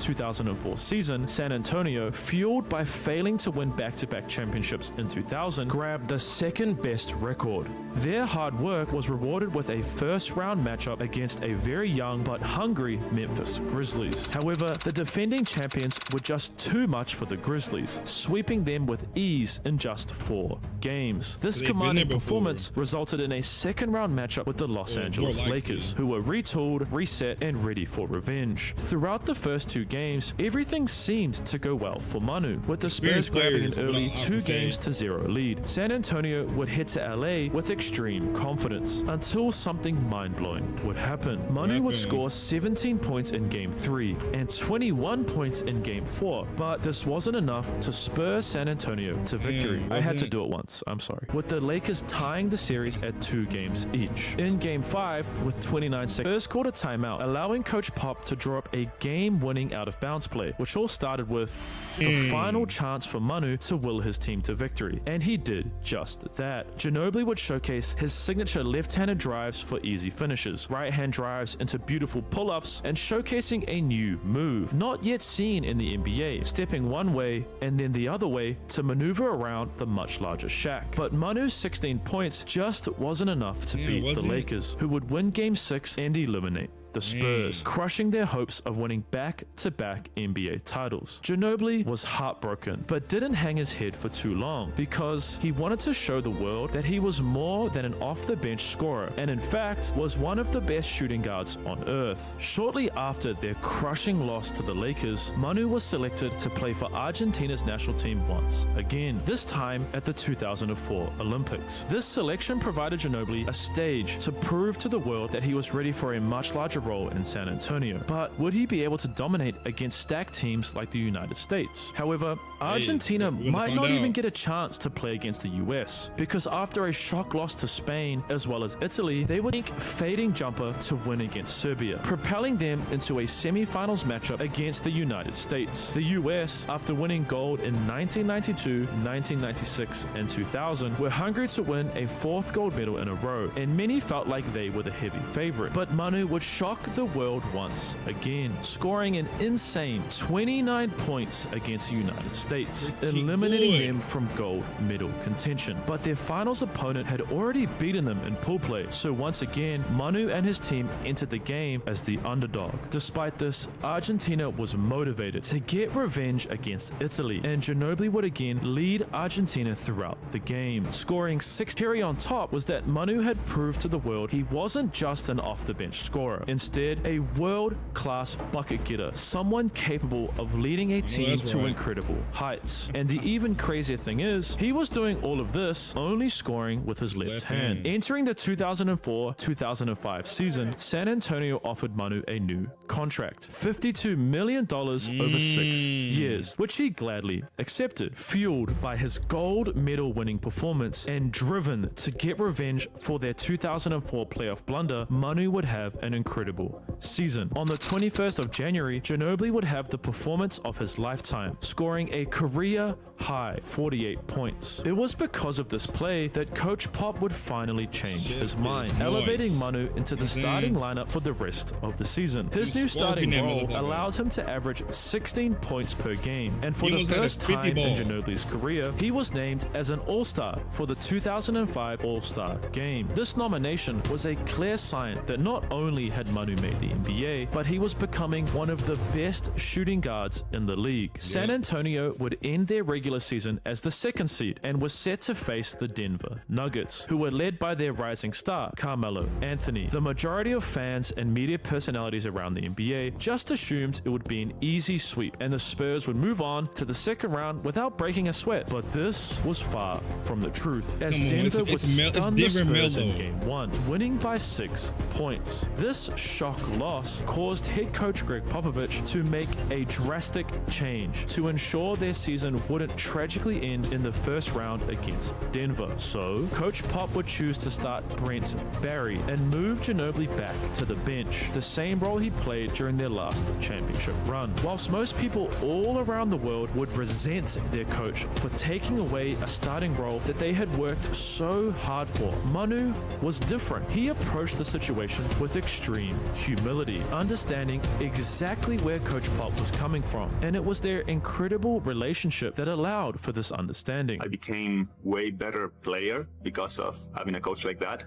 season, San Antonio, fueled by failing to win back-to-back championships in 2000, grabbed the second best record. Their hard work was rewarded with a first-round matchup against a very young but hungry Memphis Grizzlies. However, the defending champions were just too much for the Grizzlies, sweeping them with ease in just 4 games. This commanding performance resulted in a second-round matchup with the Los Angeles Lakers, who were retooled, reset, and ready for revenge. Throughout the first two games, everything seemed to go well for Manu, with the Spurs grabbing an early 2-0 lead. San Antonio would head to LA with extreme confidence until something mind-blowing would happen. Manu would score 17 points in Game 3 and 21 points in Game 4, but this wasn't enough to spur San Antonio to victory. I had to do it once, I'm sorry. With the Lakers tying the series at 2 games each. In Game 5, with 29 seconds, Spurs called a timeout, allowing Coach Pop to draw up a game-winning out-of-bounds play, which all started with the final chance for Manu to will his team to victory. And he did just that. Ginobili would showcase his signature left-handed drives for easy finishes, right-hand drives into beautiful pull-ups, and showcasing a new move, not yet seen in the NBA, stepping one way and then the other way to maneuver around the much larger Shaq. But Manu's 16 points just wasn't enough to beat the Lakers, who would win Game 6 and eliminate the Spurs, crushing their hopes of winning back-to-back NBA titles. Ginobili was heartbroken, but didn't hang his head for too long, because he wanted to show the world that he was more than an off-the-bench scorer, and in fact was one of the best shooting guards on earth. Shortly after their crushing loss to the Lakers, Manu was selected to play for Argentina's national team once again, this time at the 2004 Olympics. This selection provided Ginobili a stage to prove to the world that he was ready for a much larger role in San Antonio. But would he be able to dominate against stacked teams like the United States? However, Argentina might not even get a chance to play against the US, because after a shock loss to Spain as well as Italy, they would make fading jumper to win against Serbia, propelling them into a semi-finals matchup against the United States. The US, after winning gold in 1992, 1996, and 2000, were hungry to win a 4th gold medal in a row, and many felt like they were the heavy favorite. But Manu would shock the world once again, scoring an insane 29 points against the United States, eliminating them from gold medal contention. But their finals opponent had already beaten them in pool play, so once again, Manu and his team entered the game as the underdog. Despite this, Argentina was motivated to get revenge against Italy, and Ginobili would again lead Argentina throughout the game, scoring 6. Cherry on top was that Manu had proved to the world he wasn't just an off-the-bench scorer. Instead, a world-class bucket getter, someone capable of leading a team to incredible heights. And the even crazier thing is, he was doing all of this only scoring with his left hand. Entering the 2004-2005 season, San Antonio offered Manu a new contract, $52 million over 6 years, which he gladly accepted, fueled by his gold medal winning performance and driven to get revenge for their 2004 playoff blunder. Manu would have an incredible season. On the 21st of January, Ginobili would have the performance of his lifetime, scoring a career high 48 points. It was because of this play that Coach Pop would finally change his mind, elevating Manu into the starting lineup for the rest of the season. His new starting role allowed him to average 16 points per game, and for the first time in Ginobili's career, he was named as an All-Star for the 2005 All-Star Game. This nomination was a clear sign that not only had Manu made the NBA, but he was becoming one of the best shooting guards in the league. San Antonio would end their regular season as the 2nd seed and was set to face the Denver Nuggets, who were led by their rising star, Carmelo Anthony. The majority of fans and media personalities around the NBA just assumed it would be an easy sweep and the Spurs would move on to the 2nd round without breaking a sweat, but this was far from the truth, as Denver would stun the Spurs in Game 1, winning by 6 points. This shock loss caused head coach Greg Popovich to make a drastic change to ensure their season wouldn't tragically end in the 1st round against Denver. So, Coach Pop would choose to start Brent Barry and move Ginobili back to the bench, the same role he played during their last championship run. Whilst most people all around the world would resent their coach for taking away a starting role that they had worked so hard for, Manu was different. He approached the situation with extreme humility, understanding exactly where Coach Pop was coming from, and it was their incredible relationship that allowed for this understanding. I became way better player because of having a coach like that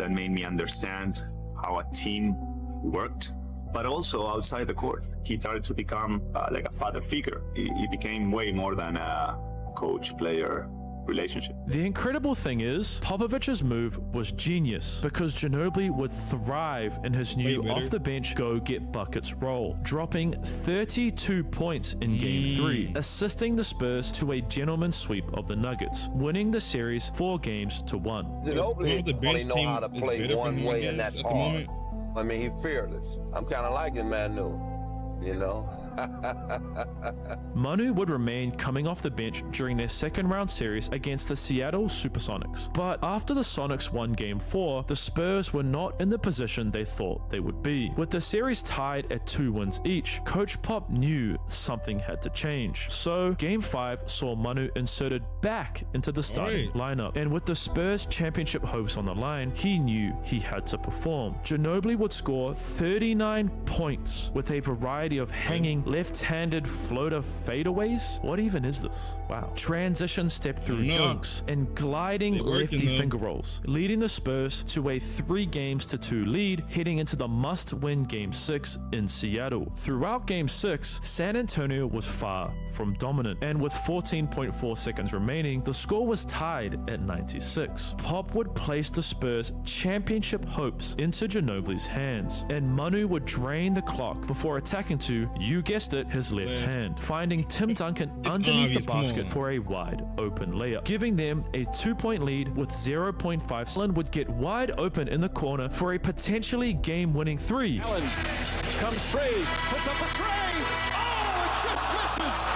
made me understand how a team worked, but also outside the court. He started to become like a father figure. He became way more than a coach-player relationship. The incredible thing is, Popovich's move was genius because Ginobili would thrive in his new off-the-bench go-get-buckets role, dropping 32 points in Game 3, assisting the Spurs to a gentleman's sweep of the Nuggets, winning the series 4-1. Ginobili only know how to play one way, and that's hard. I mean, he's fearless. I'm kind of liking Manu, you know? Manu would remain coming off the bench during their second round series against the Seattle Supersonics. But after the Sonics won Game 4, the Spurs were not in the position they thought they would be. With the series tied at 2 wins each, Coach Pop knew something had to change. So Game 5 saw Manu inserted back into the starting lineup. And with the Spurs championship hopes on the line, he knew he had to perform. Ginobili would score 39 points with a variety of hanging left-handed floater fadeaways. What even is this? Wow. Transition step through dunks and gliding lefty finger rolls, leading the Spurs to a 3-2 lead heading into the must-win Game 6 in Seattle. Throughout Game 6, San Antonio was far from dominant, and with 14.4 seconds remaining, the score was tied at 96. Pop would place the Spurs' championship hopes into Ginobili's hands, and Manu would drain the clock before attacking to, you guessed it, his left hand, finding Tim Duncan underneath the basket for a wide open layup, giving them a 2-point lead with 0.5. Allen would get wide open in the corner for a potentially game-winning 3. Allen comes free, puts up a three. Oh, it just misses.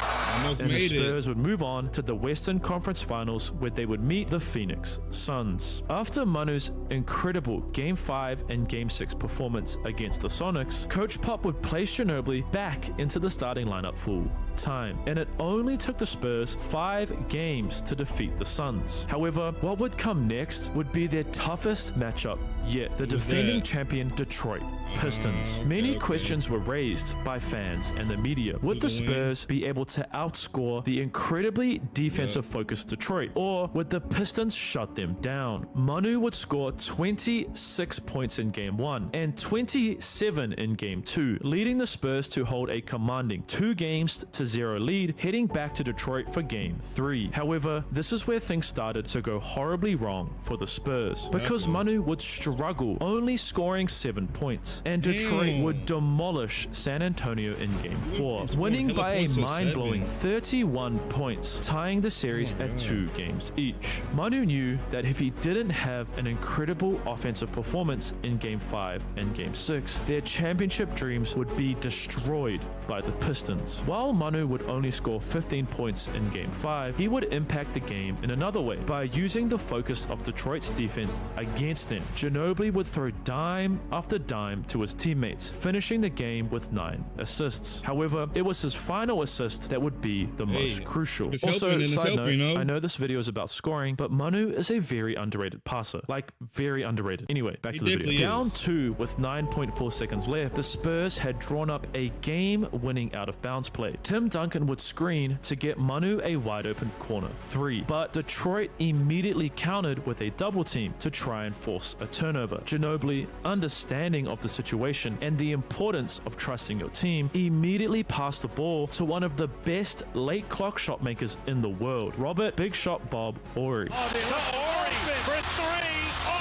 And the Spurs would move on to the Western Conference Finals, where they would meet the Phoenix Suns. After Manu's incredible Game 5 and Game 6 performance against the Sonics, Coach Pop would place Ginobili back into the starting lineup full time, and it only took the Spurs 5 games to defeat the Suns. However, what would come next would be their toughest matchup yet, the defending champion Detroit Pistons. Many questions were raised by fans and the media. Would the Spurs be able to outscore the incredibly defensive-focused Detroit, or would the Pistons shut them down? Manu would score 26 points in Game 1 and 27 in Game 2, leading the Spurs to hold a commanding 2-0 lead, heading back to Detroit for Game 3. However, this is where things started to go horribly wrong for the Spurs, because Manu would struggle, only scoring 7 points, and Detroit would demolish San Antonio in Game 4, winning by a mind-blowing 31 points, tying the series at 2 games each. Manu knew that if he didn't have an incredible offensive performance in Game 5 and Game 6, their championship dreams would be destroyed by the Pistons. While Manu would only score 15 points in Game 5, he would impact the game in another way by using the focus of Detroit's defense against them. Ginobili would throw dime after dime to his teammates, finishing the game with 9 assists. However, it was his final assist that would be the most crucial. Also, side note, I know this video is about scoring, but Manu is a very underrated passer. Like, very underrated. Anyway, back to the video. Down 2 with 9.4 seconds left, the Spurs had drawn up a game-winning out-of-bounds play. Tim Duncan would screen to get Manu a wide-open corner 3, but Detroit immediately countered with a double team to try and force a turnover. Ginobili, understanding of the situation and the importance of trusting your team, immediately passed the ball to one of the best late clock shot makers in the world, Robert Big Shot Bob Horry.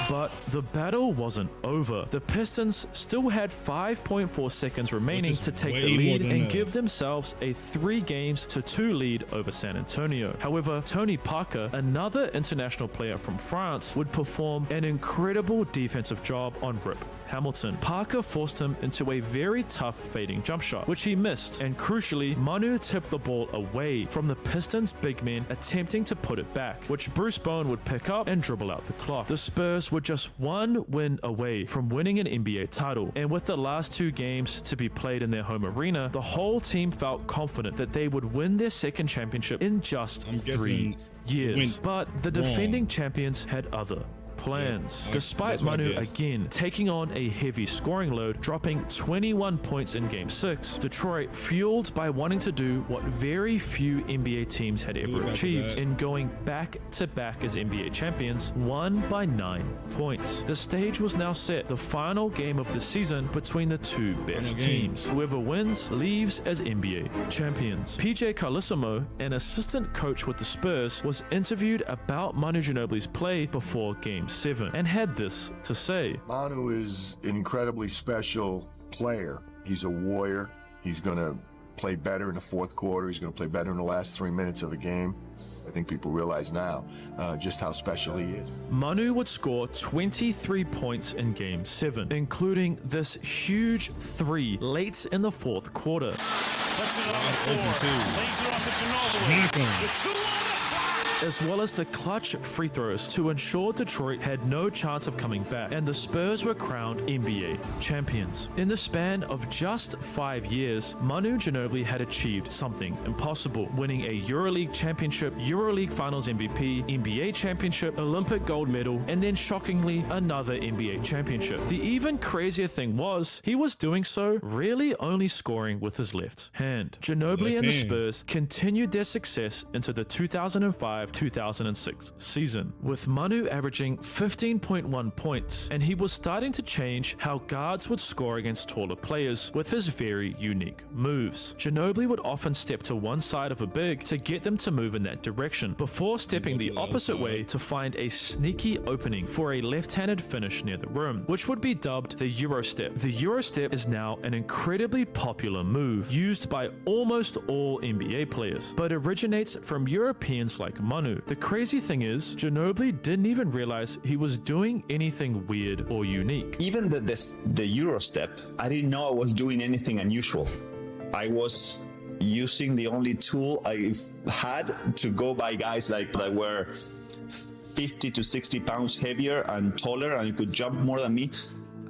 But the battle wasn't over. The Pistons still had 5.4 seconds remaining to take the lead and give themselves a 3-2 lead over San Antonio. However, Tony Parker, another international player from France, would perform an incredible defensive job on Rip Hamilton. Parker forced him into a very tough fading jump shot, which he missed, and crucially, Manu tipped the ball away from the Pistons' big men attempting to put it back, which Bruce Bowen would pick up and dribble out the clock. The Spurs were just 1 win away from winning an NBA title, and with the last 2 games to be played in their home arena, the whole team felt confident that they would win their second championship in just 3 years. But the defending champions had other plans. Despite Manu again taking on a heavy scoring load, dropping 21 points in Game 6, Detroit, fueled by wanting to do what very few NBA teams had ever achieved in going back-to-back as NBA champions, won by 9 points. The stage was now set, the final game of the season between the two best teams. Whoever wins leaves as NBA champions. PJ Carlesimo, an assistant coach with the Spurs, was interviewed about Manu Ginobili's play before Game 7 and had this to say. Manu is an incredibly special player. He's a warrior. He's going to play better in the fourth quarter. He's going to play better in the last 3 minutes of a game. I think people realize now just how special he is. Manu would score 23 points in Game 7, including this huge 3 late in the fourth quarter. As well as the clutch free throws to ensure Detroit had no chance of coming back, and the Spurs were crowned NBA champions. In the span of just 5 years, Manu Ginobili had achieved something impossible, winning a EuroLeague championship, EuroLeague Finals MVP, NBA championship, Olympic gold medal, and then shockingly another NBA championship. The even crazier thing was, he was doing so really only scoring with his left hand. Ginobili and the Spurs continued their success into the 2005-2006 season, with Manu averaging 15.1 points, and he was starting to change how guards would score against taller players with his very unique moves. Ginobili would often step to one side of a big to get them to move in that direction, before stepping the opposite way to find a sneaky opening for a left-handed finish near the rim, which would be dubbed the Eurostep. The Eurostep is now an incredibly popular move used by almost all NBA players, but originates from Europeans like Manu. The crazy thing is, Ginobili didn't even realize he was doing anything weird or unique. Even the Eurostep, I didn't know I was doing anything unusual. I was using the only tool I had to go by guys like that were 50 to 60 pounds heavier and taller and could jump more than me.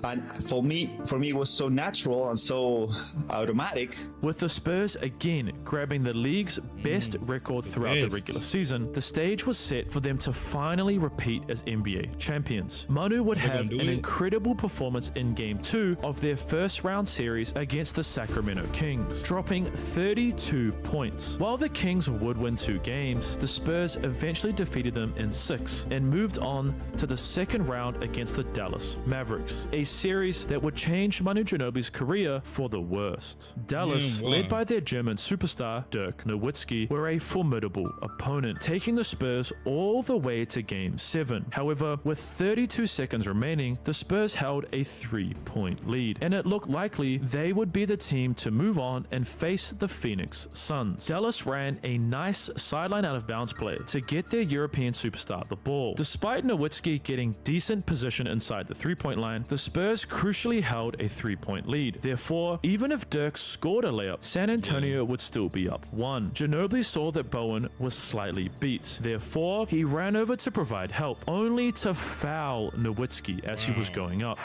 And for me, it was so natural and so automatic. With the Spurs again grabbing the league's best record throughout the regular season, the stage was set for them to finally repeat as NBA champions. Manu would have an incredible performance in Game 2 of their first round series against the Sacramento Kings, dropping 32 points. While the Kings would win 2 games, the Spurs eventually defeated them in 6 and moved on to the second round against the Dallas Mavericks, a series that would change Manu Ginobili's career for the worst. Dallas, led by their German superstar Dirk Nowitzki, were a formidable opponent, taking the Spurs all the way to Game 7. However, with 32 seconds remaining, the Spurs held a 3-point lead, and it looked likely they would be the team to move on and face the Phoenix Suns. Dallas ran a nice sideline out of bounds play to get their European superstar the ball. Despite Nowitzki getting decent position inside the 3-point line, the Spurs crucially held a 3-point lead. Therefore, even if Dirk scored a layup, San Antonio would still be up 1. Ginobili saw that Bowen was slightly beat. Therefore, he ran over to provide help, only to foul Nowitzki as he was going up.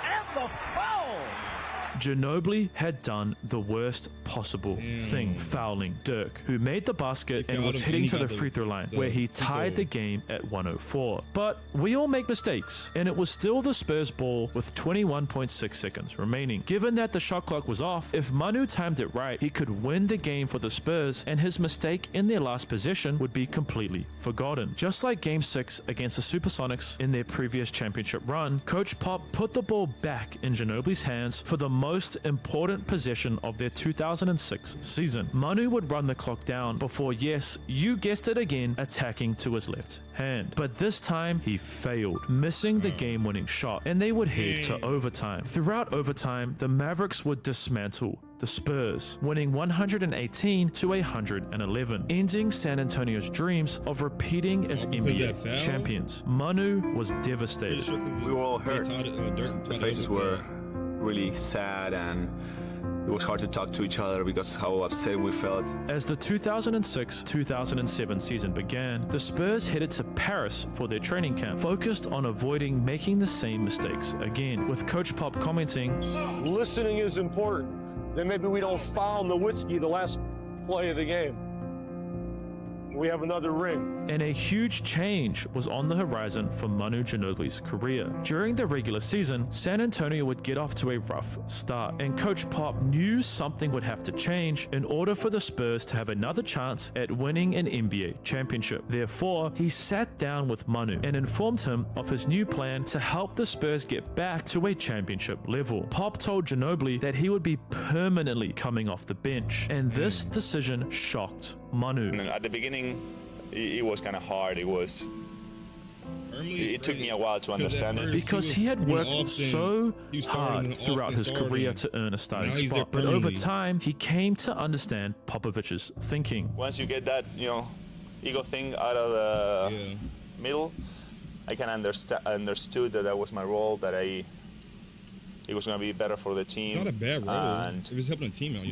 Ginobili had done the worst possible thing, fouling Dirk, who made the basket and was heading to the free throw line, where he tied the game at 104. But we all make mistakes, and it was still the Spurs ball with 21.6 seconds remaining. Given that the shot clock was off, if Manu timed it right, he could win the game for the Spurs, and his mistake in their last possession would be completely forgotten. Just like Game 6 against the Supersonics in their previous championship run, Coach Pop put the ball back in Ginobili's hands for the most important possession of their 2006 season. Manu would run the clock down before, yes, you guessed it again, attacking to his left hand. But this time, he failed, missing the game-winning shot, and they would head to overtime. Throughout overtime, the Mavericks would dismantle the Spurs, winning 118 to 111, ending San Antonio's dreams of repeating as NBA champions. Manu was devastated. We were all hurt. The faces were really sad, and it was hard to talk to each other because how upset we felt. As the 2006-2007 season began, the Spurs headed to Paris for their training camp, focused on avoiding making the same mistakes again, with Coach Pop commenting, "Listening is important. Then maybe we don't foul Nowitzki the last play of the game." We have another ring. And a huge change was on the horizon for Manu Ginobili's career. During the regular season, San Antonio would get off to a rough start, and Coach Pop knew something would have to change in order for the Spurs to have another chance at winning an NBA championship. Therefore, he sat down with Manu and informed him of his new plan to help the Spurs get back to a championship level. Pop told Ginobili that he would be permanently coming off the bench, and this decision shocked Manu. At the beginning, it was kind of hard. It took me a while to understand it. Because he had worked so hard throughout his career to earn a starting spot, but over time, he came to understand Popovich's thinking. Once you get that, ego thing out of the middle, I kind of understood that was my role, that it was going to be better for the team. Not a bad role. And it was helping the team out,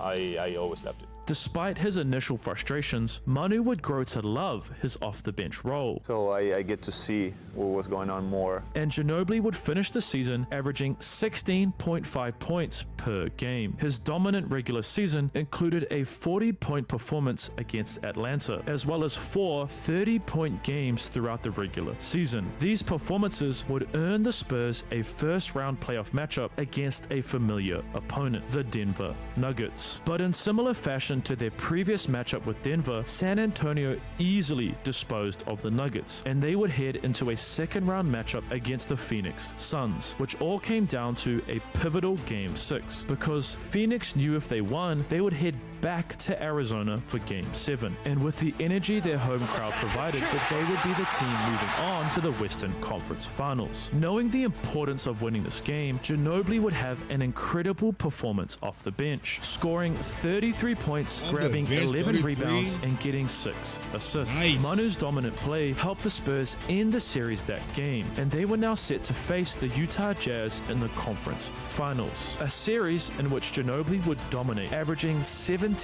I always loved it. Despite his initial frustrations, Manu would grow to love his off-the-bench role. So I get to see what was going on more. And Ginobili would finish the season averaging 16.5 points per game. His dominant regular season included a 40-point performance against Atlanta, as well as 4 30-point games throughout the regular season. These performances would earn the Spurs a first-round playoff matchup against a familiar opponent, the Denver Nuggets. But in similar fashion to their previous matchup with Denver, San Antonio easily disposed of the Nuggets, and they would head into a second-round matchup against the Phoenix Suns, which all came down to a pivotal Game 6, because Phoenix knew if they won, they would head back to Arizona for Game 7, and with the energy their home crowd provided, that they would be the team moving on to the Western Conference Finals. Knowing the importance of winning this game, Ginobili would have an incredible performance off the bench, scoring 33 points, grabbing 11 rebounds, and getting 6 assists. Nice. Manu's dominant play helped the Spurs end the series that game, and they were now set to face the Utah Jazz in the conference finals, a series in which Ginobili would dominate, averaging 17.6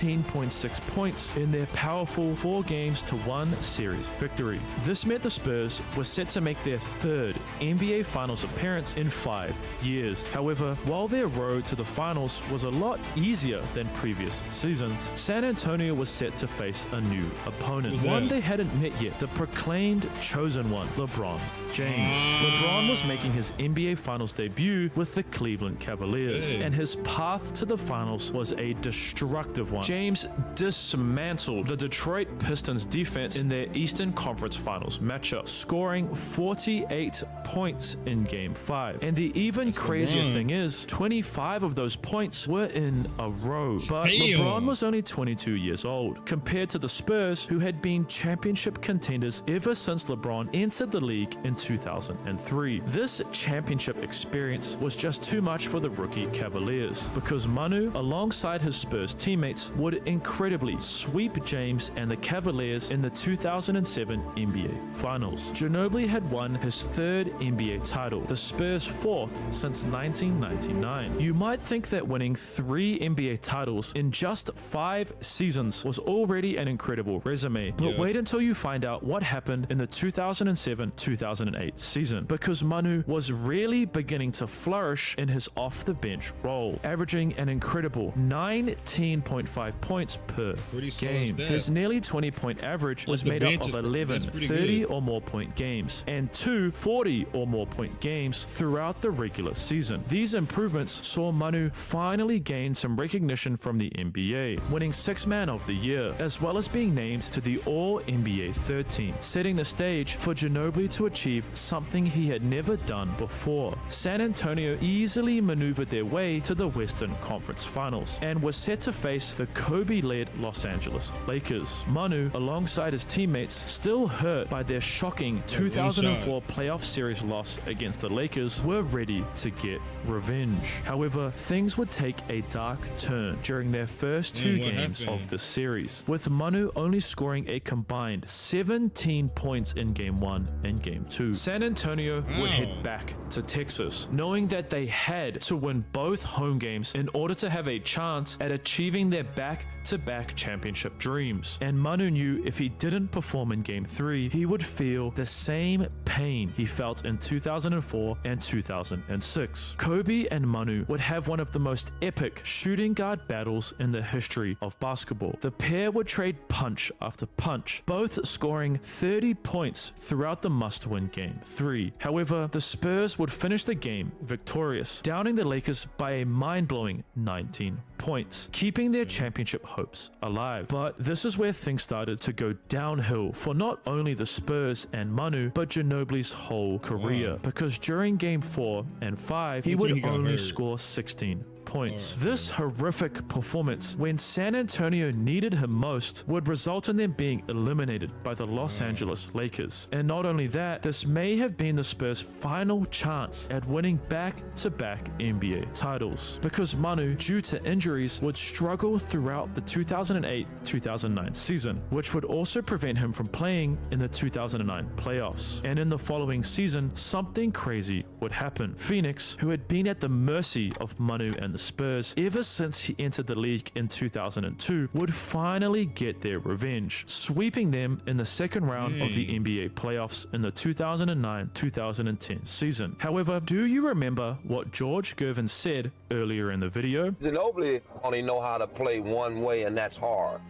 points in their powerful 4-1 series victory. This meant the Spurs were set to make their 3rd NBA Finals appearance in 5 years. However, while their road to the finals was a lot easier than previous seasons, San Antonio was set to face a new opponent, one they hadn't met yet, the proclaimed chosen one, LeBron James. LeBron was making his NBA Finals debut with the Cleveland Cavaliers, and his path to the finals was a destructive one. James dismantled the Detroit Pistons defense in their Eastern Conference Finals matchup, scoring 48 points in Game 5. And the even crazier thing is, 25 of those points were in a row. But LeBron was only 22 years old, compared to the Spurs, who had been championship contenders ever since LeBron entered the league in 2003. This championship experience was just too much for the rookie Cavaliers, because Manu, alongside his Spurs teammates, would incredibly sweep James and the Cavaliers in the 2007 NBA Finals. Ginobili had won his 3rd NBA title, the Spurs' 4th since 1999. You might think that winning 3 NBA titles in just 5 seasons was already an incredible resume, but wait until you find out what happened in the 2007-2008 season, because Manu was really beginning to flourish in his off-the-bench role, averaging an incredible 19.5 points per game. His nearly 20-point average was made up of 11 30 or more point games and 2 40 or more point games throughout the regular season. These improvements saw Manu finally gain some recognition from the NBA, winning 6th Man of the Year, as well as being named to the All-NBA 3rd team, setting the stage for Ginobili to achieve something he had never done before. San Antonio easily maneuvered their way to the Western Conference Finals and was set to face the Kobe-led Los Angeles Lakers. Manu, alongside his teammates, still hurt by their shocking 2004 playoff series loss against the Lakers, were ready to get revenge. However, things would take a dark turn during their first 2 games of the series, with Manu only scoring a combined 17 points in Game 1 and Game 2. San Antonio would head back to Texas, knowing that they had to win both home games in order to have a chance at achieving their back-to-back championship dreams. And Manu knew if he didn't perform in Game 3, he would feel the same pain he felt in 2004 and 2006. Kobe and Manu would have one of the most epic shooting guard battles in the history history of basketball. The pair would trade punch after punch, both scoring 30 points throughout the must-win Game 3. However, the Spurs would finish the game victorious, downing the Lakers by a mind-blowing 19 points, keeping their championship hopes alive. But this is where things started to go downhill for not only the Spurs and Manu, but Ginobili's whole career, because during Game 4 and 5, he would only score 16 points. This horrific performance, when San Antonio needed him most, would result in them being eliminated by the Los Angeles Lakers. And not only that, this may have been the Spurs' final chance at winning back-to-back NBA titles, because Manu, due to injuries, would struggle throughout the 2008-2009 season, which would also prevent him from playing in the 2009 playoffs. And in the following season, something crazy would happen. Phoenix, who had been at the mercy of Manu and the Spurs ever since he entered the league in 2002, would finally get their revenge, sweeping them in the second round of the NBA playoffs in the 2009-2010 season. However, do you remember what George Gervin said earlier in the video? Ginobili only know how to play one way, and that's hard.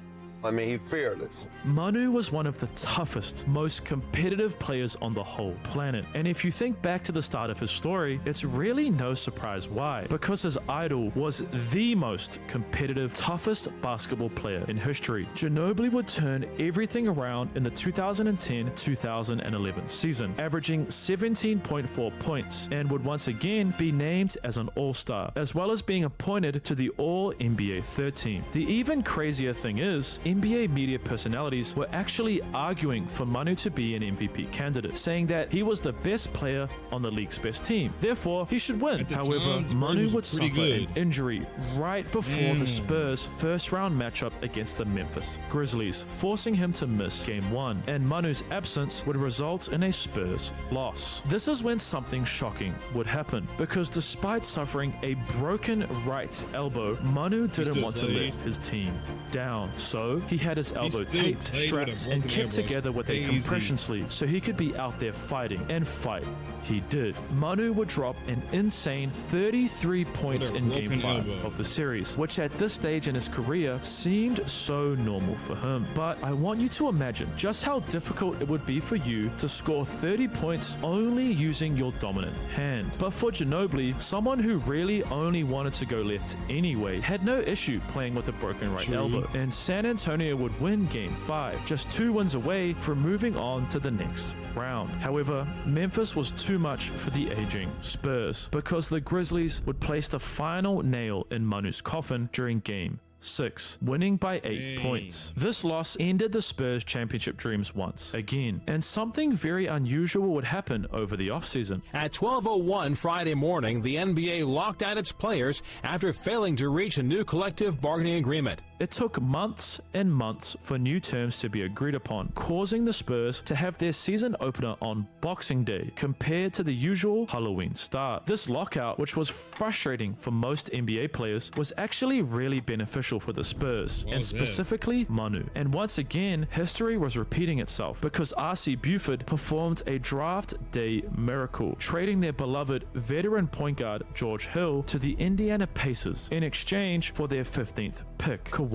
I mean, he's fearless. Manu was one of the toughest, most competitive players on the whole planet. And if you think back to the start of his story, it's really no surprise why. Because his idol was the most competitive, toughest basketball player in history. Ginobili would turn everything around in the 2010-2011 season, averaging 17.4 points, and would once again be named as an All-Star, as well as being appointed to the All-NBA third team. The even crazier thing is, NBA media personalities were actually arguing for Manu to be an MVP candidate, saying that he was the best player on the league's best team. Therefore, he should win. However, Manu would suffer an injury right before the Spurs' first-round matchup against the Memphis Grizzlies, forcing him to miss Game 1, and Manu's absence would result in a Spurs loss. This is when something shocking would happen, because despite suffering a broken right elbow, Manu didn't want to let his team down. So he had his elbow taped, strapped, and kept together with a compression sleeve so he could be out there fighting, and fight he did. Manu would drop an insane 33 points in Game 5 of the series, which at this stage in his career seemed so normal for him. But I want you to imagine just how difficult it would be for you to score 30 points only using your dominant hand. But for Ginobili, someone who really only wanted to go left anyway, had no issue playing with a broken right elbow, and San Antonio would win Game 5, just 2 wins away from moving on to the next round. However, Memphis was too much for the aging Spurs, because the Grizzlies would place the final nail in Manu's coffin during Game 6, winning by 8 points. This loss ended the Spurs' championship dreams once again, and something very unusual would happen over the offseason. At 12:01 Friday morning, the NBA locked out its players after failing to reach a new collective bargaining agreement. It took months and months for new terms to be agreed upon, causing the Spurs to have their season opener on Boxing Day compared to the usual Halloween start. This lockout, which was frustrating for most NBA players, was actually really beneficial for the Spurs, and specifically Manu. And once again, history was repeating itself, because R.C. Buford performed a draft day miracle, trading their beloved veteran point guard George Hill to the Indiana Pacers in exchange for their 15th pick, Kawhi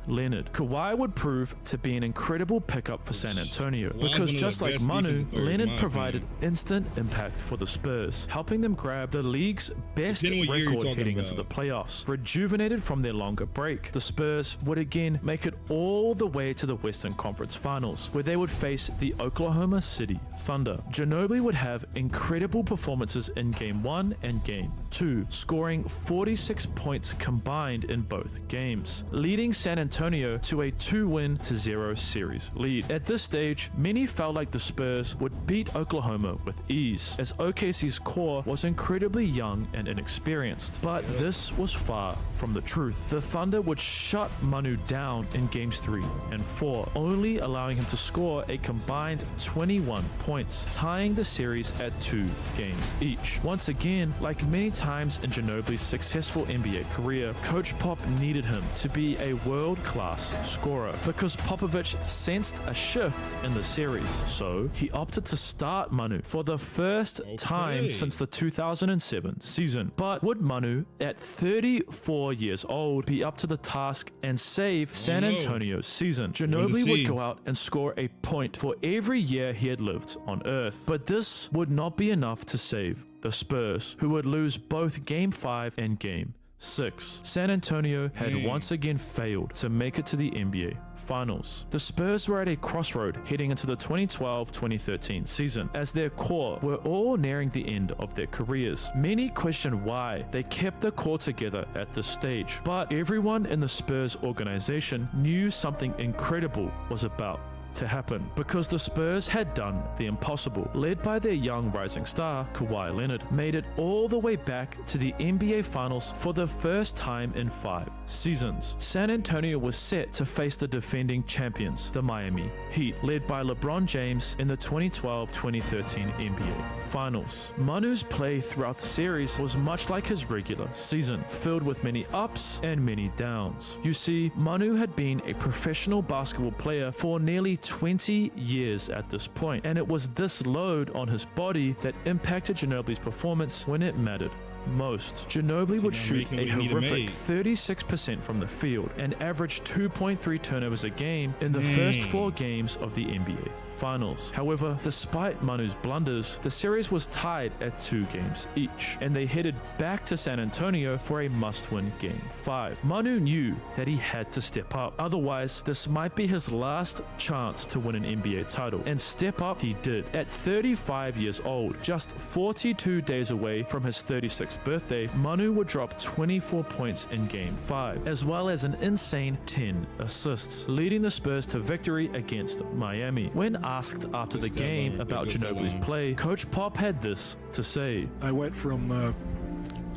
Leonard. Kawhi would prove to be an incredible pickup for San Antonio, because just like Manu, Leonard provided instant impact for the Spurs, helping them grab the league's best record heading into the playoffs. Rejuvenated from their longer break, the Spurs would again make it all the way to the Western Conference Finals, where they would face the Oklahoma City Thunder. Ginobili would have incredible performances in Game 1 and Game 2, scoring 46 points combined in both games, leading San Antonio to a 2-0 series lead. At this stage, many felt like the Spurs would beat Oklahoma with ease, as OKC's core was incredibly young and inexperienced. But this was far from the truth. The Thunder would shut Manu down in Games 3 and 4, only allowing him to score a combined 21 points, tying the series at 2 games each. Once again, like many times in Ginobili's successful NBA career, Coach Pop needed him to be a world class scorer because Popovich sensed a shift in the series. So he opted to start Manu for the first time since the 2007 season. But would Manu, at 34 years old, be up to the task and save San Antonio's season? Ginobili would go out and score a point for every year he had lived on Earth. But this would not be enough to save the Spurs, who would lose both Game 5 and Game 6. San Antonio had once again failed to make it to the NBA Finals. The Spurs were at a crossroad heading into the 2012-2013 season, as their core were all nearing the end of their careers. Many questioned why they kept the core together at this stage, but everyone in the Spurs organization knew something incredible was about to happen, because the Spurs had done the impossible. Led by their young rising star, Kawhi Leonard, made it all the way back to the NBA Finals for the first time in 5 seasons. San Antonio was set to face the defending champions, the Miami Heat, led by LeBron James in the 2012-2013 NBA Finals. Manu's play throughout the series was much like his regular season, filled with many ups and many downs. You see, Manu had been a professional basketball player for nearly 20 years at this point, and it was this load on his body that impacted Ginobili's performance when it mattered most. Ginobili would shoot a horrific 36% from the field and average 2.3 turnovers a game in the first 4 games of the NBA Finals. However, despite Manu's blunders, the series was tied at 2 games each, and they headed back to San Antonio for a must-win Game 5. Manu knew that he had to step up, otherwise this might be his last chance to win an NBA title, and step up he did. At 35 years old, just 42 days away from his 36th birthday, Manu would drop 24 points in Game 5, as well as an insane 10 assists, leading the Spurs to victory against Miami. When asked after the game about Ginobili's play, Coach Pop had this to say. I went from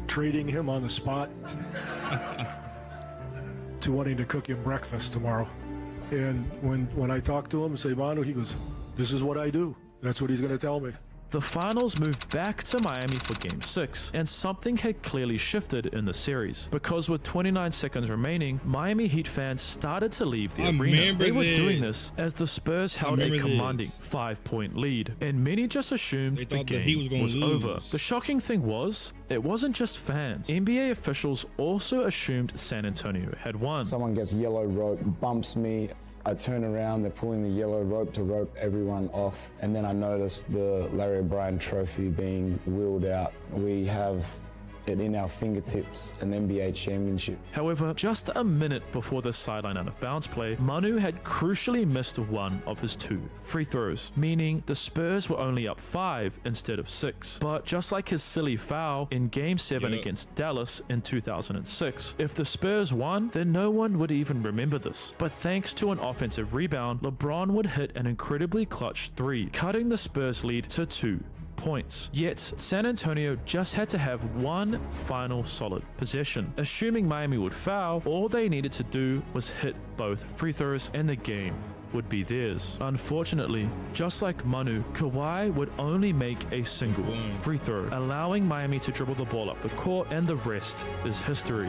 trading him on the spot to wanting to cook him breakfast tomorrow. And when I talked to him and say, Manu, he goes, this is what I do. That's what he's going to tell me. The finals moved back to Miami for Game 6, and something had clearly shifted in the series, because with 29 seconds remaining, Miami Heat fans started to leave the arena. They were doing this as the Spurs held a commanding 5-point lead, and many just assumed the game was over. The shocking thing was, it wasn't just fans. NBA officials also assumed San Antonio had won. Someone gets yellow rope, bumps me, I turn around, they're pulling the yellow rope to rope everyone off, and then I notice the Larry O'Brien trophy being wheeled out. We have it in our fingertips, an NBA championship. However, just a minute before the sideline out of bounds play, Manu had crucially missed one of his 2 free throws, meaning the Spurs were only up 5 instead of 6. But just like his silly foul in Game 7 against Dallas in 2006, if the Spurs won, then no one would even remember this. But thanks to an offensive rebound, LeBron would hit an incredibly clutch 3, cutting the Spurs lead to 2 points. Yet, San Antonio just had to have one final solid possession. Assuming Miami would foul, all they needed to do was hit both free throws and the game would be theirs. Unfortunately, just like Manu, Kawhi would only make a single free throw, allowing Miami to dribble the ball up the court, and the rest is history.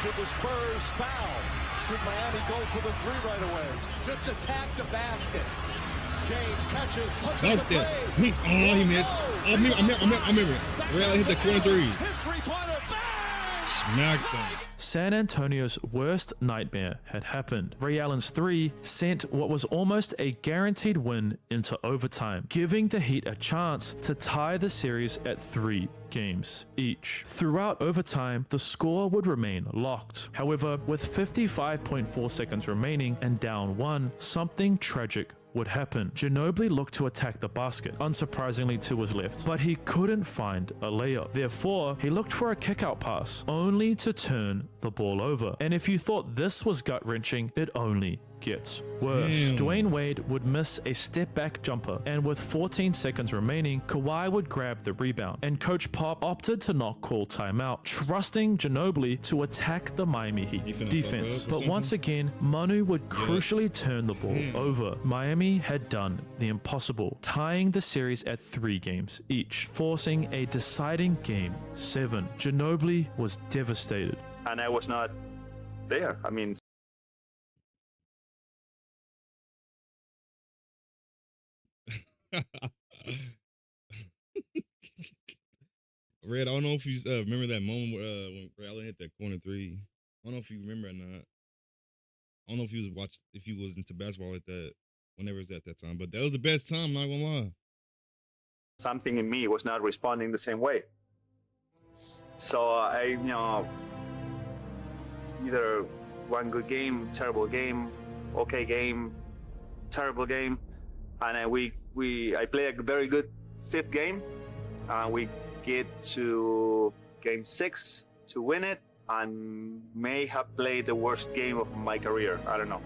Should the Spurs foul? Should Miami go for the 3 right away? Just attack the basket. James catches, puts up the tray. He missed. I remember it. Real hit the corner 3. His 3-pointer, bang! Smacked them. San Antonio's worst nightmare had happened. Ray Allen's 3 sent what was almost a guaranteed win into overtime, giving the Heat a chance to tie the series at 3 games each. Throughout overtime, the score would remain locked. However, with 55.4 seconds remaining and down 1, something tragic would happen. Ginobili looked to attack the basket, unsurprisingly to his left, but he couldn't find a layup. Therefore, he looked for a kick-out pass, only to turn the ball over. And if you thought this was gut-wrenching, it only gets worse. Dwayne Wade would miss a step-back jumper, and with 14 seconds remaining, Kawhi would grab the rebound, and Coach Pop opted to not call timeout, trusting Ginobili to attack the Miami Heat defense. But once again, Manu would crucially turn the ball over. Miami had done the impossible, tying the series at 3 games each, forcing a deciding Game 7. Ginobili was devastated. And I was not there. I mean, Red, I don't know if you remember that moment when Allen hit that corner three. I don't know if you remember or not. I don't know if you was into basketball like that whenever it was at that time, but that was the best time, not gonna lie. something in me was not responding the same way. So I, either one good game, terrible game, okay game, terrible game, and I play a very good fifth game. We get to game 6 to win it, and may have played the worst game of my career. I don't know.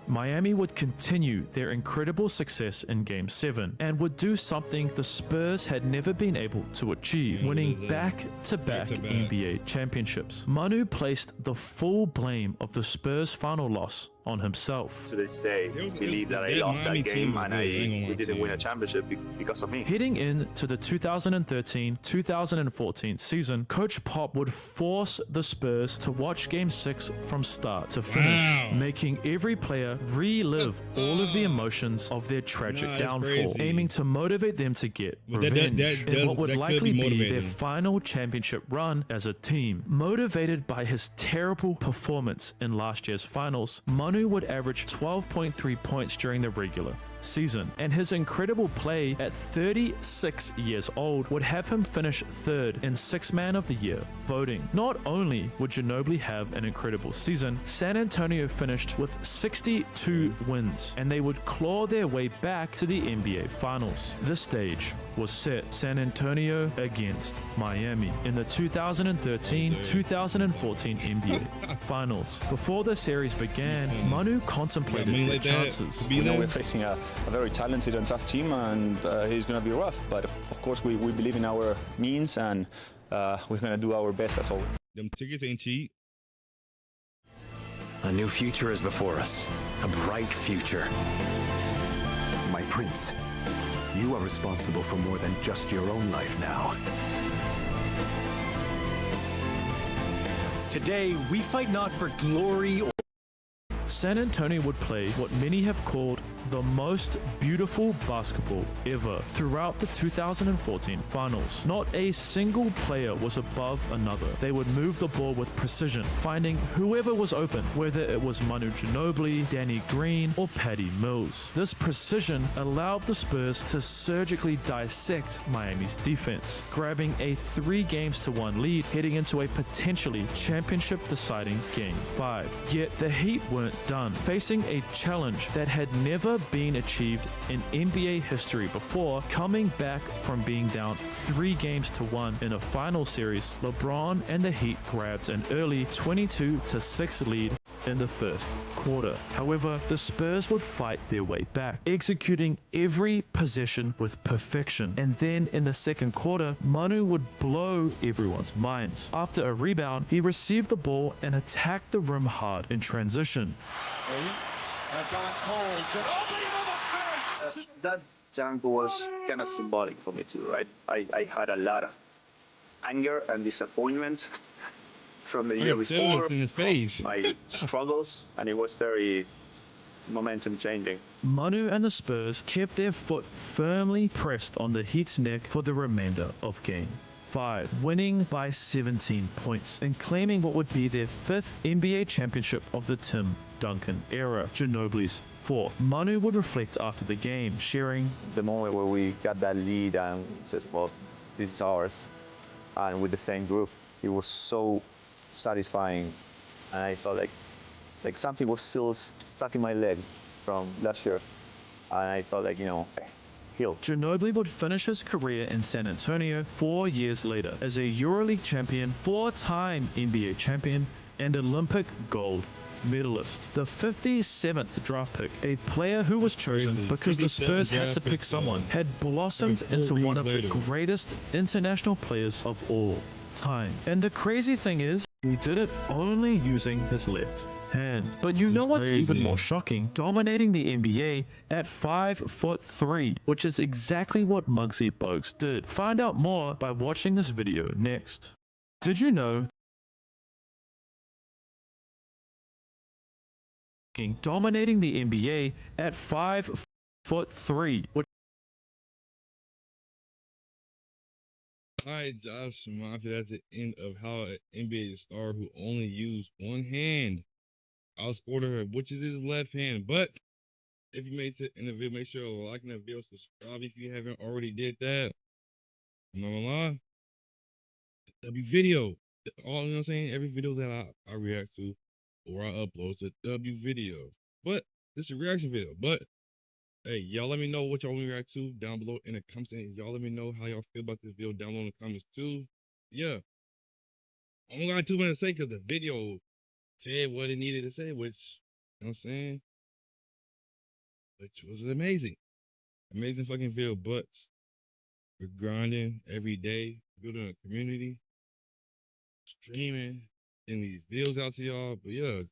Miami would continue their incredible success in Game 7 and would do something the Spurs had never been able to achieve, winning back-to-back NBA championships. Manu placed the full blame of the Spurs' final loss on himself. To this day, believe that I lost that game and we didn't win a championship because of me. Heading into the 2013-2014 season, Coach Pop would force the Spurs to watch Game 6 from start to finish, making every player relive all of the emotions of their tragic downfall, aiming to motivate them to get revenge in what would likely be their final championship run as a team. Motivated by his terrible performance in last year's finals, Manu would average 12.3 points during the regular season, and his incredible play at 36 years old would have him finish third in Sixth Man of the Year voting. Not only would Ginobili have an incredible season, San Antonio finished with 62 wins, and they would claw their way back to the NBA Finals. This stage was set: San Antonio against Miami in the 2013-2014 NBA Finals. Before the series began, Manu contemplated their chances. We know we're facing a very talented and tough team, and it's going to be rough. But of course, we believe in our means, and we're going to do our best as always. Them tickets ain't cheap. A new future is before us. A bright future. My prince, you are responsible for more than just your own life now. Today, we fight not for glory or... San Antonio would play what many have called the most beautiful basketball ever throughout the 2014 finals. Not a single player was above another. They would move the ball with precision, finding whoever was open, whether it was Manu Ginobili, Danny Green, or Patty Mills. This precision allowed the Spurs to surgically dissect Miami's defense, grabbing a 3-1 lead heading into a potentially championship-deciding Game 5. Yet the Heat weren't done. Facing a challenge that had never been achieved in NBA history before, coming back from being down 3-1 in a final series, LeBron and the Heat grabbed an early 22-6 lead in the first quarter. However, the Spurs would fight their way back, executing every possession with perfection. And then in the second quarter, Manu would blow everyone's minds. After a rebound, he received the ball and attacked the rim hard in transition. That dunk was kind of symbolic for me too, right? I had a lot of anger and disappointment from the year before, in the face. my struggles, and it was very momentum changing. Manu and the Spurs kept their foot firmly pressed on the Heat's neck for the remainder of Game 5, winning by 17 points and claiming what would be their 5th NBA championship of the Tim Duncan era, Ginobili's 4th. Manu would reflect after the game, sharing, The moment where we got that lead and said, well, this is ours, and with the same group, it was so satisfying, and I felt like something was still stuck in my leg from last year, and I felt like, healed. Ginobili would finish his career in San Antonio 4 years later as a EuroLeague champion, 4-time NBA champion, and Olympic gold medalist. The 57th draft pick, a player who was chosen because the Spurs had to pick someone, had blossomed into one of the greatest international players of all time. And the crazy thing is, he did it only using his left hand. But you know what's even more shocking? Dominating the NBA at 5'3", which is exactly what Muggsy Bogues did. Find out more by watching this video next. Did you know dominating the NBA at 5'3". All right, Josh Mafia, that's the end of how an NBA star who only used one hand outscored her, which is his left hand. But if you made it in the video, make sure to like the video, subscribe if you haven't already did that. I'm not gonna lie. W video. All you know what I'm saying? Every video that I react to or I upload to W video. But this is a reaction video. But hey, y'all let me know what y'all want to react to down below in the comments. Y'all let me know how y'all feel about this video down below in the comments too. Yeah. I only got 2 minutes to say because the video said what it needed to say, which, you know what I'm saying? Which was amazing. Amazing fucking video, but we're grinding every day, building a community, streaming, getting these videos out to y'all. But yeah,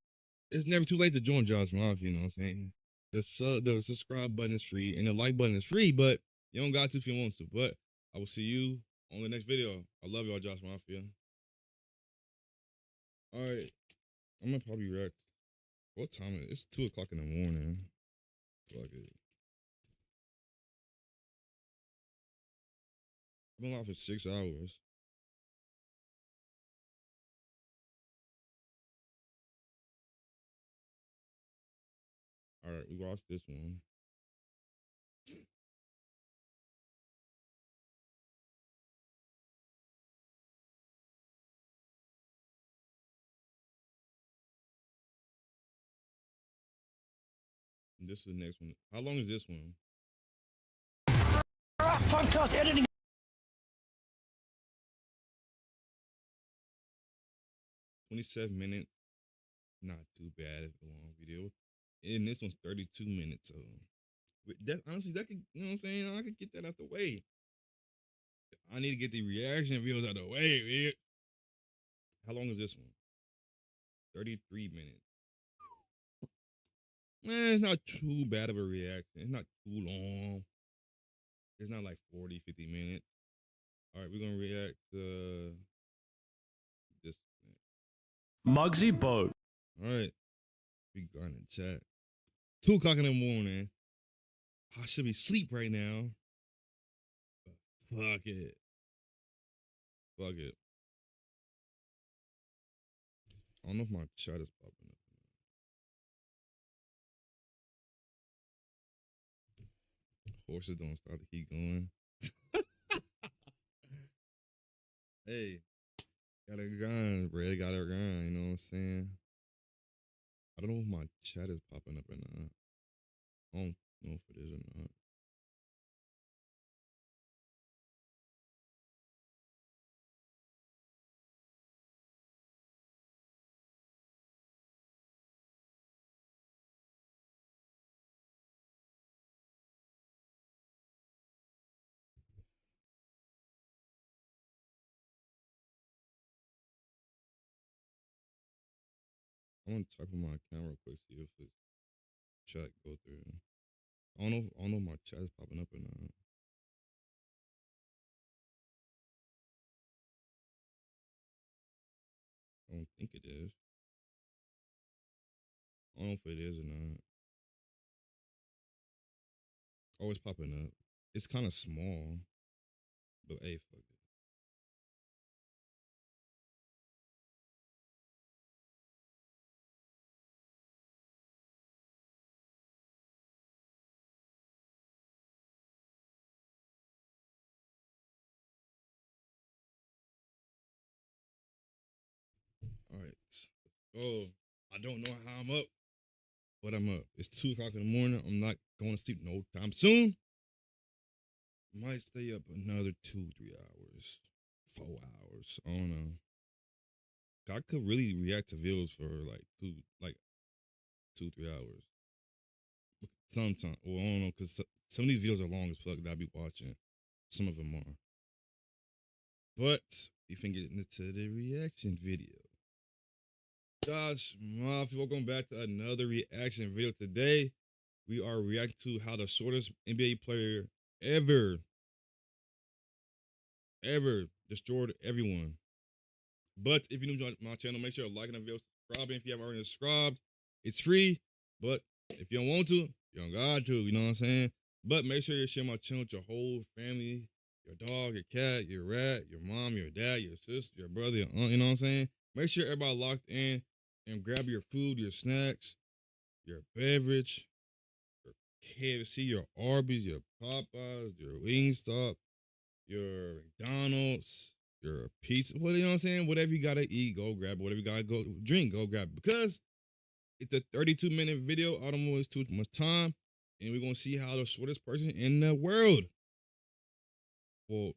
it's never too late to join Josh Mafia, you know what I'm saying? The subscribe button is free and the like button is free, but you don't got to if you want to. But I will see you on the next video. I love y'all, Josh Mafia. Alright, I'm gonna probably react. What time is it? It's 2 o'clock in the morning. Fuck it. I've been live for 6 hours. Alright, we watched this one. And this is the next one. How long is this one? Podcast editing. 27 minutes. Not too bad. It's a long video. And this one's 32 minutes. So that honestly, that could, you know what I'm saying? I could get that out the way. I need to get the reaction videos out the way, man. How long is this one? 33 minutes. Man, it's not too bad of a reaction. It's not too long. It's not like 40, 50 minutes. All right, we're going to react to this. Muggsy Bogues. All right. We going to chat. 2 o'clock in the morning. I should be asleep right now. But fuck it. Fuck it. I don't know if my chat is popping up. Horses don't stop to keep going. Hey, got a gun, Red got a gun, you know what I'm saying? I don't know if my chat is popping up or not. I don't know if it is or not. I'm gonna type on my account real quick, see if this chat go through. I don't know if my chat is popping up or not. I don't think it is. I don't know if it is or not. Oh, it's popping up. It's kind of small, but hey, fuck it. All right. Oh, I don't know how I'm up, but I'm up. It's 2 o'clock in the morning. I'm not going to sleep no time soon. Might stay up another 2, 3 hours, 4 hours. I don't know. I could really react to videos for like 2, 3 hours. Sometimes, well, I don't know, because some of these videos are long as fuck that I be watching. Some of them are. But we can get into the reaction video. Josh Mafia, welcome back to another reaction video. Today, we are reacting to how the shortest NBA player ever destroyed everyone. But if you're new to my channel, make sure to like the video, subscribe if you haven't already subscribed. It's free. But if you don't want to, you don't got to, you know what I'm saying? But make sure you share my channel with your whole family, your dog, your cat, your rat, your mom, your dad, your sister, your brother, your aunt, you know what I'm saying? Make sure everybody locked in and grab your food, your snacks, your beverage, your KFC, your Arby's, your Popeyes, your Wingstop, your McDonald's, your pizza, what, you know what I'm saying? Whatever you gotta eat, go grab it. Whatever you gotta go drink, go grab it. Because it's a 32-minute video. I don't waste too much time. And we're gonna see how the shortest person in the world, well,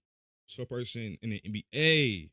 short person in the NBA,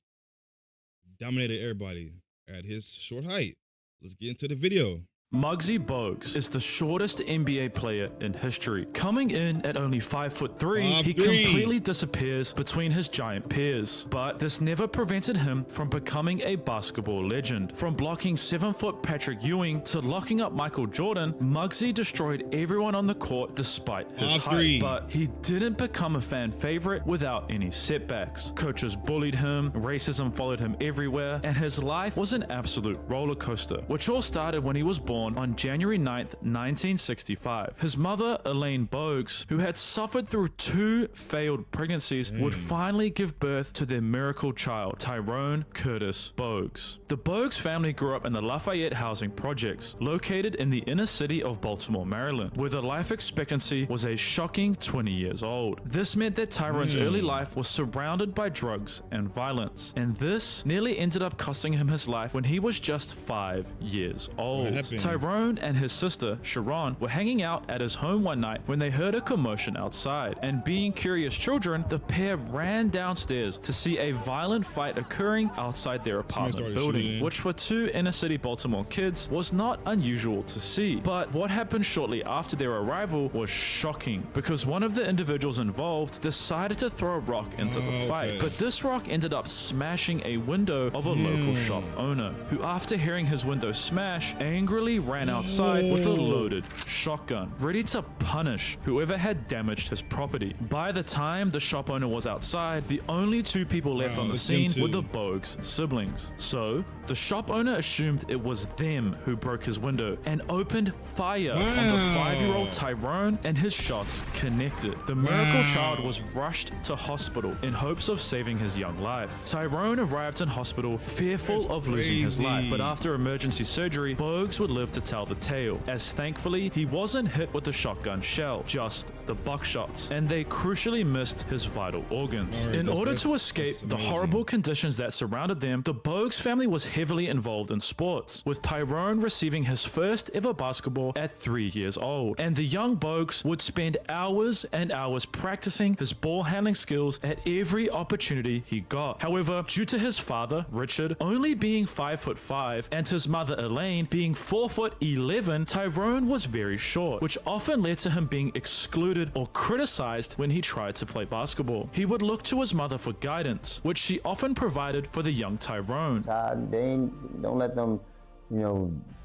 dominated everybody at his short height. Let's get into the video. Muggsy Bogues is the shortest NBA player in history. Coming in at only 5'3", he completely disappears between his giant peers. But this never prevented him from becoming a basketball legend. From blocking 7-foot Patrick Ewing to locking up Michael Jordan, Muggsy destroyed everyone on the court despite his height. But he didn't become a fan favorite without any setbacks. Coaches bullied him, racism followed him everywhere, and his life was an absolute roller coaster, which all started when he was born on January 9th, 1965. His mother, Elaine Bogues, who had suffered through 2 failed pregnancies, would finally give birth to their miracle child, Tyrone Curtis Bogues. The Bogues family grew up in the Lafayette housing projects, located in the inner city of Baltimore, Maryland, where the life expectancy was a shocking 20 years old. This meant that Tyrone's early life was surrounded by drugs and violence, and this nearly ended up costing him his life when he was just 5 years old. Tyrone and his sister, Sharon, were hanging out at his home one night when they heard a commotion outside, and being curious children, the pair ran downstairs to see a violent fight occurring outside their apartment building, which for 2 inner-city Baltimore kids was not unusual to see. But what happened shortly after their arrival was shocking, because one of the individuals involved decided to throw a rock into the fight. But this rock ended up smashing a window of a local shop owner, who after hearing his window smash, angrily ran outside with a loaded shotgun, ready to punish whoever had damaged his property. By the time the shop owner was outside, the only 2 people left on the scene were the Bogues siblings. So the shop owner assumed it was them who broke his window and opened fire on the 5-year-old Tyrone, and his shots connected. The miracle child was rushed to hospital in hopes of saving his young life. Tyrone arrived in hospital fearful of losing his life, but after emergency surgery, Bogues would live to tell the tale, as thankfully he wasn't hit with the shotgun shell, just the buckshots, and they crucially missed his vital organs. In order to escape the horrible conditions that surrounded them, the Bogues family was heavily involved in sports, with Tyrone receiving his first ever basketball at 3 years old, and the young Bogues would spend hours and hours practicing his ball handling skills at every opportunity he got. However, due to his father, Richard, only being 5'5" and his mother, Elaine, being 4'11", Tyrone was very short, which often led to him being excluded or criticized when he tried to play basketball. He would look to his mother for guidance, which she often provided for the young Tyrone. Don't let them,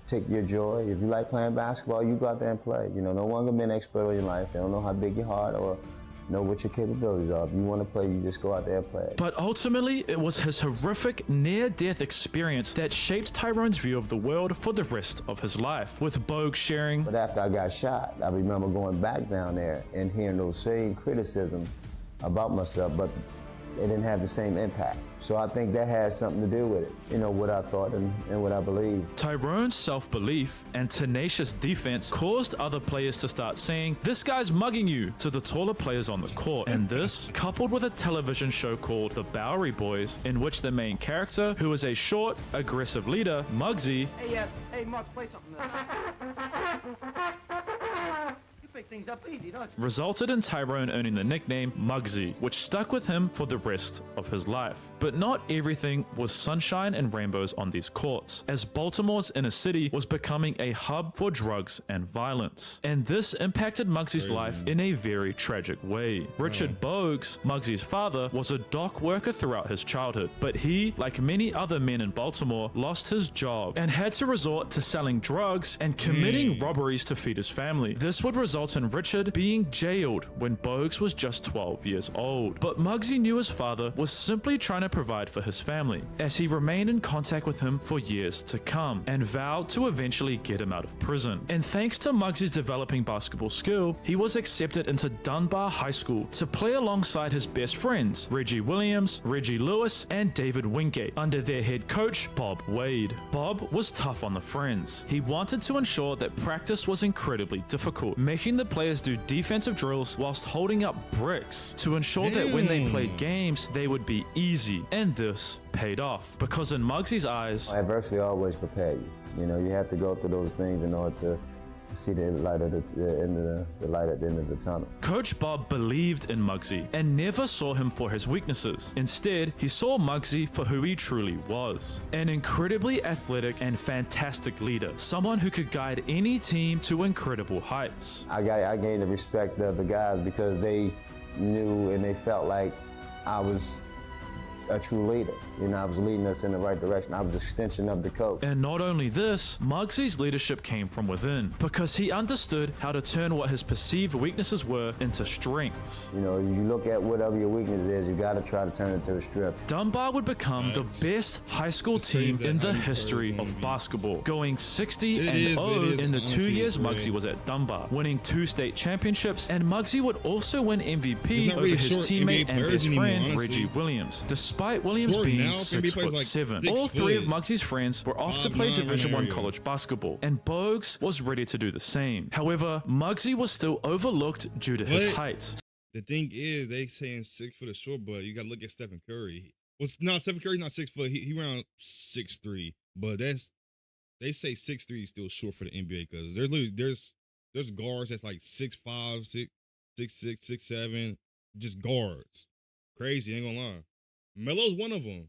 take your joy. If you like playing basketball, you go out there and play. No one can be an expert in your life. They don't know how big your heart or know what your capabilities are. If you want to play, you just go out there and play. But ultimately, it was his horrific near-death experience that shaped Tyrone's view of the world for the rest of his life, with Bogues sharing, "But after I got shot, I remember going back down there and hearing those same criticisms about myself, but it didn't have the same impact. So I think that has something to do with it, what I thought and what I believe." Tyrone's self-belief and tenacious defense caused other players to start saying, "This guy's mugging you," to the taller players on the court. And this, coupled with a television show called The Bowery Boys, in which the main character, who is a short, aggressive leader, Muggsy, Hey, Muggs, play something things up easy, don't you? resulted in Tyrone earning the nickname Muggsy, which stuck with him for the rest of his life. But not everything was sunshine and rainbows on these courts, as Baltimore's inner city was becoming a hub for drugs and violence. And this impacted Muggsy's life in a very tragic way. Richard Bogues, Muggsy's father, was a dock worker throughout his childhood, but he, like many other men in Baltimore, lost his job and had to resort to selling drugs and committing robberies to feed his family. This would result Carlton Richard being jailed when Bogues was just 12 years old. But Muggsy knew his father was simply trying to provide for his family, as he remained in contact with him for years to come, and vowed to eventually get him out of prison. And thanks to Muggsy's developing basketball skill, he was accepted into Dunbar High School to play alongside his best friends, Reggie Williams, Reggie Lewis, and David Wingate, under their head coach, Bob Wade. Bob was tough on the friends. He wanted to ensure that practice was incredibly difficult, making the players do defensive drills whilst holding up bricks to ensure that when they played games, they would be easy. And this paid off, because in Muggsy's eyes, adversity always prepare you. You know, you have to go through those things in order to see the light at the end of the tunnel. Coach Bob believed in Muggsy and never saw him for his weaknesses. Instead, he saw Muggsy for who he truly was: an incredibly athletic and fantastic leader, someone who could guide any team to incredible heights. I gained the respect of the guys because they knew and they felt like I was a true leader. You know, I was leading us in the right direction. I was an extension of the coach. And not only this, Muggsy's leadership came from within, because he understood how to turn what his perceived weaknesses were into strengths. You know, you look at whatever your weakness is, you got to try to turn it to a strength. Dunbar would become the best high school team in the history of basketball, going 60-0 in the 2 years Muggsy was at Dunbar, winning 2 state championships, and Muggsy would also win MVP over his teammate and best friend, Reggie Williams. Despite Williams being 6'7", all 3 of Muggsy's friends were off to play Division I college basketball, and Bogues was ready to do the same. However, Muggsy was still overlooked due to his height. The thing is, they saying 6 foot is short, but you got to look at Stephen Curry. Stephen Curry's not 6 foot. He around 6'3", but they say 6'3" is still short for the NBA, because there's guards that's like 6'5", 6'6", 6'7", just guards. Crazy, ain't gonna lie. Melo's one of them.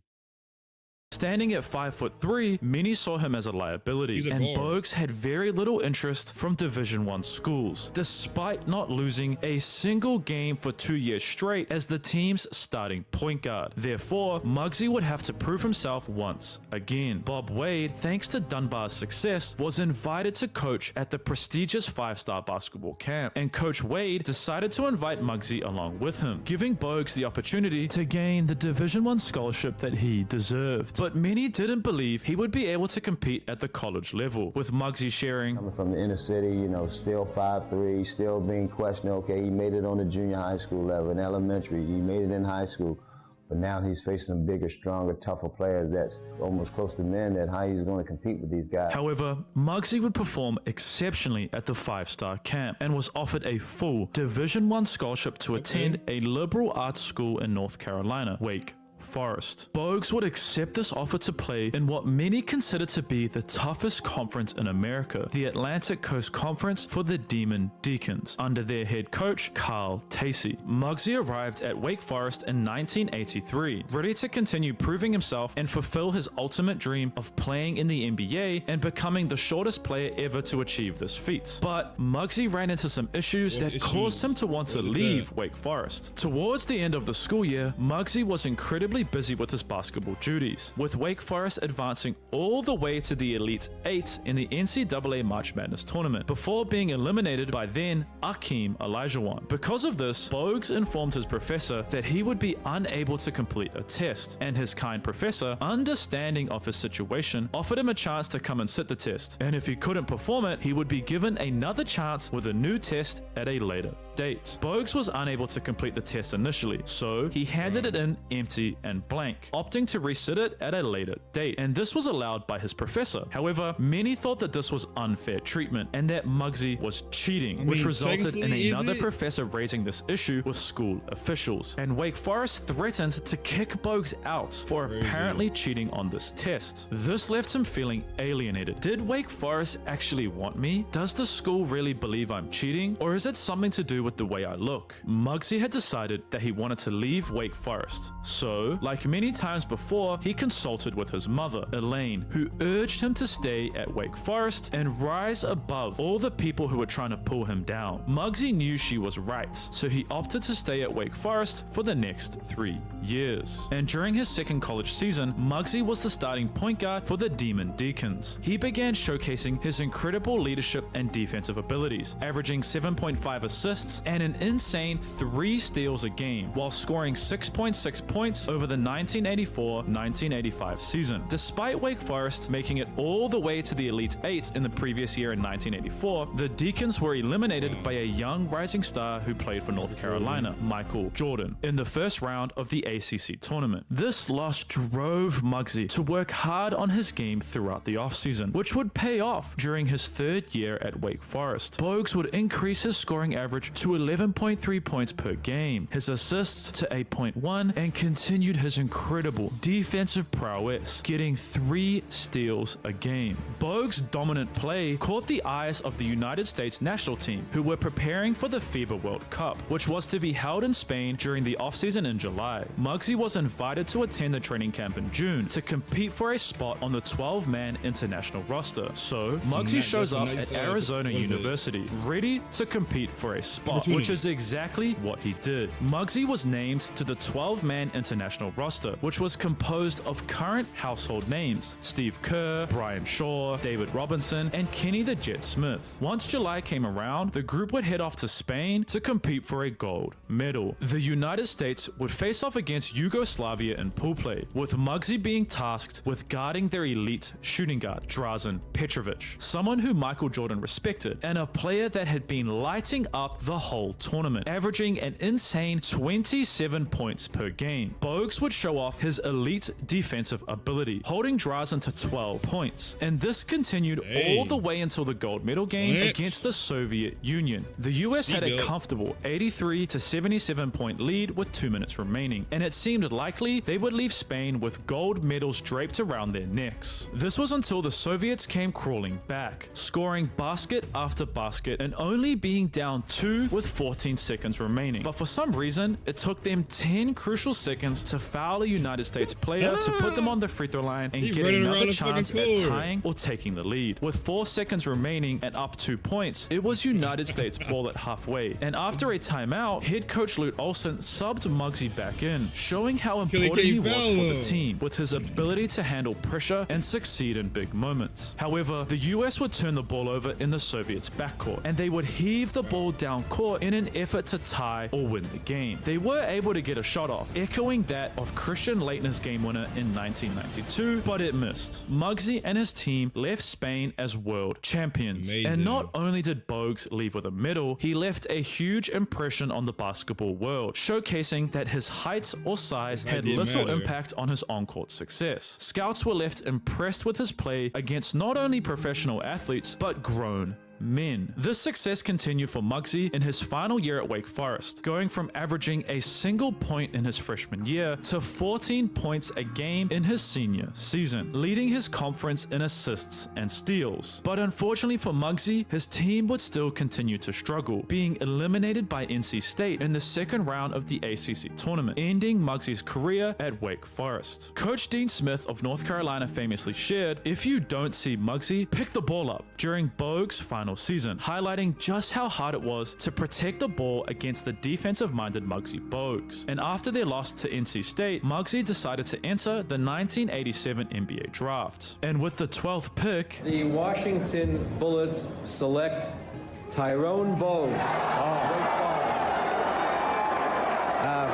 Standing at 5'3", many saw him as a liability, and Bogues had very little interest from Division I schools, despite not losing a single game for 2 years straight as the team's starting point guard. Therefore, Muggsy would have to prove himself once again. Bob Wade, thanks to Dunbar's success, was invited to coach at the prestigious 5-star basketball camp, and Coach Wade decided to invite Muggsy along with him, giving Bogues the opportunity to gain the Division I scholarship that he deserved. But many didn't believe he would be able to compete at the college level, with Muggsy sharing, coming from the inner city, you know, still 5'3", still being questioned. Okay, he made it on the junior high school level, in elementary, he made it in high school, but now he's facing some bigger, stronger, tougher players that's almost close to men, that how he's going to compete with these guys. However, Muggsy would perform exceptionally at the 5-star camp and was offered a full Division I scholarship to attend a liberal arts school in North Carolina, Wake Forest. Bogues would accept this offer to play in what many consider to be the toughest conference in America, the Atlantic Coast Conference for the Demon Deacons, under their head coach, Carl Tacey. Muggsy arrived at Wake Forest in 1983, ready to continue proving himself and fulfill his ultimate dream of playing in the NBA and becoming the shortest player ever to achieve this feat. But Muggsy ran into some issues that caused him to want to leave Wake Forest. Towards the end of the school year, Muggsy was incredibly busy with his basketball duties, with Wake Forest advancing all the way to the Elite 8 in the NCAA March Madness tournament, before being eliminated by then Akeem Olajuwon. Because of this, Bogues informed his professor that he would be unable to complete a test, and his kind professor, understanding of his situation, offered him a chance to come and sit the test, and if he couldn't perform it, he would be given another chance with a new test at a later date. Bogues was unable to complete the test initially, so he handed it in empty and blank, opting to resit it at a later date, and this was allowed by his professor. However, many thought that this was unfair treatment and that Muggsy was cheating, which resulted in another professor raising this issue with school officials, and Wake Forest threatened to kick Bogues out for apparently cheating on this test. This left him feeling alienated. Did Wake Forest actually want me? Does the school really believe I'm cheating? Or is it something to do do with the way I look. Muggsy had decided that he wanted to leave Wake Forest. So, like many times before, he consulted with his mother, Elaine, who urged him to stay at Wake Forest and rise above all the people who were trying to pull him down. Muggsy knew she was right, so he opted to stay at Wake Forest for the next 3 years. And during his second college season, Muggsy was the starting point guard for the Demon Deacons. He began showcasing his incredible leadership and defensive abilities, averaging 7.5 assists and an insane 3 steals a game, while scoring 6.6 points over the 1984-1985 season. Despite Wake Forest making it all the way to the Elite Eight in the previous year in 1984, the Deacons were eliminated by a young rising star who played for North Carolina, Michael Jordan, in the first round of the ACC tournament. This loss drove Muggsy to work hard on his game throughout the offseason, which would pay off during his third year at Wake Forest. Bogues would increase his scoring average to 11.3 points per game, his assists to 8.1, and continued his incredible defensive prowess, getting 3 steals a game. Bogues' dominant play caught the eyes of the United States national team, who were preparing for the FIBA World Cup, which was to be held in Spain during the offseason in July. Muggsy was invited to attend the training camp in June to compete for a spot on the 12-man international roster. So, Muggsy shows up at Arizona University, ready to compete for a spot, which is exactly what he did. Muggsy was named to the 12-man international roster, which was composed of current household names: Steve Kerr, Brian Shaw, David Robinson, and Kenny the Jet Smith. Once July came around, the group would head off to Spain to compete for a gold medal. The United States would face off against Yugoslavia in pool play, with Muggsy being tasked with guarding their elite shooting guard, Drazen Petrovic, someone who Michael Jordan respected, and a player that had been lighting up the whole tournament, averaging an insane 27 points per game. Bogues would show off his elite defensive ability, holding Drazen to 12 points, and this continued all the way until the gold medal game against the Soviet Union. The US had a comfortable 83 to 77 point lead with 2 minutes remaining, and it seemed likely they would leave Spain with gold medals draped around their necks. This was until the Soviets came crawling back, scoring basket after basket and only being down 2 with 14 seconds remaining. But for some reason, it took them 10 crucial seconds to foul a United States player to put them on the free throw line and get another chance at tying or taking the lead. With 4 seconds remaining and up 2 points, it was United States ball at halfway, and after a timeout, head coach Lute Olson subbed Muggsy back in, showing how important he was for the team with his ability to handle pressure and succeed in big moments. However, the US would turn the ball over in the Soviets' backcourt, and they would heave the ball down court in an effort to tie or win the game. They were able to get a shot off, echoing that of Christian Laettner's game winner in 1992, but it missed. Muggsy and his team left Spain as world champions. Amazing. And not only did Bogues leave with a medal, he left a huge impression on the basketball world, showcasing that his height or size had little impact on his on-court success. Scouts were left impressed with his play against not only professional athletes, but grown men. This success continued for Muggsy in his final year at Wake Forest, going from averaging a single point in his freshman year to 14 points a game in his senior season, leading his conference in assists and steals. But unfortunately for Muggsy, his team would still continue to struggle, being eliminated by NC State in the second round of the ACC tournament, ending Muggsy's career at Wake Forest. Coach Dean Smith of North Carolina famously shared, "If you don't see Muggsy, pick the ball up," during Bogues' final season, highlighting just how hard it was to protect the ball against the defensive-minded Muggsy Bogues. And after their loss to NC State, Muggsy decided to enter the 1987 NBA draft. And with the 12th pick, the Washington Bullets select Tyrone Bogues.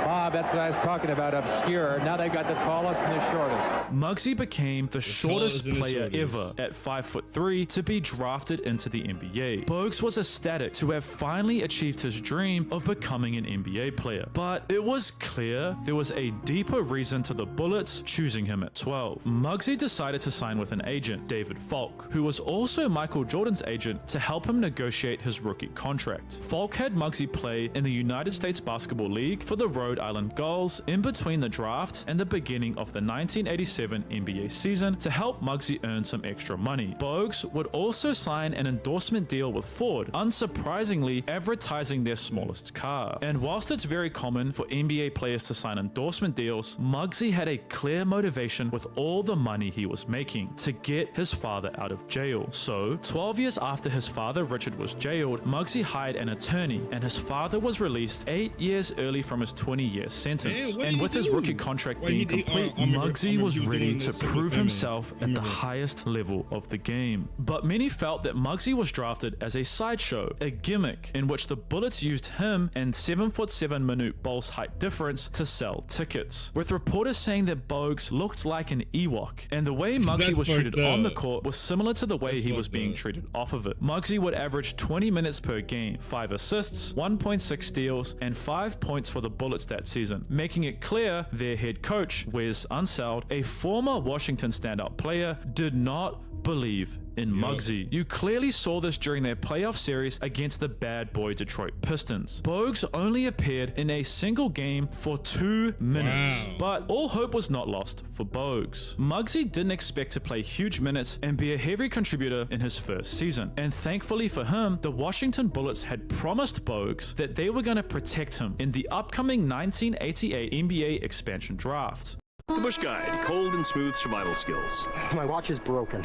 Bob, that's what I was talking about, obscure. Now they got the tallest and the shortest. Muggsy became the shortest player ever at 5'3" to be drafted into the NBA. Bogues was ecstatic to have finally achieved his dream of becoming an NBA player. But it was clear there was a deeper reason to the Bullets choosing him at 12. Muggsy decided to sign with an agent, David Falk, who was also Michael Jordan's agent, to help him negotiate his rookie contract. Falk had Muggsy play in the United States Basketball League for the Rhode Island own goals in between the drafts and the beginning of the 1987 NBA season to help Muggsy earn some extra money. Bogues would also sign an endorsement deal with Ford, unsurprisingly advertising their smallest car. And whilst it's very common for NBA players to sign endorsement deals, Muggsy had a clear motivation with all the money he was making: to get his father out of jail. So 12 years after his father Richard was jailed, Muggsy hired an attorney, and his father was released 8 years early from his 20-year sentence. And with his rookie contract being complete, Muggsy was ready to prove himself at the highest level of the game. But many felt that Muggsy was drafted as a sideshow, a gimmick in which the Bullets used him and 7'7" Manute Bol's height difference to sell tickets, with reporters saying that Bogues looked like an Ewok, and the way Muggsy was treated on the court was similar to the way he was being treated off of it. Muggsy would average 20 minutes per game, 5 assists, 1.6 steals, and 5 points for the Bullets that season, making it clear their head coach, Wes Unseld, a former Washington standout player, did not believe in Muggsy. You clearly saw this during their playoff series against the bad boy Detroit Pistons. Bogues only appeared in a single game for 2 minutes, but all hope was not lost for Bogues. Muggsy didn't expect to play huge minutes and be a heavy contributor in his first season, and thankfully for him, the Washington Bullets had promised Bogues that they were going to protect him in the upcoming 1988 NBA expansion draft. The Bush Guide, cold and smooth survival skills. My watch is broken.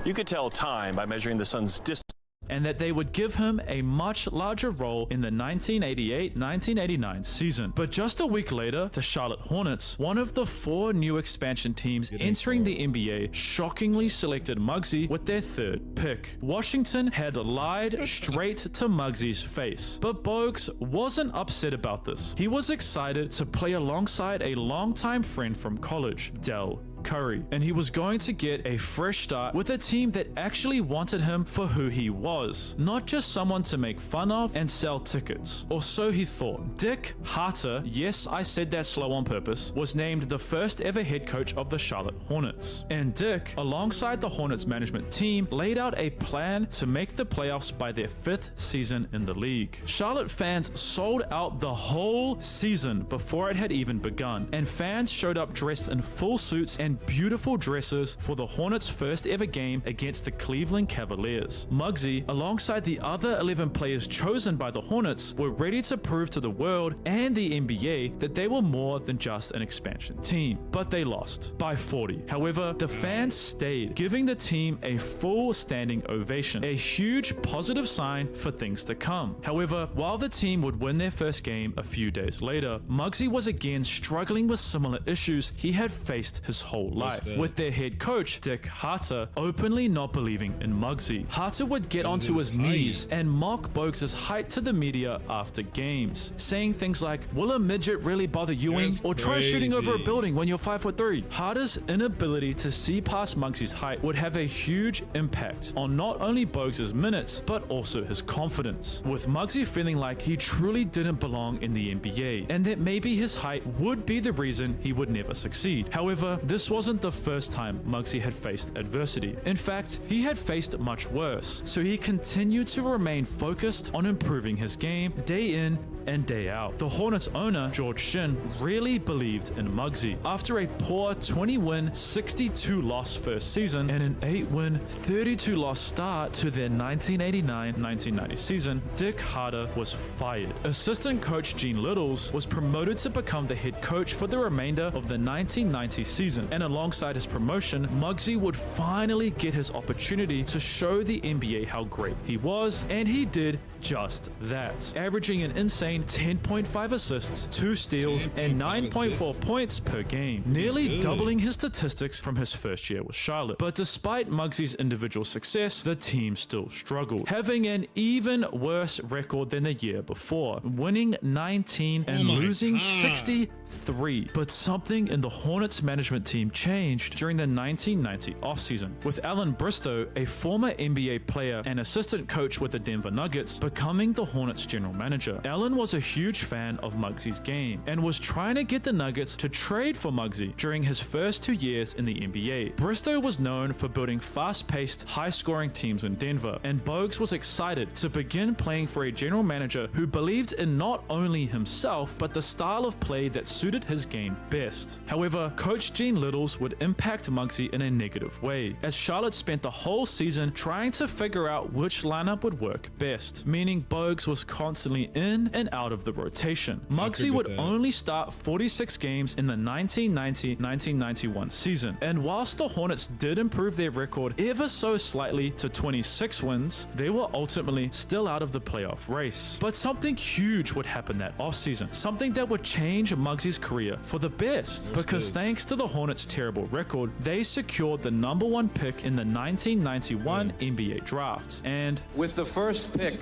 You could tell time by measuring the sun's distance. And that they would give him a much larger role in the 1988-1989 season. But just a week later, the Charlotte Hornets, one of the 4 new expansion teams entering the NBA, shockingly selected Muggsy with their 3rd pick. Washington had lied straight to Muggsy's face, but Bogues wasn't upset about this. He was excited to play alongside a longtime friend from college, Del Curry, and he was going to get a fresh start with a team that actually wanted him for who he was, not just someone to make fun of and sell tickets, or so he thought. Dick Harter, yes, I said that slow on purpose, was named the first ever head coach of the Charlotte Hornets, and Dick, alongside the Hornets management team, laid out a plan to make the playoffs by their 5th season in the league. Charlotte fans sold out the whole season before it had even begun, and fans showed up dressed in full suits and beautiful dresses for the Hornets' first ever game against the Cleveland Cavaliers. Muggsy, alongside the other 11 players chosen by the Hornets, were ready to prove to the world and the NBA that they were more than just an expansion team. But they lost by 40. However, the fans stayed, giving the team a full standing ovation, a huge positive sign for things to come. However, while the team would win their first game a few days later, Muggsy was again struggling with similar issues he had faced his whole life, with their head coach, Dick Harter, openly not believing in Muggsy. Harter would get onto his knees and mock Bogues' height to the media after games, saying things like, "Will a midget really bother Ewing? Or try shooting over a building when you're 5'3". Harter's inability to see past Muggsy's height would have a huge impact on not only Bogues' minutes, but also his confidence, with Muggsy feeling like he truly didn't belong in the NBA, and that maybe his height would be the reason he would never succeed. However, this wasn't the first time Muggsy had faced adversity. In fact, he had faced much worse, so he continued to remain focused on improving his game day in and day out. The Hornets owner, George Shinn, really believed in Muggsy. After a poor 20-win, 62-loss first season and an 8-win, 32-loss start to their 1989-1990 season, Dick Harter was fired. Assistant coach Gene Littles was promoted to become the head coach for the remainder of the 1990 season, and alongside his promotion, Muggsy would finally get his opportunity to show the NBA how great he was, and he did just that, averaging an insane 10.5 assists, 2 steals, and 9.4 points per game, nearly doubling his statistics from his first year with Charlotte. But despite Muggsy's individual success, the team still struggled, having an even worse record than the year before, winning 19 and losing 63. But something in the Hornets management team changed during the 1990 offseason, with Alan Bristow, a former NBA player and assistant coach with the Denver Nuggets, becoming the Hornets general manager. Allen was was a huge fan of Muggsy's game and was trying to get the Nuggets to trade for Muggsy during his first 2 years in the NBA. Bristow was known for building fast-paced, high-scoring teams in Denver, and Bogues was excited to begin playing for a general manager who believed in not only himself, but the style of play that suited his game best. However, Coach Gene Littles would impact Muggsy in a negative way, as Charlotte spent the whole season trying to figure out which lineup would work best, meaning Bogues was constantly in and out of the rotation. Muggsy would only start 46 games in the 1990-1991 season, and whilst the Hornets did improve their record ever so slightly to 26 wins, they were ultimately still out of the playoff race. But something huge would happen that offseason, something that would change Muggsy's career for the best, because thanks to the Hornets' terrible record, they secured the #1 pick in the 1991 NBA draft. And with the first pick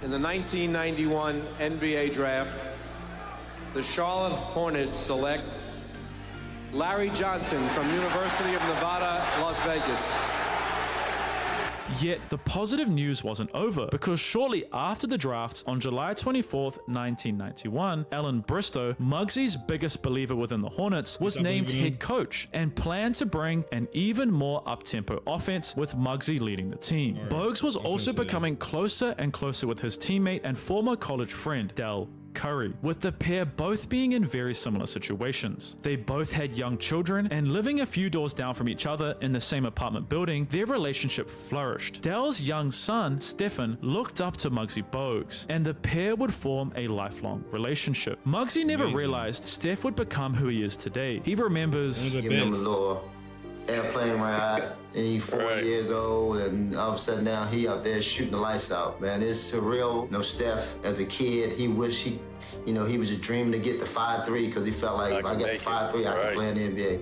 in the 1991 NBA draft, the Charlotte Hornets select Larry Johnson from University of Nevada, Las Vegas. Yet the positive news wasn't over, because shortly after the draft, on July 24th, 1991, Alan Bristow, Muggsy's biggest believer within the Hornets, was named head coach and planned to bring an even more up-tempo offense with Muggsy leading the team. Bogues was also becoming closer and closer with his teammate and former college friend, Del Curry, with the pair both being in very similar situations. They both had young children, and living a few doors down from each other in the same apartment building, their relationship flourished. Dell's young son, Stephen, looked up to Muggsy Bogues, and the pair would form a lifelong relationship. Muggsy never realized Steph would become who he is today. He remembers giving him a little airplane ride, and he's 4 years old, and all of a sudden now he out there shooting the lights out, man. It's surreal. You know, Steph, as a kid, he wished he was just dreaming to get the 5'3", because he felt like if I get the 5'3", I could play in the NBA.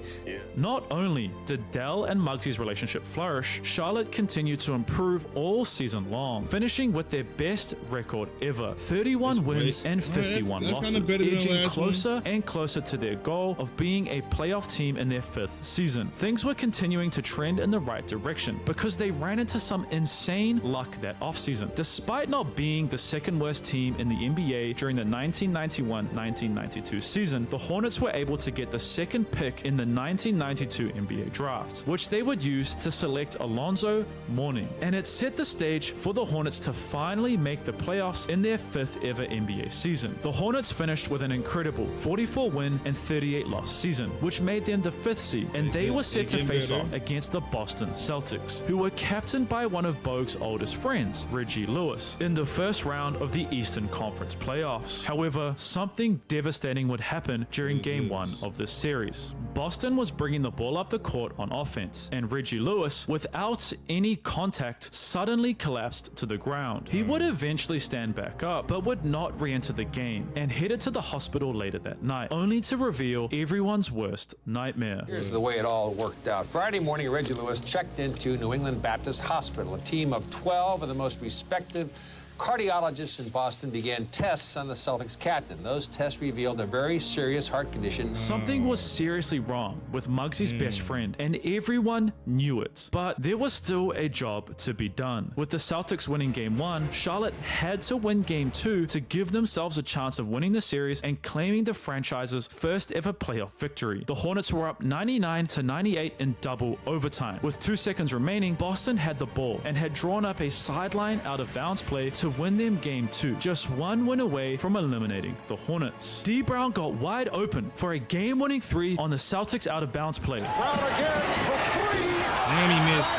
Not only did Dell and Muggsy's relationship flourish, Charlotte continued to improve all season long, finishing with their best record ever, 31 wins and 51 losses, edging closer and closer to their goal of being a playoff team in their 5th season. Things were continuing to trend in the right direction, because they ran into some insane luck that offseason. Despite not being the second worst team in the NBA during the 1991-1992 season, the Hornets were able to get the second pick in the 1992 NBA draft, which they would use to select Alonzo Mourning, and it set the stage for the Hornets to finally make the playoffs in their 5th ever NBA season. The Hornets finished with an incredible 44-win and 38-loss season, which made them the 5th seed, and they were set to face off against the Boston Celtics, who were captained by one of Bogues' oldest friends, Reggie Lewis, in the first round of the Eastern Conference playoffs. However, something devastating would happen during Game 1 of this series. Boston was bringing the ball up the court on offense, and Reggie Lewis, without any contact, suddenly collapsed to the ground. He would eventually stand back up, but would not re-enter the game, and headed to the hospital later that night, only to reveal everyone's worst nightmare. Here's the way it all worked out. Friday morning, Reggie Lewis checked into New England Baptist Hospital. A team of 12 of the most respected cardiologists in Boston began tests on the Celtics captain. Those tests revealed a very serious heart condition. Something was seriously wrong with Muggsy's best friend, and everyone knew it. But there was still a job to be done. With the Celtics winning Game 1, Charlotte had to win Game 2 to give themselves a chance of winning the series and claiming the franchise's first ever playoff victory. The Hornets were up 99-98 in double overtime. With 2 seconds remaining, Boston had the ball and had drawn up a sideline out of bounds play to win them Game 2, just one win away from eliminating the Hornets. D. Brown got wide open for a game-winning 3 on the Celtics out-of-bounds play. Brown again for 3. And he missed.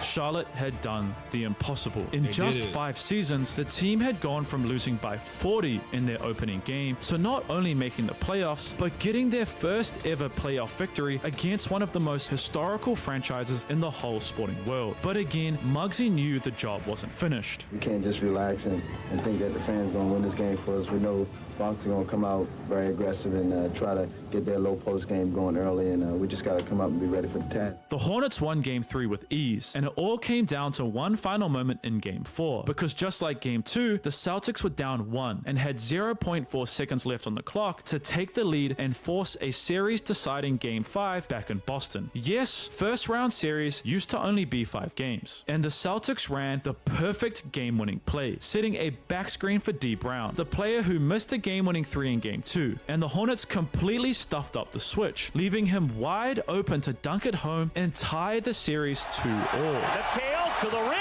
Charlotte had done the impossible. In just 5 seasons, the team had gone from losing by 40 in their opening game to not only making the playoffs, but getting their first ever playoff victory against one of the most historical franchises in the whole sporting world. But again, Muggsy knew the job wasn't finished. We can't just relax and think that the fans going to win this game for us. We know Boston's going to come out very aggressive and try to get their low post game going early, and we just got to come up and be ready for the task. The Hornets won Game 3 with ease, and it all came down to one final moment in Game 4, because just like Game 2, the Celtics were down 1 and had 0.4 seconds left on the clock to take the lead and force a series-deciding Game 5 back in Boston. Yes, first-round series used to only be 5 games, and the Celtics ran the perfect game-winning play, setting a back screen for D. Brown, the player who missed the game-winning 3 in Game 2, and the Hornets completely stuffed up the switch, leaving him wide open to dunk it home and tie the series 2-all. The tail to the rim.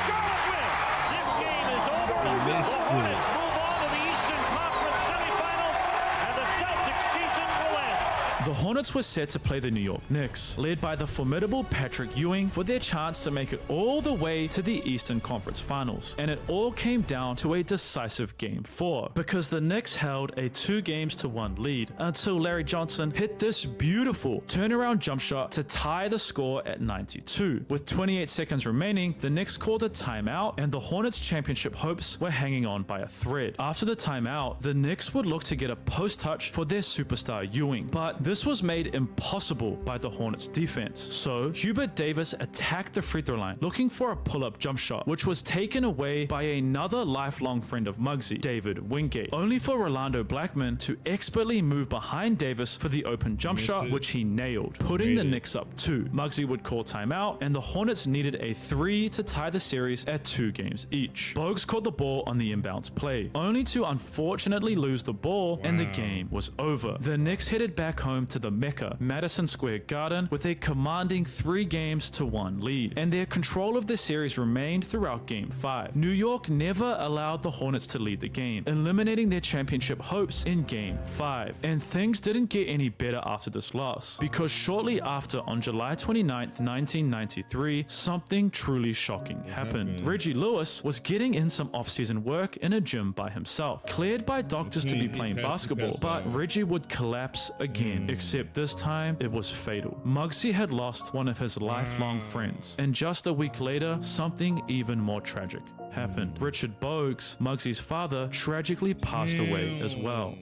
Charlotte wins. This game is over. The Hornets move on to the Eastern Conference semifinals, and the Celtics season will end. The Hornets were set to play the New York Knicks, led by the formidable Patrick Ewing, for their chance to make it all the way to the Eastern Conference Finals. And it all came down to a decisive Game 4, because the Knicks held a 2-1 lead until Larry Johnson hit this beautiful turnaround jump shot to tie the score at 92. With 28 seconds remaining, the Knicks called a timeout, and the Hornets' championship hopes were hanging on by a thread. After the timeout, the Knicks would look to get a post touch for their superstar Ewing, but this was made impossible by the Hornets defense. So Hubert Davis attacked the free throw line looking for a pull-up jump shot, which was taken away by another lifelong friend of Muggsy, David Wingate, only for Rolando Blackman to expertly move behind Davis for the open jump shot, which he nailed, putting the Knicks up 2. Muggsy would call timeout, and the Hornets needed a 3 to tie the series at 2 games each. Bogues caught the ball on the inbounds play, only to unfortunately lose the ball, and the game was over. The Knicks headed back home to the Mecca, Madison Square Garden, with a commanding 3-1 lead, and their control of the series remained throughout Game 5. New York never allowed the Hornets to lead the game, eliminating their championship hopes in Game 5. And things didn't get any better after this loss, because shortly after, on July 29th, 1993, something truly shocking happened. Reggie Lewis was getting in some off-season work in a gym by himself, cleared by doctors to be playing basketball, but Reggie would collapse again, except this time it was fatal. Muggsy had lost one of his lifelong friends, and just a week later, something even more tragic happened. Richard Bogues, Muggsy's father, tragically passed away as well.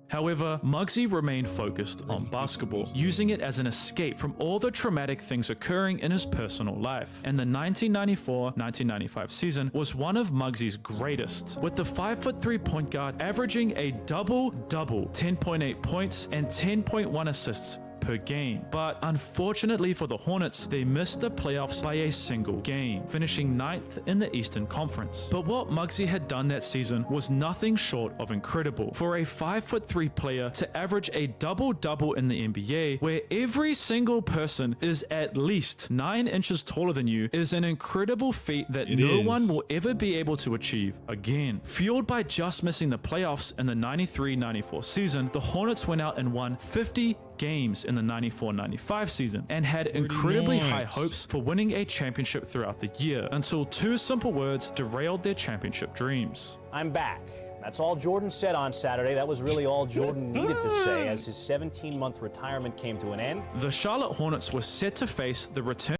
However, Muggsy remained focused on basketball, using it as an escape from all the traumatic things occurring in his personal life. And the 1994-1995 season was one of Muggsy's greatest, with the 5'3" point guard averaging a double-double, 10.8 points and 10.1 assists per game. But unfortunately for the Hornets, they missed the playoffs by a single game, finishing 9th in the Eastern Conference. But what Muggsy had done that season was nothing short of incredible. For a 5'3" player to average a double-double in the NBA, where every single person is at least 9 inches taller than you, is an incredible feat that no one will ever be able to achieve again. Fueled by just missing the playoffs in the 93-94 season, the Hornets went out and won 50 games in the 94-95 season and had incredibly high hopes for winning a championship throughout the year, until 2 simple words derailed their championship dreams. I'm back. That's all Jordan said on Saturday. That was really all Jordan needed to say as his 17-month retirement came to an end. The Charlotte Hornets were set to face the return.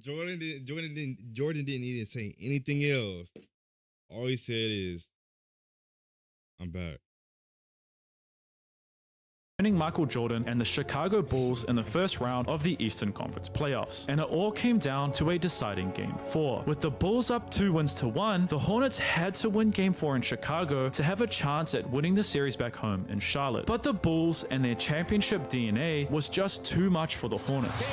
Jordan didn't need to say anything else. All he said is, "I'm back." Michael Jordan and the Chicago Bulls in the first round of the Eastern Conference playoffs, and it all came down to a deciding Game 4. With the Bulls up 2-1, the Hornets had to win Game 4 in Chicago to have a chance at winning the series back home in Charlotte. But the Bulls and their championship DNA was just too much for the Hornets.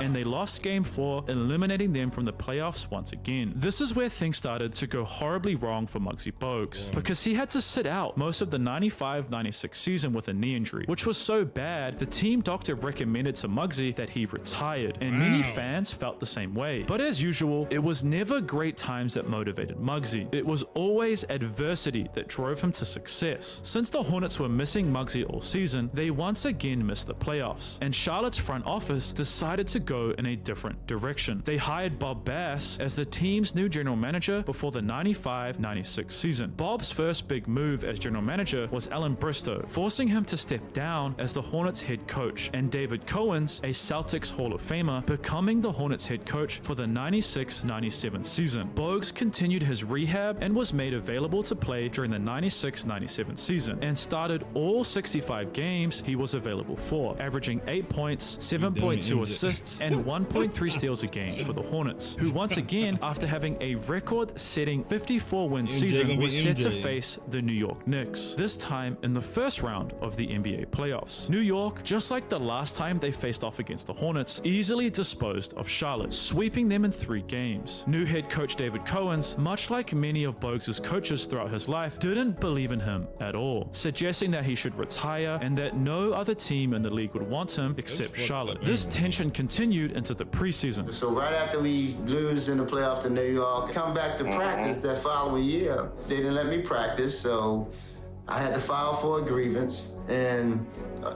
And they lost Game 4, eliminating them from the playoffs once again. This is where things started to go horribly wrong for Muggsy Bogues, because he had to sit out most of the 95-96 season with a knee injury, which was so bad the team doctor recommended to Muggsy that he retired, and many fans felt the same way. But as usual, it was never great times that motivated Muggsy. It was always adversity that drove him to success. Since the Hornets were missing Muggsy all season, they once again missed the playoffs, and Charlotte's front office decided to go go in a different direction. They hired Bob Bass as the team's new general manager before the 95-96 season. Bob's first big move as general manager was Alan Bristow, forcing him to step down as the Hornets head coach, and David Cohen's, a Celtics Hall of Famer, becoming the Hornets head coach for the 96-97 season. Bogues continued his rehab and was made available to play during the 96-97 season, and started all 65 games he was available for, averaging 8 points, 7.2 assists, and 1.3 steals a game for the Hornets, who once again, after having a record-setting 54-win season, was set to face the New York Knicks, this time in the first round of the NBA playoffs. New York, just like the last time they faced off against the Hornets, easily disposed of Charlotte, sweeping them in 3 games. New head coach David Cohen's, much like many of Bogues' coaches throughout his life, didn't believe in him at all, suggesting that he should retire and that no other team in the league would want him except Charlotte. This tension continued into the preseason. So right after we lose in the playoffs to New York, come back to practice that following year. They didn't let me practice, so I had to file for a grievance, and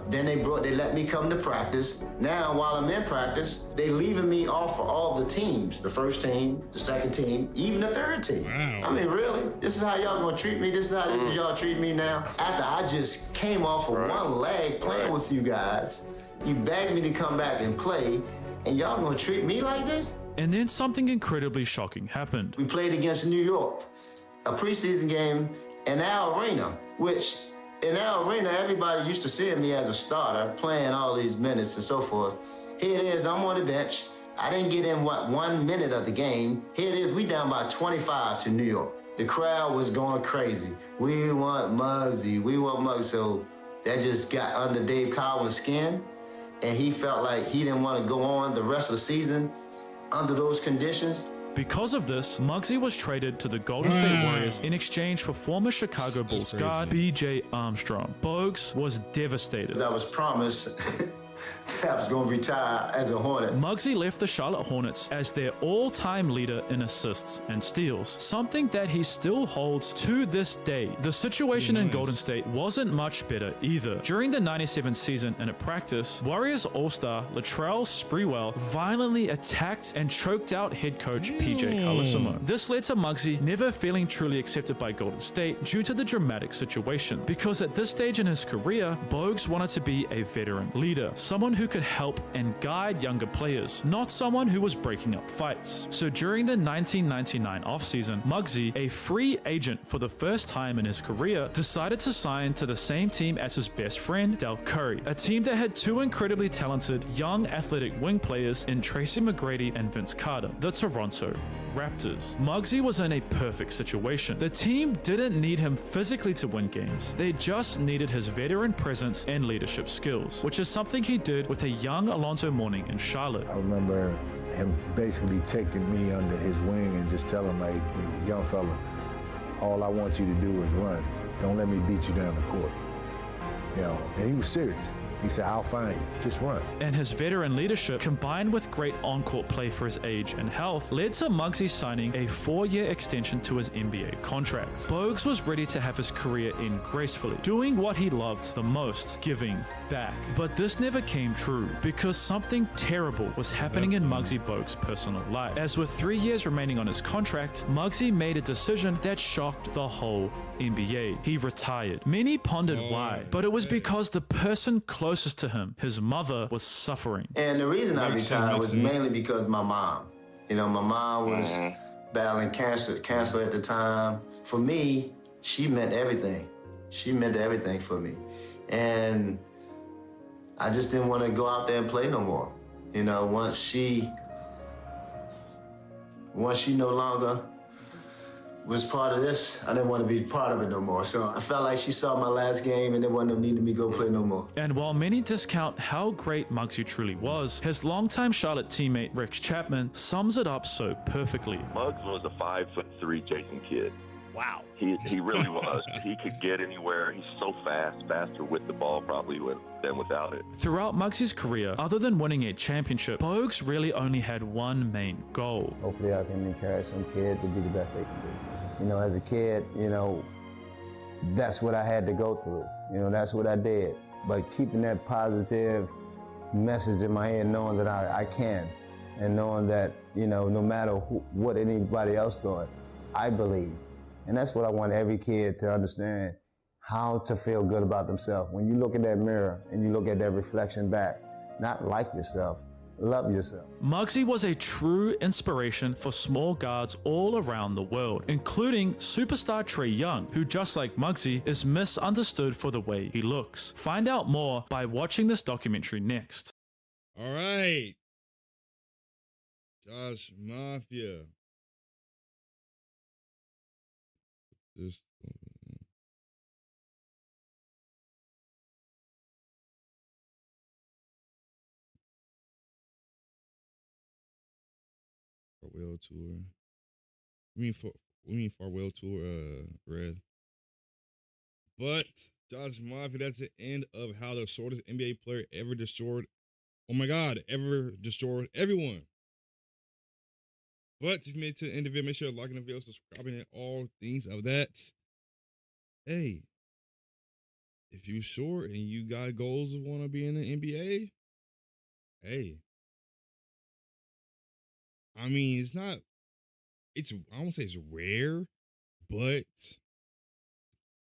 then they let me come to practice. Now, while I'm in practice, they leaving me off for all the teams, the first team, the second team, even the third team. Wow. I mean, really? This is how y'all gonna treat me? This is how y'all treat me now? After I just came off of one leg playing with you guys, you begged me to come back and play, and y'all gonna treat me like this? And then something incredibly shocking happened. We played against New York, a preseason game in our arena, which in our arena, everybody used to see me as a starter, playing all these minutes and so forth. Here it is, I'm on the bench. I didn't get in, 1 minute of the game. Here it is, we down by 25 to New York. The crowd was going crazy. We want Muggsy, we want Muggsy. So that just got under Dave Coward's skin, and he felt like he didn't want to go on the rest of the season under those conditions. Because of this, Muggsy was traded to the Golden State Warriors in exchange for former Chicago Bulls guard B.J. Armstrong. Bogues was devastated. I was promised that I was going to retire as a Hornet. Muggsy left the Charlotte Hornets as their all-time leader in assists and steals, something that he still holds to this day. The situation in Golden State wasn't much better either. During the 97 season and at practice, Warriors All-Star Latrell Sprewell violently attacked and choked out head coach P.J. Carlesimo. This led to Muggsy never feeling truly accepted by Golden State due to the dramatic situation, because at this stage in his career, Bogues wanted to be a veteran leader, someone who could help and guide younger players, not someone who was breaking up fights. So during the 1999 offseason, Muggsy, a free agent for the first time in his career, decided to sign to the same team as his best friend, Del Curry, a team that had 2 incredibly talented, young athletic wing players in Tracy McGrady and Vince Carter, the Toronto Raptors. Muggsy was in a perfect situation. The team didn't need him physically to win games. They just needed his veteran presence and leadership skills, which is something he did with a young Alonzo Mourning in Charlotte. I remember him basically taking me under his wing and just telling me, young fella, all I want you to do is run. Don't let me beat you down the court. You know, and he was serious. He said, I'll find you, just run. And his veteran leadership, combined with great on-court play for his age and health, led to Muggsy signing a 4-year extension to his NBA contract. Bogues was ready to have his career end gracefully, doing what he loved the most, giving back. But this never came true, because something terrible was happening in Muggsy Bogues' personal life. As with 3 years remaining on his contract, Muggsy made a decision that shocked the whole NBA. He retired. Many pondered why, but it was because the person closest to him, his mother, was suffering. And the reason I retired was mainly because my mom. You know, my mom was battling cancer at the time. For me, she meant everything. She meant everything for me. And I just didn't want to go out there and play no more. You know, once she no longer was part of this, I didn't want to be part of it no more. So I felt like she saw my last game and there wasn't no need for me to go play no more. And while many discount how great Muggsy truly was, his longtime Charlotte teammate Rex Chapman sums it up so perfectly. Muggs was a 5'3" Jason Kidd. Wow. He really was. He could get anywhere. He's so fast, faster with the ball probably than without it. Throughout Muggsy's career, other than winning a championship, Bogues really only had one main goal. Hopefully I can encourage some kid to be the best they can be. You know, as a kid, you know, that's what I had to go through. You know, that's what I did. But keeping that positive message in my head, knowing that I can, and knowing that, you know, no matter what anybody else doing, I believe. And that's what I want every kid to understand, how to feel good about themselves. When you look in that mirror and you look at that reflection back, not like yourself, love yourself. Muggsy was a true inspiration for small guards all around the world, including superstar Trae Young, who just like Muggsy is misunderstood for the way he looks. Find out more by watching this documentary next. All right. Josh Mafia. This farewell tour. We mean farewell tour, Red. But Josh Mafia, that's the end of how the shortest NBA player ever destroyed. Oh my God, ever destroyed everyone. But if you made it to the end of it, make sure to liking the video, subscribing, and all things of that. Hey, if you short and you got goals of want to be in the NBA, hey, I mean, it's not, I won't say it's rare, but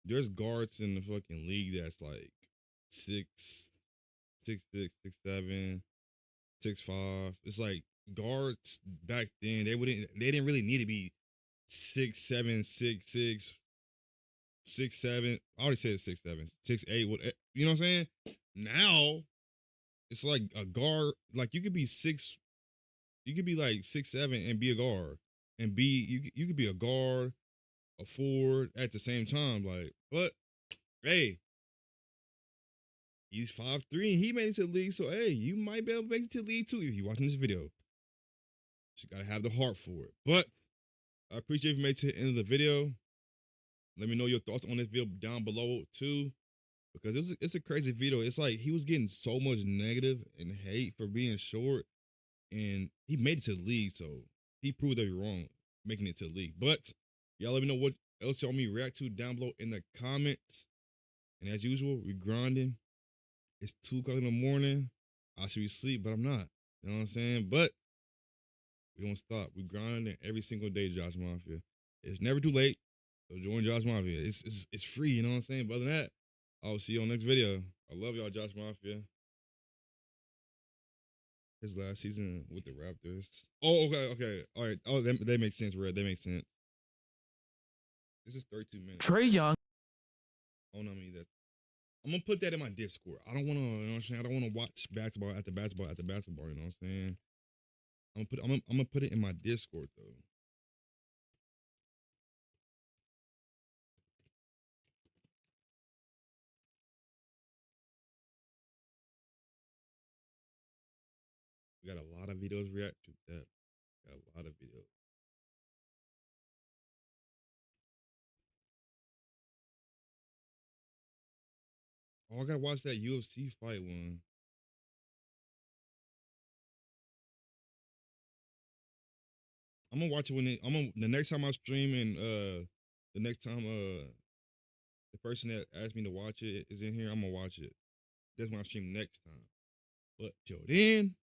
there's guards in the fucking league that's like 6'6", 6'7", 6'5". It's like guards back then, they didn't really need to be 6'7", 6'6", 6'7". I already said 6'7", 6'8". What, you know what I'm saying? Now it's like a guard, like you could be like 6'7" and be a guard, and you could be a guard, a forward at the same time. Like, but hey, he's 5'3" and he made it to the league, so hey, you might be able to make it to the league too if you're watching this video. You gotta have the heart for it. But I appreciate if you made it to the end of the video. Let me know your thoughts on this video down below too, because it's a crazy video. It's like he was getting so much negative and hate for being short, and he made it to the league, so he proved that you're wrong making it to the league. But y'all let me know what else y'all want me to react to down below in the comments. And as usual, we grinding. It's 2 o'clock in the morning. I should be asleep, but I'm not. You know what I'm saying? But we don't stop. We grinding every single day, Josh Mafia. It's never too late. So join Josh Mafia. It's free, you know what I'm saying? But other than that, I'll see you on the next video. I love y'all, Josh Mafia. His last season with the Raptors. Oh, okay. All right. Oh, that makes sense, Red. That makes sense. This is 32 minutes. Trae Young. Oh, no, I mean that. I'm gonna put that in my Discord. I don't wanna, you know what I'm saying? I don't wanna watch basketball after basketball after basketball, you know what I'm saying? I'm gonna put it in my Discord though. We got a lot of videos react to that. Got a lot of videos. Oh, I gotta watch that UFC fight one. I'm gonna watch it when the next time I stream, and the next time the person that asked me to watch it is in here, I'm gonna watch it. That's when I stream next time. But till then,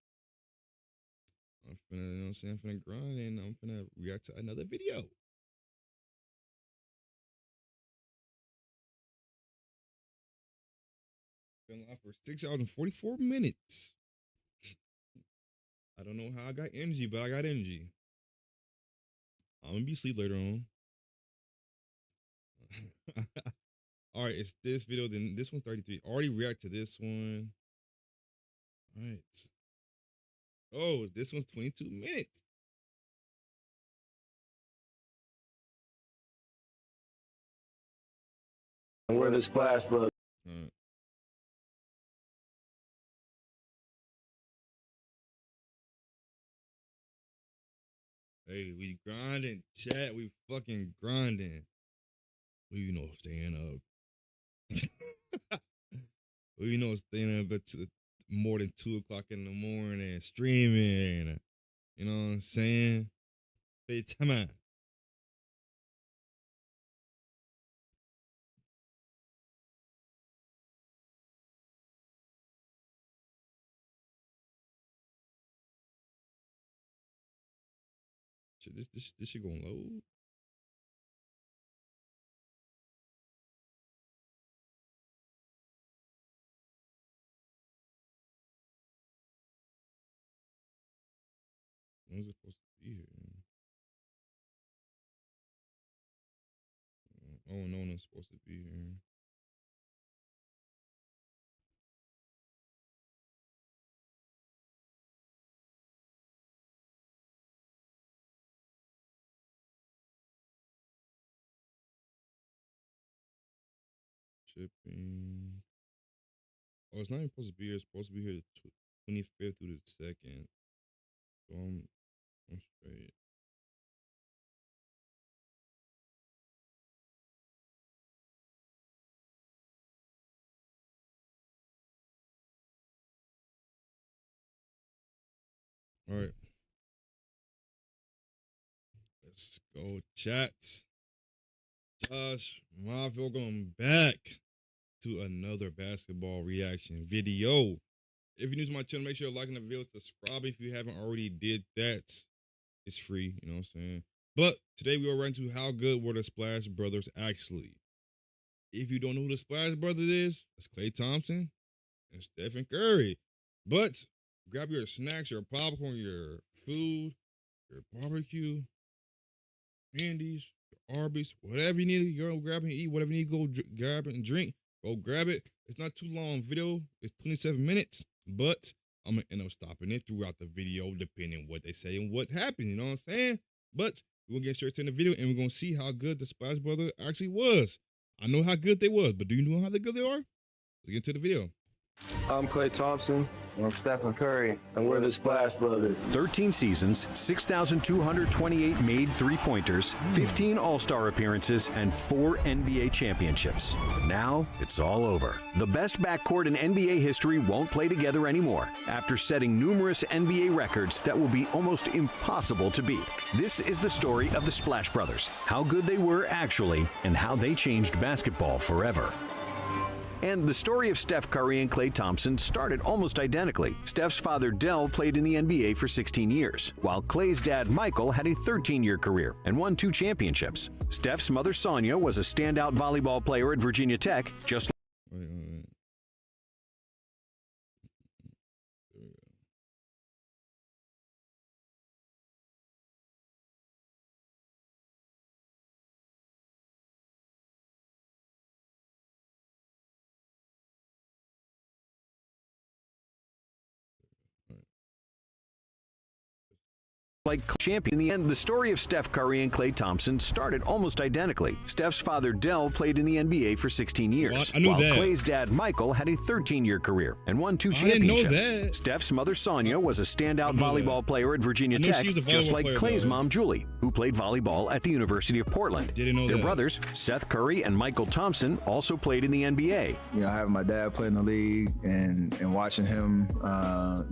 I'm finna, you know what I'm saying, I'm finna grind and I'm finna react to another video. Been live for 6 hours and 44 minutes. I don't know how I got energy, but I got energy. I'm gonna be asleep later on. All right, it's this video. Then this one's 33. Already react to this one. All right. Oh, this one's 22 minutes. Where the splash bro. Hey, we grinding, chat. We fucking grinding. We staying up. We staying up at more than 2 o'clock in the morning, streaming. You know what I'm saying? Say time out. This shit gonna load. When's it supposed to be here? Oh, no one's supposed to be here. Shipping. Oh, it's not even supposed to be here. It's supposed to be here the 25th through the 2nd. So I'm straight. All right. Let's go, chat. Josh, welcome back to another basketball reaction video. If you're new to my channel, make sure you're liking the video, subscribing if you haven't already did that. It's free, you know what I'm saying? But today we are right into how good were the Splash Brothers actually. If you don't know who the Splash Brothers is, it's Klay Thompson and Stephen Curry. But grab your snacks, your popcorn, your food, your barbecue, candies, your Arby's, whatever you need to go grab and eat, whatever you need to go grab and drink, go grab it. It's not too long video. It's 27 minutes, but I'm going to end up stopping it throughout the video depending on what they say and what happened, you know what I'm saying? But we're going to get straight to the video and we're going to see how good the Splash Brothers actually was. I know how good they was, but do you know how good they are? Let's get into the video. I'm Klay Thompson. I'm Stephen Curry, and we're the Splash Brothers. 13 seasons, 6,228 made three-pointers, 15 All-Star appearances, and 4 NBA championships. Now, it's all over. The best backcourt in NBA history won't play together anymore after setting numerous NBA records that will be almost impossible to beat. This is the story of the Splash Brothers, how good they were actually, and how they changed basketball forever. And the story of Steph Curry and Klay Thompson started almost identically. Steph's father, Dell, played in the NBA for 16 years, while Klay's dad, Michael, had a 13-year career and won 2 championships. Steph's mother, Sonia, was a standout volleyball player at Virginia Tech, just like champion. In the end, the story of Steph Curry and Klay Thompson started almost identically. Steph's father, Dell, played in the NBA for 16 years, while Klay's dad, Michael, had a 13-year career and won 2 championships. Steph's mother, Sonia, was a standout volleyball player at Virginia Tech, just like Klay's mom, Julie, who played volleyball at the University of Portland. Their brothers, Seth Curry and Michael Thompson, also played in the NBA. You know, having my dad play in the league and watching him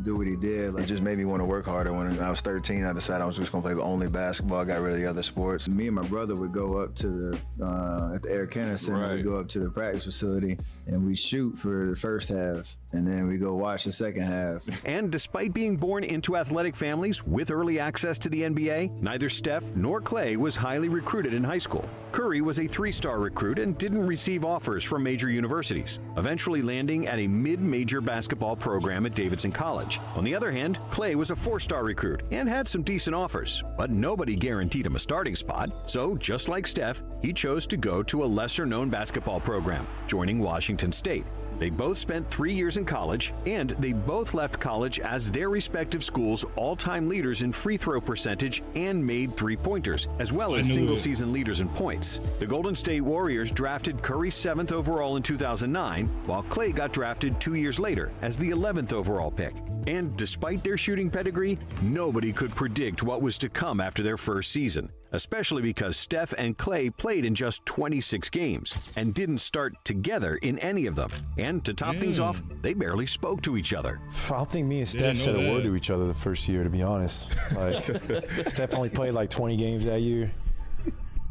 do what he did, it just made me want to work harder. When I was 13, I decided I was just going to play only basketball, got rid of the other sports. Me and my brother would go up to the, at the Air Canada Center, we'd go up to the practice facility and we shoot for the first half. And then we go watch the second half. And despite being born into athletic families with early access to the NBA, neither Steph nor Klay was highly recruited in high school. Curry was a 3-star recruit and didn't receive offers from major universities, eventually landing at a mid-major basketball program at Davidson College. On the other hand, Klay was a 4-star recruit and had some decent offers, but nobody guaranteed him a starting spot. So just like Steph, he chose to go to a lesser-known basketball program, joining Washington State. They both spent 3 years in college, and they both left college as their respective schools' all-time leaders in free throw percentage and made three-pointers, as well as single-season leaders in points. The Golden State Warriors drafted Curry 7th overall in 2009, while Klay got drafted 2 years later as the 11th overall pick. And despite their shooting pedigree, nobody could predict what was to come after their first season, especially because Steph and Klay played in just 26 games and didn't start together in any of them. And to top things off, they barely spoke to each other. I don't think me and Steph said a word to each other the first year, to be honest. Like, Steph only played like 20 games that year.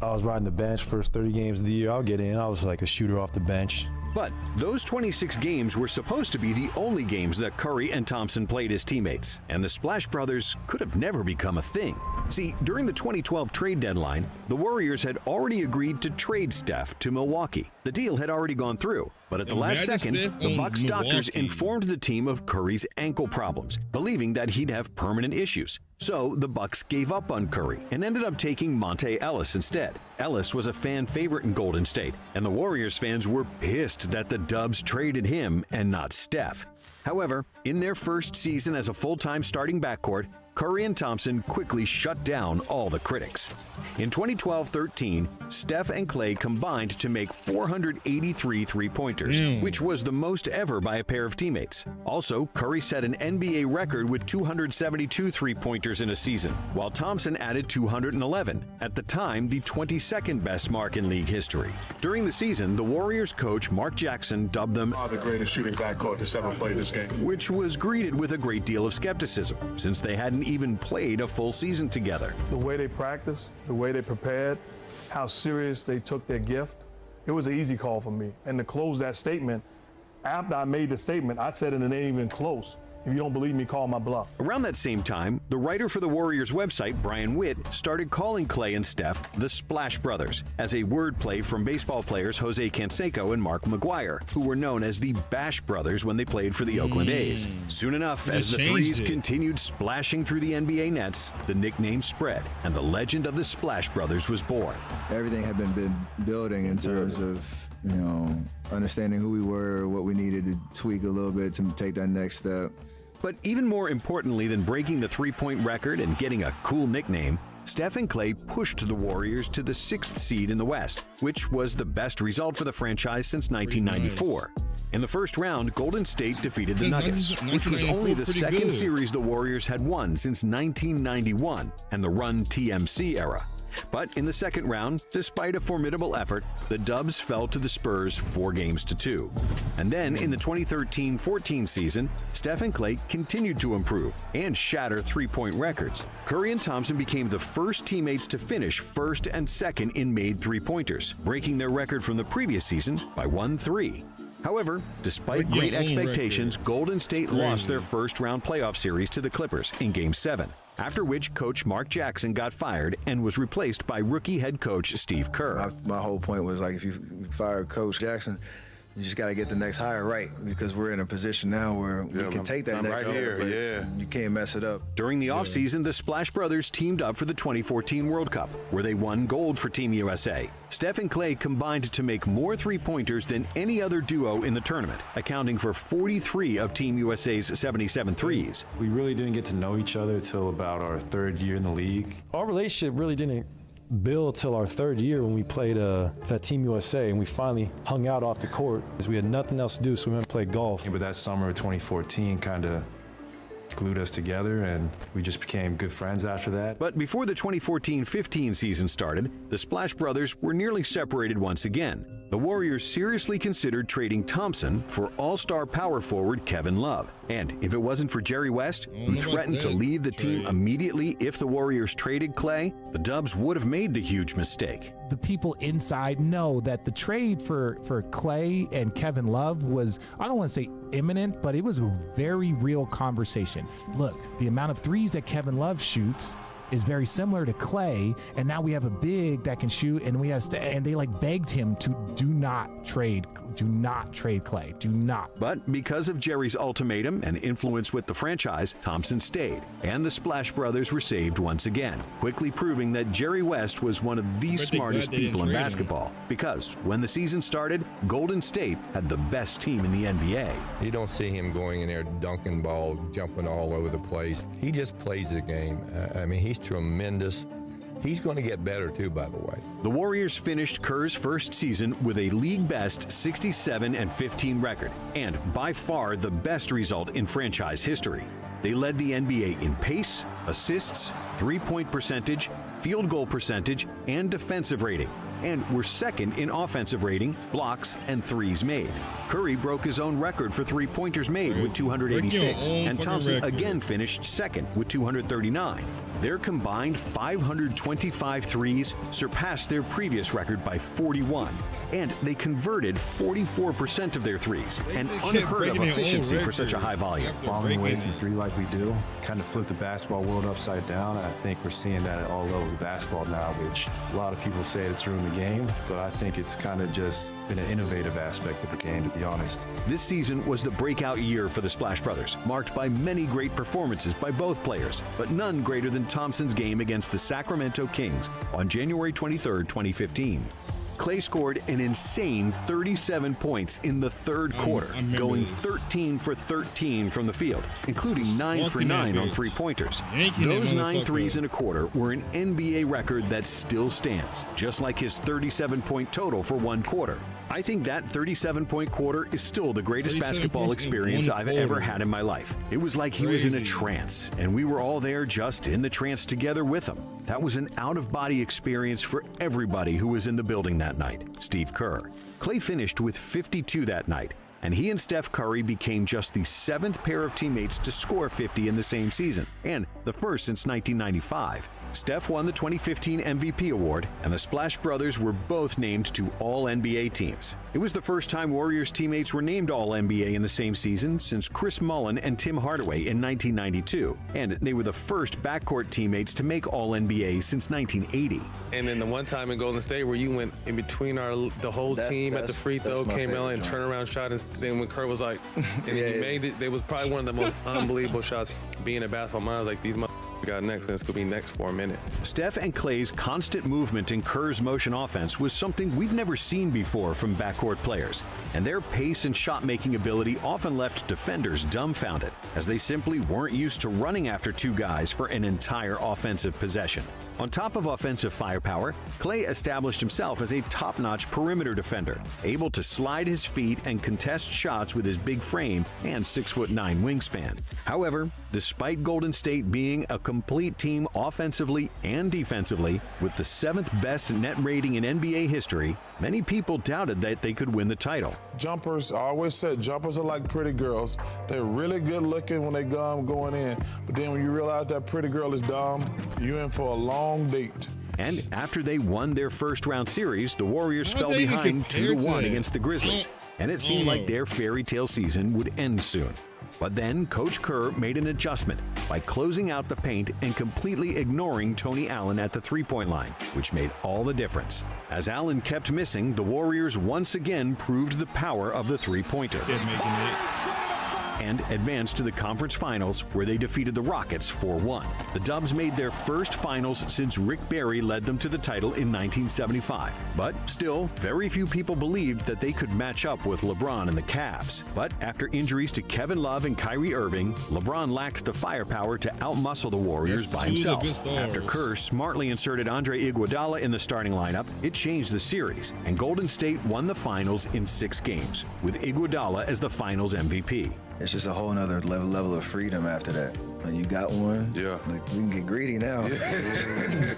I was riding the bench first 30 games of the year. I'll get in. I was like a shooter off the bench. But those 26 games were supposed to be the only games that Curry and Thompson played as teammates, and the Splash Brothers could have never become a thing. See, during the 2012 trade deadline, the Warriors had already agreed to trade Steph to Milwaukee. The deal had already gone through, but at the last second, the Bucks doctors informed the team of Curry's ankle problems, believing that he'd have permanent issues. So the Bucks gave up on Curry and ended up taking Monte Ellis instead. Ellis was a fan favorite in Golden State, and the Warriors fans were pissed that the Dubs traded him and not Steph. However, in their first season as a full-time starting backcourt, Curry and Thompson quickly shut down all the critics. In 2012-13, Steph and Klay combined to make 483 three-pointers, which was the most ever by a pair of teammates. Also, Curry set an NBA record with 272 three-pointers in a season, while Thompson added 211, at the time the 22nd best mark in league history. During the season, the Warriors coach Mark Jackson dubbed them the greatest shooting backcourt that's ever played this game, which was greeted with a great deal of skepticism, since they hadn't even played a full season together. The way they practiced, the way they prepared, how serious they took their gift, it was an easy call for me. And to close that statement, after I made the statement, I said it ain't even close. If you don't believe me, call my bluff. Around that same time, the writer for the Warriors website, Brian Witt, started calling Klay and Steph the Splash Brothers, as a wordplay from baseball players Jose Canseco and Mark McGuire, who were known as the Bash Brothers when they played for the Oakland A's. Soon enough, as the threes continued splashing through the NBA nets, the nickname spread, and the legend of the Splash Brothers was born. Everything had been building in terms of, you know, understanding who we were, what we needed to tweak a little bit to take that next step. But even more importantly than breaking the three-point record and getting a cool nickname, Steph and Klay pushed the Warriors to the 6th seed in the West, which was the best result for the franchise since 1994. In the first round, Golden State defeated the Nuggets, which was only the second series the Warriors had won since 1991 and the Run TMC era. But in the second round, despite a formidable effort, the Dubs fell to the Spurs 4-2. And then in the 2013-14 season, Steph and Klay continued to improve and shatter three-point records. Curry and Thompson became the first teammates to finish first and second in made three-pointers, breaking their record from the previous season by 1-3. However, despite great expectations, Golden State lost their first-round playoff series to the Clippers in Game 7, after which coach Mark Jackson got fired and was replaced by rookie head coach Steve Kerr. My whole point was, like, if you fire Coach Jackson, you just got to get the next hire right, because we're in a position now where we can take that next hire, but you can't mess it up. During the offseason, the Splash Brothers teamed up for the 2014 World Cup, where they won gold for Team USA. Steph and Klay combined to make more three-pointers than any other duo in the tournament, accounting for 43 of Team USA's 77 threes. We really didn't get to know each other till about our 3rd year in the league. Our relationship really didn't build till our 3rd year when we played that Team USA, and we finally hung out off the court because we had nothing else to do, so we went and played golf. But that summer of 2014 kind of glued us together, and we just became good friends after that. But before the 2014-15 season started, the Splash Brothers were nearly separated once again. The Warriors seriously considered trading Thompson for all-star power forward Kevin Love. And if it wasn't for Jerry West, who threatened to leave the team immediately if the Warriors traded Klay, the Dubs would have made the huge mistake. The people inside know that the trade for Klay and Kevin Love was, I don't want to say imminent, but it was a very real conversation. Look, the amount of threes that Kevin Love shoots is very similar to Klay, and now we have a big that can shoot, and we have and they like begged him to do not trade Klay, do not. But because of Jerry's ultimatum and influence with the franchise, Thompson stayed, and the Splash Brothers were saved once again, quickly proving that Jerry West was one of the smartest people in basketball, because when the season started, Golden State had the best team in the NBA. You don't see him going in there dunking balls, jumping all over the place. He just plays the game. I mean, he's tremendous. He's going to get better too, by the way. The Warriors finished Kerr's first season with a league-best 67-15 record, and by far the best result in franchise history. They led the NBA in pace, assists, three-point percentage, field goal percentage, and defensive rating, and were second in offensive rating, blocks, and threes made. Curry broke his own record for three-pointers made with 286, and Thompson again finished second with 239. Their combined 525 threes surpassed their previous record by 41, and they converted 44% of their threes, an unheard of efficiency for such a high volume. Bombing away from three like we do kind of flipped the basketball world upside down. I think we're seeing that at all levels of basketball now, which a lot of people say it's ruined the game, but I think it's kind of just been an innovative aspect of the game, to be honest. This season was the breakout year for the Splash Brothers, marked by many great performances by both players, but none greater than Thompson's game against the Sacramento Kings on January 23, 2015. Clay scored an insane 37 points in the third quarter, going 13 for 13 from the field, including 9 for 9 on three-pointers. Those 9 threes in a quarter were an NBA record that still stands, just like his 37-point total for one quarter. I think that 37-point quarter is still the greatest basketball experience I've ever had in my life. It was like he was in a trance, and we were all there just in the trance together with him. That was an out-of-body experience for everybody who was in the building that night. Steve Kerr. Clay finished with 52 that night, and he and Steph Curry became just the 7th pair of teammates to score 50 in the same season, and the first since 1995. Steph won the 2015 MVP award, and the Splash Brothers were both named to All-NBA teams. It was the first time Warriors teammates were named All-NBA in the same season since Chris Mullin and Tim Hardaway in 1992, and they were the first backcourt teammates to make All-NBA since 1980. And then the one time in Golden State where you went in between the whole team at the free throw, came out and turnaround shot, and then when Kerr was like, and he made it, it was probably one of the most unbelievable shots. Being a basketball mind, I was like, these got next, and it's going to be next for a minute. Steph and Clay's constant movement in Kerr's motion offense was something we've never seen before from backcourt players, and their pace and shot-making ability often left defenders dumbfounded, as they simply weren't used to running after two guys for an entire offensive possession. On top of offensive firepower, Clay established himself as a top-notch perimeter defender, able to slide his feet and contest shots with his big frame and 6'9" wingspan. However, despite Golden State being a complete team offensively and defensively, with the 7th best net rating in NBA history, many people doubted that they could win the title. Jumpers, I always said jumpers are like pretty girls. They're really good looking when they going in, but then when you realize that pretty girl is dumb, you're in for a long date. And after they won their first-round series, the Warriors fell behind 2-1 against the Grizzlies, and it seemed like their fairy tale season would end soon. But then Coach Kerr made an adjustment by closing out the paint and completely ignoring Tony Allen at the three-point line, which made all the difference. As Allen kept missing, the Warriors once again proved the power of the three-pointer and advanced to the conference finals, where they defeated the Rockets 4-1. The Dubs made their first finals since Rick Barry led them to the title in 1975. But still, very few people believed that they could match up with LeBron and the Cavs. But after injuries to Kevin Love and Kyrie Irving, LeBron lacked the firepower to outmuscle the Warriors by himself. After Kerr smartly inserted Andre Iguodala in the starting lineup, it changed the series, and Golden State won the finals in 6 games, with Iguodala as the finals MVP. It's just a whole nother level of freedom after that. Like, you got one. Yeah. Like, we can get greedy now.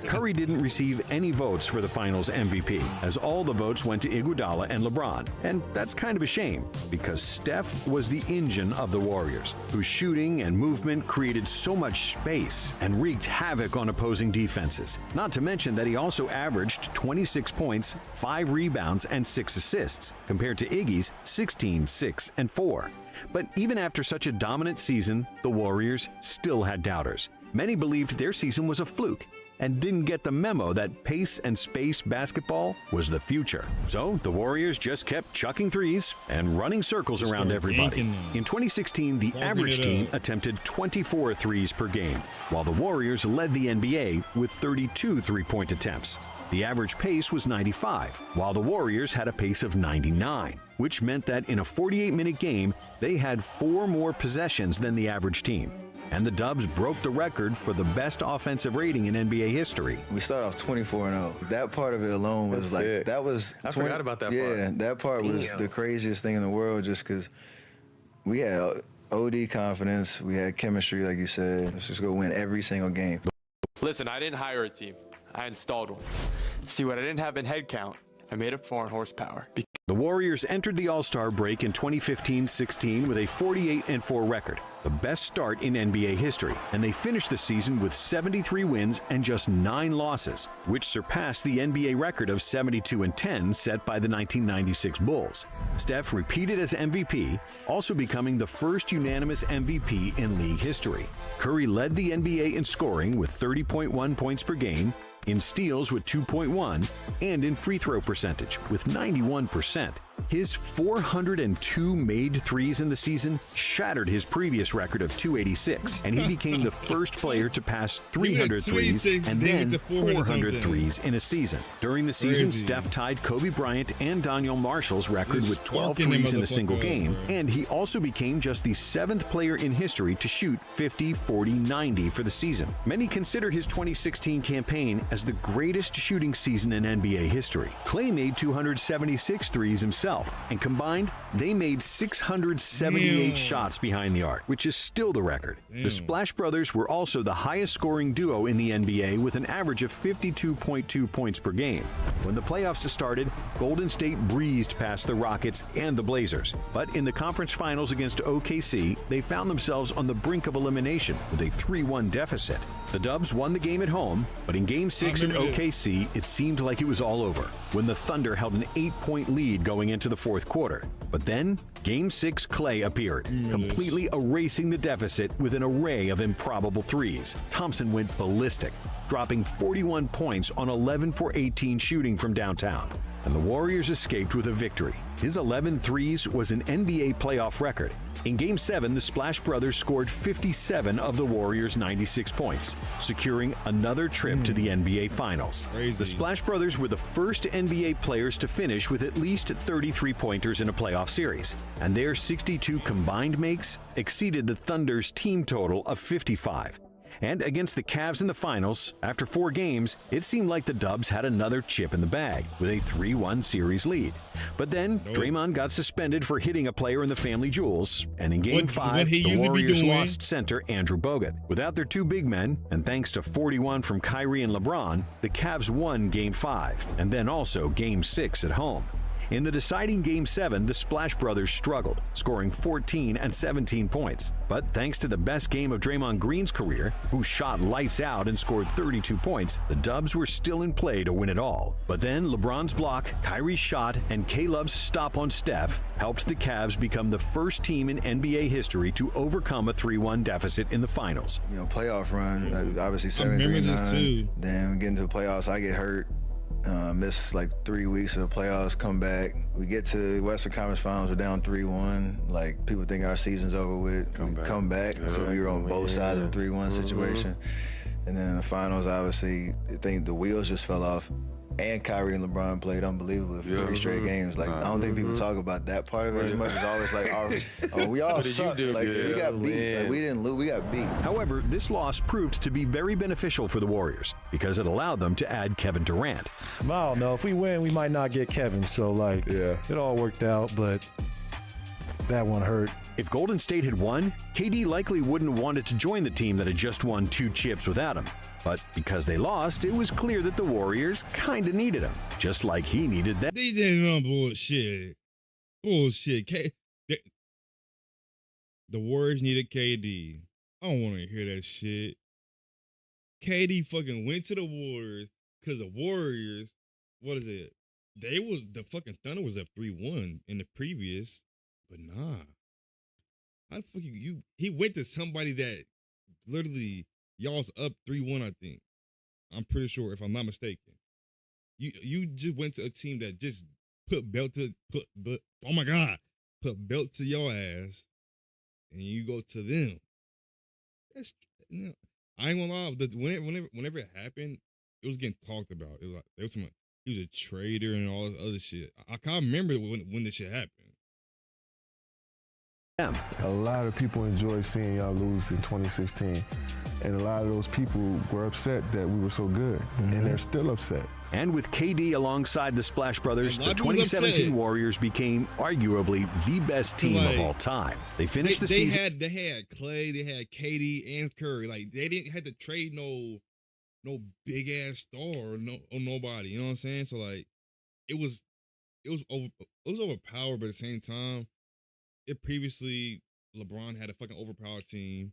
Curry didn't receive any votes for the finals MVP, as all the votes went to Iguodala and LeBron. And that's kind of a shame, because Steph was the engine of the Warriors, whose shooting and movement created so much space and wreaked havoc on opposing defenses. Not to mention that he also averaged 26 points, 5 rebounds, and 6 assists, compared to Iggy's 16, 6, and 4. But even after such a dominant season, the Warriors still had doubters. Many believed their season was a fluke and didn't get the memo that pace and space basketball was the future. So the Warriors just kept chucking threes and running circles around everybody. In 2016, the average team attempted 24 threes per game, while the Warriors led the NBA with 32 three-point attempts. The average pace was 95, while the Warriors had a pace of 99, which meant that in a 48-minute game, they had 4 more possessions than the average team. And the Dubs broke the record for the best offensive rating in NBA history. We started off 24-0. That part of it alone was that was... I forgot about that part. Yeah, that part was the craziest thing in the world, just because we had OD confidence, we had chemistry, like you said. Let's just go win every single game. Listen, I didn't hire a team. I installed one. See, what I didn't have in head count, I made up for in horsepower. The Warriors entered the All-Star break in 2015-16 with a 48-4 record, the best start in NBA history, and they finished the season with 73 wins and just 9 losses, which surpassed the NBA record of 72-10 set by the 1996 Bulls. Steph repeated as MVP, also becoming the first unanimous MVP in league history. Curry led the NBA in scoring with 30.1 points per game, in steals with 2.1, and in free throw percentage with 91%. His 402 made threes in the season shattered his previous record of 286, and he became the first player to pass 300 threes and then 400 threes in a season. During the season, Steph tied Kobe Bryant and Daniel Marshall's record with 12 threes in a single game, and he also became just the 7th player in history to shoot 50, 40, 90 for the season. Many consider his 2016 campaign as the greatest shooting season in NBA history. Klay made 276 threes himself, and combined, they made 678 shots behind the arc, which is still the record. The Splash Brothers were also the highest scoring duo in the NBA with an average of 52.2 points per game. When the playoffs started, Golden State breezed past the Rockets and the Blazers, but in the conference finals against OKC, they found themselves on the brink of elimination with a 3-1 deficit. The Dubs won the game at home, but in Game 6 in OKC, it seemed like it was all over when the Thunder held an 8-point lead going into the fourth quarter. But then, Game 6 Klay appeared, completely erasing the deficit with an array of improbable threes. Thompson went ballistic, dropping 41 points on 11 for 18 shooting from downtown. And the Warriors escaped with a victory. His 11 threes was an NBA playoff record. In Game 7, the Splash Brothers scored 57 of the Warriors' 96 points, securing another trip to the NBA Finals. The Splash Brothers were the first NBA players to finish with at least 33 pointers in a playoff series, and their 62 combined makes exceeded the Thunder's team total of 55. And against the Cavs in the finals, after 4 games, it seemed like the Dubs had another chip in the bag with a 3-1 series lead. But then Draymond got suspended for hitting a player in the family jewels, and in Game 5, the Warriors lost center Andrew Bogut. Without their 2 big men, and thanks to 41 from Kyrie and LeBron, the Cavs won Game 5, and then also Game 6 at home. In the deciding Game 7, the Splash Brothers struggled, scoring 14 and 17 points. But thanks to the best game of Draymond Green's career, who shot lights out and scored 32 points, the Dubs were still in play to win it all. But then LeBron's block, Kyrie's shot, and K-Love's stop on Steph helped the Cavs become the first team in NBA history to overcome a 3-1 deficit in the finals. You know, playoff run, obviously 7-3-9. Then we get into the playoffs, I get hurt. Miss like 3 weeks of the playoffs, come back. We get to Western Conference Finals, we're down 3-1. Like, people think our season's over with. Come back. So we were on both sides of a 3-1 situation. And then in the finals, obviously, I think the wheels just fell off. And Kyrie and LeBron played unbelievable for 3 straight games. Like, I don't think people talk about that part of it as much. It's always like, we all sucked. Like, we got beat. Like, we didn't lose, we got beat. However, this loss proved to be very beneficial for the Warriors because it allowed them to add Kevin Durant. I don't know. If we win, we might not get Kevin. So, like, it all worked out, but that one hurt. If Golden State had won, KD likely wouldn't have wanted to join the team that had just won 2 chips without him. But because they lost, it was clear that the Warriors kind of needed him, just like he needed that. They didn't know bullshit. Bullshit. The Warriors needed KD. I don't want to hear that shit. KD fucking went to the Warriors because the Warriors, what is it? The fucking Thunder was up 3-1 in the previous, but nah. How the fuck he went to somebody that literally y'all's up 3-1, I think. I'm pretty sure, if I'm not mistaken. You just went to a team that just put belt to your ass, and you go to them. That's, I ain't gonna lie. Whenever it happened, it was getting talked about. It was like there was some, he was a traitor and all this other shit. I can't remember when this shit happened. A lot of people enjoyed seeing y'all lose in 2016. And a lot of those people were upset that we were so good. And they're still upset. And with KD alongside the Splash Brothers, the 2017 Warriors became arguably the best team of all time. They finished the season. They had Clay, they had KD and Curry. Like, they didn't have to trade no big ass star or nobody. You know what I'm saying? So like, it was was overpowered, but at the same time, previously LeBron had a fucking overpowered team.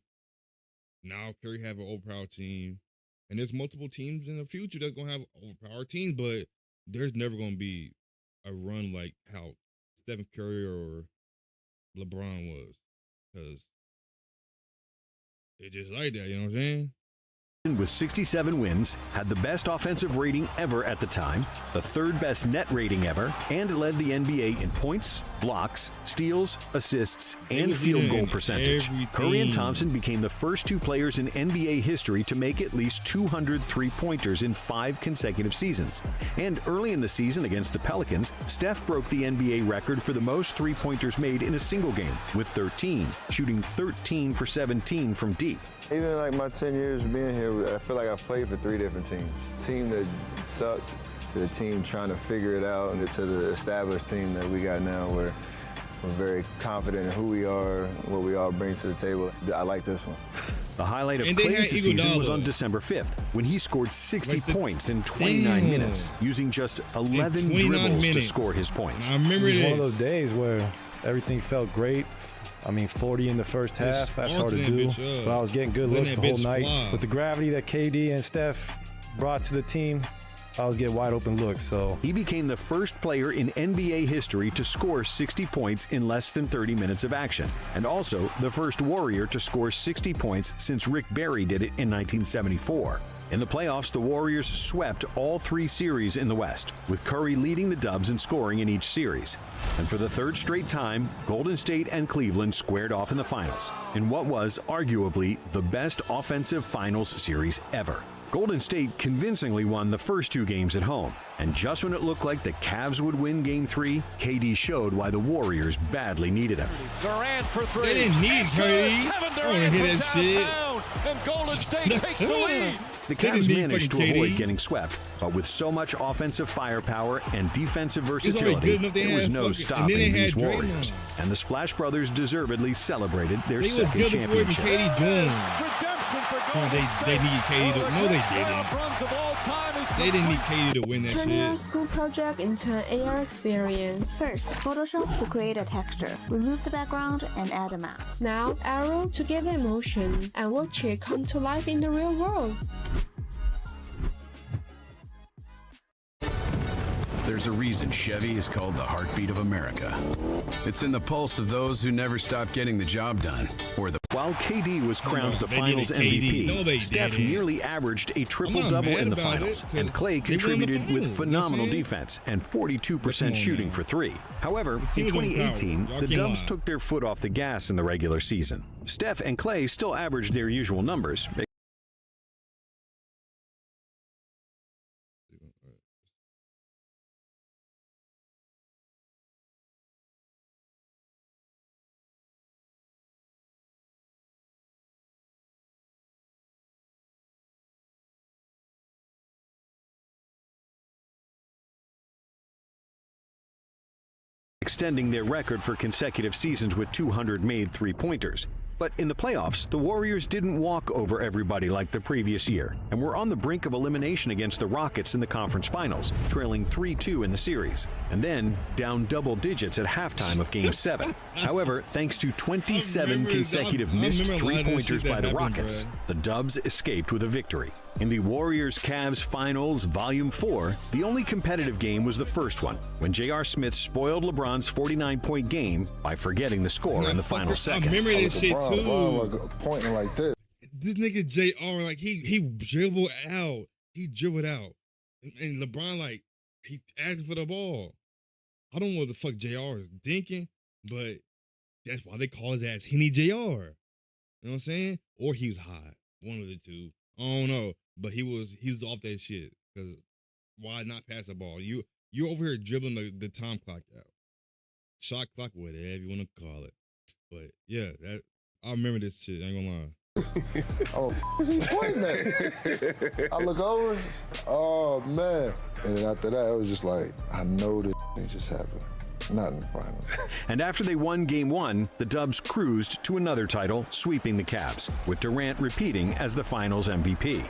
Now Curry have an overpowered team, and there's multiple teams in the future that's gonna have overpowered teams, but there's never gonna be a run like how Stephen Curry or LeBron was, because it's just like that. You know what I'm saying? With 67 wins, had the best offensive rating ever at the time, the third best net rating ever, and led the NBA in points, blocks, steals, assists, and field goal percentage. Curry and Thompson became the first two players in NBA history to make at least 200 three-pointers in 5 consecutive seasons. And early in the season against the Pelicans, Steph broke the NBA record for the most three-pointers made in a single game, with 13, shooting 13 for 17 from deep. Even like my 10 years being here, I feel like I've played for 3 different teams. Team that sucked, to the team trying to figure it out, and to the established team that we got now, where we're very confident in who we are, what we all bring to the table. I like this one. The highlight of Clay's season was on December 5th, when he scored 60 points in 29 minutes, using just 11 dribbles to score his points. I remember it was one of those days where everything felt great. I mean, 40 in the first half, that's hard to do. But I was getting good looks the whole night. With the gravity that KD and Steph brought to the team, I was getting wide open looks. So he became the first player in NBA history to score 60 points in less than 30 minutes of action, and also the first Warrior to score 60 points since Rick Barry did it in 1974. In the playoffs, the Warriors swept all 3 series in the West, with Curry leading the Dubs in scoring in each series. And for the third straight time, Golden State and Cleveland squared off in the finals, in what was arguably the best offensive finals series ever. Golden State convincingly won the first 2 games at home, and just when it looked like the Cavs would win Game 3, KD showed why the Warriors badly needed him. Durant for 3. They didn't need KD. Kevin I want to hear that shit. And Golden State takes the lead. The Cavs managed to avoid getting swept, but with so much offensive firepower and defensive versatility, there was no stopping these Warriors. And the Splash Brothers deservedly celebrated their second championship. They needed KD to. No, they didn't. They didn't need KD to win that Turn shit. your school project into an AR experience. First, Photoshop to create a texture. Remove the background and add a mask. Now, Arrow to give emotion and watch it come to life in the real world. There's a reason Chevy is called the heartbeat of America. It's in the pulse of those who never stop getting the job done. While KD was crowned the Finals MVP, Steph nearly averaged a triple-double in the Finals, and Clay contributed with phenomenal defense and 42% shooting for 3. However, in 2018, the Dubs took their foot off the gas in the regular season. Steph and Clay still averaged their usual numbers. Extending their record for consecutive seasons with 200 made three-pointers. But in the playoffs, the Warriors didn't walk over everybody like the previous year, and were on the brink of elimination against the Rockets in the conference finals, trailing 3-2 in the series, and then down double digits at halftime of Game 7. However, thanks to 27 consecutive missed three-pointers by the Rockets, the Dubs escaped with a victory. In the Warriors-Cavs Finals Volume 4, the only competitive game was the first one, when J.R. Smith spoiled LeBron's 49-point game by forgetting the score in the final seconds. I remember this shit too. Pointing like this. This nigga JR, like he dribbled out. He dribbled out. And LeBron, like, he asking for the ball. I don't know what the fuck JR is thinking, but that's why they call his ass Henny JR. You know what I'm saying? Or he was high. One of the two. I don't know. But he was off that shit. Because why not pass the ball? You're over here dribbling the time clock out. Shot clock, whatever you want to call it. But yeah, I remember this shit. I ain't gonna lie. Oh, is he pointing at? I look over. Oh man! And then after that, it was just like, I know this thing just happened. Not in the finals. And after they won Game 1, the Dubs cruised to another title, sweeping the Cavs, with Durant repeating as the Finals MVP.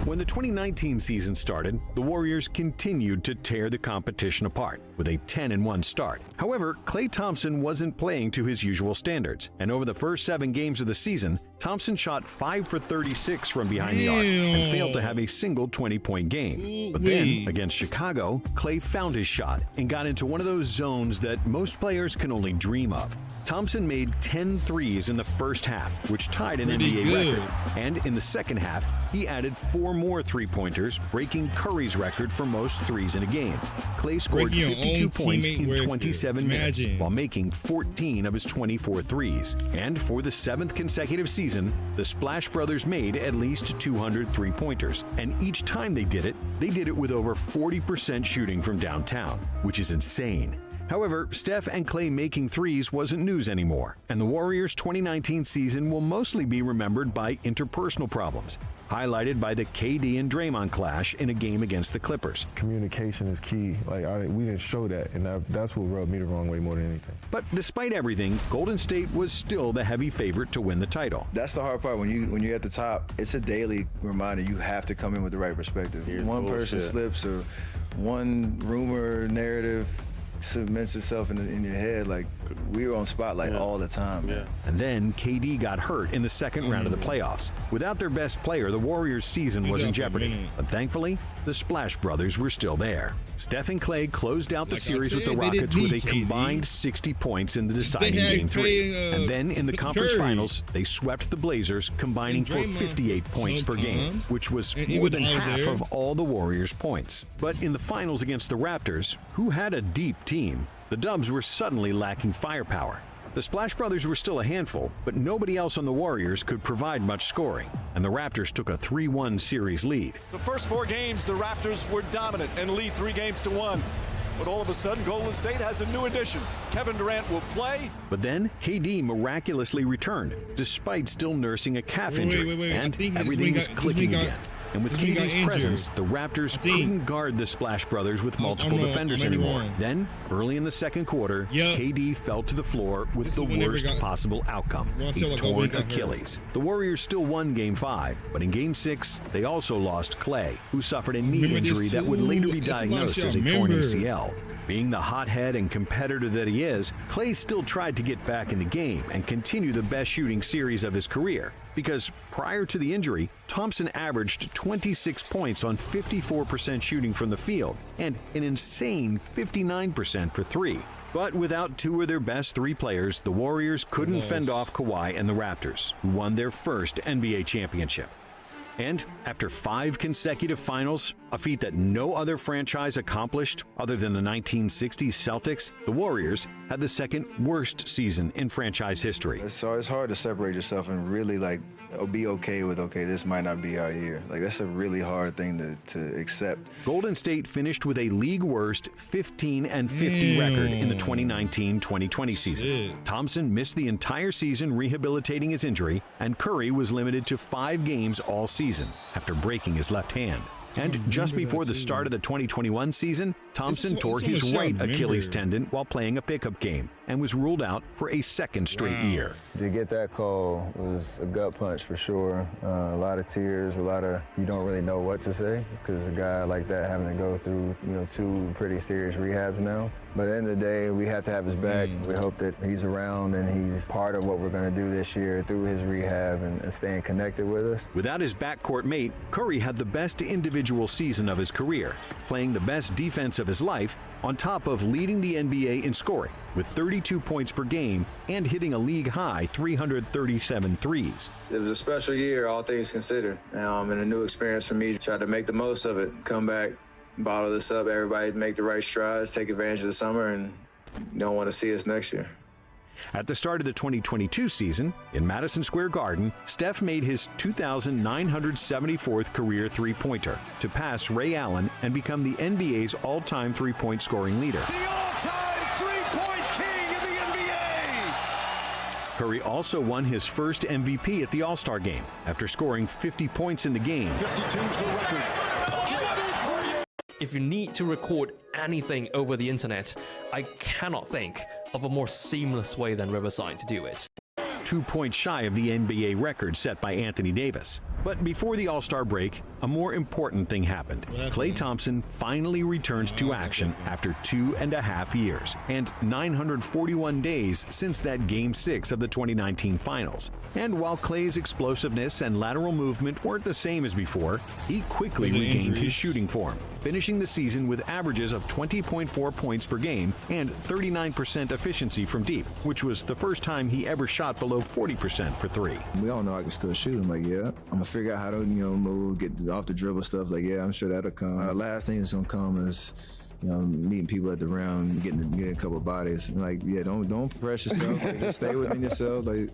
When the 2019 season started, the Warriors continued to tear the competition apart with a 10-1 start. However, Klay Thompson wasn't playing to his usual standards, and over the first 7 games of the season, Thompson shot 5 for 36 from behind the arc and failed to have a single 20-point game. But then, against Chicago, Klay found his shot and got into one of those zones that most players can only dream of. Thompson made 10 threes in the first half, which tied an NBA record, and in the second half, he added 4 more three-pointers, breaking Curry's record for most threes in a game. Klay scored 52 points in 27 minutes, while making 14 of his 24 threes. And for the 7th consecutive season, the Splash Brothers made at least 200 three-pointers. And each time they did it with over 40% shooting from downtown, which is insane. However, Steph and Klay making threes wasn't news anymore, and the Warriors' 2019 season will mostly be remembered by interpersonal problems, highlighted by the KD and Draymond clash in a game against the Clippers. Communication is key. We didn't show that, and that's what rubbed me the wrong way more than anything. But despite everything, Golden State was still the heavy favorite to win the title. That's the hard part. When you're at the top, it's a daily reminder. You have to come in with the right perspective. One person slips or one rumor, narrative cements itself in your head. Like, we were on spotlight all the time. And then KD got hurt in the second round of the playoffs. Without their best player, the Warriors' season was in jeopardy. But thankfully, the Splash Brothers were still there. Steph and Klay closed out the series with the Rockets with a combined 60 points in the deciding Game 3. And then in the conference finals, they swept the Blazers, combining for 58 points per game, which was more than half of all the Warriors' points. But in the finals against the Raptors, who had a deep team, the Dubs were suddenly lacking firepower. The Splash Brothers were still a handful, but nobody else on the Warriors could provide much scoring, and the Raptors took a 3-1 series lead. The first 4 games, the Raptors were dominant and lead 3-1. But all of a sudden, Golden State has a new addition. Kevin Durant will play. But then KD miraculously returned, despite still nursing a calf injury, and everything was clicking again. And with KD's presence, the Raptors couldn't guard the Splash Brothers with multiple defenders anymore. Then, early in the second quarter, KD fell to the floor with the worst possible outcome, a torn Achilles. The Warriors still won Game 5, but in Game 6, they also lost Klay, who suffered a knee injury that would later be diagnosed as a torn ACL. Being the hothead and competitor that he is, Klay still tried to get back in the game and continue the best shooting series of his career. Because prior to the injury, Thompson averaged 26 points on 54% shooting from the field and an insane 59% for 3. But without 2 of their best 3 players, the Warriors couldn't fend off Kawhi and the Raptors, who won their first NBA championship. And after 5 consecutive finals, a feat that no other franchise accomplished other than the 1960s Celtics, the Warriors had the second worst season in franchise history. So it's hard to separate yourself and really be okay with, this might not be our year. That's a really hard thing to accept. Golden State finished with a league worst 15-50 record in the 2019-2020 season. Thompson missed the entire season rehabilitating his injury, and Curry was limited to 5 games all season after breaking his left hand. And just before the start of the 2021 season, Thompson tore his right Achilles tendon while playing a pickup game and was ruled out for a second straight year. To get that call was a gut punch for sure. A lot of tears, you don't really know what to say because a guy like that having to go through 2 pretty serious rehabs now. But at the end of the day, we have to have his back. We hope that he's around and he's part of what we're going to do this year through his rehab and staying connected with us. Without his backcourt mate, Curry had the best individual season of his career, playing the best defense of his life, on top of leading the NBA in scoring with 32 points per game and hitting a league-high 337 threes. It was a special year, all things considered, and a new experience for me. Tried to make the most of it, come back, bottle this up, everybody make the right strides, take advantage of the summer, and don't want to see us next year. At the start of the 2022 season, in Madison Square Garden, Steph made his 2,974th career three-pointer to pass Ray Allen and become the NBA's all-time three-point scoring leader. The all-time three-point king in the NBA! Curry also won his first MVP at the All-Star Game after scoring 50 points in the game. 52's the record. If you need to record anything over the internet, I cannot think of a more seamless way than Riverside to do it. 2 points shy of the NBA record set by Anthony Davis. But before the All-Star break, a more important thing happened. Klay Thompson finally returned to action after 2.5 years and 941 days since that Game 6 of the 2019 Finals. And while Klay's explosiveness and lateral movement weren't the same as before, he quickly regained his shooting form, finishing the season with averages of 20.4 points per game and 39% efficiency from deep, which was the first time he ever shot below 40% for three. We all know I can still shoot. I'm like, yeah, I'm gonna figure out how to, move, get off the dribble stuff. Like, yeah, I'm sure that'll come. The last thing that's gonna come is, meeting people at the rim, getting a couple bodies. I'm like, yeah, don't press yourself. Like, just stay within yourself. Like,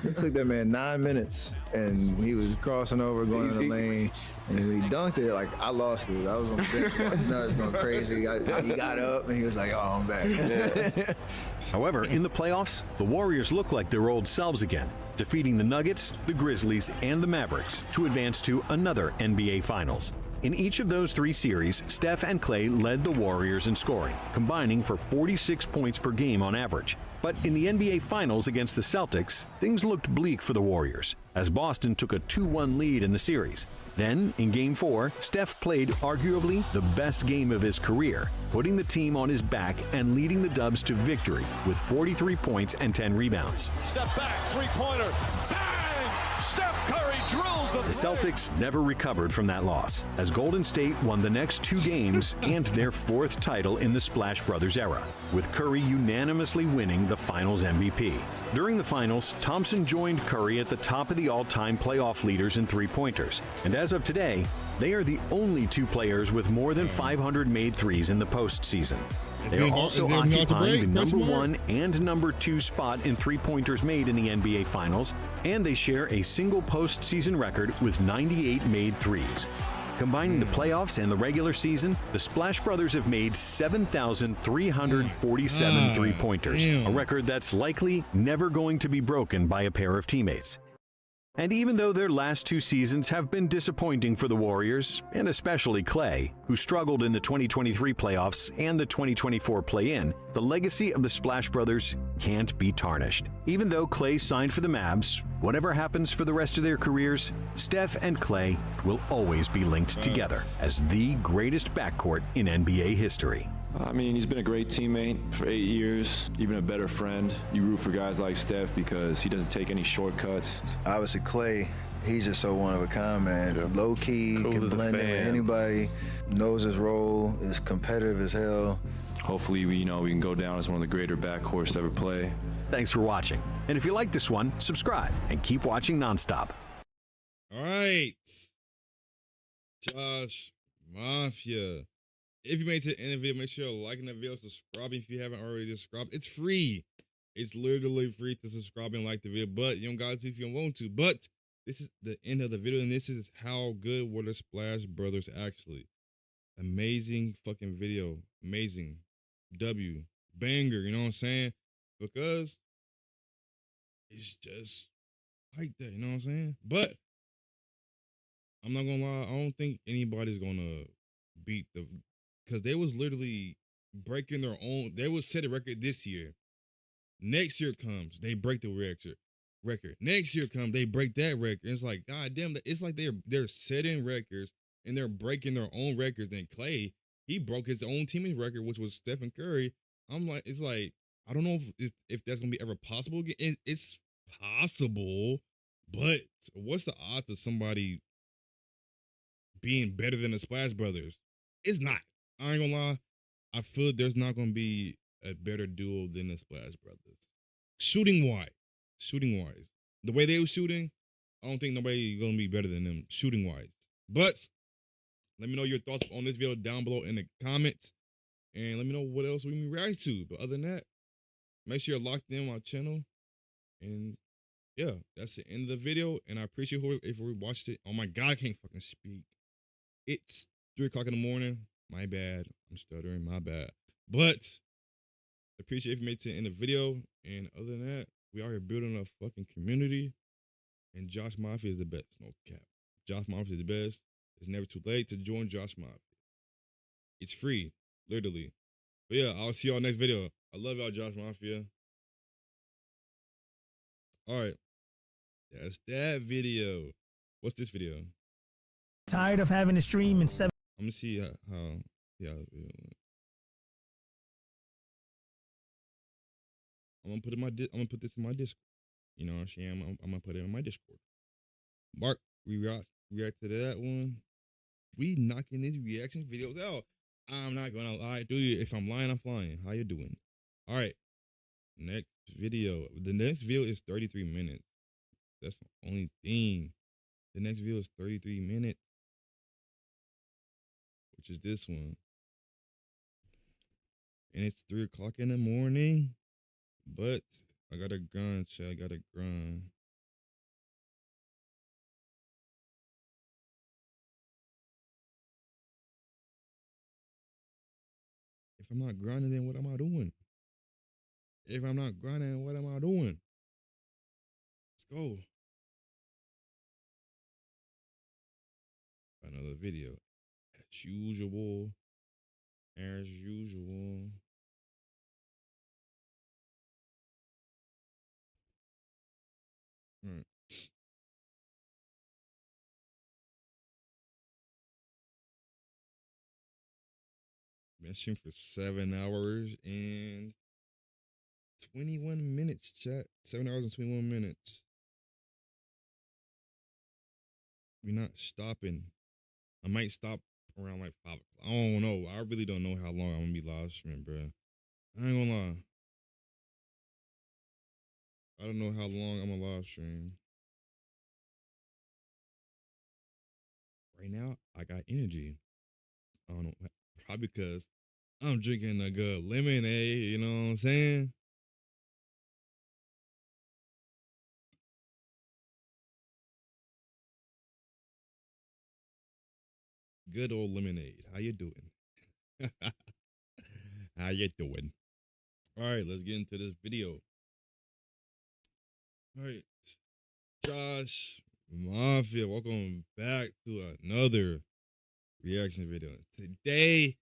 it took that man 9 minutes, and he was crossing over, going in the lane, and when he dunked it, like, I lost it. I was on the bench, going nuts, going crazy. He got up, and he was like, oh, I'm back. Yeah. However, in the playoffs, the Warriors look like their old selves again, defeating the Nuggets, the Grizzlies, and the Mavericks to advance to another NBA Finals. In each of those three series, Steph and Klay led the Warriors in scoring, combining for 46 points per game on average. But in the NBA Finals against the Celtics, things looked bleak for the Warriors, as Boston took a 2-1 lead in the series. Then, in Game 4, Steph played arguably the best game of his career, putting the team on his back and leading the Dubs to victory with 43 points and 10 rebounds. Step back, three-pointer, bang! Steph Curry drills the Celtics never recovered from that loss, as Golden State won the next 2 games and their 4th title in the Splash Brothers era, with Curry unanimously winning the Finals MVP. During the Finals, Thompson joined Curry at the top of the all-time playoff leaders in three-pointers, and as of today, they are the only 2 players with more than 500 made threes in the postseason. They are also occupying the number 1 and number 2 spot in three-pointers made in the NBA Finals, and they share a single postseason record with 98 made threes. Combining the playoffs and the regular season, the Splash Brothers have made 7,347 three-pointers, a record that's likely never going to be broken by a pair of teammates. And even though their last 2 seasons have been disappointing for the Warriors, and especially Klay, who struggled in the 2023 playoffs and the 2024 play-in, the legacy of the Splash Brothers can't be tarnished. Even though Klay signed for the Mavs, whatever happens for the rest of their careers, Steph and Klay will always be linked together as the greatest backcourt in NBA history. I mean, he's been a great teammate for 8 years, even a better friend. You root for guys like Steph because he doesn't take any shortcuts. Obviously, Klay, he's just so one of a kind, man. Low-key, can blend in with anybody, knows his role, is competitive as hell. Hopefully, we can go down as one of the greater backcourts to ever play. Thanks for watching. And if you like this one, subscribe and keep watching nonstop. All right. Josh Mafia. If you made it to the end of the video, make sure you're liking the video, subscribing if you haven't already subscribed. It's free. It's literally free to subscribe and like the video, but you don't got to if you don't want to. But this is the end of the video, and this is how good were the Splash Brothers actually. Amazing fucking video. Amazing. W. Banger, you know what I'm saying? Because it's just like that, you know what I'm saying? But I'm not gonna lie, I don't think anybody's gonna beat the, because they was literally breaking their own. They would set a record this year. Next year comes, they break the record. Next year comes, they break that record. It's like, god damn, it's like they're setting records and they're breaking their own records. And Klay, he broke his own team's record, which was Stephen Curry. I'm like, it's like, I don't know if that's gonna be ever possible again. It's possible, but what's the odds of somebody being better than the Splash Brothers? It's not. I ain't gonna lie. I feel there's not gonna be a better duo than the Splash Brothers. Shooting wise, the way they were shooting, I don't think nobody gonna be better than them shooting wise. But let me know your thoughts on this video down below in the comments, and let me know what else we can react to. But other than that, make sure you're locked in my channel. And yeah, that's the end of the video. And I appreciate if we watched it. Oh my god, I can't fucking speak. It's 3 o'clock in the morning. My bad. I'm stuttering. My bad. But appreciate if you made it to the end of the video. And other than that, we are here building a fucking community. And Josh Mafia is the best. No cap. Josh Mafia is the best. It's never too late to join Josh Mafia. It's free, literally. But yeah, I'll see y'all next video. I love y'all, Josh Mafia. All right. That's that video. What's this video? Tired of having to stream in 7. I'm gonna see how yeah. I'm gonna put it in I'm gonna put this in my Discord. You know what I'm saying? I'm gonna put it in my Discord. Mark, we react to that one. We knocking these reaction videos out. I'm not gonna lie to you. If I'm lying, I'm flying. How you doing? All right. Next video. The next video is 33 minutes. That's the only thing. The next video is 33 minutes, which is this one. And it's 3 o'clock in the morning, but I gotta grind, chat. I gotta grind. If I'm not grinding, then what am I doing? If I'm not grinding, what am I doing? Let's go. Another video. As usual. As usual. All right. Been streaming for 7 hours and 21 minutes, chat. 7 hours and 21 minutes. We're not stopping. I might stop around like 5 o'clock. I don't know. I really don't know how long I'm gonna be live streaming, bro. I ain't gonna lie. I don't know how long I'm gonna live stream. Right now, I got energy. I don't know. Probably because I'm drinking a good lemonade, you know what I'm saying? Good old lemonade. How you doing? How you doing? All right, let's get into this video. All right, Josh Mafia, welcome back to another reaction video. Today,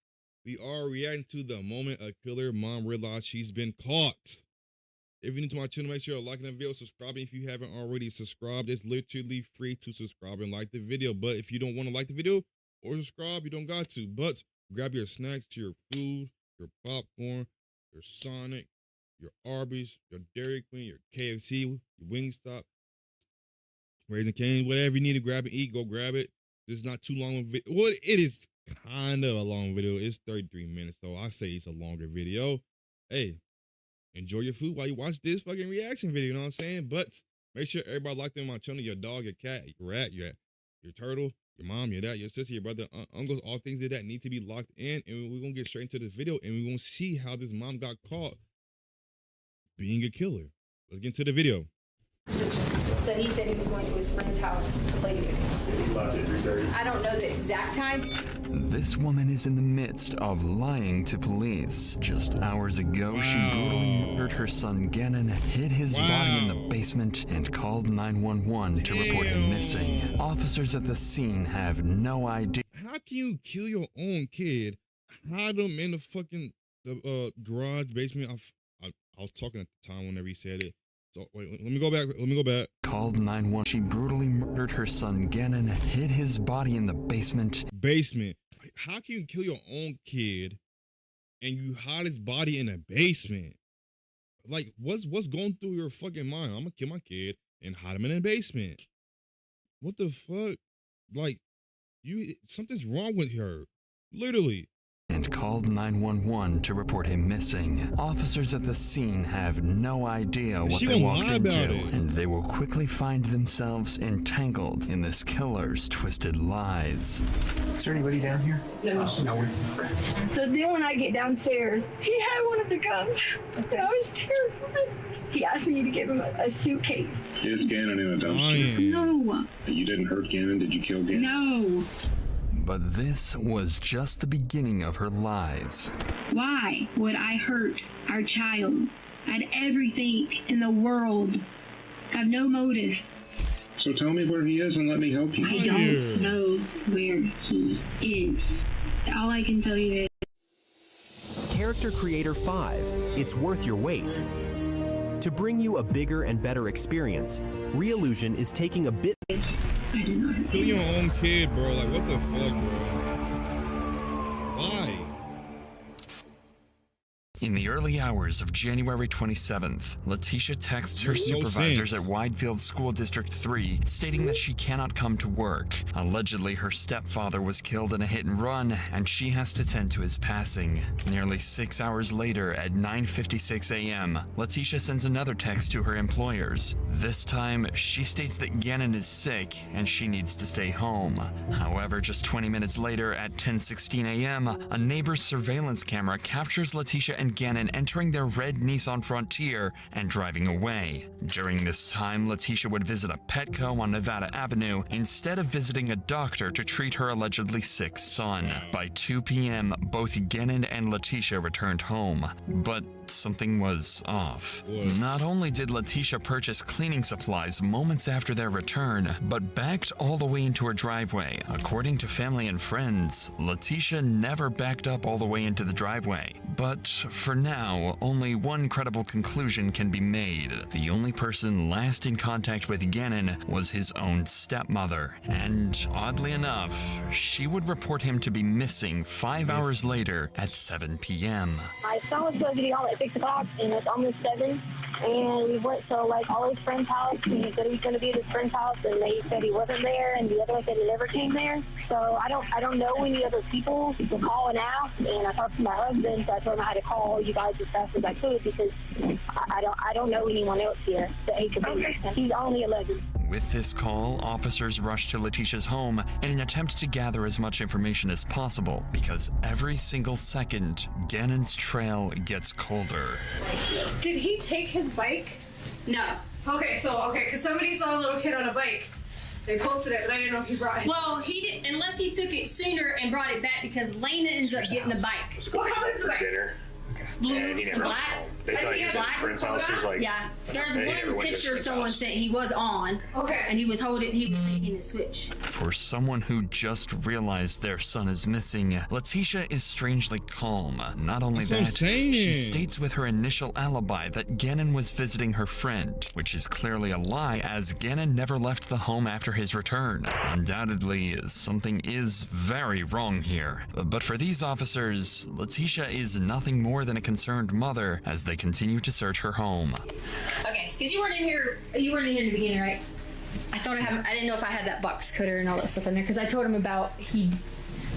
we are reacting to the moment a killer mom realized she's been caught. If you're new to my channel, make sure you're liking the video, subscribing if you haven't already subscribed. It's literally free to subscribe and like the video. But if you don't want to like the video or subscribe, you don't got to. But grab your snacks, your food, your popcorn, your Sonic, your Arby's, your Dairy Queen, your KFC, your Wingstop, Raising Cane's, whatever you need to grab and eat, go grab it. This is not too long of a video. Well, it is kind of a long video. It's 33 minutes, so I say it's a longer video. Hey, enjoy your food while you watch this fucking reaction video, you know what I'm saying? But make sure everybody locked in my channel, your dog, your cat, your rat, your turtle, your mom, your dad, your sister, your brother, uncles, all things that need to be locked in. And we're going to get straight into this video, and we're going to see how this mom got caught being a killer. Let's get into the video. So he said he was going to his friend's house to play video games. I don't know the exact time. This woman is in the midst of lying to police. Just hours ago, she brutally murdered her son Gannon, hid his body in the basement, and called 911 to report him missing. Officers at the scene have no idea. How can you kill your own kid, hide them in the fucking garage basement? I was talking at the time whenever he said it. So wait, let me go back. Called 911. She brutally murdered her son Gannon, hid his body in the basement. How can you kill your own kid and you hide his body in a basement? Like, what's going through your fucking mind? I'm gonna kill my kid and hide him in a basement. What the fuck? Like, something's wrong with her. Literally. And called 911 to report him missing. Officers at the scene have no idea what they walked into, and they will quickly find themselves entangled in this killer's twisted lies. Is there anybody down here? No. No. Okay. So then when I get downstairs, he had one of the guns. Okay. I was terrified. He asked me to give him a suitcase. Is Gannon in a dumpster? No. You didn't hurt Gannon? Did you kill Gannon? No. But this was just the beginning of her lies. Why would I hurt our child? I had everything in the world. I have no motive. So tell me where he is and let me help you. I don't know where he is. All I can tell you is... Character Creator 5, it's worth your wait. To bring you a bigger and better experience, Reallusion is taking a bit... Kill your own kid, bro. Like, what the fuck, bro? Why? In the early hours of January 27th, Letitia texts her supervisors at Widefield School District 3 stating that she cannot come to work. Allegedly, her stepfather was killed in a hit and run, and she has to tend to his passing. Nearly 6 hours later, at 9:56 a.m., Letitia sends another text to her employers. This time, she states that Gannon is sick and she needs to stay home. However, just 20 minutes later, at 10:16 a.m., a neighbor's surveillance camera captures Letitia and Gannon entering their red Nissan Frontier and driving away. During this time, Letitia would visit a Petco on Nevada Avenue instead of visiting a doctor to treat her allegedly sick son. By 2 p.m., both Gannon and Letitia returned home, but something was off. Not only did Letitia purchase cleaning supplies moments after their return, but backed all the way into her driveway. According to family and friends, Letitia never backed up all the way into the driveway. But for now, only one credible conclusion can be made. The only person last in contact with Gannon was his own stepmother. And oddly enough, she would report him to be missing 5 hours later at 7 p.m. My son was supposed to be home at 6 o'clock, and it's almost 7. And we went to like all his friends' house. He said he was going to be at his friend's house, and they said he wasn't there, and the other one said he never came there. So I don't know any other people to call and ask. And I talked to my husband, so I told him I had to call you guys as fast as I could because I don't know anyone else here that he could be. He's only 11. With this call, officers rushed to Letitia's home in an attempt to gather as much information as possible, because every single second, Gannon's trail gets colder. Did he take his bike? No. Okay, because somebody saw a little kid on a bike. They posted it, but I didn't know if he brought it. Well, he didn't, unless he took it sooner and brought it back, because Lena ends up getting the bike. What color's the bike? Dinner. Blue And he and never black. They thought he was at his friend's house. He was like, Yeah. There's he never one went to his picture friend's someone house. sent he was on. Okay. And he was taking the switch. For someone who just realized their son is missing, Letitia is strangely calm. Not only That's what I'm that, saying. she states with her initial alibi that Gannon was visiting her friend, which is clearly a lie, as Gannon never left the home after his return. Undoubtedly, something is very wrong here. But for these officers, Letitia is nothing more than a concerned mother as they continue to search her home. Okay, because you weren't in here in the beginning, right? I didn't know if I had that box cutter and all that stuff in there, because I told him about he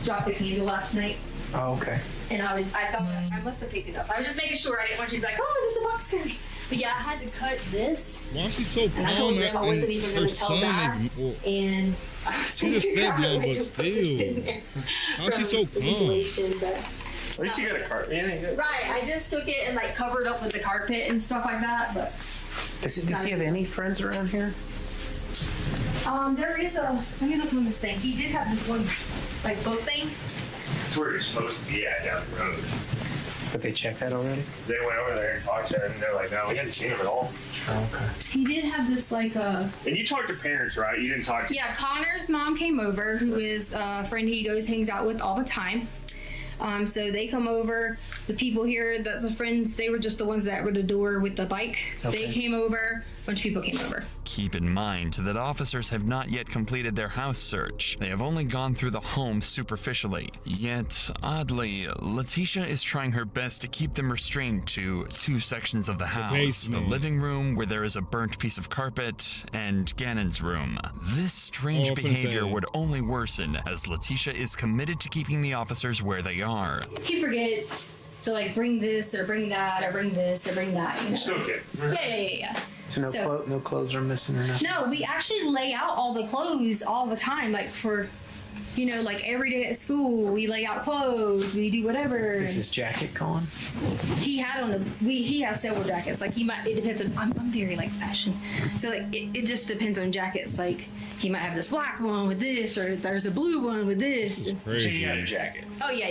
dropped the candle last night. Oh, okay. And I thought I must have picked it up. I was just making sure. I didn't want you to be like, oh, just a box cutter. But yeah, I had to cut this. Why is she so calm? And I told them I wasn't even going to tell that. And I was she's a stepmom, but still. How's she so calm? At least you got a carpet. Yeah, you got Right, I just took it and like covered up with the carpet and stuff like that, but. Does he have any friends around here? There is let me look on this thing. He did have this one, like, boat thing. That's where you're supposed to be at down the road. But they checked that already? They went over there and talked to him, and they're like, no, we hadn't seen him at all. Oh, okay. He did have this, like, And you talked to parents, right? You didn't talk to... Yeah, Connor's mom came over, who is a friend he hangs out with all the time. So they come over. The people here, the friends, they were just the ones that were at the door with the bike. Okay. They came over. A bunch of people came over. Keep in mind that officers have not yet completed their house search. They have only gone through the home superficially. Yet, oddly, Letitia is trying her best to keep them restrained to two sections of the house. The living room, where there is a burnt piece of carpet, and Gannon's room. This strange behavior would only worsen as Letitia is committed to keeping the officers where they are. He forgets to like bring this or bring that or bring this or bring that. You know? Still good. Yeah. So no clothes are missing or nothing? No, we actually lay out all the clothes all the time, like for, like every day at school, we lay out clothes, we do whatever. Is his jacket gone? He had he has several jackets. Like it depends on, I'm very like fashion. So like it just depends on jackets. Like he might have this black one with this, or there's a blue one with this. So you got a jacket? Oh yeah.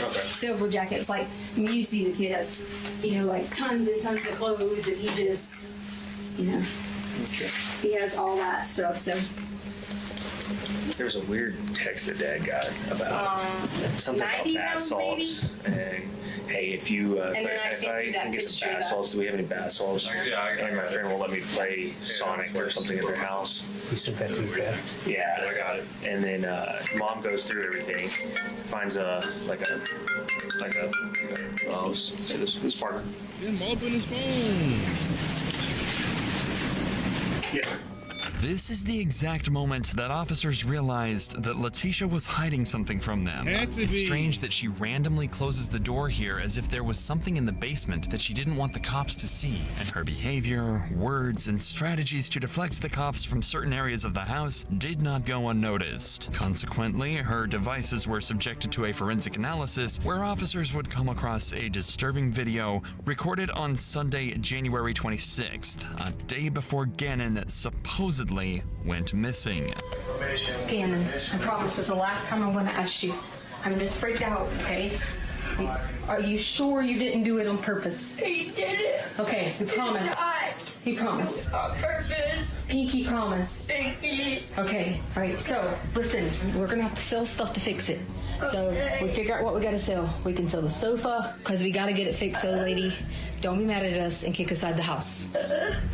Okay. Several jackets. Like, you see the kid has, like tons and tons of clothes, and he just, he has all that stuff, so. There was a weird text that Dad got about something about bath salts. And hey, if I can get some bath salts, do we have any bath salts? And my friend will let me play Sonic or something at their house. You sent that to his dad? Yeah, I got it. And then Mom goes through everything, finds this partner. Get him open his phone. Yeah. This is the exact moment that officers realized that Letitia was hiding something from them. It's strange that she randomly closes the door here as if there was something in the basement that she didn't want the cops to see. And her behavior, words, and strategies to deflect the cops from certain areas of the house did not go unnoticed. Consequently, her devices were subjected to a forensic analysis where officers would come across a disturbing video recorded on Sunday, January 26th, a day before Gannon supposedly went missing. Gannon, I promise this is the last time I'm going to ask you. I'm just freaked out, okay? Are you sure you didn't do it on purpose? He did it. Okay, you promise. You promise. On purpose. Pinky promise. Pinky. Okay, alright, so listen, we're gonna have to sell stuff to fix it. So we figure out what we gotta sell. We can sell the sofa, because we gotta get it fixed, so lady, don't be mad at us and kick us out the house.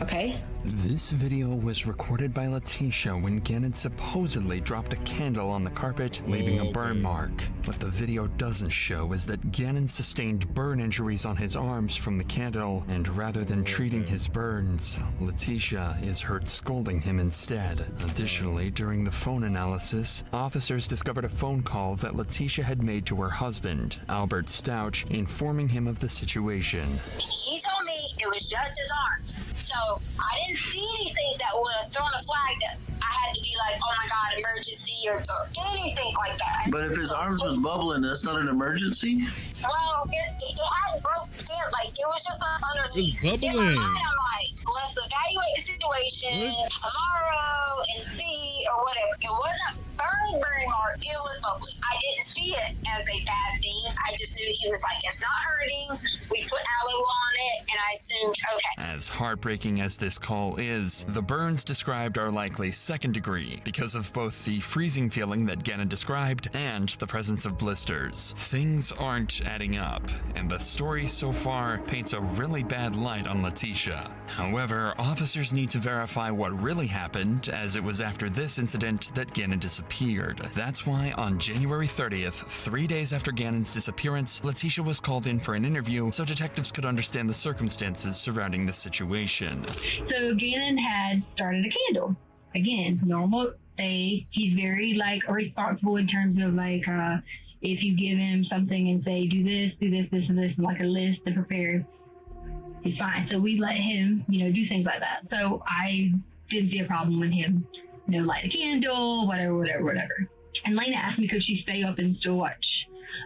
Okay? This video was recorded by Letitia when Gannon supposedly dropped a candle on the carpet, leaving a burn mark. What the video doesn't show is that Gannon sustained burn injuries on his arms from the candle, and rather than treating his burns, Letitia is heard scolding him instead. Additionally, during the phone analysis, officers discovered a phone call that Letitia had made to her husband, Albert Stouch, informing him of the situation. He told me it was just his arms. So I didn't see anything that would have thrown a flag that I had to be like, oh my God, emergency or anything like that. But if his arms was bubbling, that's not an emergency? Well, it had broke skin. Like, it was just underneath. It's bubbling. In my mind, I'm like, let's evaluate the situation tomorrow and see or whatever. It wasn't burn mark. It was bubbling. I didn't see it as a bad thing. I just knew he was like, it's not hurting. We put aloe on it, and I assumed, okay. As heartbreaking as this call is, the burns described are likely second degree because of both the freezing feeling that Gannon described and the presence of blisters. Things aren't adding up, and the story so far paints a really bad light on Letitia. However, officers need to verify what really happened, as it was after this incident that Gannon disappeared. That's why on January 30th, 3 days after Gannon's disappearance, Letitia was called in for an interview so detectives could understand the circumstances surrounding the situation. So Gannon had started a candle. Again, normal day. He's very responsible in terms of if you give him something and say do this, and this, and like a list to prepare, he's fine. So we let him, do things like that. So I didn't see a problem with him, light a candle, whatever. And Lena asked me could she stay up and still watch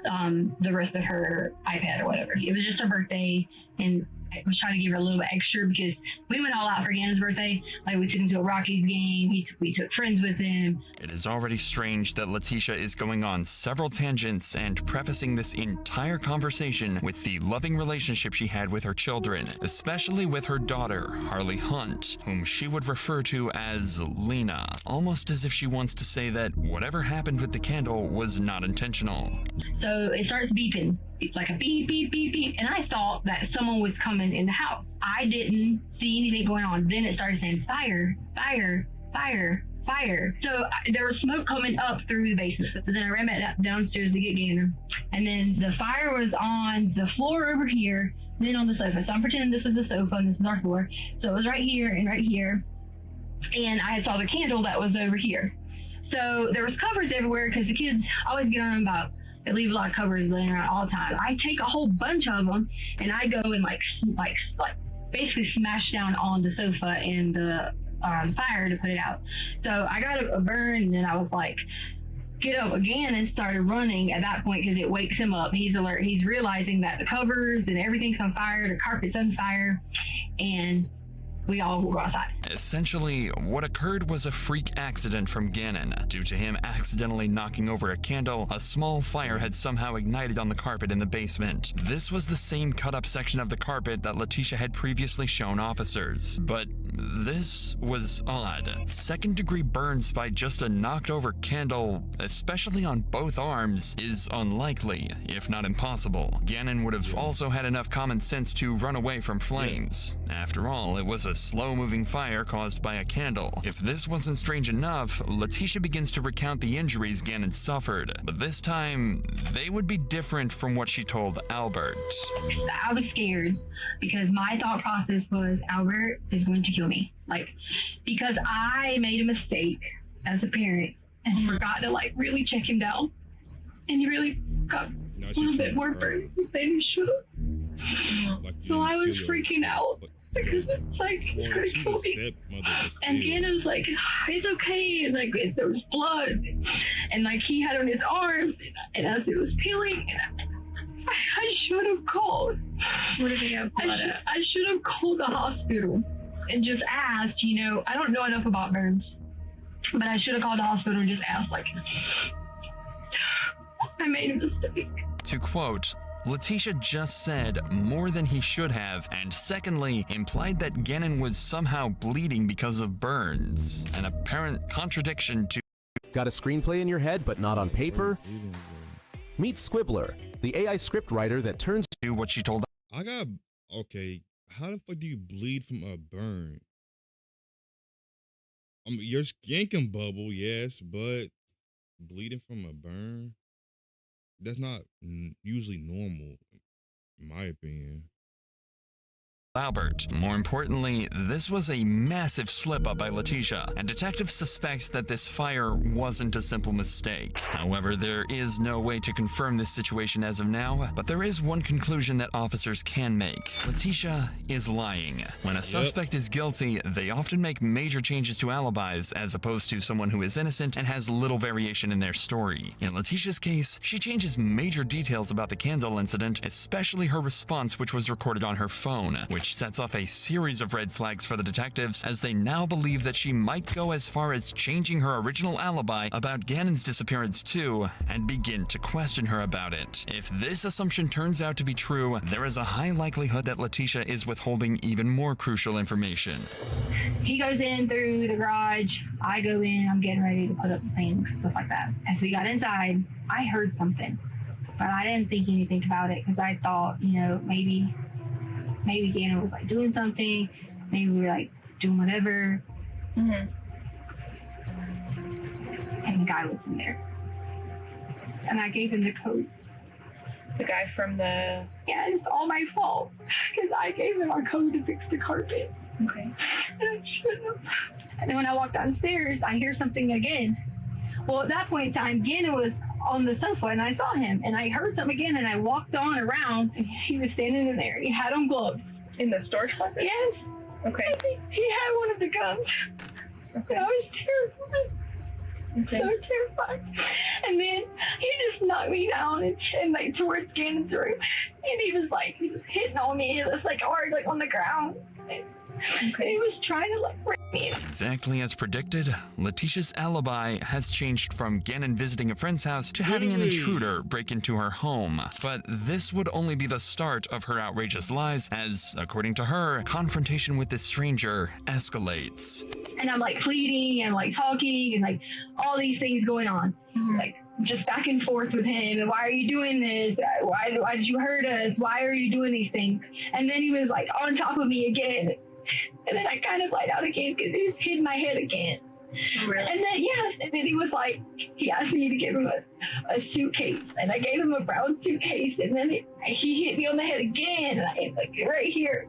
the rest of her iPad or whatever. It was just her birthday, and I was trying to give her a little bit extra because we went all out for Gannon's birthday. We took him to a Rockies game. We took friends with him. It is already strange that Letitia is going on several tangents and prefacing this entire conversation with the loving relationship she had with her children, especially with her daughter, Harley Hunt, whom she would refer to as Lena, almost as if she wants to say that whatever happened with the candle was not intentional. So it starts beeping. It's like a beep, beep, beep, beep. And I thought that someone was coming in the house. I didn't see anything going on. Then it started saying fire, fire, fire, fire. So there was smoke coming up through the basement. So then I ran back downstairs to get Gannon. And then the fire was on the floor over here, then on the sofa. So I'm pretending this is the sofa and this is our floor. So it was right here and right here. And I saw the candle that was over here. So there was covers everywhere because the kids always get on about they leave a lot of covers laying around all the time. I take a whole bunch of them and I go and basically smash down on the sofa and the fire to put it out. So I got a burn and then I was like, get up again and started running at that point because it wakes him up. He's alert. He's realizing that the covers and everything's on fire, the carpet's on fire, and we all will go outside. Essentially, what occurred was a freak accident from Gannon. Due to him accidentally knocking over a candle, a small fire had somehow ignited on the carpet in the basement. This was the same cut-up section of the carpet that Letitia had previously shown officers. But this was odd. Second-degree burns by just a knocked-over candle, especially on both arms, is unlikely, if not impossible. Gannon would have also had enough common sense to run away from flames. After all, it was a slow-moving fire caused by a candle. If this wasn't strange enough, Letitia begins to recount the injuries Gannon suffered, but this time, they would be different from what she told Albert. I was scared because my thought process was Albert is going to kill me. Like, because I made a mistake as a parent and forgot to like really check him down. And he really got a little bit more burnt than he should have. So I was freaking out because it's like he's gonna kill me. And Gannon was like, it's okay, and like there was blood, and like he had on his arms, and as it was peeling, I should have called. What did he have blood at? I should have called the hospital and just asked. You know, I don't know enough about burns, but I should have called the hospital and just asked, like, I made a mistake. To quote, Letitia just said more than he should have, and secondly, implied that Gannon was somehow bleeding because of burns, an apparent contradiction to... Got a screenplay in your head but not on paper? Meet Squibbler, the AI scriptwriter that turns to what she told... Okay, how the fuck do you bleed from a burn? Your skin can bubble, yes, but bleeding from a burn? That's not usually normal, in my opinion. Albert. More importantly, this was a massive slip-up by Letitia, and detectives suspect that this fire wasn't a simple mistake. However, there is no way to confirm this situation as of now, but there is one conclusion that officers can make. Letitia is lying. When a suspect is guilty, they often make major changes to alibis as opposed to someone who is innocent and has little variation in their story. In Letitia's case, she changes major details about the candle incident, especially her response, which was recorded on her phone, which sets off a series of red flags for the detectives as they now believe that she might go as far as changing her original alibi about Gannon's disappearance too, and begin to question her about it. If this assumption turns out to be true, there is a high likelihood that Letitia is withholding even more crucial information. He goes in through the garage, I go in, I'm getting ready to put up things, stuff like that. As we got inside, I heard something, but I didn't think anything about it because I thought, you know, maybe Gannon was like doing something, maybe we were like doing whatever. And the guy was in there. And I gave him the code. The guy from the... Yeah, it's all my fault. Because I gave him our code to fix the carpet. Okay. And I shouldn't have. And then when I walked downstairs, I hear something again. Well, at that point in time, Gannon was on the sofa and I saw him and I heard something again and I walked on around and he was standing in there. He had on gloves. In the storage closet? Yes. Okay. I think he had one of the guns. Okay. I was terrified. Okay. So terrified. And then he just knocked me down and like towards Gannon's room. And he was hitting on me. It was like hard, like on the ground. Okay. He was trying to like break me. Exactly as predicted, Letitia's alibi has changed from Gannon visiting a friend's house to having an intruder break into her home. But this would only be the start of her outrageous lies as, according to her, confrontation with this stranger escalates. And I'm like pleading and like talking and like all these things going on. Like just back and forth with him. And why are you doing this? Why did you hurt us? Why are you doing these things? And then he was like on top of me again. And then I kind of lied out again because he hit my head again. Really? And then, yes, and then he was like, he asked me to give him a suitcase. And I gave him a brown suitcase. And then he hit me on the head again. And I like right here.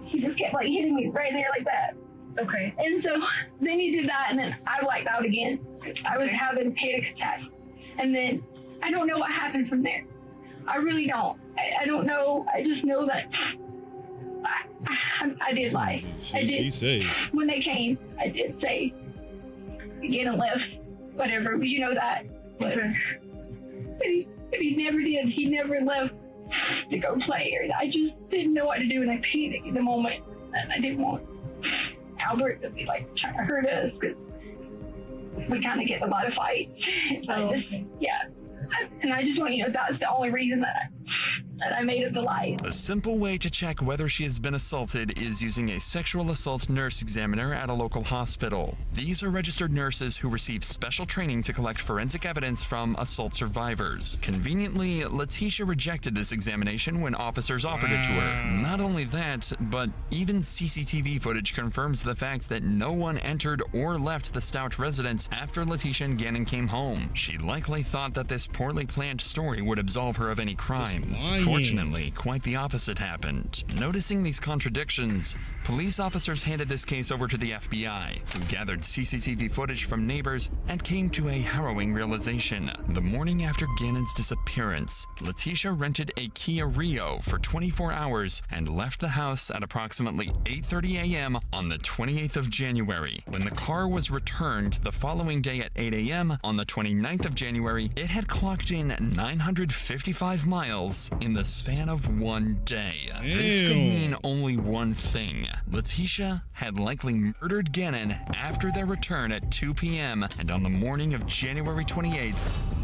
He just kept like hitting me right there like that. Okay. And so then he did that. And then I blacked out again. I was having a panic attack. And then I don't know what happened from there. I really don't. I don't know. I just know that I did lie. She said. When they came, I did say, Gannon left, whatever, but you know that. But he never did. He never left to go play. I just didn't know what to do, and I panicked in the moment. and I didn't want Albert to be like trying to hurt us because we kind of get in a lot of fights. So and I just want you to know that's the only reason that I made up the lie. A simple way to check whether she has been assaulted is using a sexual assault nurse examiner at a local hospital. These are registered nurses who receive special training to collect forensic evidence from assault survivors. Conveniently, Letitia rejected this examination when officers offered it to her. Not only that, but even CCTV footage confirms the fact that no one entered or left the Stout residence after Letitia and Gannon came home. She likely thought that this poorly planned story would absolve her of any crimes. Fortunately, quite the opposite happened. Noticing these contradictions, police officers handed this case over to the FBI, who gathered CCTV footage from neighbors and came to a harrowing realization. The morning after Gannon's disappearance, Letitia rented a Kia Rio for 24 hours and left the house at approximately 8:30 a.m. on the 28th of January. When the car was returned the following day at 8 a.m. on the 29th of January, it had clocked in 955 miles in the span of one day. This could mean only one thing. Letitia had likely murdered Gannon after their return at 2 p.m. and on the morning of January 28th,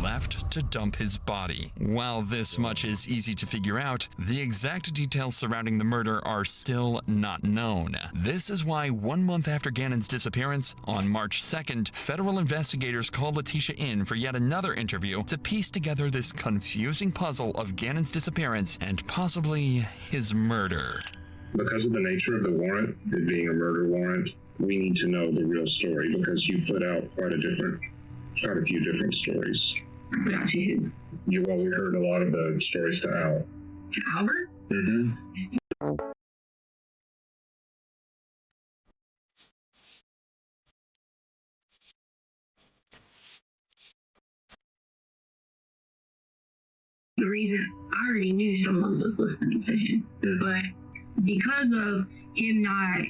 left to dump his body. While this much is easy to figure out, the exact details surrounding the murder are still not known. This is why 1 month after Gannon's disappearance, on March 2nd, federal investigators called Letitia in for yet another interview to piece together this confusing puzzle of Gannon's disappearance and possibly his murder. Because of the nature of the warrant, it being a murder warrant, we need to know the real story because you put out quite a few different stories. Put out to who? We heard a lot of the stories to Al. To Albert? Mm-hmm. The reason I already knew someone was listening to him, but because of him not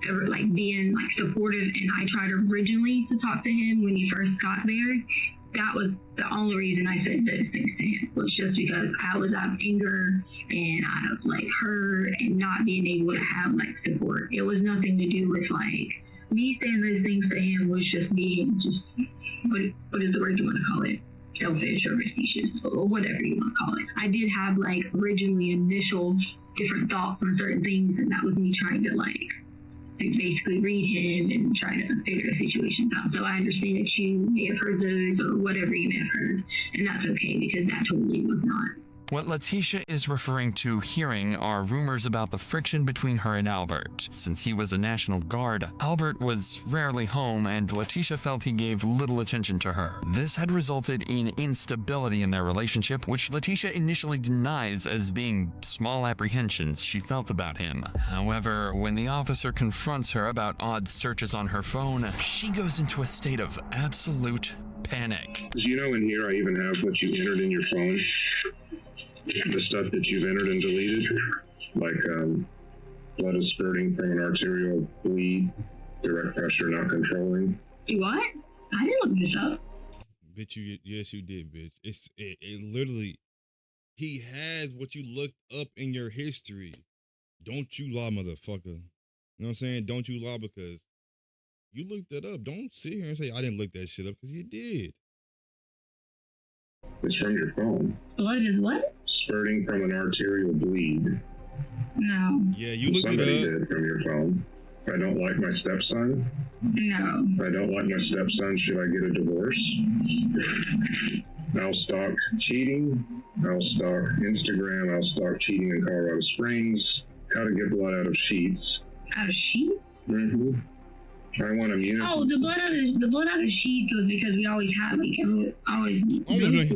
ever being supportive, and I tried originally to talk to him when he first got there, that was the only reason I said those things to him, was just because I was out of anger and out of hurt and not being able to have support. It was nothing to do with me saying those things to him was just being what is the word you want to call it? Selfish or facetious or whatever you want to call it. I did have originally initial different thoughts on certain things, and that was me trying to basically read him and try to figure the situations out. So I understand that you may have heard those or whatever you may have heard, and that's okay because that totally was not. What Letitia is referring to hearing are rumors about the friction between her and Albert. Since he was a National Guard, Albert was rarely home and Letitia felt he gave little attention to her. This had resulted in instability in their relationship, which Letitia initially denies as being small apprehensions she felt about him. However, when the officer confronts her about odd searches on her phone, she goes into a state of absolute panic. In here I even have what you entered in your phone. The stuff that you've entered and deleted, blood is spurting from an arterial bleed, direct pressure not controlling. What? I didn't look this up. Bitch, yes you did, bitch. It literally, he has what you looked up in your history. Don't you lie, motherfucker. You know what I'm saying? Don't you lie because you looked that up. Don't sit here and say I didn't look that shit up because you did. It's from your phone. Blood is what? Spurting from an arterial bleed. No. Yeah, you looked Somebody it up. did from your phone. I don't like my stepson. No. I don't like my stepson. Should I get a divorce? I'll stalk cheating. I'll stalk Instagram. I'll stalk cheating in Colorado Springs. How to get blood out of sheets. Out of sheets? Mm-hmm. I want immunity. Oh, the blood out of sheets was because we always had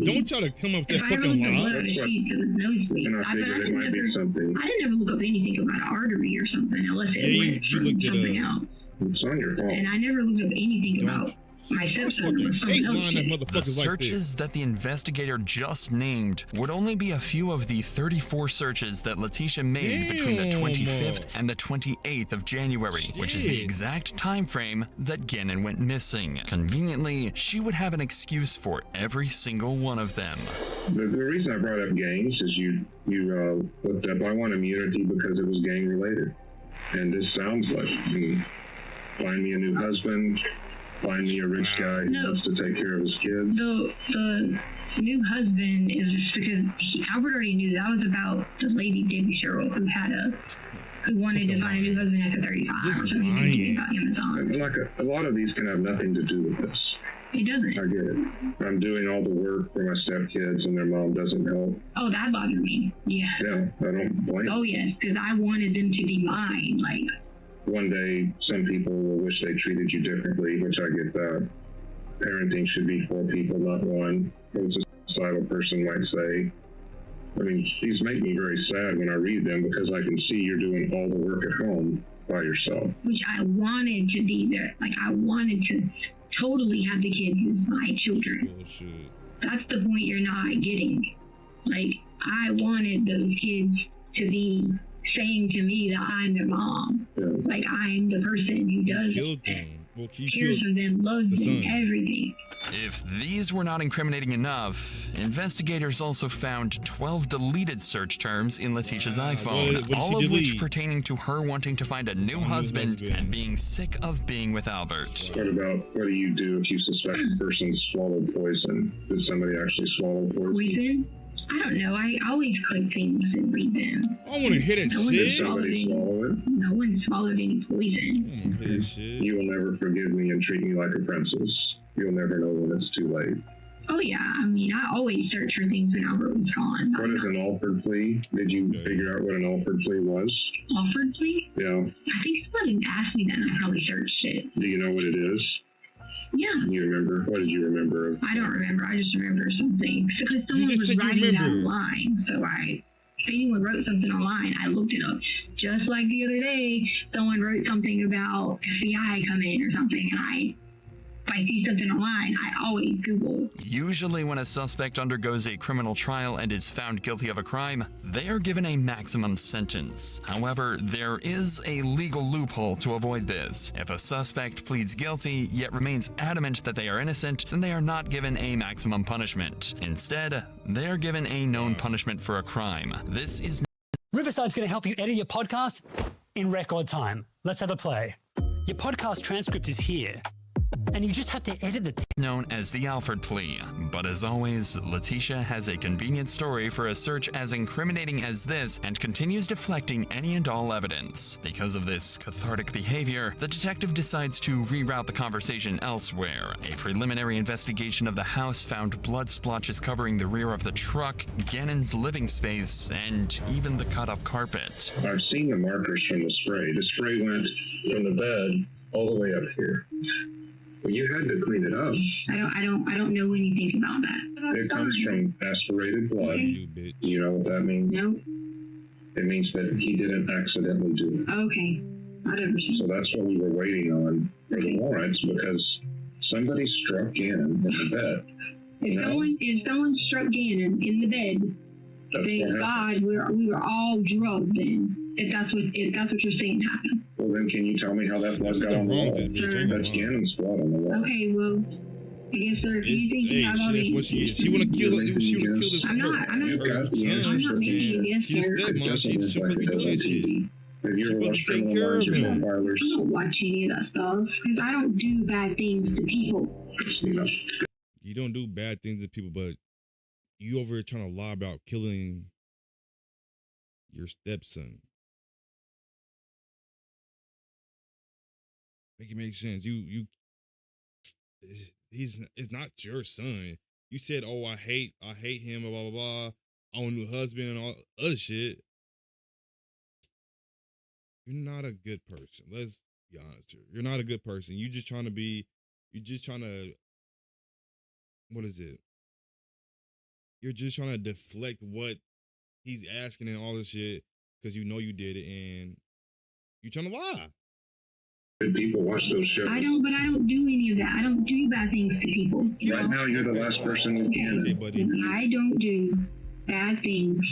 don't try to come up with that fucking lie. Blood out of sheets, it was nosebleed. And I figured it might be something. I didn't ever look up anything about an artery or something unless it went from something else. It's on your phone. And I never looked up anything about my stepson. The searches that the investigator just named would only be a few of the 34 searches that Letitia made between the 25th and the 28th of January, which is the exact time frame that Gannon went missing. Conveniently, she would have an excuse for every single one of them. The reason I brought up gangs is you looked up, I want immunity because it was gang related. And this sounds like me. Find me a new husband, find me a rich guy who loves to take care of his kids. The new husband is just because Albert already knew that was about the lady Debbie Sherrill who wanted to find a new husband after 35 or something about Amazon. Like a lot of these can have nothing to do with this. It doesn't. I get it. I'm doing all the work for my stepkids and their mom doesn't help. Oh, that bothered me. Yeah. Yeah, I don't blame. Oh yes, because I wanted them to be mine. Like, one day, some people will wish they treated you differently, which I get that. Parenting should be for people, not one, as a societal person might say. I mean, these make me very sad when I read them because I can see you're doing all the work at home by yourself. Which I wanted to be there. Like, I wanted to totally have the kids as my children. Bullshit. That's the point you're not getting. Like, I wanted those kids to be saying to me that I'm their mom. Yeah. Like, I'm the person who does cares for them, loves them, everything. If these were not incriminating enough, investigators also found 12 deleted search terms in Letitia's iPhone, what did all she of which delete? pertaining to her wanting to find a new husband and being sick of being with Albert. What do you do if you suspect a person swallowed poison? Did somebody actually swallow poison? Poison? I don't know. I always click things and read them. I want to hear that shit. No one swallowed any poison. You will never forgive me and treat me like a princess. You'll never know when it's too late. Oh yeah, I mean, I always search for things when Albert was gone. What is an offered plea? Did you figure out what an offered plea was? Offered plea? Yeah. I think somebody asked me that and I probably searched it. Do you know what it is? Yeah. You remember? What did you remember? I don't remember. I just remember something. Because someone was writing that online. So if anyone wrote something online, I looked it up. Just like the other day, someone wrote something about FBI coming or something, and if I see something online, I always Google. Usually when a suspect undergoes a criminal trial and is found guilty of a crime, they are given a maximum sentence. However, there is a legal loophole to avoid this. If a suspect pleads guilty yet remains adamant that they are innocent, then they are not given a maximum punishment. Instead, they are given a known punishment for a crime. This is Riverside's going to help you edit your podcast in record time. Let's have a play. Your podcast transcript is here, and you just have to edit the known as the Alford plea. But as always, Letitia has a convenient story for a search as incriminating as this and continues deflecting any and all evidence. Because of this cathartic behavior, the detective decides to reroute the conversation elsewhere. A preliminary investigation of the house found blood splotches covering the rear of the truck, Gannon's living space, and even the cut-up carpet. I've seen the markers from the spray. The spray went from the bed all the way up here. Well, you had to clean it up. I don't know anything about that. It comes from aspirated blood. You know what that means? No. It means that he didn't accidentally do it. Okay. Whatever. So that's what we were waiting on for the warrants, because somebody struck Gannon in the bed. If someone struck Gannon in the bed, thank God we were all drugged then. If that's what you're saying happened. Well, then can you tell me how that blood got on the wall? That's Gannon's blood on the wall. Okay, well, I guess sir, if you think you have all these... That's what she is. She wanna kill this. I'm not making a guess. She's a stepmom. She's supposed to be doing that shit. She's supposed to take care of him. I don't watch any of that stuff because I don't do bad things to people. You don't do bad things to people, but you over here trying to lie about killing your stepson. Make it make sense. It's not your son. You said, "Oh, I hate him," blah blah blah. I want a new husband and all other shit. You're not a good person. Let's be honest here. You're not a good person. You're just trying to. What is it? You're just trying to deflect what he's asking and all this shit because you know you did it and you're trying to lie. Good people watch those shows. I don't do any of that. I don't do bad things to people. Right now, you're the last person who can. Okay, buddy. I don't do bad things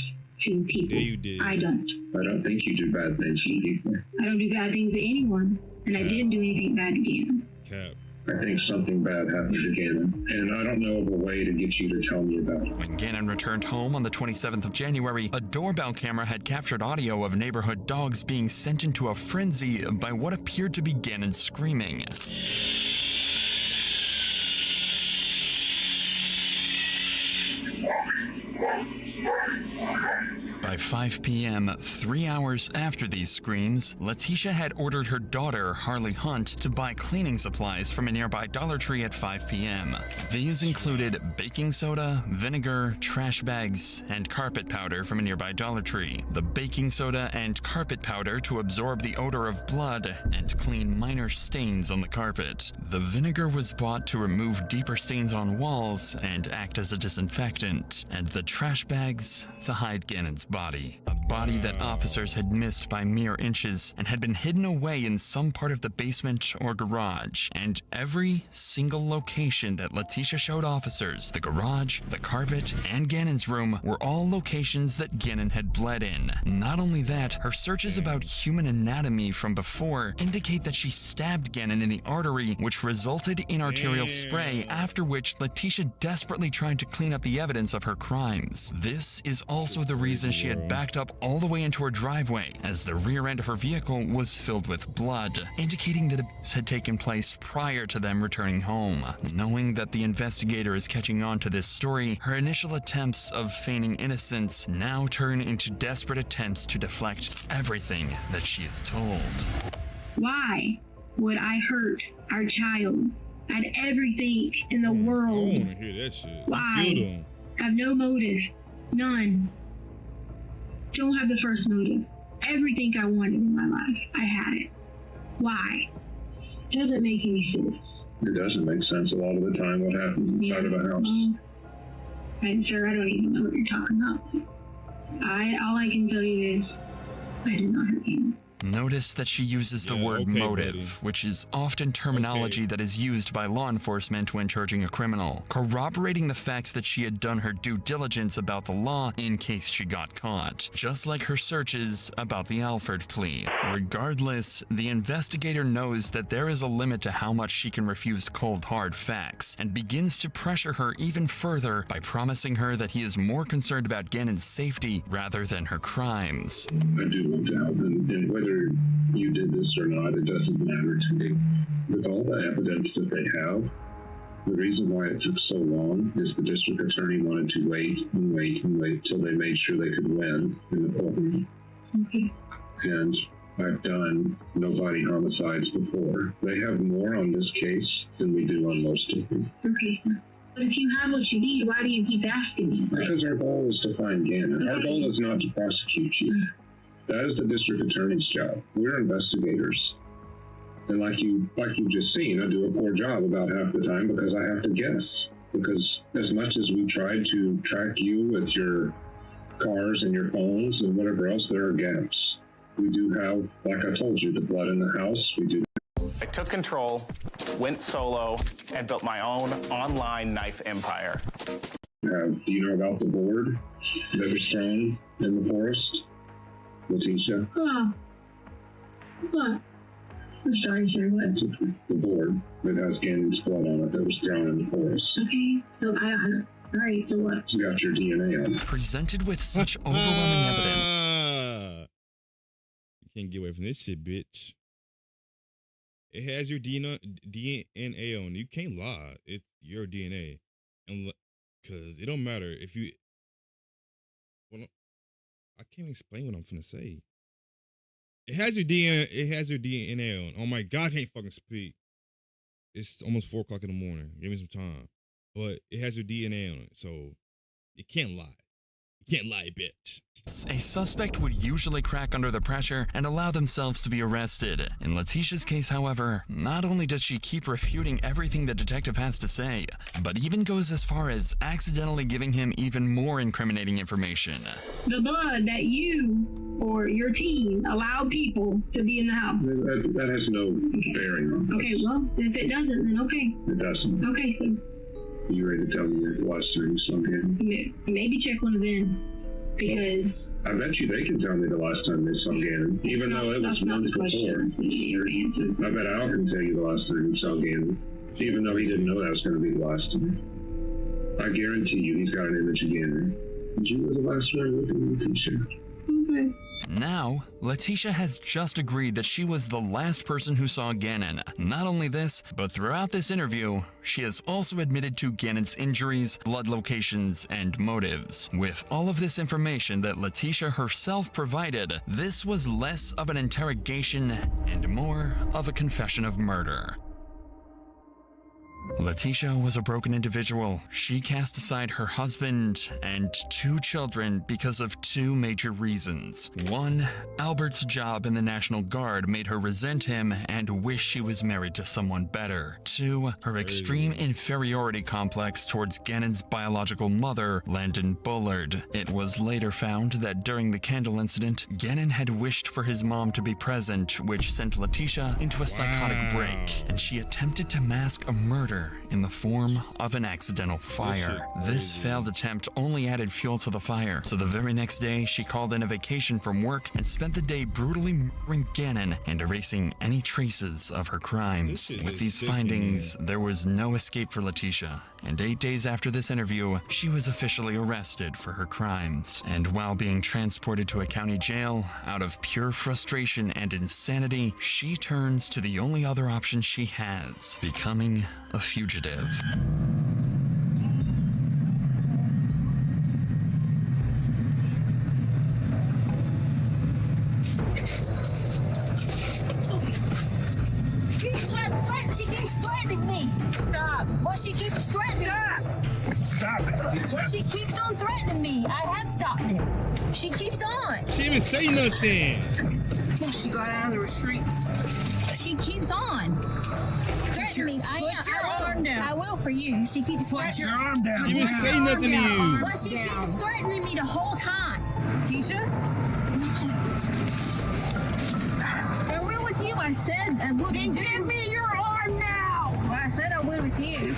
to people. Yeah, you did. I don't. I don't think you do bad things to people. I don't do bad things to anyone, and I didn't do anything bad to him. Cap. I think something bad happened to Gannon, and I don't know of a way to get you to tell me about it. When Gannon returned home on the 27th of January, a doorbell camera had captured audio of neighborhood dogs being sent into a frenzy by what appeared to be Gannon screaming. By 5 p.m., 3 hours after these screams, Letitia had ordered her daughter, Harley Hunt, to buy cleaning supplies from a nearby Dollar Tree at 5 p.m. These included baking soda, vinegar, trash bags, and carpet powder from a nearby Dollar Tree. The baking soda and carpet powder to absorb the odor of blood and clean minor stains on the carpet. The vinegar was bought to remove deeper stains on walls and act as a disinfectant, and the trash bags to hide Gannon's body. A body that officers had missed by mere inches and had been hidden away in some part of the basement or garage. And every single location that Letitia showed officers, the garage, the carpet, and Gannon's room, were all locations that Gannon had bled in. Not only that, her searches about human anatomy from before indicate that she stabbed Gannon in the artery, which resulted in arterial spray, after which Letitia desperately tried to clean up the evidence of her crimes. This is also the reason she had backed up all the way into her driveway, as the rear end of her vehicle was filled with blood, indicating that abuse had taken place prior to them returning home. Knowing that the investigator is catching on to this story, her initial attempts of feigning innocence now turn into desperate attempts to deflect everything that she is told. Why would I hurt our child? I had everything in the world. I want to hear that shit. Why? You killed him. I have no motive. None. Don't have the first motive. Everything I wanted in my life, I had it. Why? Doesn't make any sense. It doesn't make sense a lot of the time what happens inside of a house. I'm sure I don't even know what you're talking about. All I can tell you is I did not hurt you. Notice that she uses the word motive, which is often terminology that is used by law enforcement when charging a criminal, corroborating the facts that she had done her due diligence about the law in case she got caught, just like her searches about the Alford plea. Regardless, the investigator knows that there is a limit to how much she can refuse cold, hard facts, and begins to pressure her even further by promising her that he is more concerned about Gannon's safety rather than her crimes. I do want to help, and whether you did this or not, it doesn't matter to me. With all the evidence that they have, the reason why it took so long is the district attorney wanted to wait and wait and wait till they made sure they could win in the courtroom. Okay. And I've done no body homicides before. They have more on this case than we do on most of them. Okay. But if you have what you need, why do you keep asking me? Because our goal is to find Gannon. Our goal is not to prosecute you. That is the district attorney's job. We're investigators. And like you've just seen, I do a poor job about half the time because I have to guess. Because as much as we try to track you with your cars and your phones and whatever else, there are gaps. We do have, like I told you, the blood in the house. We do. I took control, went solo, and built my own online knife empire. Do you know about the board that was thrown in the forest? Letitia? Oh. What? I'm sorry, sir. What? The board that has Gannon's blood on it that was thrown in the forest. Okay. So all right, so what? You got your DNA on it. Presented with such overwhelming evidence. You can't get away from this shit, bitch. It has your DNA on it. You can't lie. It's your DNA. And because it don't matter if you... Well, I can't explain what I'm finna say. It has your DNA. It has your DNA on. Oh my God, I can't fucking speak. It's almost 4 o'clock in the morning. Give me some time. But it has your DNA on it, so you can't lie. You can't lie, bitch. A suspect would usually crack under the pressure and allow themselves to be arrested. In Letitia's case, however, not only does she keep refuting everything the detective has to say, but even goes as far as accidentally giving him even more incriminating information. The blood that you or your team allowed people to be in the house. That has no bearing on this. Okay, well, if it doesn't, then okay. It doesn't. Okay, so... You ready to tell me the last time you saw him? Maybe check one of them. Because I bet you they can tell me the last time they saw Gannon, even though it was months before. I bet Al can tell you the last time you saw Gannon. even though he didn't know that was going to be the last time. I guarantee you he's got an image again. You were the last one with him, Letitia. Okay. Now, Letitia has just agreed that she was the last person who saw Gannon. Not only this, but throughout this interview, she has also admitted to Gannon's injuries, blood locations, and motives. With all of this information that Letitia herself provided, this was less of an interrogation and more of a confession of murder. Letitia was a broken individual. She cast aside her husband and 2 children because of 2 major reasons. 1, Albert's job in the National Guard made her resent him and wish she was married to someone better. 2, her extreme inferiority complex towards Gannon's biological mother, Landon Bullard. It was later found that during the candle incident, Gannon had wished for his mom to be present, which sent Letitia into a psychotic break, and she attempted to mask a murder in the form of an accidental fire. This failed attempt only added fuel to the fire, so the very next day she called in a vacation from work and spent the day brutally murdering Gannon and erasing any traces of her crimes. With these findings, there was no escape for Letitia, and 8 days after this interview, she was officially arrested for her crimes. And while being transported to a county jail, out of pure frustration and insanity, she turns to the only other option she has, becoming a fugitive. She keeps threatening me. Stop. Well, she keeps threatening me. Stop it. Well, she keeps on threatening me. I have stopped it. She keeps on. She didn't even say nothing. She got out of the streets. She keeps on threatening me. I will for you. She keeps Put your arm down. She didn't say nothing to you. Well, she keeps threatening me the whole time. Tisha? I will with you. I said I would. Then give me your arm now. Well, I said I would with you.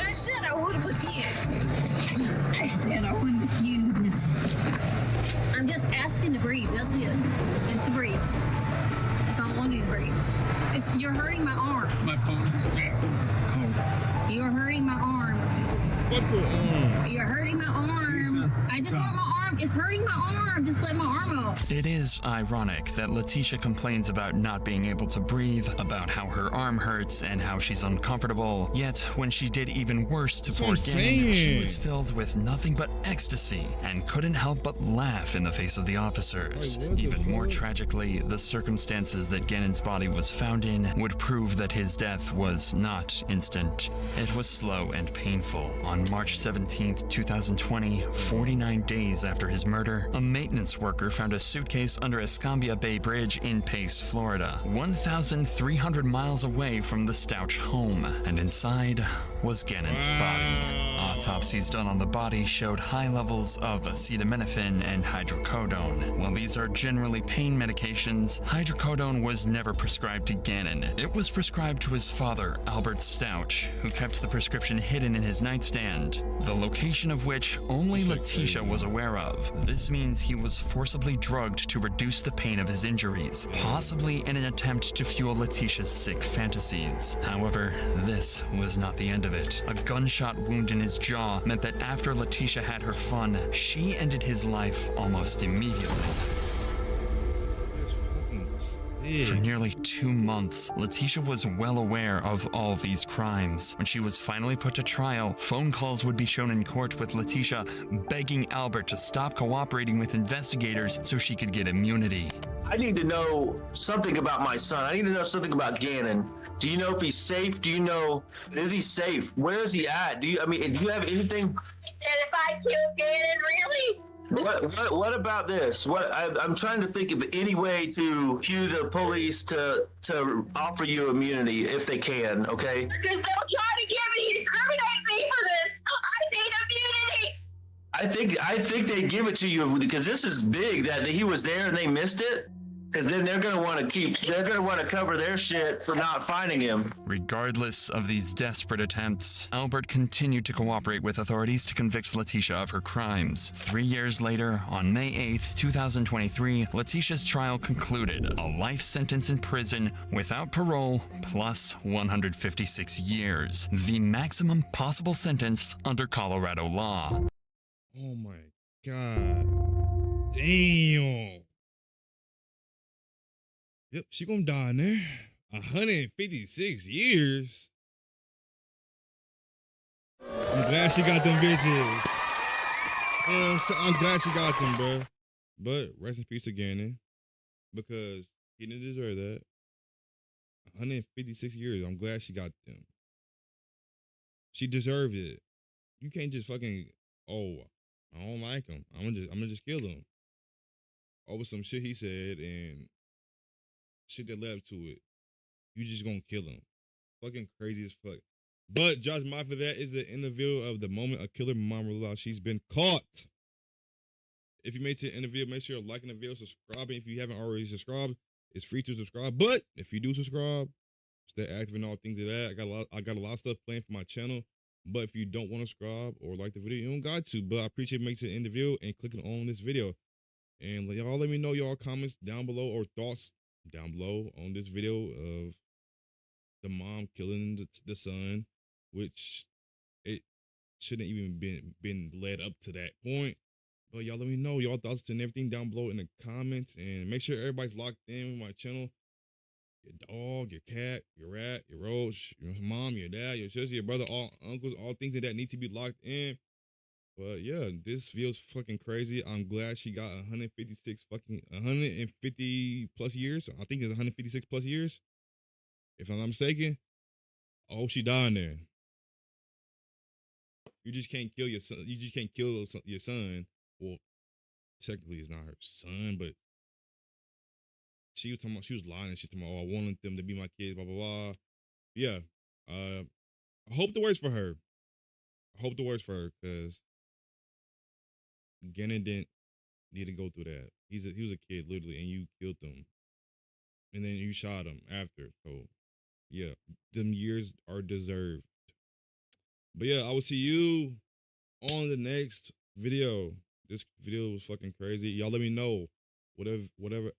I said I would with you. I said I would with you. I'm just asking to breathe. That's it. Just to breathe. That's all I want to do is breathe. You're hurting my arm. My phone is jacking. You're hurting my arm. Fuck your arm. You're hurting my arm. Lisa, I just stop. want my arm. It's hurting my arm. Just let my arm off. It is ironic that Letitia complains about not being able to breathe, about how her arm hurts and how she's uncomfortable. Yet, when she did even worse to poor Gannon, she was filled with nothing but ecstasy and couldn't help but laugh in the face of the officers. Even more tragically, the circumstances that Gannon's body was found in would prove that his death was not instant. It was slow and painful. On March 17th, 2020, 49 days after his murder, a maintenance worker found a suitcase under Escambia Bay Bridge in Pace, Florida, 1,300 miles away from the Stouch home, and inside was Gannon's body. Autopsies done on the body showed high levels of acetaminophen and hydrocodone. While these are generally pain medications, hydrocodone was never prescribed to Gannon. It was prescribed to his father, Albert Stouch, who kept the prescription hidden in his nightstand, the location of which only Letitia was aware of. This means he was forcibly drugged to reduce the pain of his injuries, possibly in an attempt to fuel Letitia's sick fantasies. However, this was not the end of it. A gunshot wound in his jaw meant that after Letitia had her fun, she ended his life almost immediately. For nearly 2 months, Letitia was well aware of all these crimes. When she was finally put to trial, phone calls would be shown in court with Letitia begging Albert to stop cooperating with investigators so she could get immunity. I need to know something about my son. I need to know something about Gannon. Do you know if he's safe? Do you know, is he safe? Where is he at? Do you have anything? And if I kill Gannon, really? What about this? I'm trying to think of any way to cue the police to offer you immunity if they can, okay? Because they'll try to incriminate me for this. I need immunity. I think they give it to you because this is big that he was there and they missed it. Because then they're gonna want to cover their shit for not finding him. Regardless of these desperate attempts, Albert continued to cooperate with authorities to convict Letitia of her crimes. 3 years later, on May 8th, 2023, Letitia's trial concluded. A life sentence in prison without parole plus 156 years. The maximum possible sentence under Colorado law. Oh my God. Damn. Yep, she gonna die in there. 156 years. I'm glad she got them bitches. I'm glad she got them, bro. But rest in peace to Gannon, because he didn't deserve that. 156 years. I'm glad she got them. She deserved it. You can't just fucking, oh, I don't like him. I'm gonna just kill him over some shit he said and shit that led up to it. You just gonna kill him. Fucking crazy as fuck. But Josh Mott for that is the interview of the moment a killer mom realized she's been caught. If you made it to the end of the video, make sure you're liking the video, subscribing. If you haven't already subscribed, it's free to subscribe. But if you do subscribe, stay active and all things of that. I got a lot of stuff planned for my channel. But if you don't want to subscribe or like the video, you don't got to. But I appreciate making it to the end of the video and clicking on this video. And y'all let me know y'all comments down below or thoughts down below on this video of the mom killing the son, which it shouldn't even been led up to that point. But y'all let me know y'all thoughts and everything down below in the comments, and make sure everybody's locked in with my channel. Your dog, your cat, your rat, your roach, your mom, your dad, your sister, your brother, all uncles, all things that need to be locked in. But yeah, this feels fucking crazy. I'm glad she got 150 plus years. I think it's 156 plus years, if I'm not mistaken. I hope she died in there. You just can't kill your son. You just can't kill your son. Well, technically it's not her son, but she was talking about, she was lying and shit. Talking about, oh, I wanted them to be my kids, blah blah blah. Yeah, I hope the worst for her. I hope the worst for her, because Gannon didn't need to go through that. He was a kid literally, and you killed him, and then you shot him after. So yeah, them years are deserved. But yeah, I will see you on the next video. This video was fucking crazy. Y'all let me know whatever.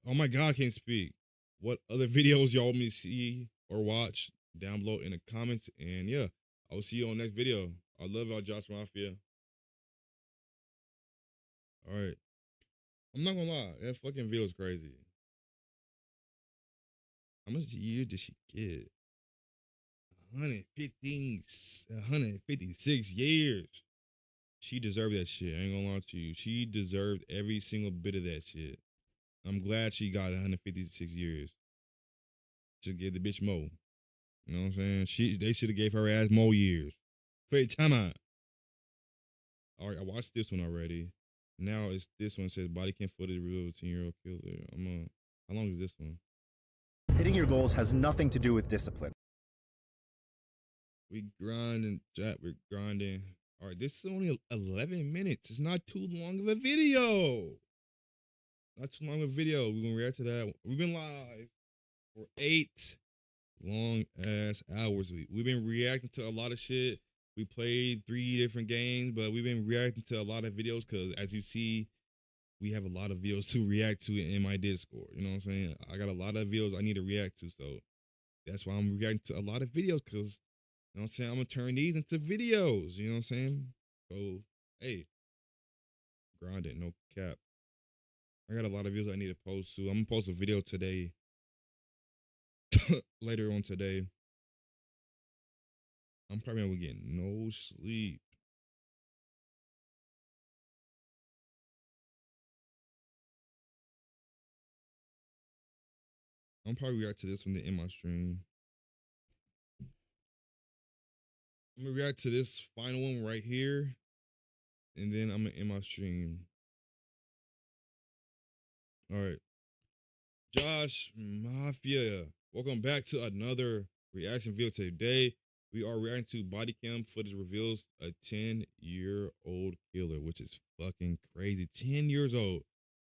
Oh my God, I can't speak. What other videos y'all want me to see or watch down below in the comments. And yeah, I will see you on the next video. I love y'all, Josh Mafia. All right. I'm not gonna lie, that fucking video is crazy. How much years did she get? 156 years. She deserved that shit. I ain't gonna lie to you. She deserved every single bit of that shit. I'm glad she got 156 years. Should give the bitch more. You know what I'm saying? They should have gave her ass more years. Wait, time out. All right, I watched this one already. Now it's this one. It says body cam footage revealed 10-year-old killer. How long is this one? Hitting your goals has nothing to do with discipline. We grinding, chat. We're grinding. All right, this is only 11 minutes. It's not too long of a video. Not too long of a video. We're gonna react to that. We've been live for 8 long ass hours. We've been reacting to a lot of shit. We played 3 different games, but we've been reacting to a lot of videos because, as you see, we have a lot of videos to react to in my Discord. You know what I'm saying? I got a lot of videos I need to react to, so that's why I'm reacting to a lot of videos, because, you know what I'm saying, I'm gonna turn these into videos. You know what I'm saying? So, hey, grind it, no cap. I got a lot of videos I need to post too. I'm gonna post a video today, later on today. I'm probably gonna get no sleep. I'm probably react to this one to end my stream. I'm gonna react to this final one right here, and then I'm gonna end my stream. All right, Josh Mafia, welcome back to another reaction video. Today we are reacting to body cam footage reveals a 10-year-old killer, which is fucking crazy. 10 years old.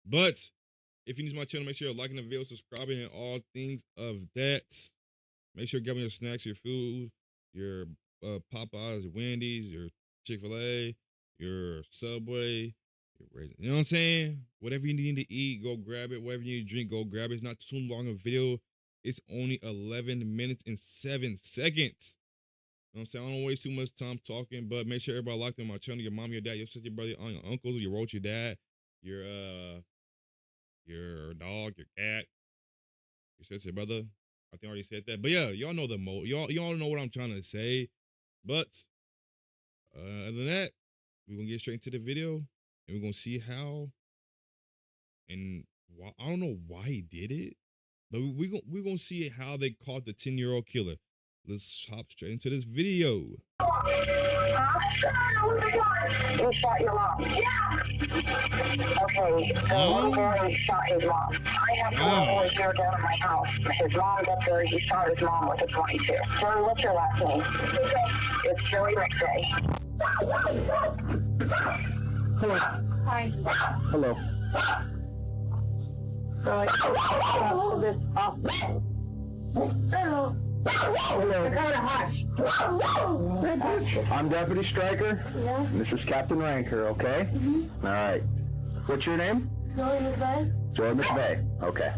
But If you need my channel, make sure you're liking the video, subscribing, and all things of that. Make sure you're grabbing your snacks, your food, your Popeyes, your Wendy's, your Chick-fil-A, your Subway. You know what I'm saying? Whatever you need to eat, go grab it. Whatever you need to drink, go grab it. It's not too long a video. It's only 11 minutes and 7 seconds. You know what I'm saying? I don't waste too much time talking, but make sure everybody locked in my channel. Your mom, your dad, your sister, your brother, your uncles, your roach, your dad, your dog, your cat, your sister, brother. I think I already said that. But yeah, y'all know the y'all know what I'm trying to say. But other than that, we're gonna get straight into the video and we're gonna see how and why. I don't know why he did it, but we're gonna see how they caught the 10-year-old killer. Let's hop straight into this video. You shot your mom. Yeah. Okay, the little boy shot his mom. I have the little boy here down at my house. His mom's up there. He shot his mom with a 22. Joey, what's your last name? It's Joey McVeigh. Hello. Hi. Hello. Hello. I'm Deputy Stryker. Yeah. This is Captain Ranker, okay? All right. What's your name? Joey McVeigh. Joy McVeigh. Okay.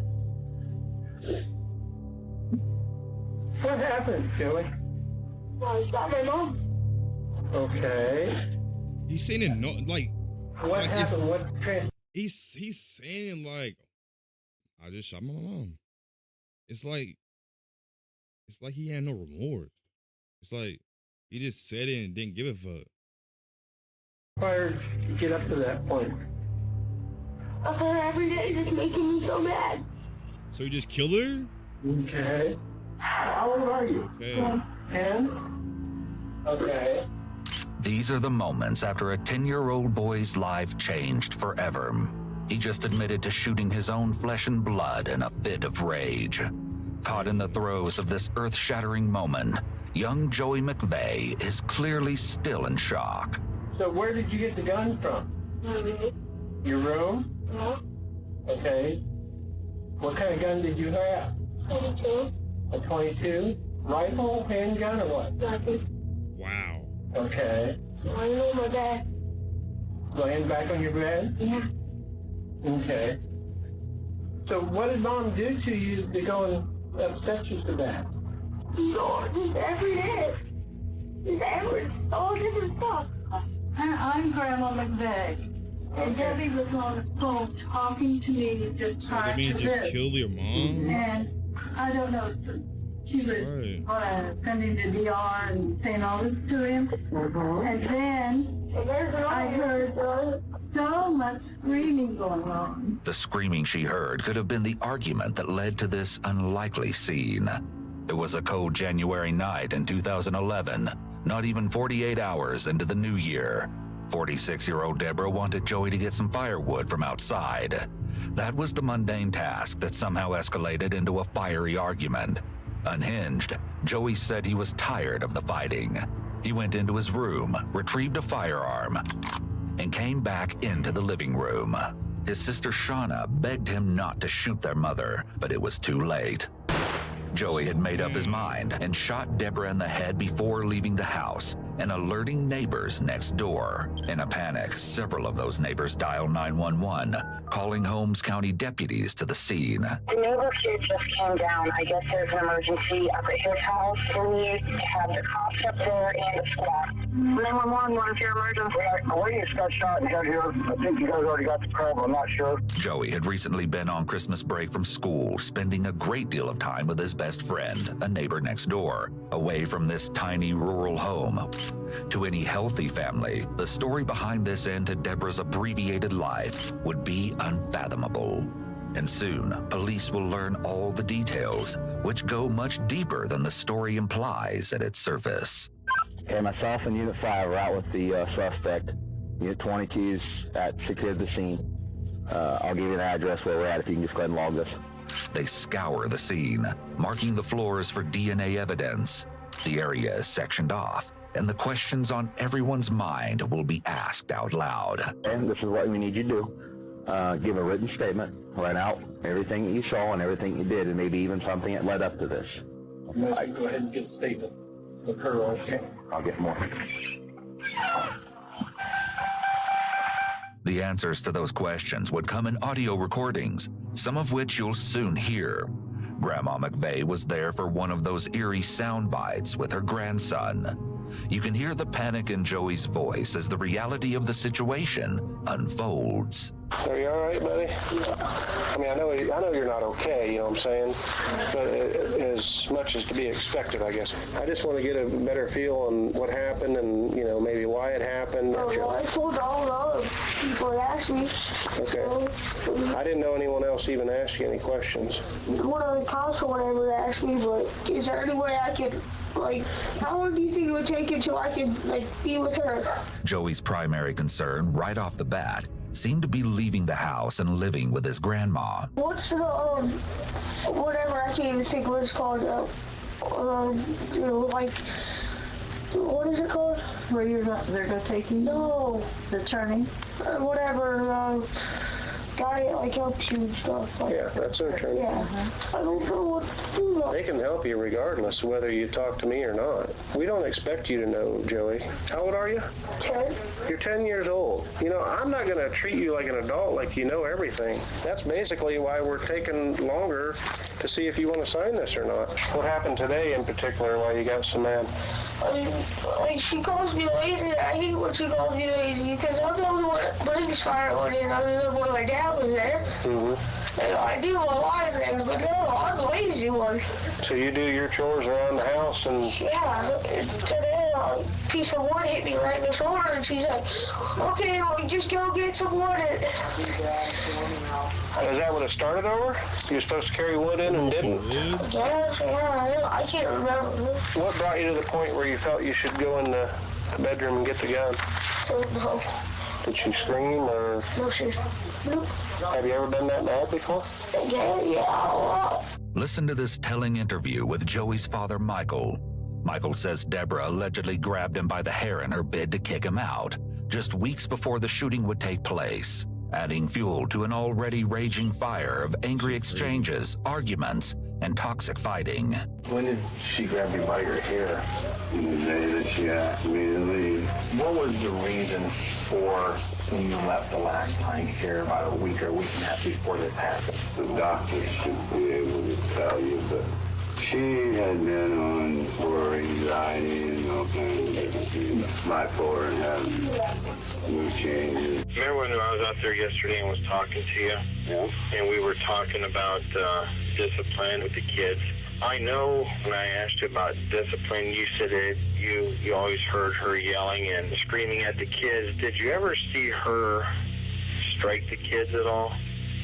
What happened, Joey? Well, I shot my mom. Okay. He's saying it like. What happened? What? He's saying like, I just shot my mom. It's like he had no remorse. It's like he just said it and didn't give a fuck. Fire to get up to that point. I fire every day, just making me so mad. So you just killed her? Okay. How old are you? Okay. 10? Okay. These are the moments after a 10-year-old boy's life changed forever. He just admitted to shooting his own flesh and blood in a fit of rage. Caught in the throes of this earth-shattering moment, young Joey McVeigh is clearly still in shock. So where did you get the gun from? My room. Your room? Yeah. Okay. What kind of gun did you have? 22. A 22? Rifle, handgun, or what? Rifle. Wow. Okay. Laying on my back. Laying back on your bed? Yeah. Okay. So what did Mom do to you to go and upset you so bad? Lord, just every day. Just all different stuff. I'm Grandma McVeigh. And Debbie was on the phone talking to me just prior to this. Just kill your mom? And I don't know. She was sending the DR and saying all this to him. And then I heard so much screaming going on. The screaming she heard could have been the argument that led to this unlikely scene. It was a cold January night in 2011, not even 48 hours into the new year. 46-year-old Deborah wanted Joey to get some firewood from outside. That was the mundane task that somehow escalated into a fiery argument. Unhinged, Joey said he was tired of the fighting. He went into his room, retrieved a firearm, and came back into the living room. His sister Shauna begged him not to shoot their mother, but it was too late. Joey had made up his mind and shot Deborah in the head before leaving the house and alerting neighbors next door. In a panic, several of those neighbors dialed 911, calling Holmes County deputies to the scene. The neighbor kid just came down. I guess there's an emergency up at his house. We have the cops up there and a squad. 911, what is your emergency? The lady just got shot and got here. I think you guys already got the call, but I'm not sure. Joey had recently been on Christmas break from school, spending a great deal of time with his best friend, a neighbor next door, away from this tiny rural home. To any healthy family, the story behind this end to Deborah's abbreviated life would be unfathomable. And soon, police will learn all the details, which go much deeper than the story implies at its surface. Okay, myself and Unit 5 are out with the suspect. Unit 22 is secured the scene. I'll give you the address where we're at if you can just go ahead and log this. They scour the scene, marking the floors for DNA evidence. The area is sectioned off, and the questions on everyone's mind will be asked out loud. And this is what we need you to do. give a written statement, write out everything that you saw and everything you did, and maybe even something that led up to this. I go ahead and give a statement with her, okay? I'll get more. The answers to those questions would come in audio recordings, some of which you'll soon hear. Grandma McVeigh was there for one of those eerie sound bites with her grandson. You can hear the panic in Joey's voice as the reality of the situation unfolds. Are you all right, buddy? I mean, I know you're not okay, you know what I'm saying? But as much as to be expected, I guess. I just want to get a better feel on what happened and, you know, maybe why it happened. Well, I told all the other people that asked me. Okay. I didn't know anyone else even asked you any questions. One of the cops or whatever asked me, but is there any way I could, like, how long do you think it would take until I could, like, be with her? Joey's primary concern, right off the bat, seemed to be leaving the house and living with his grandma. What's the, whatever, I can't even think what it's called, you know, like, what is it called? Where you're not, they're gonna take you? No. The turning? Whatever, guy that, like, helps you and stuff. Like, yeah, that's their turn. Yeah. I don't know what to do. They can help you regardless of whether you talk to me or not. We don't expect you to know, Joey. How old are you? 10. You're 10 years old. You know, I'm not going to treat you like an adult, like you know everything. That's basically why we're taking longer to see if you want to sign this or not. What happened today in particular, why you got so mad? Like, she calls me lazy. I hate when she calls me lazy because I'm the only one that brings fire when my dad was there. Mm-hmm. And I do a lot of things, but no, I'm the lazy one. So you do your chores around the house and... Yeah, today a piece of wood hit me right in the shoulder and she's like, okay, well, just go get some wood. Is that what it started over? You were supposed to carry wood in and didn't? Yeah, I can't remember. What brought you to the point where you felt you should go in the bedroom and get the gun? No. Did she scream or? No, nope. Have you ever been that mad before? Yeah, a lot. Listen to this telling interview with Joey's father, Michael. Michael says Deborah allegedly grabbed him by the hair in her bid to kick him out, just weeks before the shooting would take place, adding fuel to an already raging fire of angry exchanges, arguments, and toxic fighting. When did she grab you by your hair? The day that she asked me to leave. What was the reason for when you left the last time here about a week or a week and a half before this happened? The doctor should be able to tell you, but she had been on for anxiety and all kinds of different things. Bipolar and had mood changes. Remember when I was out there yesterday and was talking to you? Yeah. And we were talking about discipline with the kids. I know when I asked you about discipline, you said that you always heard her yelling and screaming at the kids. Did you ever see her strike the kids at all?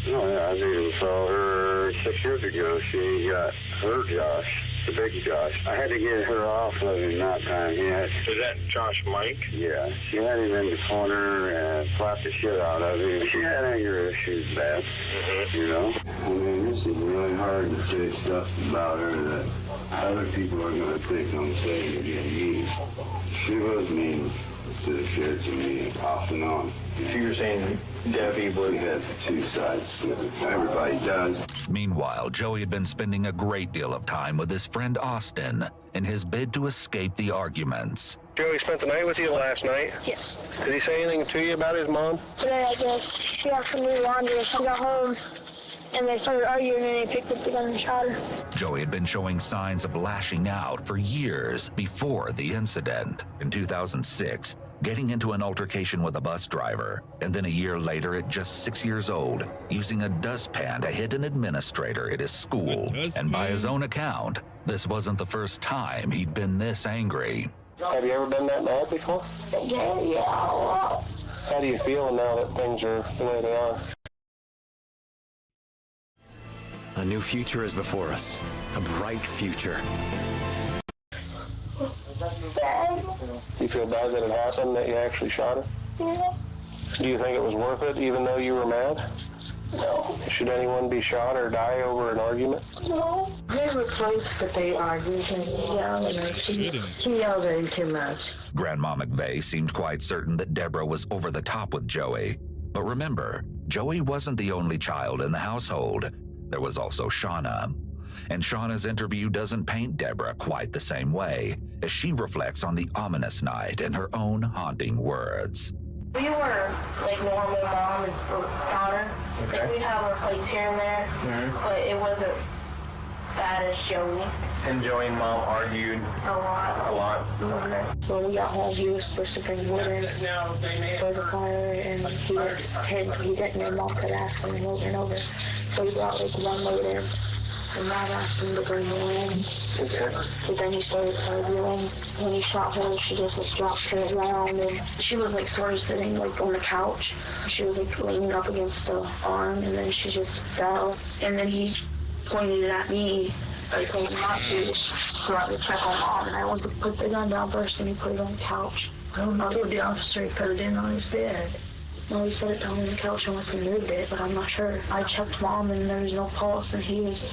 Oh, yeah, I even saw her 6 years ago. She got her Josh, the big Josh. I had to get her off of him that time. Is that Josh Mike? Yeah, she had him in the corner and slapped the shit out of him. She had anger issues bad, you know? I mean, this is really hard to say stuff about her that other people are going to think I'm saying to be mean. She was mean to the kids and me off and on. So you're saying Debbie would have two sides to it. Everybody does. Meanwhile, Joey had been spending a great deal of time with his friend Austin in his bid to escape the arguments. Joey spent the night with you last night? Yes. Did he say anything to you about his mom? Today, I guess, she got some new laundry. She got home, and they started arguing, and he picked up the gun and shot her. Joey had been showing signs of lashing out for years before the incident. In 2006, getting into an altercation with a bus driver, and then a year later at just 6 years old, using a dustpan to hit an administrator at his school. And by his own account, this wasn't the first time he'd been this angry. Have you ever been that mad before? Yeah, a lot. How do you feel now that things are the way they are? A new future is before us. A bright future. Do you feel bad that it happened, that you actually shot her? Yeah. Do you think it was worth it, even though you were mad? No. Should anyone be shot or die over an argument? No. They were close, but they argued and yelled, and she yelled at him too much. Grandma McVeigh seemed quite certain that Deborah was over the top with Joey. But remember, Joey wasn't the only child in the household. There was also Shauna. And Shauna's interview doesn't paint Deborah quite the same way, as she reflects on the ominous night in her own haunting words. We were like normal mom and daughter. Okay. Like, we'd have our fights here and there, but it wasn't bad as Joey. And Joey and Mom argued A lot. a lot. Okay. When we got home, he was supposed to bring wood in for the fire, and he didn't. And Mom could ask him over and over. So he brought like one load in, and Mom asked him to bring more in. Okay. But then he started arguing. When he shot her, she just like dropped to the ground, and she was like sort of sitting like on the couch. She was like leaning up against the arm, and then she just fell. And then he pointed it at me. I told him not to, so I could check on Mom, and I went to put the gun down first, and he put it on the couch. I don't know if the officer put it in on his bed. No, he set it down on the couch and once he moved it, but I'm not sure. I checked Mom, and there was no pulse, and he was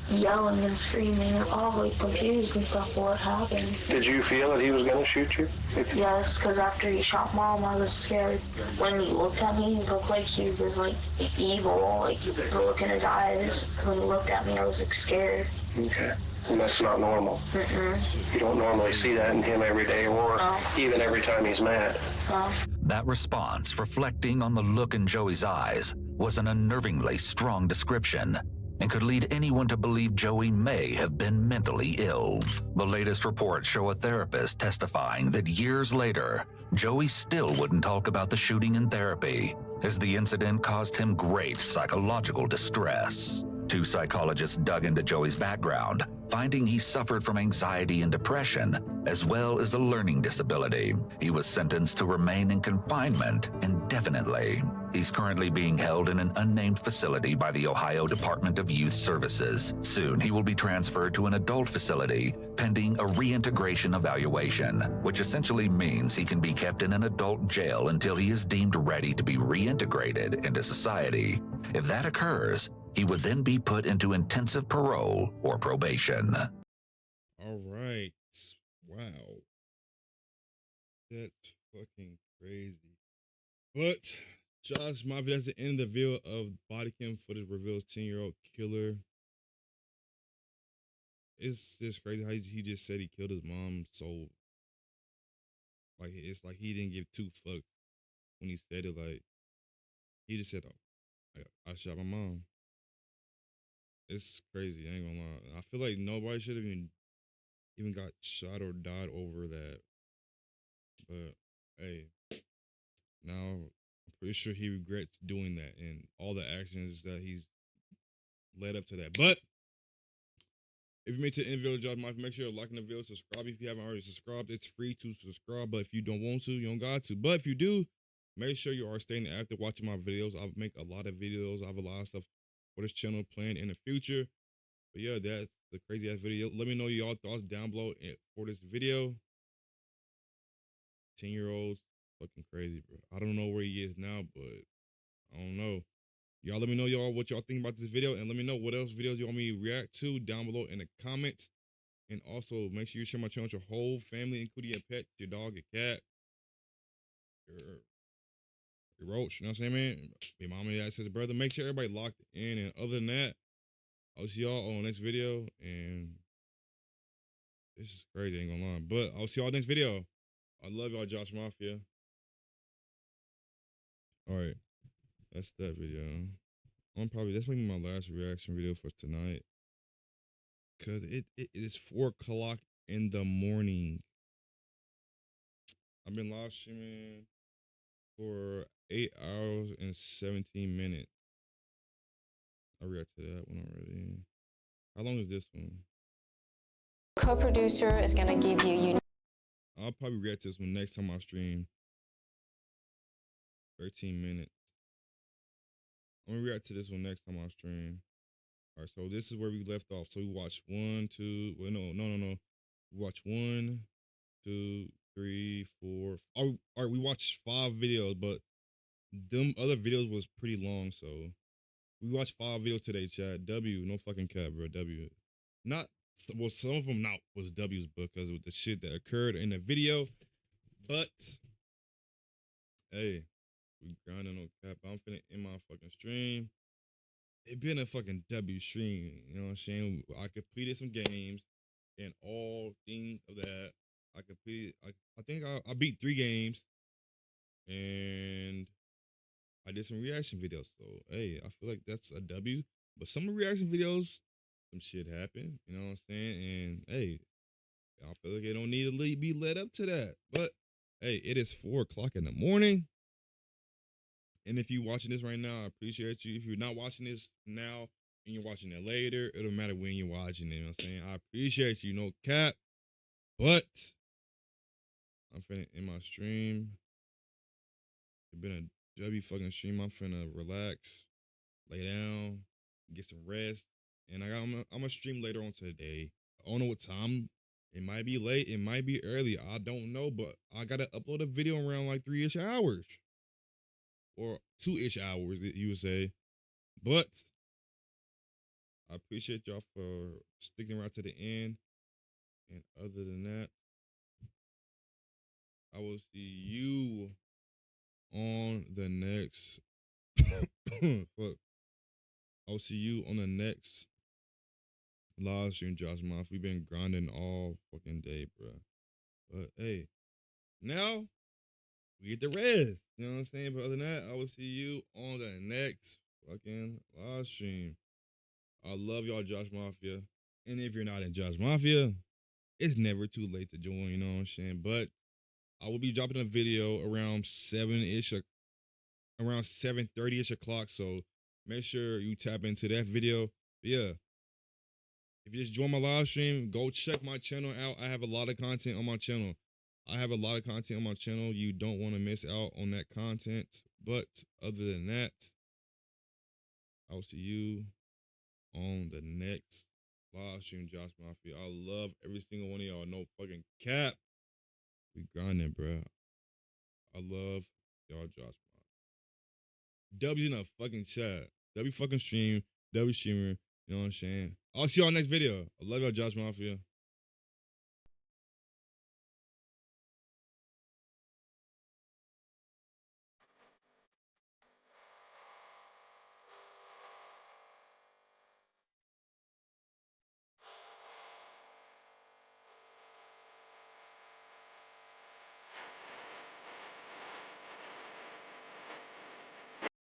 yelling and screaming, all like confused and stuff. What happened? Did you feel that he was going to shoot you? Yes, because after he shot Mom, I was scared. When he looked at me, it looked like he was like evil, like the look in his eyes. When he looked at me, I was like scared. Okay. And that's not normal. Mm-mm. You don't normally see that in him every day or even every time he's mad. That response, reflecting on the look in Joey's eyes, was an unnervingly strong description and could lead anyone to believe Joey may have been mentally ill. The latest reports show a therapist testifying that years later, Joey still wouldn't talk about the shooting in therapy, as the incident caused him great psychological distress. Two psychologists dug into Joey's background, finding he suffered from anxiety and depression, as well as a learning disability. He was sentenced to remain in confinement indefinitely. He's currently being held in an unnamed facility by the Ohio Department of Youth Services. Soon, he will be transferred to an adult facility, pending a reintegration evaluation, which essentially means he can be kept in an adult jail until he is deemed ready to be reintegrated into society. If that occurs, he would then be put into intensive parole or probation. All right. Wow. That's fucking crazy. But Josh Mafia, that's the end of the video of body cam footage reveals 10-year-old killer. It's just crazy how he just said he killed his mom. So, like, it's like he didn't give two fucks when he said it. Like, he just said, "Oh, I shot my mom." It's crazy. I ain't gonna lie. I feel like nobody should have even got shot or died over that. But hey, now I'm pretty sure he regrets doing that and all the actions that he's led up to that. But if you made it to the end video, Josh Mafia, make sure you're liking the video, subscribe if you haven't already subscribed. It's free to subscribe, but if you don't want to, you don't got to. But if you do, make sure you are staying active watching my videos. I make a lot of videos. I have a lot of stuff for this channel planned in the future. But yeah, that's the crazy ass video. Let me know y'all thoughts down below for this video. 10-year-olds, fucking crazy, bro. I don't know where he is now, but I don't know. Y'all let me know what y'all think about this video, and let me know what else videos you want me to react to down below in the comments. And also make sure you share my channel with your whole family, including your pets, your dog, your cat, your roach, you know what I'm saying, man? Your mama, your dad, sister, brother. Make sure everybody locked in. And other than that, I'll see y'all on the next video. And this is crazy, I ain't gonna lie. But I'll see y'all next video. I love y'all, Josh Mafia. All right, that's that video. That's maybe my last reaction video for tonight, cause it is 4 o'clock in the morning. I've been live streaming for 8 hours and 17 minutes. I react to that one already. How long is this one? Co-producer is gonna give you. I'll probably react to this one next time I stream. 13 minutes. I'm gonna react to this one next time I stream. All right, so this is where we left off. So we watched 1, 2. Well, no. We watched 1, 2, 3, 4. All right, we watched 5 videos, but them other videos was pretty long. So we watched 5 videos today, chat. W, no fucking cap, bro. W. Not, well, some of them not was W's because of the shit that occurred in the video. But hey, We grinding on cap. I'm finna end my fucking stream. It been a fucking W stream. You know what I'm saying? I completed some games and all things of that. I completed. I think I beat 3 games, and I did some reaction videos. So hey, I feel like that's a W. But some of the reaction videos, some shit happened. You know what I'm saying? And hey, I feel like it don't need to be led up to that. But hey, it is 4 o'clock in the morning. And if you're watching this right now, I appreciate you. If you're not watching this now and you're watching it later, it don't matter when you're watching it. You know what I'm saying? I appreciate you, no cap. But I'm finna end my stream. It's been a W fucking stream. I'm finna relax, lay down, get some rest. And I'm gonna stream later on today. I don't know what time. It might be late. It might be early. I don't know. But I gotta upload a video around like 3-ish hours. Or 2-ish hours, you would say. But I appreciate y'all for sticking around to the end. And other than that, I will see you on the next. Fuck. I'll see you on the next live stream, Josh Moff. We've been grinding all fucking day, bro. But hey, now we get the rest. You know what I'm saying? But other than that, I will see you on the next fucking live stream. I love y'all, Josh Mafia. And if you're not in Josh Mafia, it's never too late to join, you know what I'm saying? But I will be dropping a video around 7-ish, around 7:30-ish o'clock. So make sure you tap into that video. But yeah, if you just join my live stream, go check my channel out. I have a lot of content on my channel. You don't want to miss out on that content. But other than that, I'll see you on the next live stream, Josh Mafia. I love every single one of y'all. No fucking cap. We grinding, bro. I love y'all, Josh Mafia. W's in the fucking chat. W fucking stream. W streamer. You know what I'm saying? I'll see y'all next video. I love y'all, Josh Mafia.